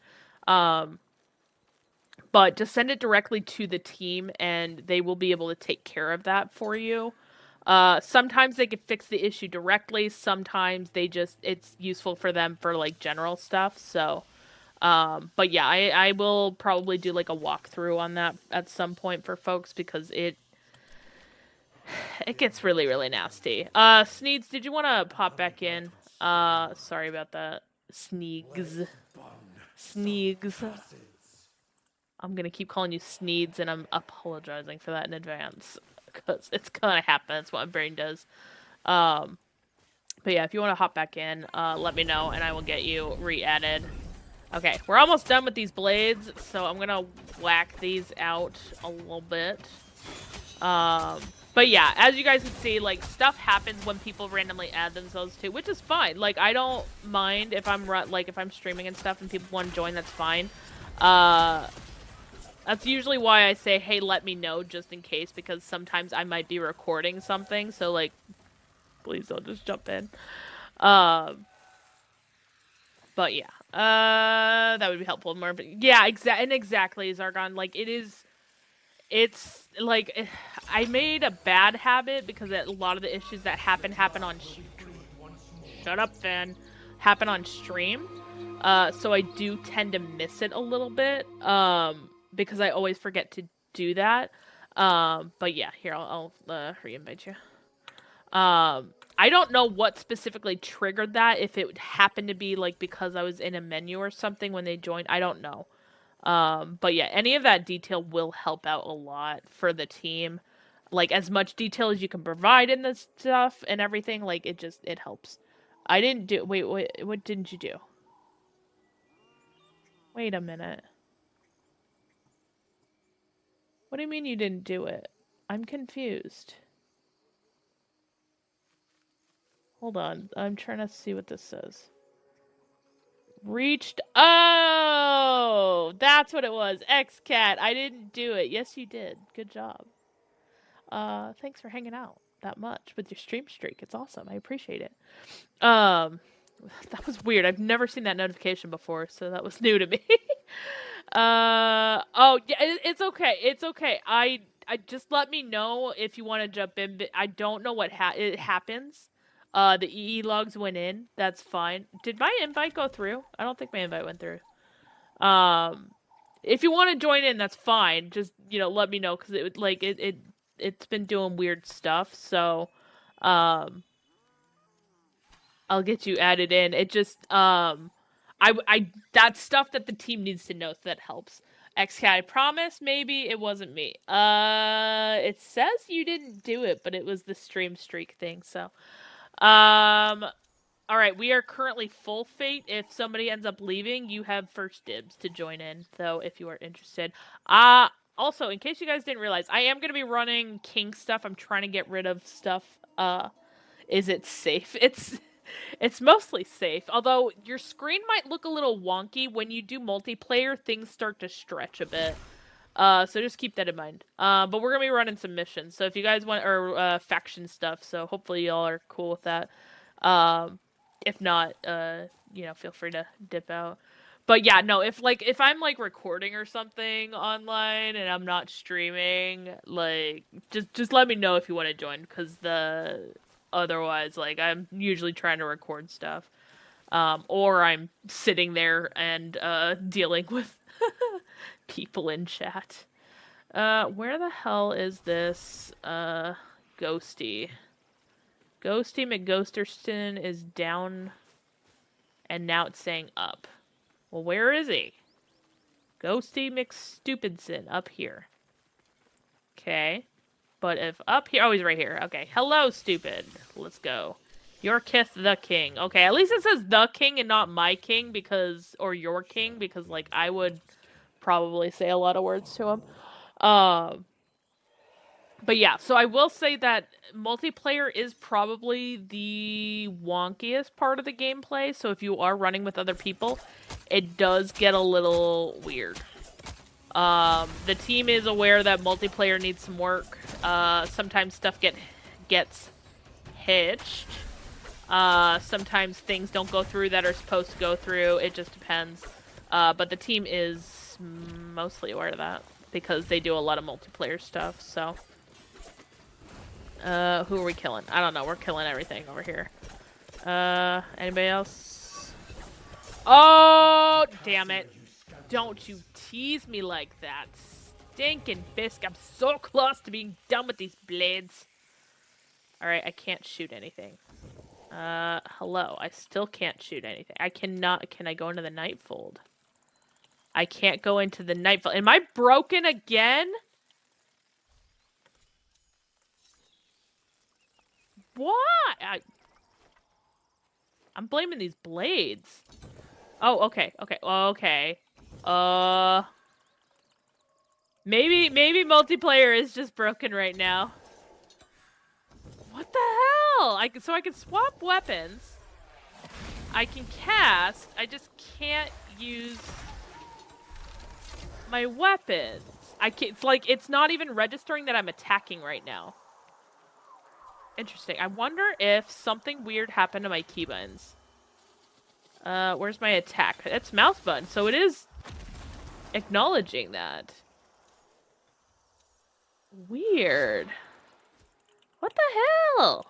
But just send it directly to the team and they will be able to take care of that for you. Sometimes they can fix the issue directly. Sometimes it's useful for them for like general stuff. So, but yeah, I will probably do like a walkthrough on that at some point for folks because it gets really, really nasty. Sneeds, did you want to pop back in? Sorry about that. Sneegs. I'm gonna keep calling you Sneeds, and I'm apologizing for that in advance because it's gonna happen. That's what my brain does. But yeah, if you want to hop back in, let me know, and I will get you re-added. Okay, we're almost done with these blades, so I'm gonna whack these out a little bit. But yeah, as you guys can see, like, stuff happens when people randomly add themselves too, which is fine. Like, I don't mind if I'm if I'm streaming and stuff and people want to join, that's fine. That's usually why I say, hey, let me know just in case, because sometimes I might be recording something, so like, please don't just jump in. But yeah, that would be helpful more. But yeah, exactly, Zargon. Like, it's like, I made a bad habit because a lot of the issues that happen on. Shut up, Finn. Happen on stream. So I do tend to miss it a little bit. Because I always forget to do that. But yeah, here I'll re-invite you. I don't know what specifically triggered that. If it happened to be like because I was in a menu or something when they joined, I don't know. But yeah, any of that detail will help out a lot for the team. Like, as much detail as you can provide in this stuff and everything, like, it helps. I didn't do... Wait, what didn't you do? Wait a minute. What do you mean you didn't do it? I'm confused. Hold on. I'm trying to see what this says. Reached... Oh! That's what it was. XCat. I didn't do it. Yes, you did. Good job. Thanks for hanging out that much with your stream streak. It's awesome. I appreciate it. That was weird. I've never seen that notification before, so that was new to me. Oh, yeah, it's okay. It's okay. I just let me know if you want to jump in. But I don't know what it happens. The EE logs went in. That's fine. Did my invite go through? I don't think my invite went through. if you want to join in, that's fine. Just, let me know, because it's been doing weird stuff. So, I'll get you added in. It just, that's stuff that the team needs to know, so that helps. XK, I promise, maybe it wasn't me. It says you didn't do it, but it was the stream streak thing, so. Alright, we are currently full fate. If somebody ends up leaving, you have first dibs to join in, though, if you are interested. Also, in case you guys didn't realize, I am going to be running king stuff. I'm trying to get rid of stuff. Is it safe? It's mostly safe, although your screen might look a little wonky. When you do multiplayer, things start to stretch a bit. So just keep that in mind. But we're gonna be running some missions, so if you guys want, or faction stuff, so hopefully y'all are cool with that. If not, feel free to dip out. But yeah, no, if I'm like recording or something online and I'm not streaming, like just let me know if you want to join, because otherwise, like, I'm usually trying to record stuff. Or I'm sitting there and dealing with people in chat. Where the hell is this Ghosty? Ghosty McGhosterston is down, and now it's saying up. Well, where is he? Ghosty McStupidson, up here. Okay. But if up here... Oh, he's right here. Okay. Hello, stupid. Let's go. Your Kith the king. Okay, at least it says the king and not my king, because... Or your king, because, like, I would probably say a lot of words to him. But yeah, so I will say that multiplayer is probably the wonkiest part of the gameplay, so if you are running with other people, it does get a little weird. The team is aware that multiplayer needs some work. Sometimes stuff gets hitched. Sometimes things don't go through that are supposed to go through. It just depends. But the team is mostly aware of that, because they do a lot of multiplayer stuff, so... who are we killing? I don't know. We're killing everything over here. Anybody else? Oh, damn it. Don't you tease me like that. Stinking Fisk. I'm so close to being done with these blades. Alright, I can't shoot anything. Hello. I still can't shoot anything. I cannot... Can I go into the Nightfold? I can't go into the Nightfold. Am I broken again? What? I'm blaming these blades. Oh, okay, okay, okay. Maybe multiplayer is just broken right now. What the hell? So I can swap weapons. I can cast. I just can't use my weapons. It's like, it's not even registering that I'm attacking right now. Interesting. I wonder if something weird happened to my keybuttons. Where's my attack? It's mouse button, so it is acknowledging that. Weird. What the hell?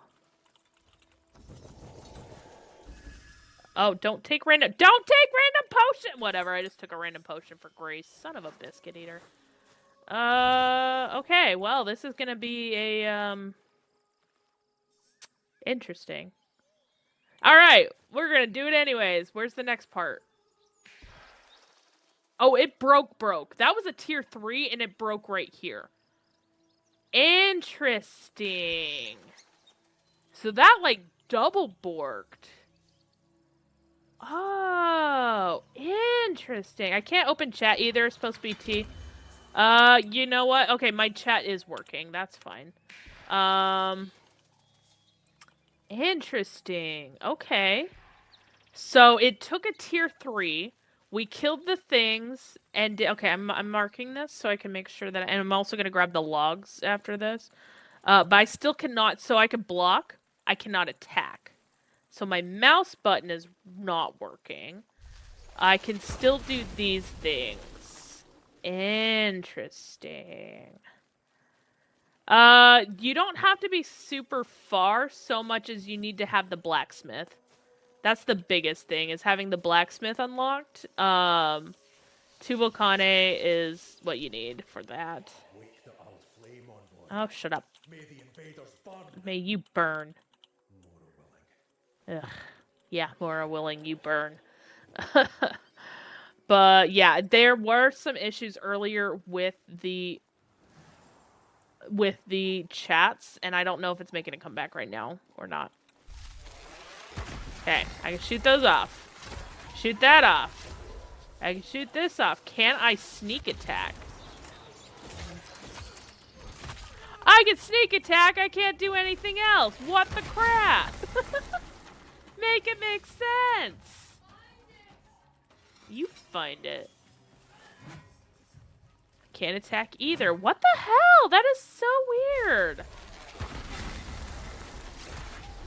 Oh, don't take random potion! Whatever, I just took a random potion for grace. Son of a biscuit eater. Okay, well, this is gonna be a, interesting. Alright, we're gonna do it anyways. Where's the next part? Oh, it broke. That was a tier 3, and it broke right here. Interesting. So that, like, double borked. Oh, interesting. I can't open chat either. It's supposed to be T. You know what? Okay, my chat is working. That's fine. Interesting. Okay. So it took a tier 3. We killed the things, and okay, I'm marking this so I can make sure that, and I'm also gonna grab the logs after this. But I still cannot, so I can block, I cannot attack. So my mouse button is not working. I can still do these things. Interesting. You don't have to be super far so much as you need to have the blacksmith. That's the biggest thing, is having the blacksmith unlocked. 2 Volcane is what you need for that. Wake the old flame envoy. Oh, shut up. May the invaders burn. May you burn. More willing. Ugh. Yeah, Mora willing, you burn. But yeah, there were some issues earlier with the chats, and I don't know if it's making a comeback right now or not. Okay, I can shoot those off. Shoot that off. I can shoot this off. Can I sneak attack? I can sneak attack. I can't do anything else. What the crap? Make it make sense. You find it. Can't attack either. What the hell? That is so weird.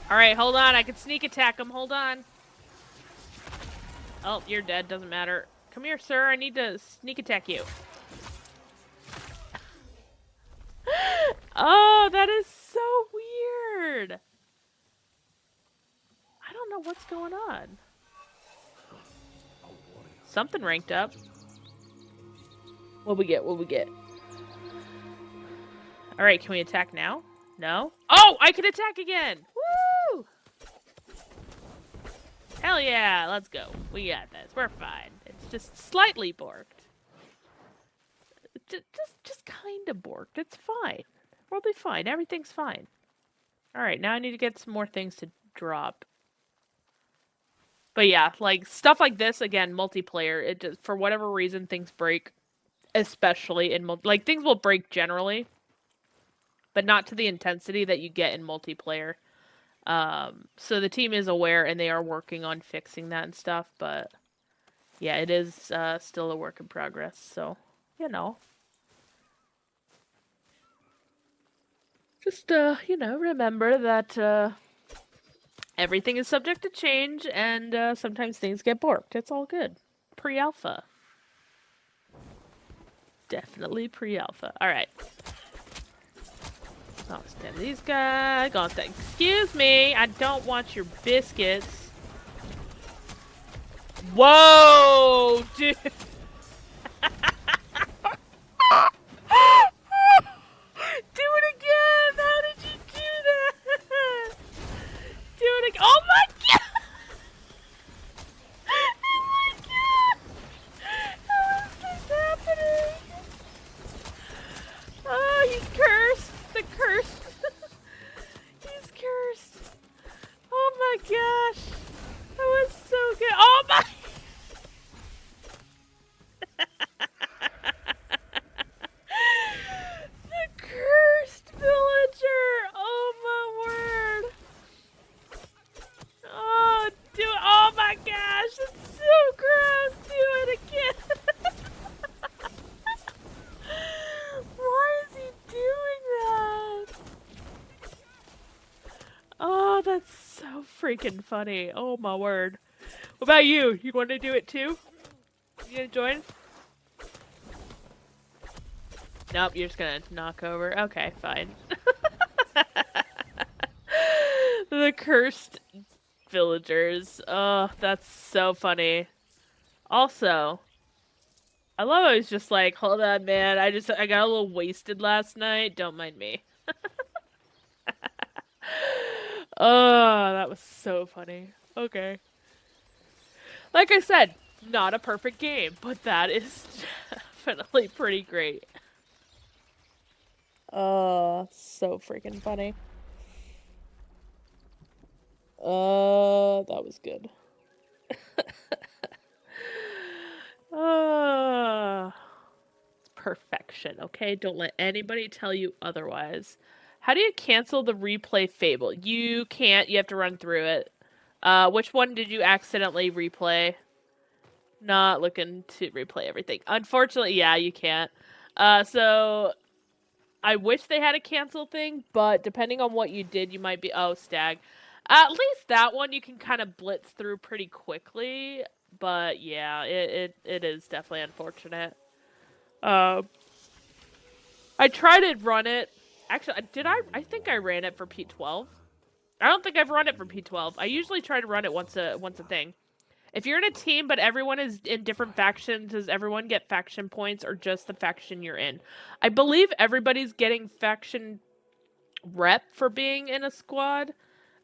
Alright, hold on. I can sneak attack him. Hold on. Oh, you're dead. Doesn't matter. Come here, sir. I need to sneak attack you. Oh, that is so weird. I don't know what's going on. Something ranked up. What we get? What we get? Alright, can we attack now? No? Oh, I can attack again! Woo! Hell yeah, let's go. We got this. We're fine. It's just slightly borked. Just kind of borked. It's fine. We'll be fine. Everything's fine. Alright, now I need to get some more things to drop. But yeah, like, stuff like this, again, multiplayer, it just, for whatever reason, things break. Especially in, like, things will break generally. But not to the intensity that you get in multiplayer. So the team is aware, and they are working on fixing that and stuff, but yeah, it is still a work in progress, so, you know. Just, you know, remember that, everything is subject to change, and sometimes things get borked. It's all good. Pre-alpha. Definitely pre-alpha. Alright. I'll stand these guys. Excuse me, I don't want your biscuits. Whoa, dude. Do it again. How did you do that? Do it again. Oh my god. Oh my god. How is this happening? Oh, he's cursed. The curse. He's cursed. Oh my gosh. That was so good. Oh my. The cursed villager. Oh my word. Oh, do it. Oh my gosh. It's so gross. Do it again. Why is he doing that? Oh, that's so freaking funny. Oh my word. What about you? You want to do it too? You gonna join? Nope, you're just gonna knock over. Okay, fine. The cursed villagers. Oh, that's so funny. Also, I love how he's just like, hold on, man. I got a little wasted last night. Don't mind me. Oh, that was so funny. Okay. Like I said, not a perfect game, but that is definitely pretty great. Oh, so freaking funny. That was good. Perfection, okay? Don't let anybody tell you otherwise. How do you cancel the replay fable? You can't. You have to run through it. Which one did you accidentally replay? Not looking to replay everything. Unfortunately, yeah, you can't. So I wish they had a cancel thing, but depending on what you did, you might be... Oh, stag. At least that one you can kind of blitz through pretty quickly. But yeah, it is definitely unfortunate. I tried to run it. Actually, did I? I think I ran it for P12. I don't think I've run it for P12. I usually try to run it once a thing. If you're in a team but everyone is in different factions, does everyone get faction points or just the faction you're in? I believe everybody's getting faction rep for being in a squad.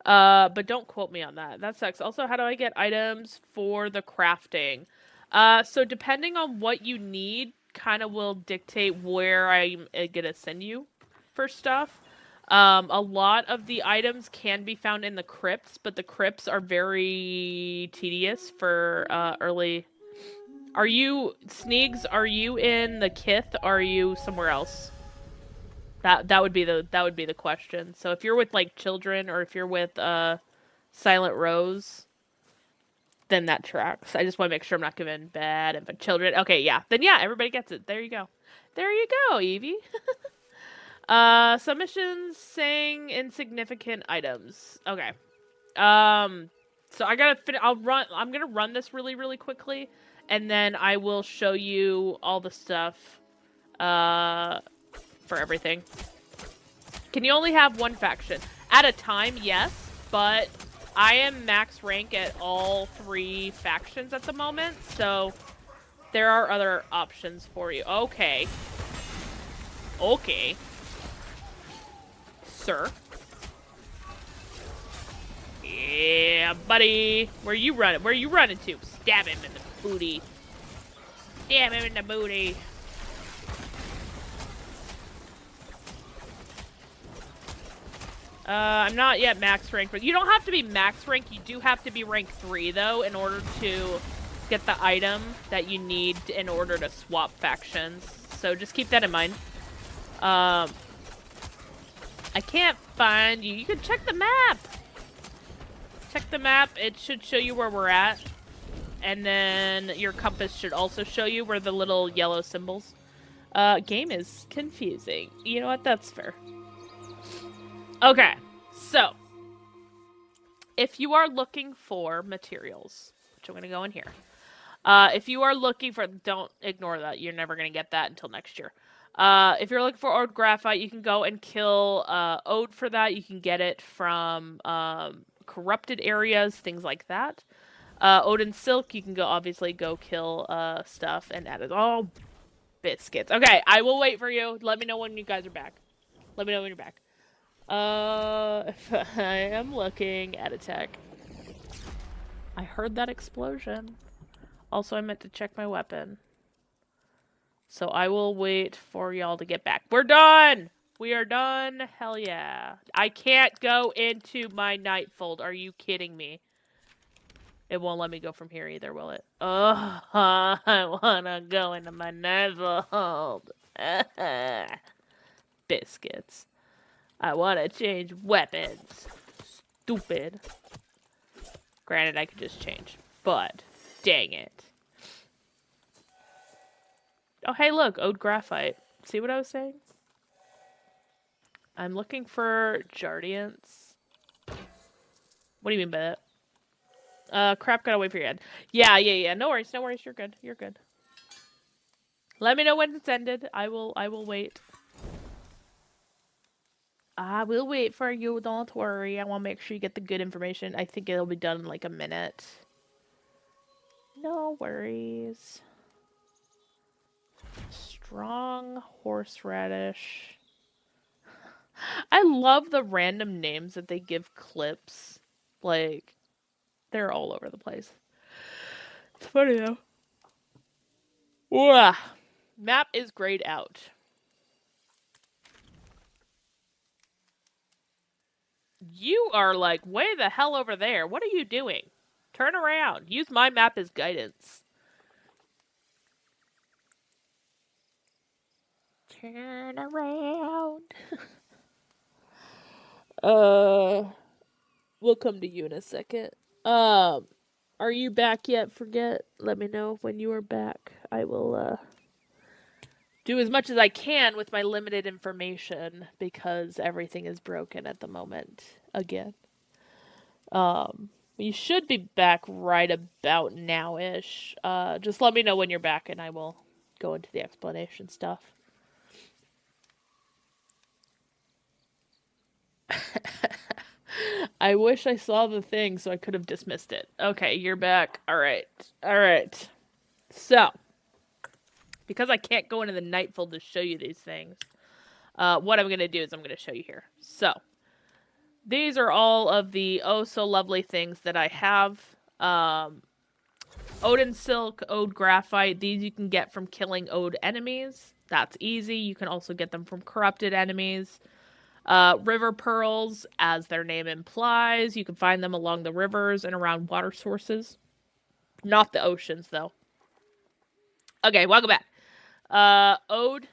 But don't quote me on that. That sucks. Also, how do I get items for the crafting? So depending on what you need, kind of will dictate where I'm gonna send you for stuff. A lot of the items can be found in the crypts, but the crypts are very tedious for early. Are you Sneegs? Are you in the Kith? Or are you somewhere else? That would be the question. So if you're with like children, or if you're with Silent Rose, then that tracks. I just want to make sure I'm not giving bad info. Children. Okay, yeah. Then yeah, everybody gets it. There you go. There you go, Evie. Submissions saying insignificant items. Okay. So I gotta I'm gonna run this really, really quickly, and then I will show you all the stuff, for everything. Can you only have one faction? At a time, yes, but I am max rank at all 3 factions at the moment, so there are other options for you. Okay. Okay. Sir. Yeah, buddy. Where you running? Where you running to? Stab him in the booty. Stab him in the booty. I'm not yet max rank, but you don't have to be max rank. You do have to be rank 3, though, in order to get the item that you need in order to swap factions. So just keep that in mind. I can't find you. You can check the map. Check the map. It should show you where we're at. And then your compass should also show you where the little yellow symbols. Game is confusing. You know what? That's fair. Okay, so if you are looking for materials, which I'm going to go in here. If you are looking for, don't ignore that. You're never going to get that until next year. If you're looking for Ode Graphite, you can go and kill Ode for that. You can get it from corrupted areas, things like that. Ode and Silk, you can obviously go kill stuff and add it. Oh, biscuits. Okay, I will wait for you. Let me know when you guys are back. Let me know when you're back. I am looking at a tech. I heard that explosion. Also, I meant to check my weapon. So I will wait for y'all to get back. We're done! We are done. Hell yeah. I can't go into my Nightfold. Are you kidding me? It won't let me go from here either, will it? Oh, I wanna go into my Nightfold. Biscuits. I want to change weapons. Stupid. Granted, I could just change. But, dang it. Oh, hey, look. Ode Graphite. See what I was saying? I'm looking for Jardiance. What do you mean by that? Crap, gotta wait for your head. Yeah. No worries. You're good. You're good. Let me know when it's ended. I will wait. I will wait for you, don't worry. I want to make sure you get the good information. I think it'll be done in like a minute. No worries. Strong horseradish. I love the random names that they give clips. Like, they're all over the place. It's funny though. Wah. Map is grayed out. You are like way the hell over there. What are you doing? Turn around. Use my map as guidance. Turn around. We'll come to you in a second. Are you back yet? Forget. Let me know when you are back. I will, do as much as I can with my limited information because everything is broken at the moment again. You should be back right about now-ish. Just let me know when you're back and I will go into the explanation stuff. I wish I saw the thing so I could have dismissed it. Okay, you're back. All right. All right. So, because I can't go into the Nightfold to show you these things, what I'm going to do is I'm going to show you here. So, these are all of the oh so lovely things that I have. Odin Silk, Ode Graphite, these you can get from killing Ode enemies. That's easy. You can also get them from corrupted enemies. River pearls, as their name implies, you can find them along the rivers and around water sources. Not the oceans, though. Okay, welcome back. Ode,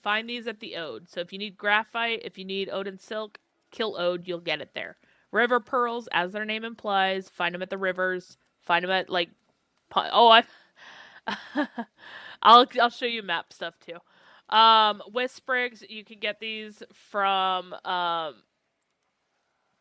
find these at the Ode. So if you need graphite, if you need Odin Silk, kill Ode, you'll get it there. River pearls, as their name implies, find them at the rivers. Find them at, like, I'll show you map stuff too. Whisprigs, you can get these from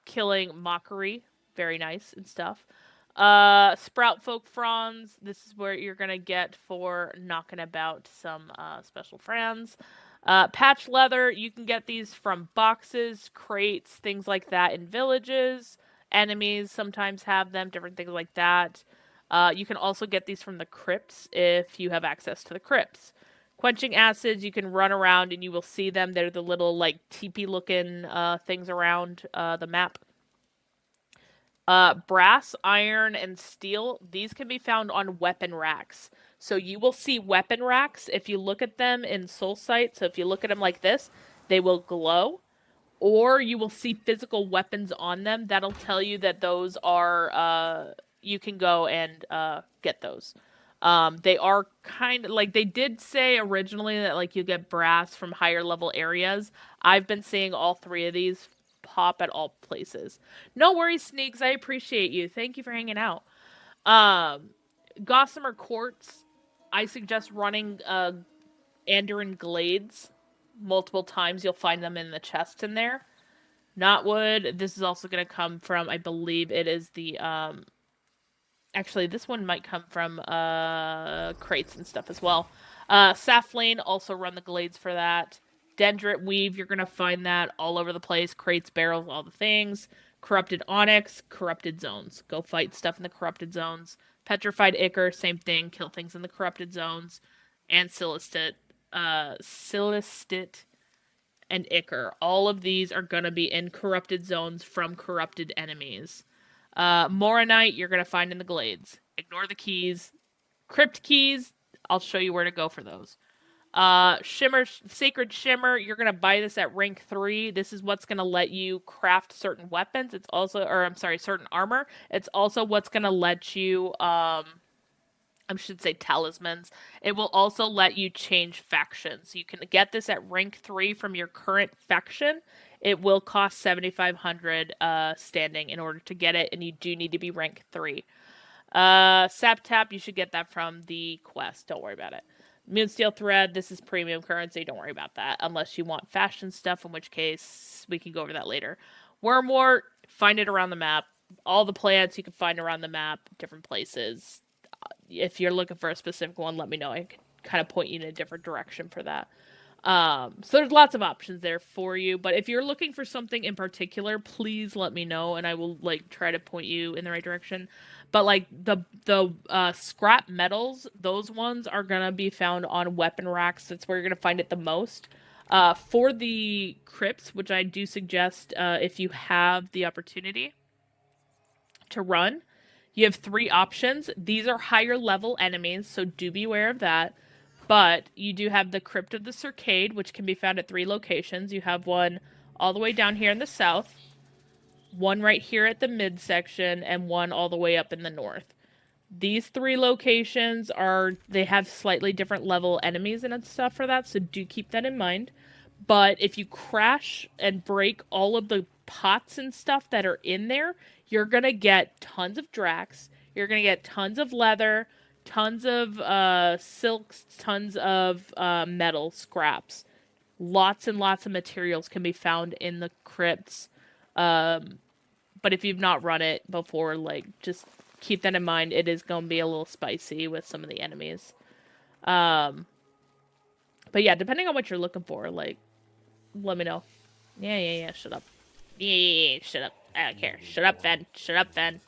killing Mockery. Very nice and stuff. Sprout Folk Fronds, this is where you're gonna get for knocking about some special friends. Patch Leather, you can get these from boxes, crates, things like that in villages. Enemies sometimes have them, different things like that. You can also get these from the crypts if you have access to the crypts. Quenching acids, you can run around and you will see them. They're the little, like, teepee-looking things around the map. Brass, iron, and steel, these can be found on weapon racks. So you will see weapon racks if you look at them in Soul Sight. So if you look at them like this, they will glow. Or you will see physical weapons on them. That'll tell you that those are, you can go and get those. They are kind of, like, they did say originally that, like, you get brass from higher level areas. I've been seeing all three of these pop at all places. No worries, Sneaks. I appreciate you. Thank you for hanging out. Gossamer Quartz. I suggest running Andoran Glades multiple times. You'll find them in the chest in there. Knotwood. This is also going to come from, I believe it is the, actually, this one might come from crates and stuff as well. Saflane, also run the glades for that. Dendrit Weave, you're going to find that all over the place. Crates, barrels, all the things. Corrupted Onyx, Corrupted Zones. Go fight stuff in the Corrupted Zones. Petrified Ichor, same thing. Kill things in the Corrupted Zones. And Silistit and Ichor. All of these are going to be in Corrupted Zones from corrupted enemies. Moronite, you're going to find in the glades. Ignore the keys. Crypt keys, I'll show you where to go for those. Sacred Shimmer, you're going to buy this at rank 3. This is what's going to let you craft certain weapons. It's also, or I'm sorry, certain armor. It's also what's going to let you, I should say talismans. It will also let you change factions. You can get this at rank 3 from your current faction. It will cost 7,500 standing in order to get it, and you do need to be rank 3. Sap Tap, you should get that from the quest. Don't worry about it. Moonsteel Thread, this is premium currency. Don't worry about that. Unless you want fashion stuff, in which case we can go over that later. Wormwort, find it around the map. All the plants you can find around the map, different places. If you're looking for a specific one, let me know. I can kind of point you in a different direction for that. So there's lots of options there for you. But if you're looking for something in particular, please let me know, and I will, like, try to point you in the right direction. But, like, the scrap metals, those ones are going to be found on weapon racks. That's where you're going to find it the most. For the crypts, which I do suggest if you have the opportunity to run, you have 3 options. These are higher level enemies, so do be aware of that. But you do have the Crypt of the Circade, which can be found at 3 locations. You have one all the way down here in the south, one right here at the midsection, and one all the way up in the north. These 3 locations they have slightly different level enemies and stuff for that, so do keep that in mind. But if you crash and break all of the pots and stuff that are in there, you're going to get tons of Drax, you're going to get tons of leather, tons of silks, tons of metal scraps. Lots and lots of materials can be found in the crypts. But if you've not run it before, like, just keep that in mind. It is going to be a little spicy with some of the enemies. But yeah, depending on what you're looking for, like, let me know. Yeah, shut up. Yeah, shut up. I don't care. Shut up, Fen. Shut up, Fen.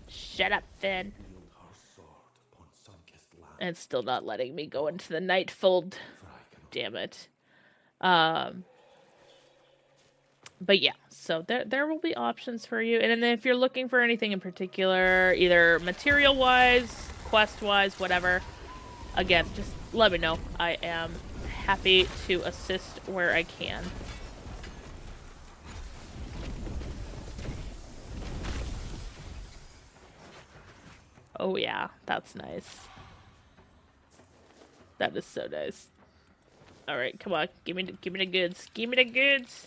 Shut up, Fen. Wield her sword upon sun-kissed land. And it's still not letting me go into the Nightfold. For I cannot Damn it. But yeah, so there will be options for you. And then if you're looking for anything in particular, either material-wise, quest-wise, whatever, again, just let me know. I am happy to assist where I can. Oh yeah, that's nice. That is so nice. All right, come on, give me the goods. Give me the goods.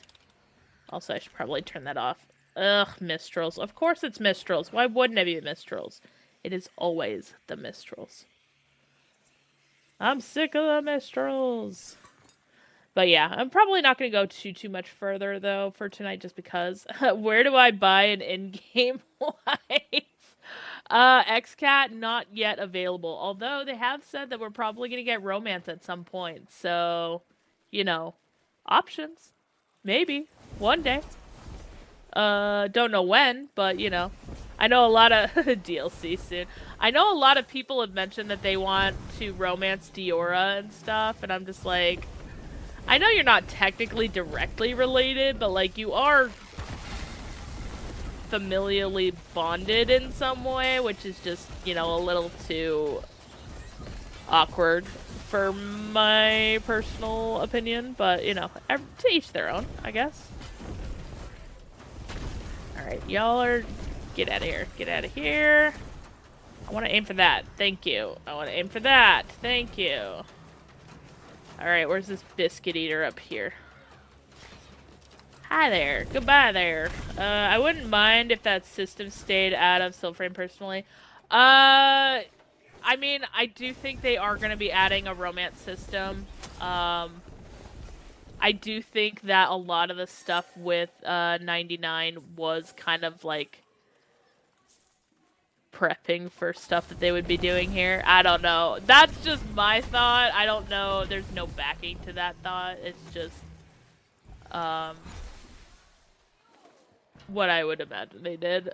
Also, I should probably turn that off. Ugh, Mistrals. Of course it's Mistrals. Why wouldn't it be Mistrals? It is always the Mistrals. I'm sick of the Mistrals. But yeah, I'm probably not going to go too much further, though, for tonight, just because. Where do I buy an in-game wife? XCat, not yet available. Although, they have said that we're probably going to get romance at some point. So, you know, options. Maybe. One day. Don't know when, but, you know. I know a lot of... DLC soon. I know a lot of people have mentioned that they want to romance Diora and stuff, and I'm just like... I know you're not technically directly related, but, like, you are familially bonded in some way, which is just, you know, a little too awkward for my personal opinion, but, you know, to each their own, I guess. Alright, y'all are... Get out of here. Get out of here. I want to aim for that. Thank you. I want to aim for that. Thank you. Alright, where's this biscuit eater up here? Hi there. Goodbye there. I wouldn't mind if that system stayed out of Soulframe personally. I mean, I do think they are going to be adding a romance system. I do think that a lot of the stuff with 99 was kind of like prepping for stuff that they would be doing here. I don't know. That's just my thought. I don't know. There's no backing to that thought. It's just what I would imagine they did.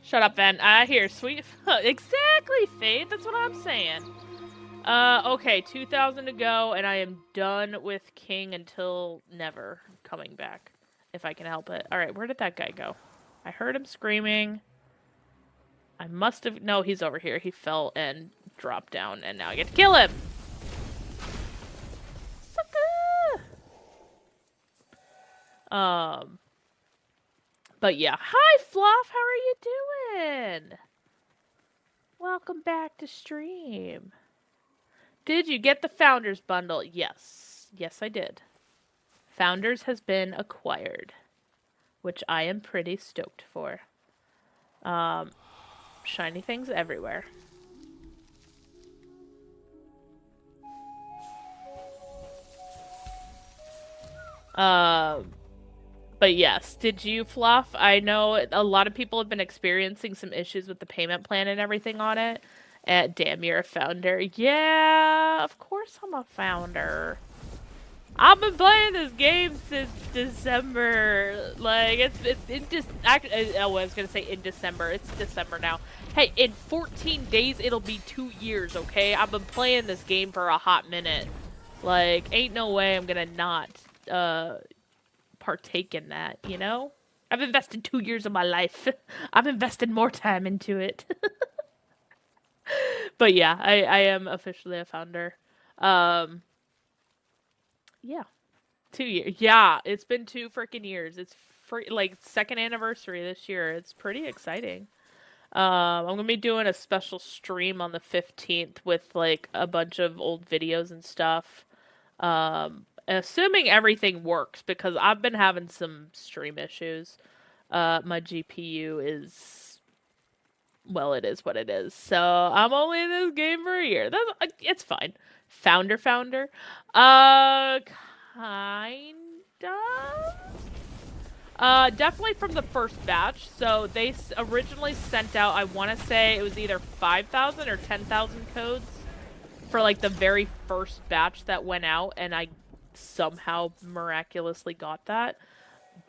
Shut up, Ben. Here, sweet. Exactly, Faith. That's what I'm saying. Okay, 2,000 to go, and I am done with King until never coming back, if I can help it. Alright, where did that guy go? I heard him screaming. I must have... No, he's over here. He fell and dropped down, and now I get to kill him! Sucker! But yeah. Hi, Fluff! How are you doing? Welcome back to stream. Did you get the Founders bundle? Yes. Yes, I did. Founders has been acquired, which I am pretty stoked for. Shiny things everywhere. But yes, did you, Fluff? I know a lot of people have been experiencing some issues with the payment plan and everything on it. Damn, you're a founder. Yeah, of course I'm a founder. I've been playing this game since December. Like, it's in I was gonna say in December. It's December now. Hey, in 14 days, it'll be 2 years, okay? I've been playing this game for a hot minute. Like, ain't no way I'm gonna not, partake in that, you know? I've invested 2 years of my life. I've invested more time into it. But yeah, I am officially a founder. Yeah. 2 years. Yeah, it's been 2 freaking years. It's like 2nd anniversary this year. It's pretty exciting. I'm gonna be doing a special stream on the 15th with like a bunch of old videos and stuff. Assuming everything works, because I've been having some stream issues. My GPU is, well, it is what it is. So I'm only in this game for a year. It's fine. Founder. Kinda. Definitely from the first batch. So they originally sent out, I want to say it was either 5,000 or 10,000 codes for like the very first batch that went out, and I somehow miraculously got that.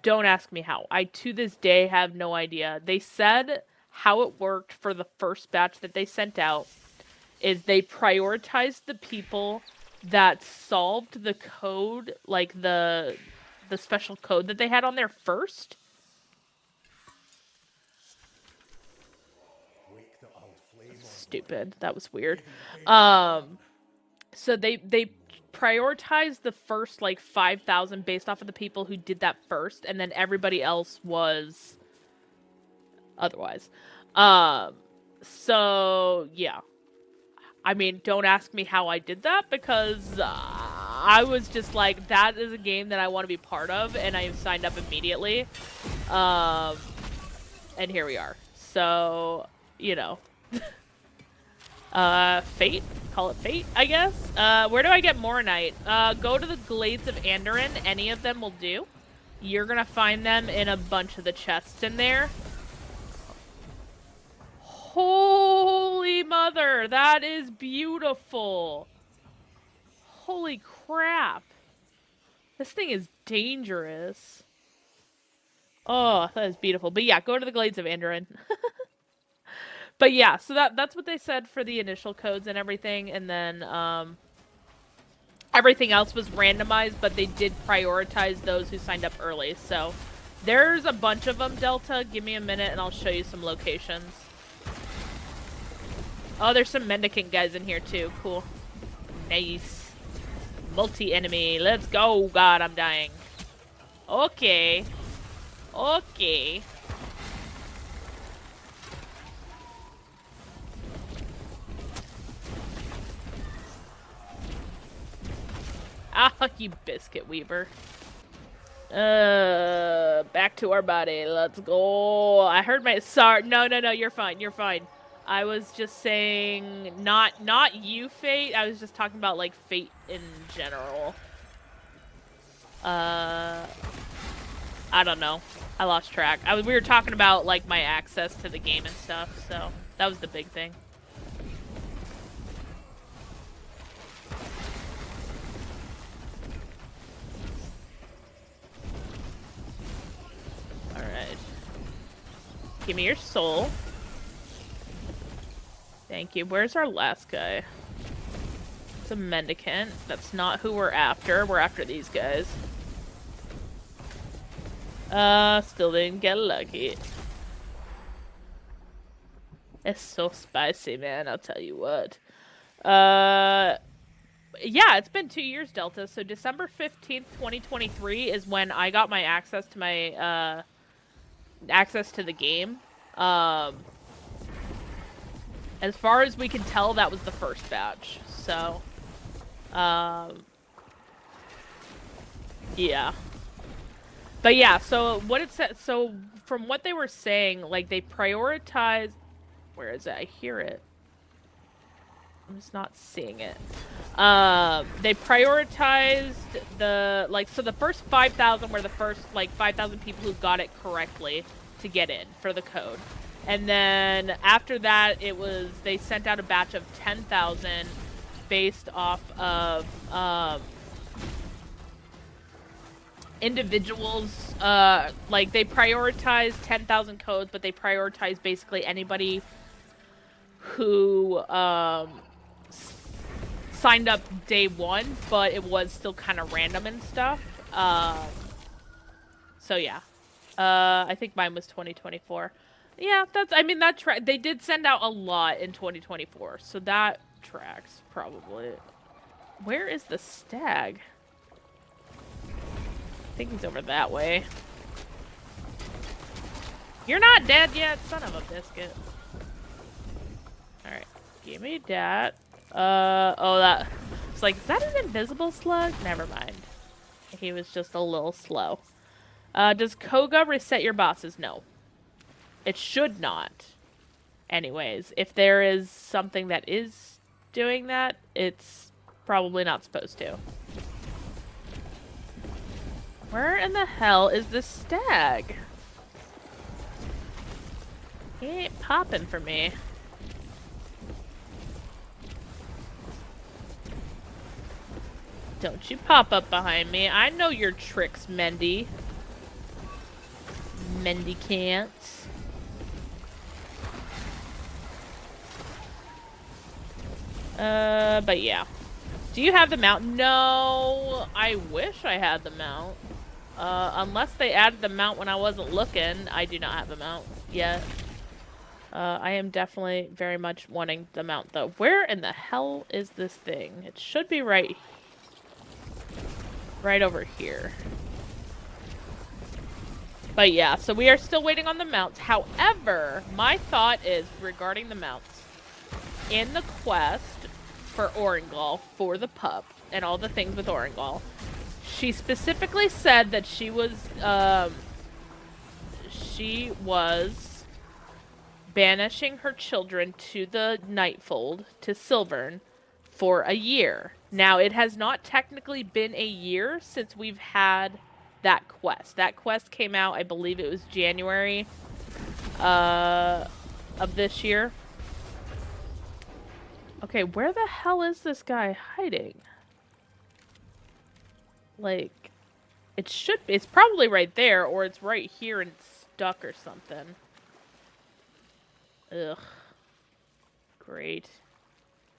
Don't ask me how. I, to this day, have no idea. They said how it worked for the first batch that they sent out is they prioritized the people that solved the code, like the special code that they had on there first. Stupid. That was weird. So they prioritized the first like 5,000 based off of the people who did that first, and then everybody else was otherwise. So yeah. I mean, don't ask me how I did that, because I was just like, that is a game that I want to be part of, and I signed up immediately. And here we are. So, you know. Fate? Call it fate, I guess? Where do I get Moronite? Go to the Glades of Andoran. Any of them will do. You're gonna find them in a bunch of the chests in there. Holy mother, that is beautiful. Holy crap. This thing is dangerous. Oh, that is beautiful. But yeah, go to the Glades of Andoran. But yeah, so that's what they said for the initial codes and everything, and then everything else was randomized, but they did prioritize those who signed up early. So there's a bunch of them, Delta. Give me a minute and I'll show you some locations. Oh, there's some mendicant guys in here too. Cool. Nice. Multi-enemy. Let's go. God, I'm dying. Okay. Okay. Ah, you biscuit weaver. Back to our body. Let's go. I heard my... Sorry. No, you're fine. You're fine. I was just saying, not you, Fate. I was just talking about, like, Fate in general. I don't know. I lost track. We were talking about, like, my access to the game and stuff, so that was the big thing. Alright. Give me your soul. Thank you. Where's our last guy? It's a mendicant. That's not who we're after. We're after these guys. Still didn't get lucky. It's so spicy, man. I'll tell you what. Yeah, it's been 2 years, Delta. So December 15th, 2023 is when I got my access to my, access to the game. As far as we can tell, that was the first batch. So, yeah. But yeah, so what it said, so from what they were saying, like, they prioritized, where is it? I hear it. I'm just not seeing it. They prioritized the, like, so the first 5,000 were the first, like, 5,000 people who got it correctly to get in for the code. And then after that, it was, they sent out a batch of 10,000 based off of, individuals, like, they prioritized 10,000 codes, but they prioritized basically anybody who, signed up day one, but it was still kind of random and stuff. So yeah. I think mine was 2024. Yeah, that's, I mean, that they did send out a lot in 2024, so that tracks, probably. Where is the stag? I think he's over that way. You're not dead yet, son of a biscuit. Alright, give me that. Oh, that... It's like, is that an invisible slug? Never mind. He was just a little slow. Does Cogah reset your bosses? No. It should not. Anyways, if there is something that is doing that, it's probably not supposed to. Where in the hell is this stag? He ain't popping for me. Don't you pop up behind me. I know your tricks, Mendy. Mendicants. But yeah. Do you have the mount? No, I wish I had the mount. Unless they added the mount when I wasn't looking, I do not have a mount yet. I am definitely very much wanting the mount, though. Where in the hell is this thing? It should be right over here. But yeah, so we are still waiting on the mounts. However, my thought is regarding the mounts. In the quest for Orangol, for the pup, and all the things with Orangol, she specifically said that she was banishing her children to the Nightfold, to Silvern, for a year. Now, it has not technically been a year since we've had that quest. That quest came out, I believe it was January of this year. Okay, where the hell is this guy hiding? Like, it should be. It's probably right there, or it's right here and it's stuck or something. Ugh. Great.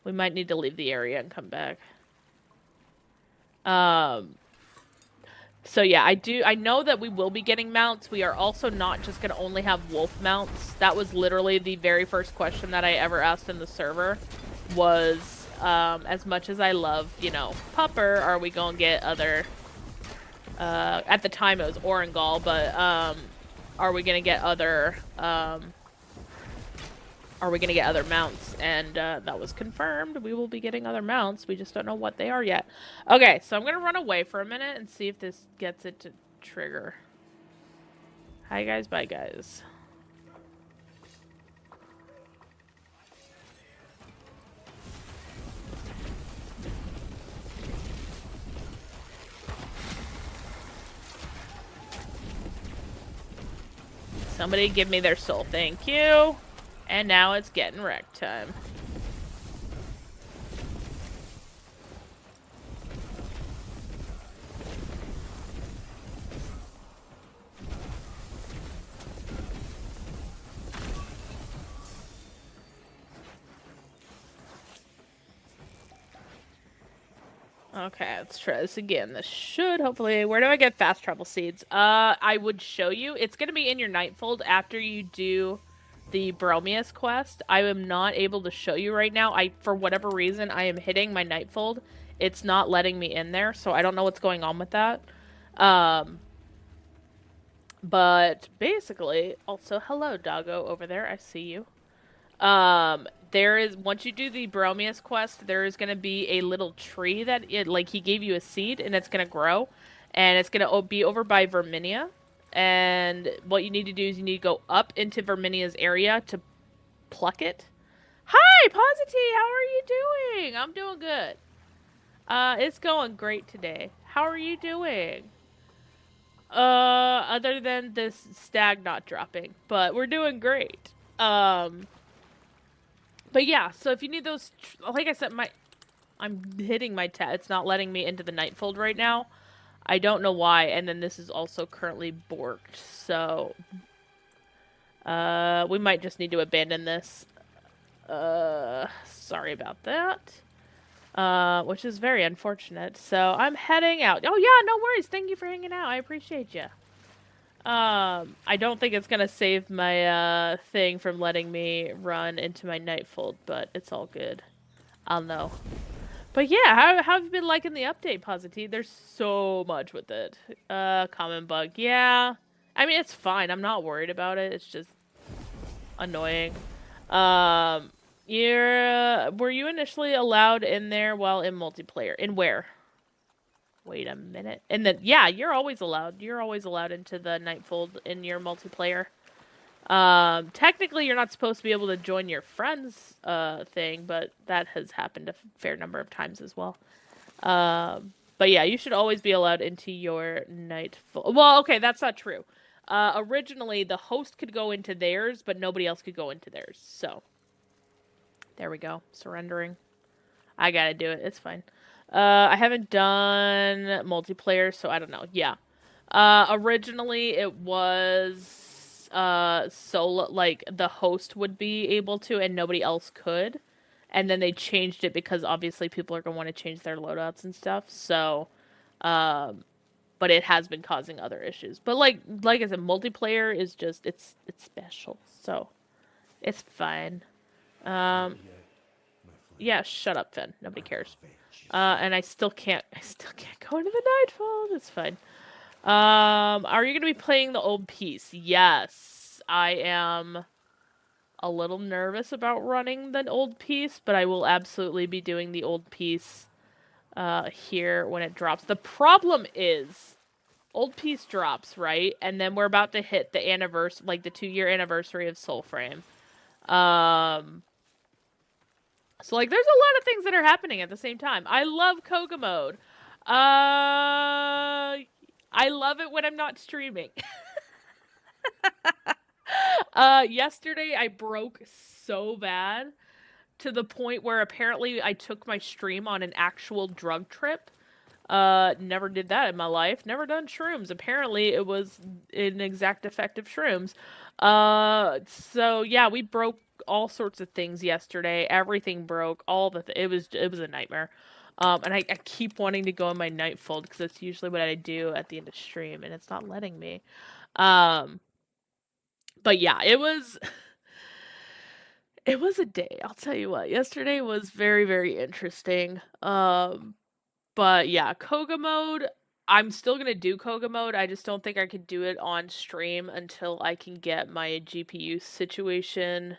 We might need to leave the area and come back. So yeah, I know that we will be getting mounts. We are also not just going to only have wolf mounts. That was literally the very first question that I ever asked in the server. Was, as much as I love, you know, Pupper, are we going to get other... at the time it was Orangol, but, are we going to get other, mounts? And that was confirmed. We will be getting other mounts. We just don't know what they are yet. Okay, so I'm going to run away for a minute and see if this gets it to trigger. Hi, guys. Bye, guys. Somebody give me their soul. Thank you. And now it's getting wrecked time. Okay, let's try this again. This should hopefully... Where do I get fast travel seeds? I would show you. It's going to be in your Nightfold after you do the Bromius quest. I am not able to show you right now. For whatever reason, I am hitting my Nightfold. It's not letting me in there, so I don't know what's going on with that. But basically... Also, hello, doggo over there. I see you. There is, once you do the Bromius quest, there is going to be a little tree that he gave you a seed and it's going to grow and it's going to be over by Verminia. And what you need to do is you need to go up into Verminia's area to pluck it. Hi, Posity! How are you doing? I'm doing good. It's going great today. How are you doing? Other than this stag not dropping, but we're doing great. But yeah, so if you need those, like I said, I'm hitting my it's not letting me into the Nightfold right now. I don't know why, and then this is also currently borked, so we might just need to abandon this. Sorry about that. Which is very unfortunate. So I'm heading out. Oh yeah, no worries. Thank you for hanging out. I appreciate you. I don't think it's gonna save my, thing from letting me run into my Nightfold, but it's all good. I'll know. But yeah, how have you been liking the update, Positive? There's so much with it. Common bug. Yeah. I mean, it's fine. I'm not worried about it. It's just annoying. Were you initially allowed in there while in multiplayer? In where? Wait a minute. And then, yeah, you're always allowed. You're always allowed into the Nightfold in your multiplayer. Technically, you're not supposed to be able to join your friends, thing, but that has happened a fair number of times as well. But yeah, you should always be allowed into your Nightfold. Well, okay, that's not true. Originally, the host could go into theirs, but nobody else could go into theirs. So, there we go. Surrendering. I gotta do it. It's fine. I haven't done multiplayer, so I don't know. Yeah. Originally it was solo, like the host would be able to and nobody else could. And then they changed it because obviously people are going to want to change their loadouts and stuff. So, um but it has been causing other issues. But like I said, multiplayer is just it's special. So, it's fine. Not Um yet, my friend. yeah, shut up, Finn. Nobody I will cares. avenge you. And I still can't go into the Nightfall. It's fine. Are you gonna be playing the old piece? Yes, I am a little nervous about running the old piece, but I will absolutely be doing the old piece here when it drops. The problem is old piece drops, right? And then we're about to hit the anniversary, like the 2-year anniversary of Soulframe. Um, so like there's a lot of things that are happening at the same time. I love Cogah mode. I love it when I'm not streaming. Yesterday I broke so bad to the point where apparently I took my stream on an actual drug trip. Never did that in my life. Never done shrooms. Apparently it was an exact effect of shrooms. So yeah, we broke all sorts of things yesterday. Everything broke. It was a nightmare. And I keep wanting to go in my nightfold because that's usually what I do at the end of stream, and it's not letting me. Um, but yeah, it was a day. I'll tell you what. Yesterday was very, very interesting. But yeah, Cogah mode. I'm still gonna do Cogah mode. I just don't think I could do it on stream until I can get my GPU situation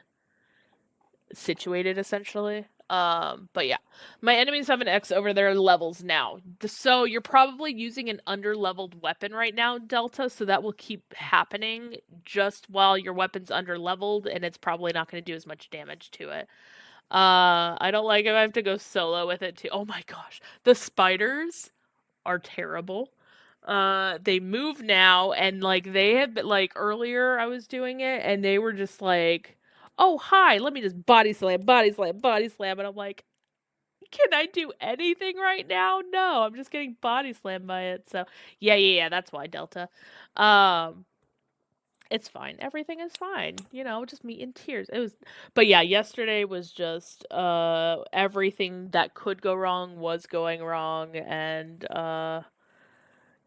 situated, essentially. But yeah, my enemies have an X over their levels now. So you're probably using an underleveled weapon right now, Delta. So that will keep happening just while your weapon's underleveled, and it's probably not going to do as much damage to it. I don't like if I have to go solo with it too. Oh my gosh, the spiders are terrible. They move now, and like they had been like earlier I was doing it, and they were just like, "Oh hi, let me just body slam, body slam, body slam," and I'm like, "Can I do anything right now? No, I'm just getting body slammed by it." So yeah, that's why Delta. Um, it's fine. Everything is fine. You know, just me in tears. It was, but yeah, yesterday was just everything that could go wrong was going wrong, and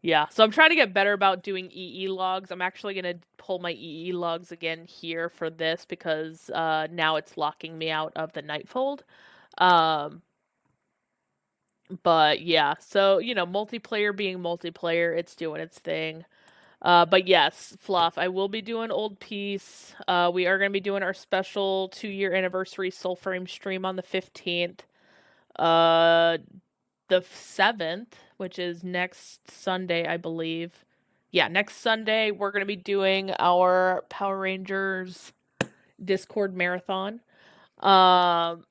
yeah, so I'm trying to get better about doing EE logs. I'm actually going to pull my EE logs again here for this because now it's locking me out of the Nightfold. Um, but yeah, so, you know, multiplayer being multiplayer, it's doing its thing. But yes, Fluff, I will be doing Old Piece. We are going to be doing our special 2-year anniversary Soulframe stream on the 15th. Uh, the 7th, which is next Sunday, I believe. Yeah, next Sunday, we're going to be doing our Power Rangers Discord marathon. Um,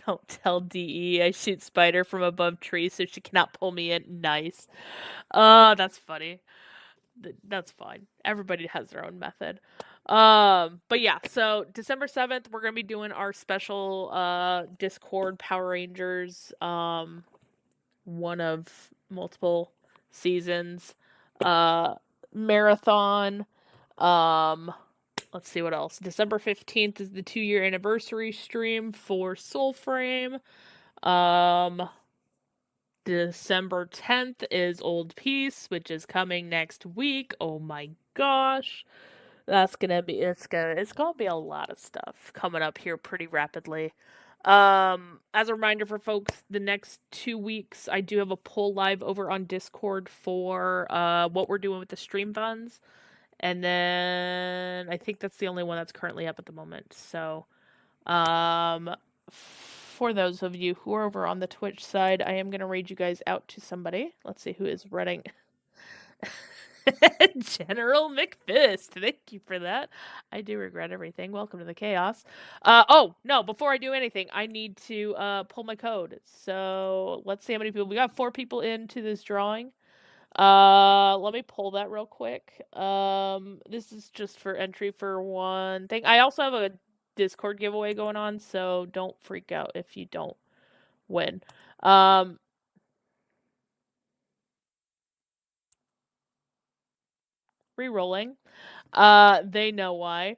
don't tell DE I shoot Spider from above tree so she cannot pull me in. Nice. That's funny. That's fine. Everybody has their own method. But yeah, so December 7th, we're going to be doing our special Discord Power Rangers one of multiple seasons marathon. Um let's see what else. December 15th is the 2-year anniversary stream for Soulframe. Um December 10th is Old Piece, which is coming next week. Oh my gosh. That's gonna be it's gonna be a lot of stuff coming up here pretty rapidly. As a reminder for folks, the next 2 weeks I do have a poll live over on Discord for what we're doing with the stream funds. And then I think that's the only one that's currently up at the moment. So for those of you who are over on the Twitch side, I am gonna raid you guys out to somebody. Let's see who is running. General McFist, thank you for that. I do regret everything. Welcome to the chaos. Oh no! Before I do anything, I need to pull my code. So let's see how many people we got. 4 people into this drawing. Let me pull that real quick. This is just for entry for one thing. I also have a Discord giveaway going on, so don't freak out if you don't win. Um, Re-rolling. They know why.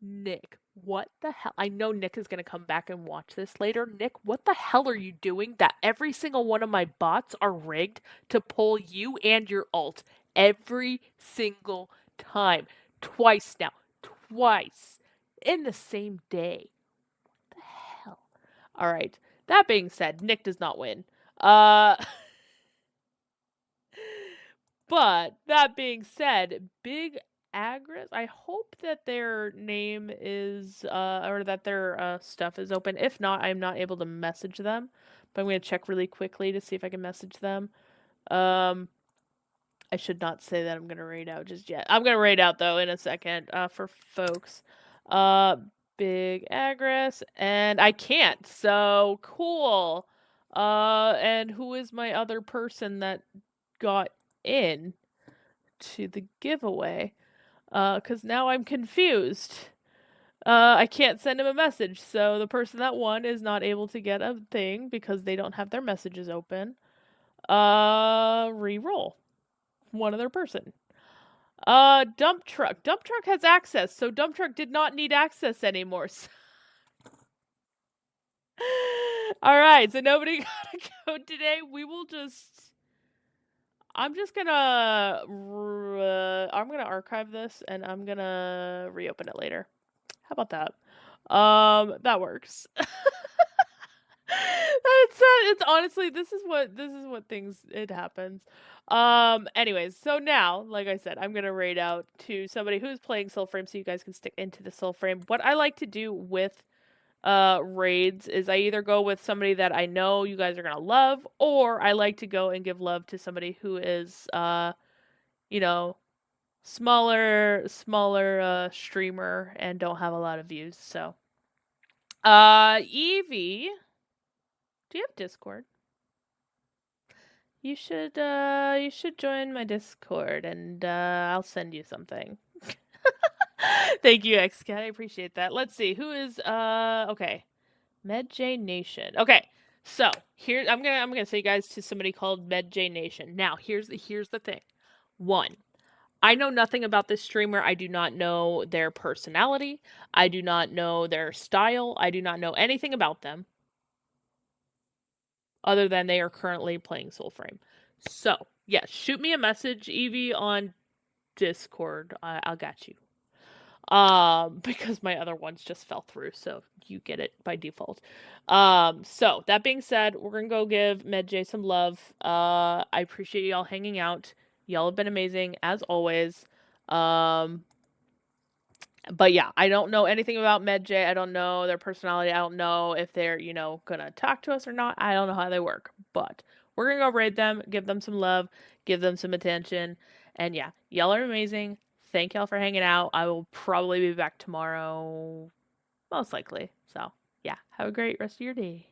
Nick, what the hell? I know Nick is going to come back and watch this later. Nick, what the hell are you doing that every single one of my bots are rigged to pull you and your ult every single time? Twice now. Twice. In the same day. What the hell? All right. That being said, Nick does not win. But that being said, Big Agris, I hope that their name is or that their stuff is open. If not, I'm not able to message them. But I'm going to check really quickly to see if I can message them. I should not say that I'm going to raid out just yet. I'm going to raid out though in a second for folks. Big Agris, and I can't. So cool. And who is my other person that got in to the giveaway? Because now I'm confused. I can't send him a message, so the person that won is not able to get a thing because they don't have their messages open. Re-roll. One other person. Dump truck. Dump truck has access, so dump truck did not need access anymore. Alright, so nobody got a code today. We will just... I'm gonna archive this and I'm gonna reopen it later. How about that? That works. It's honestly, this is what it happens. Anyways, so now, like I said, I'm gonna raid out to somebody who's playing Soulframe so you guys can stick into the Soulframe. What I like to do with raids is I either go with somebody that I know you guys are gonna love, or I like to go and give love to somebody who is you know, smaller streamer and don't have a lot of views. So Evie, do you have Discord? You should join my Discord and I'll send you something. Thank you, XCat. I appreciate that. Let's see. Who is okay. MedJ Nation. Okay. So, here I'm going to say guys to somebody called MedJ Nation. Now, here's the thing. 1. I know nothing about this streamer. I do not know their personality. I do not know their style. I do not know anything about them other than they are currently playing Soulframe. So, yes, shoot me a message, Evie, on Discord. I'll got you. Because my other ones just fell through, so you get it by default. So that being said, we're gonna go give MedJ some love. I appreciate y'all hanging out. Y'all have been amazing as always. But yeah, I don't know anything about MedJ. I don't know their personality. I don't know if they're, gonna talk to us or not. I don't know how they work. But we're gonna go raid them, give them some love, give them some attention. And yeah, y'all are amazing. Thank y'all for hanging out. I will probably be back tomorrow, most likely. So yeah, have a great rest of your day.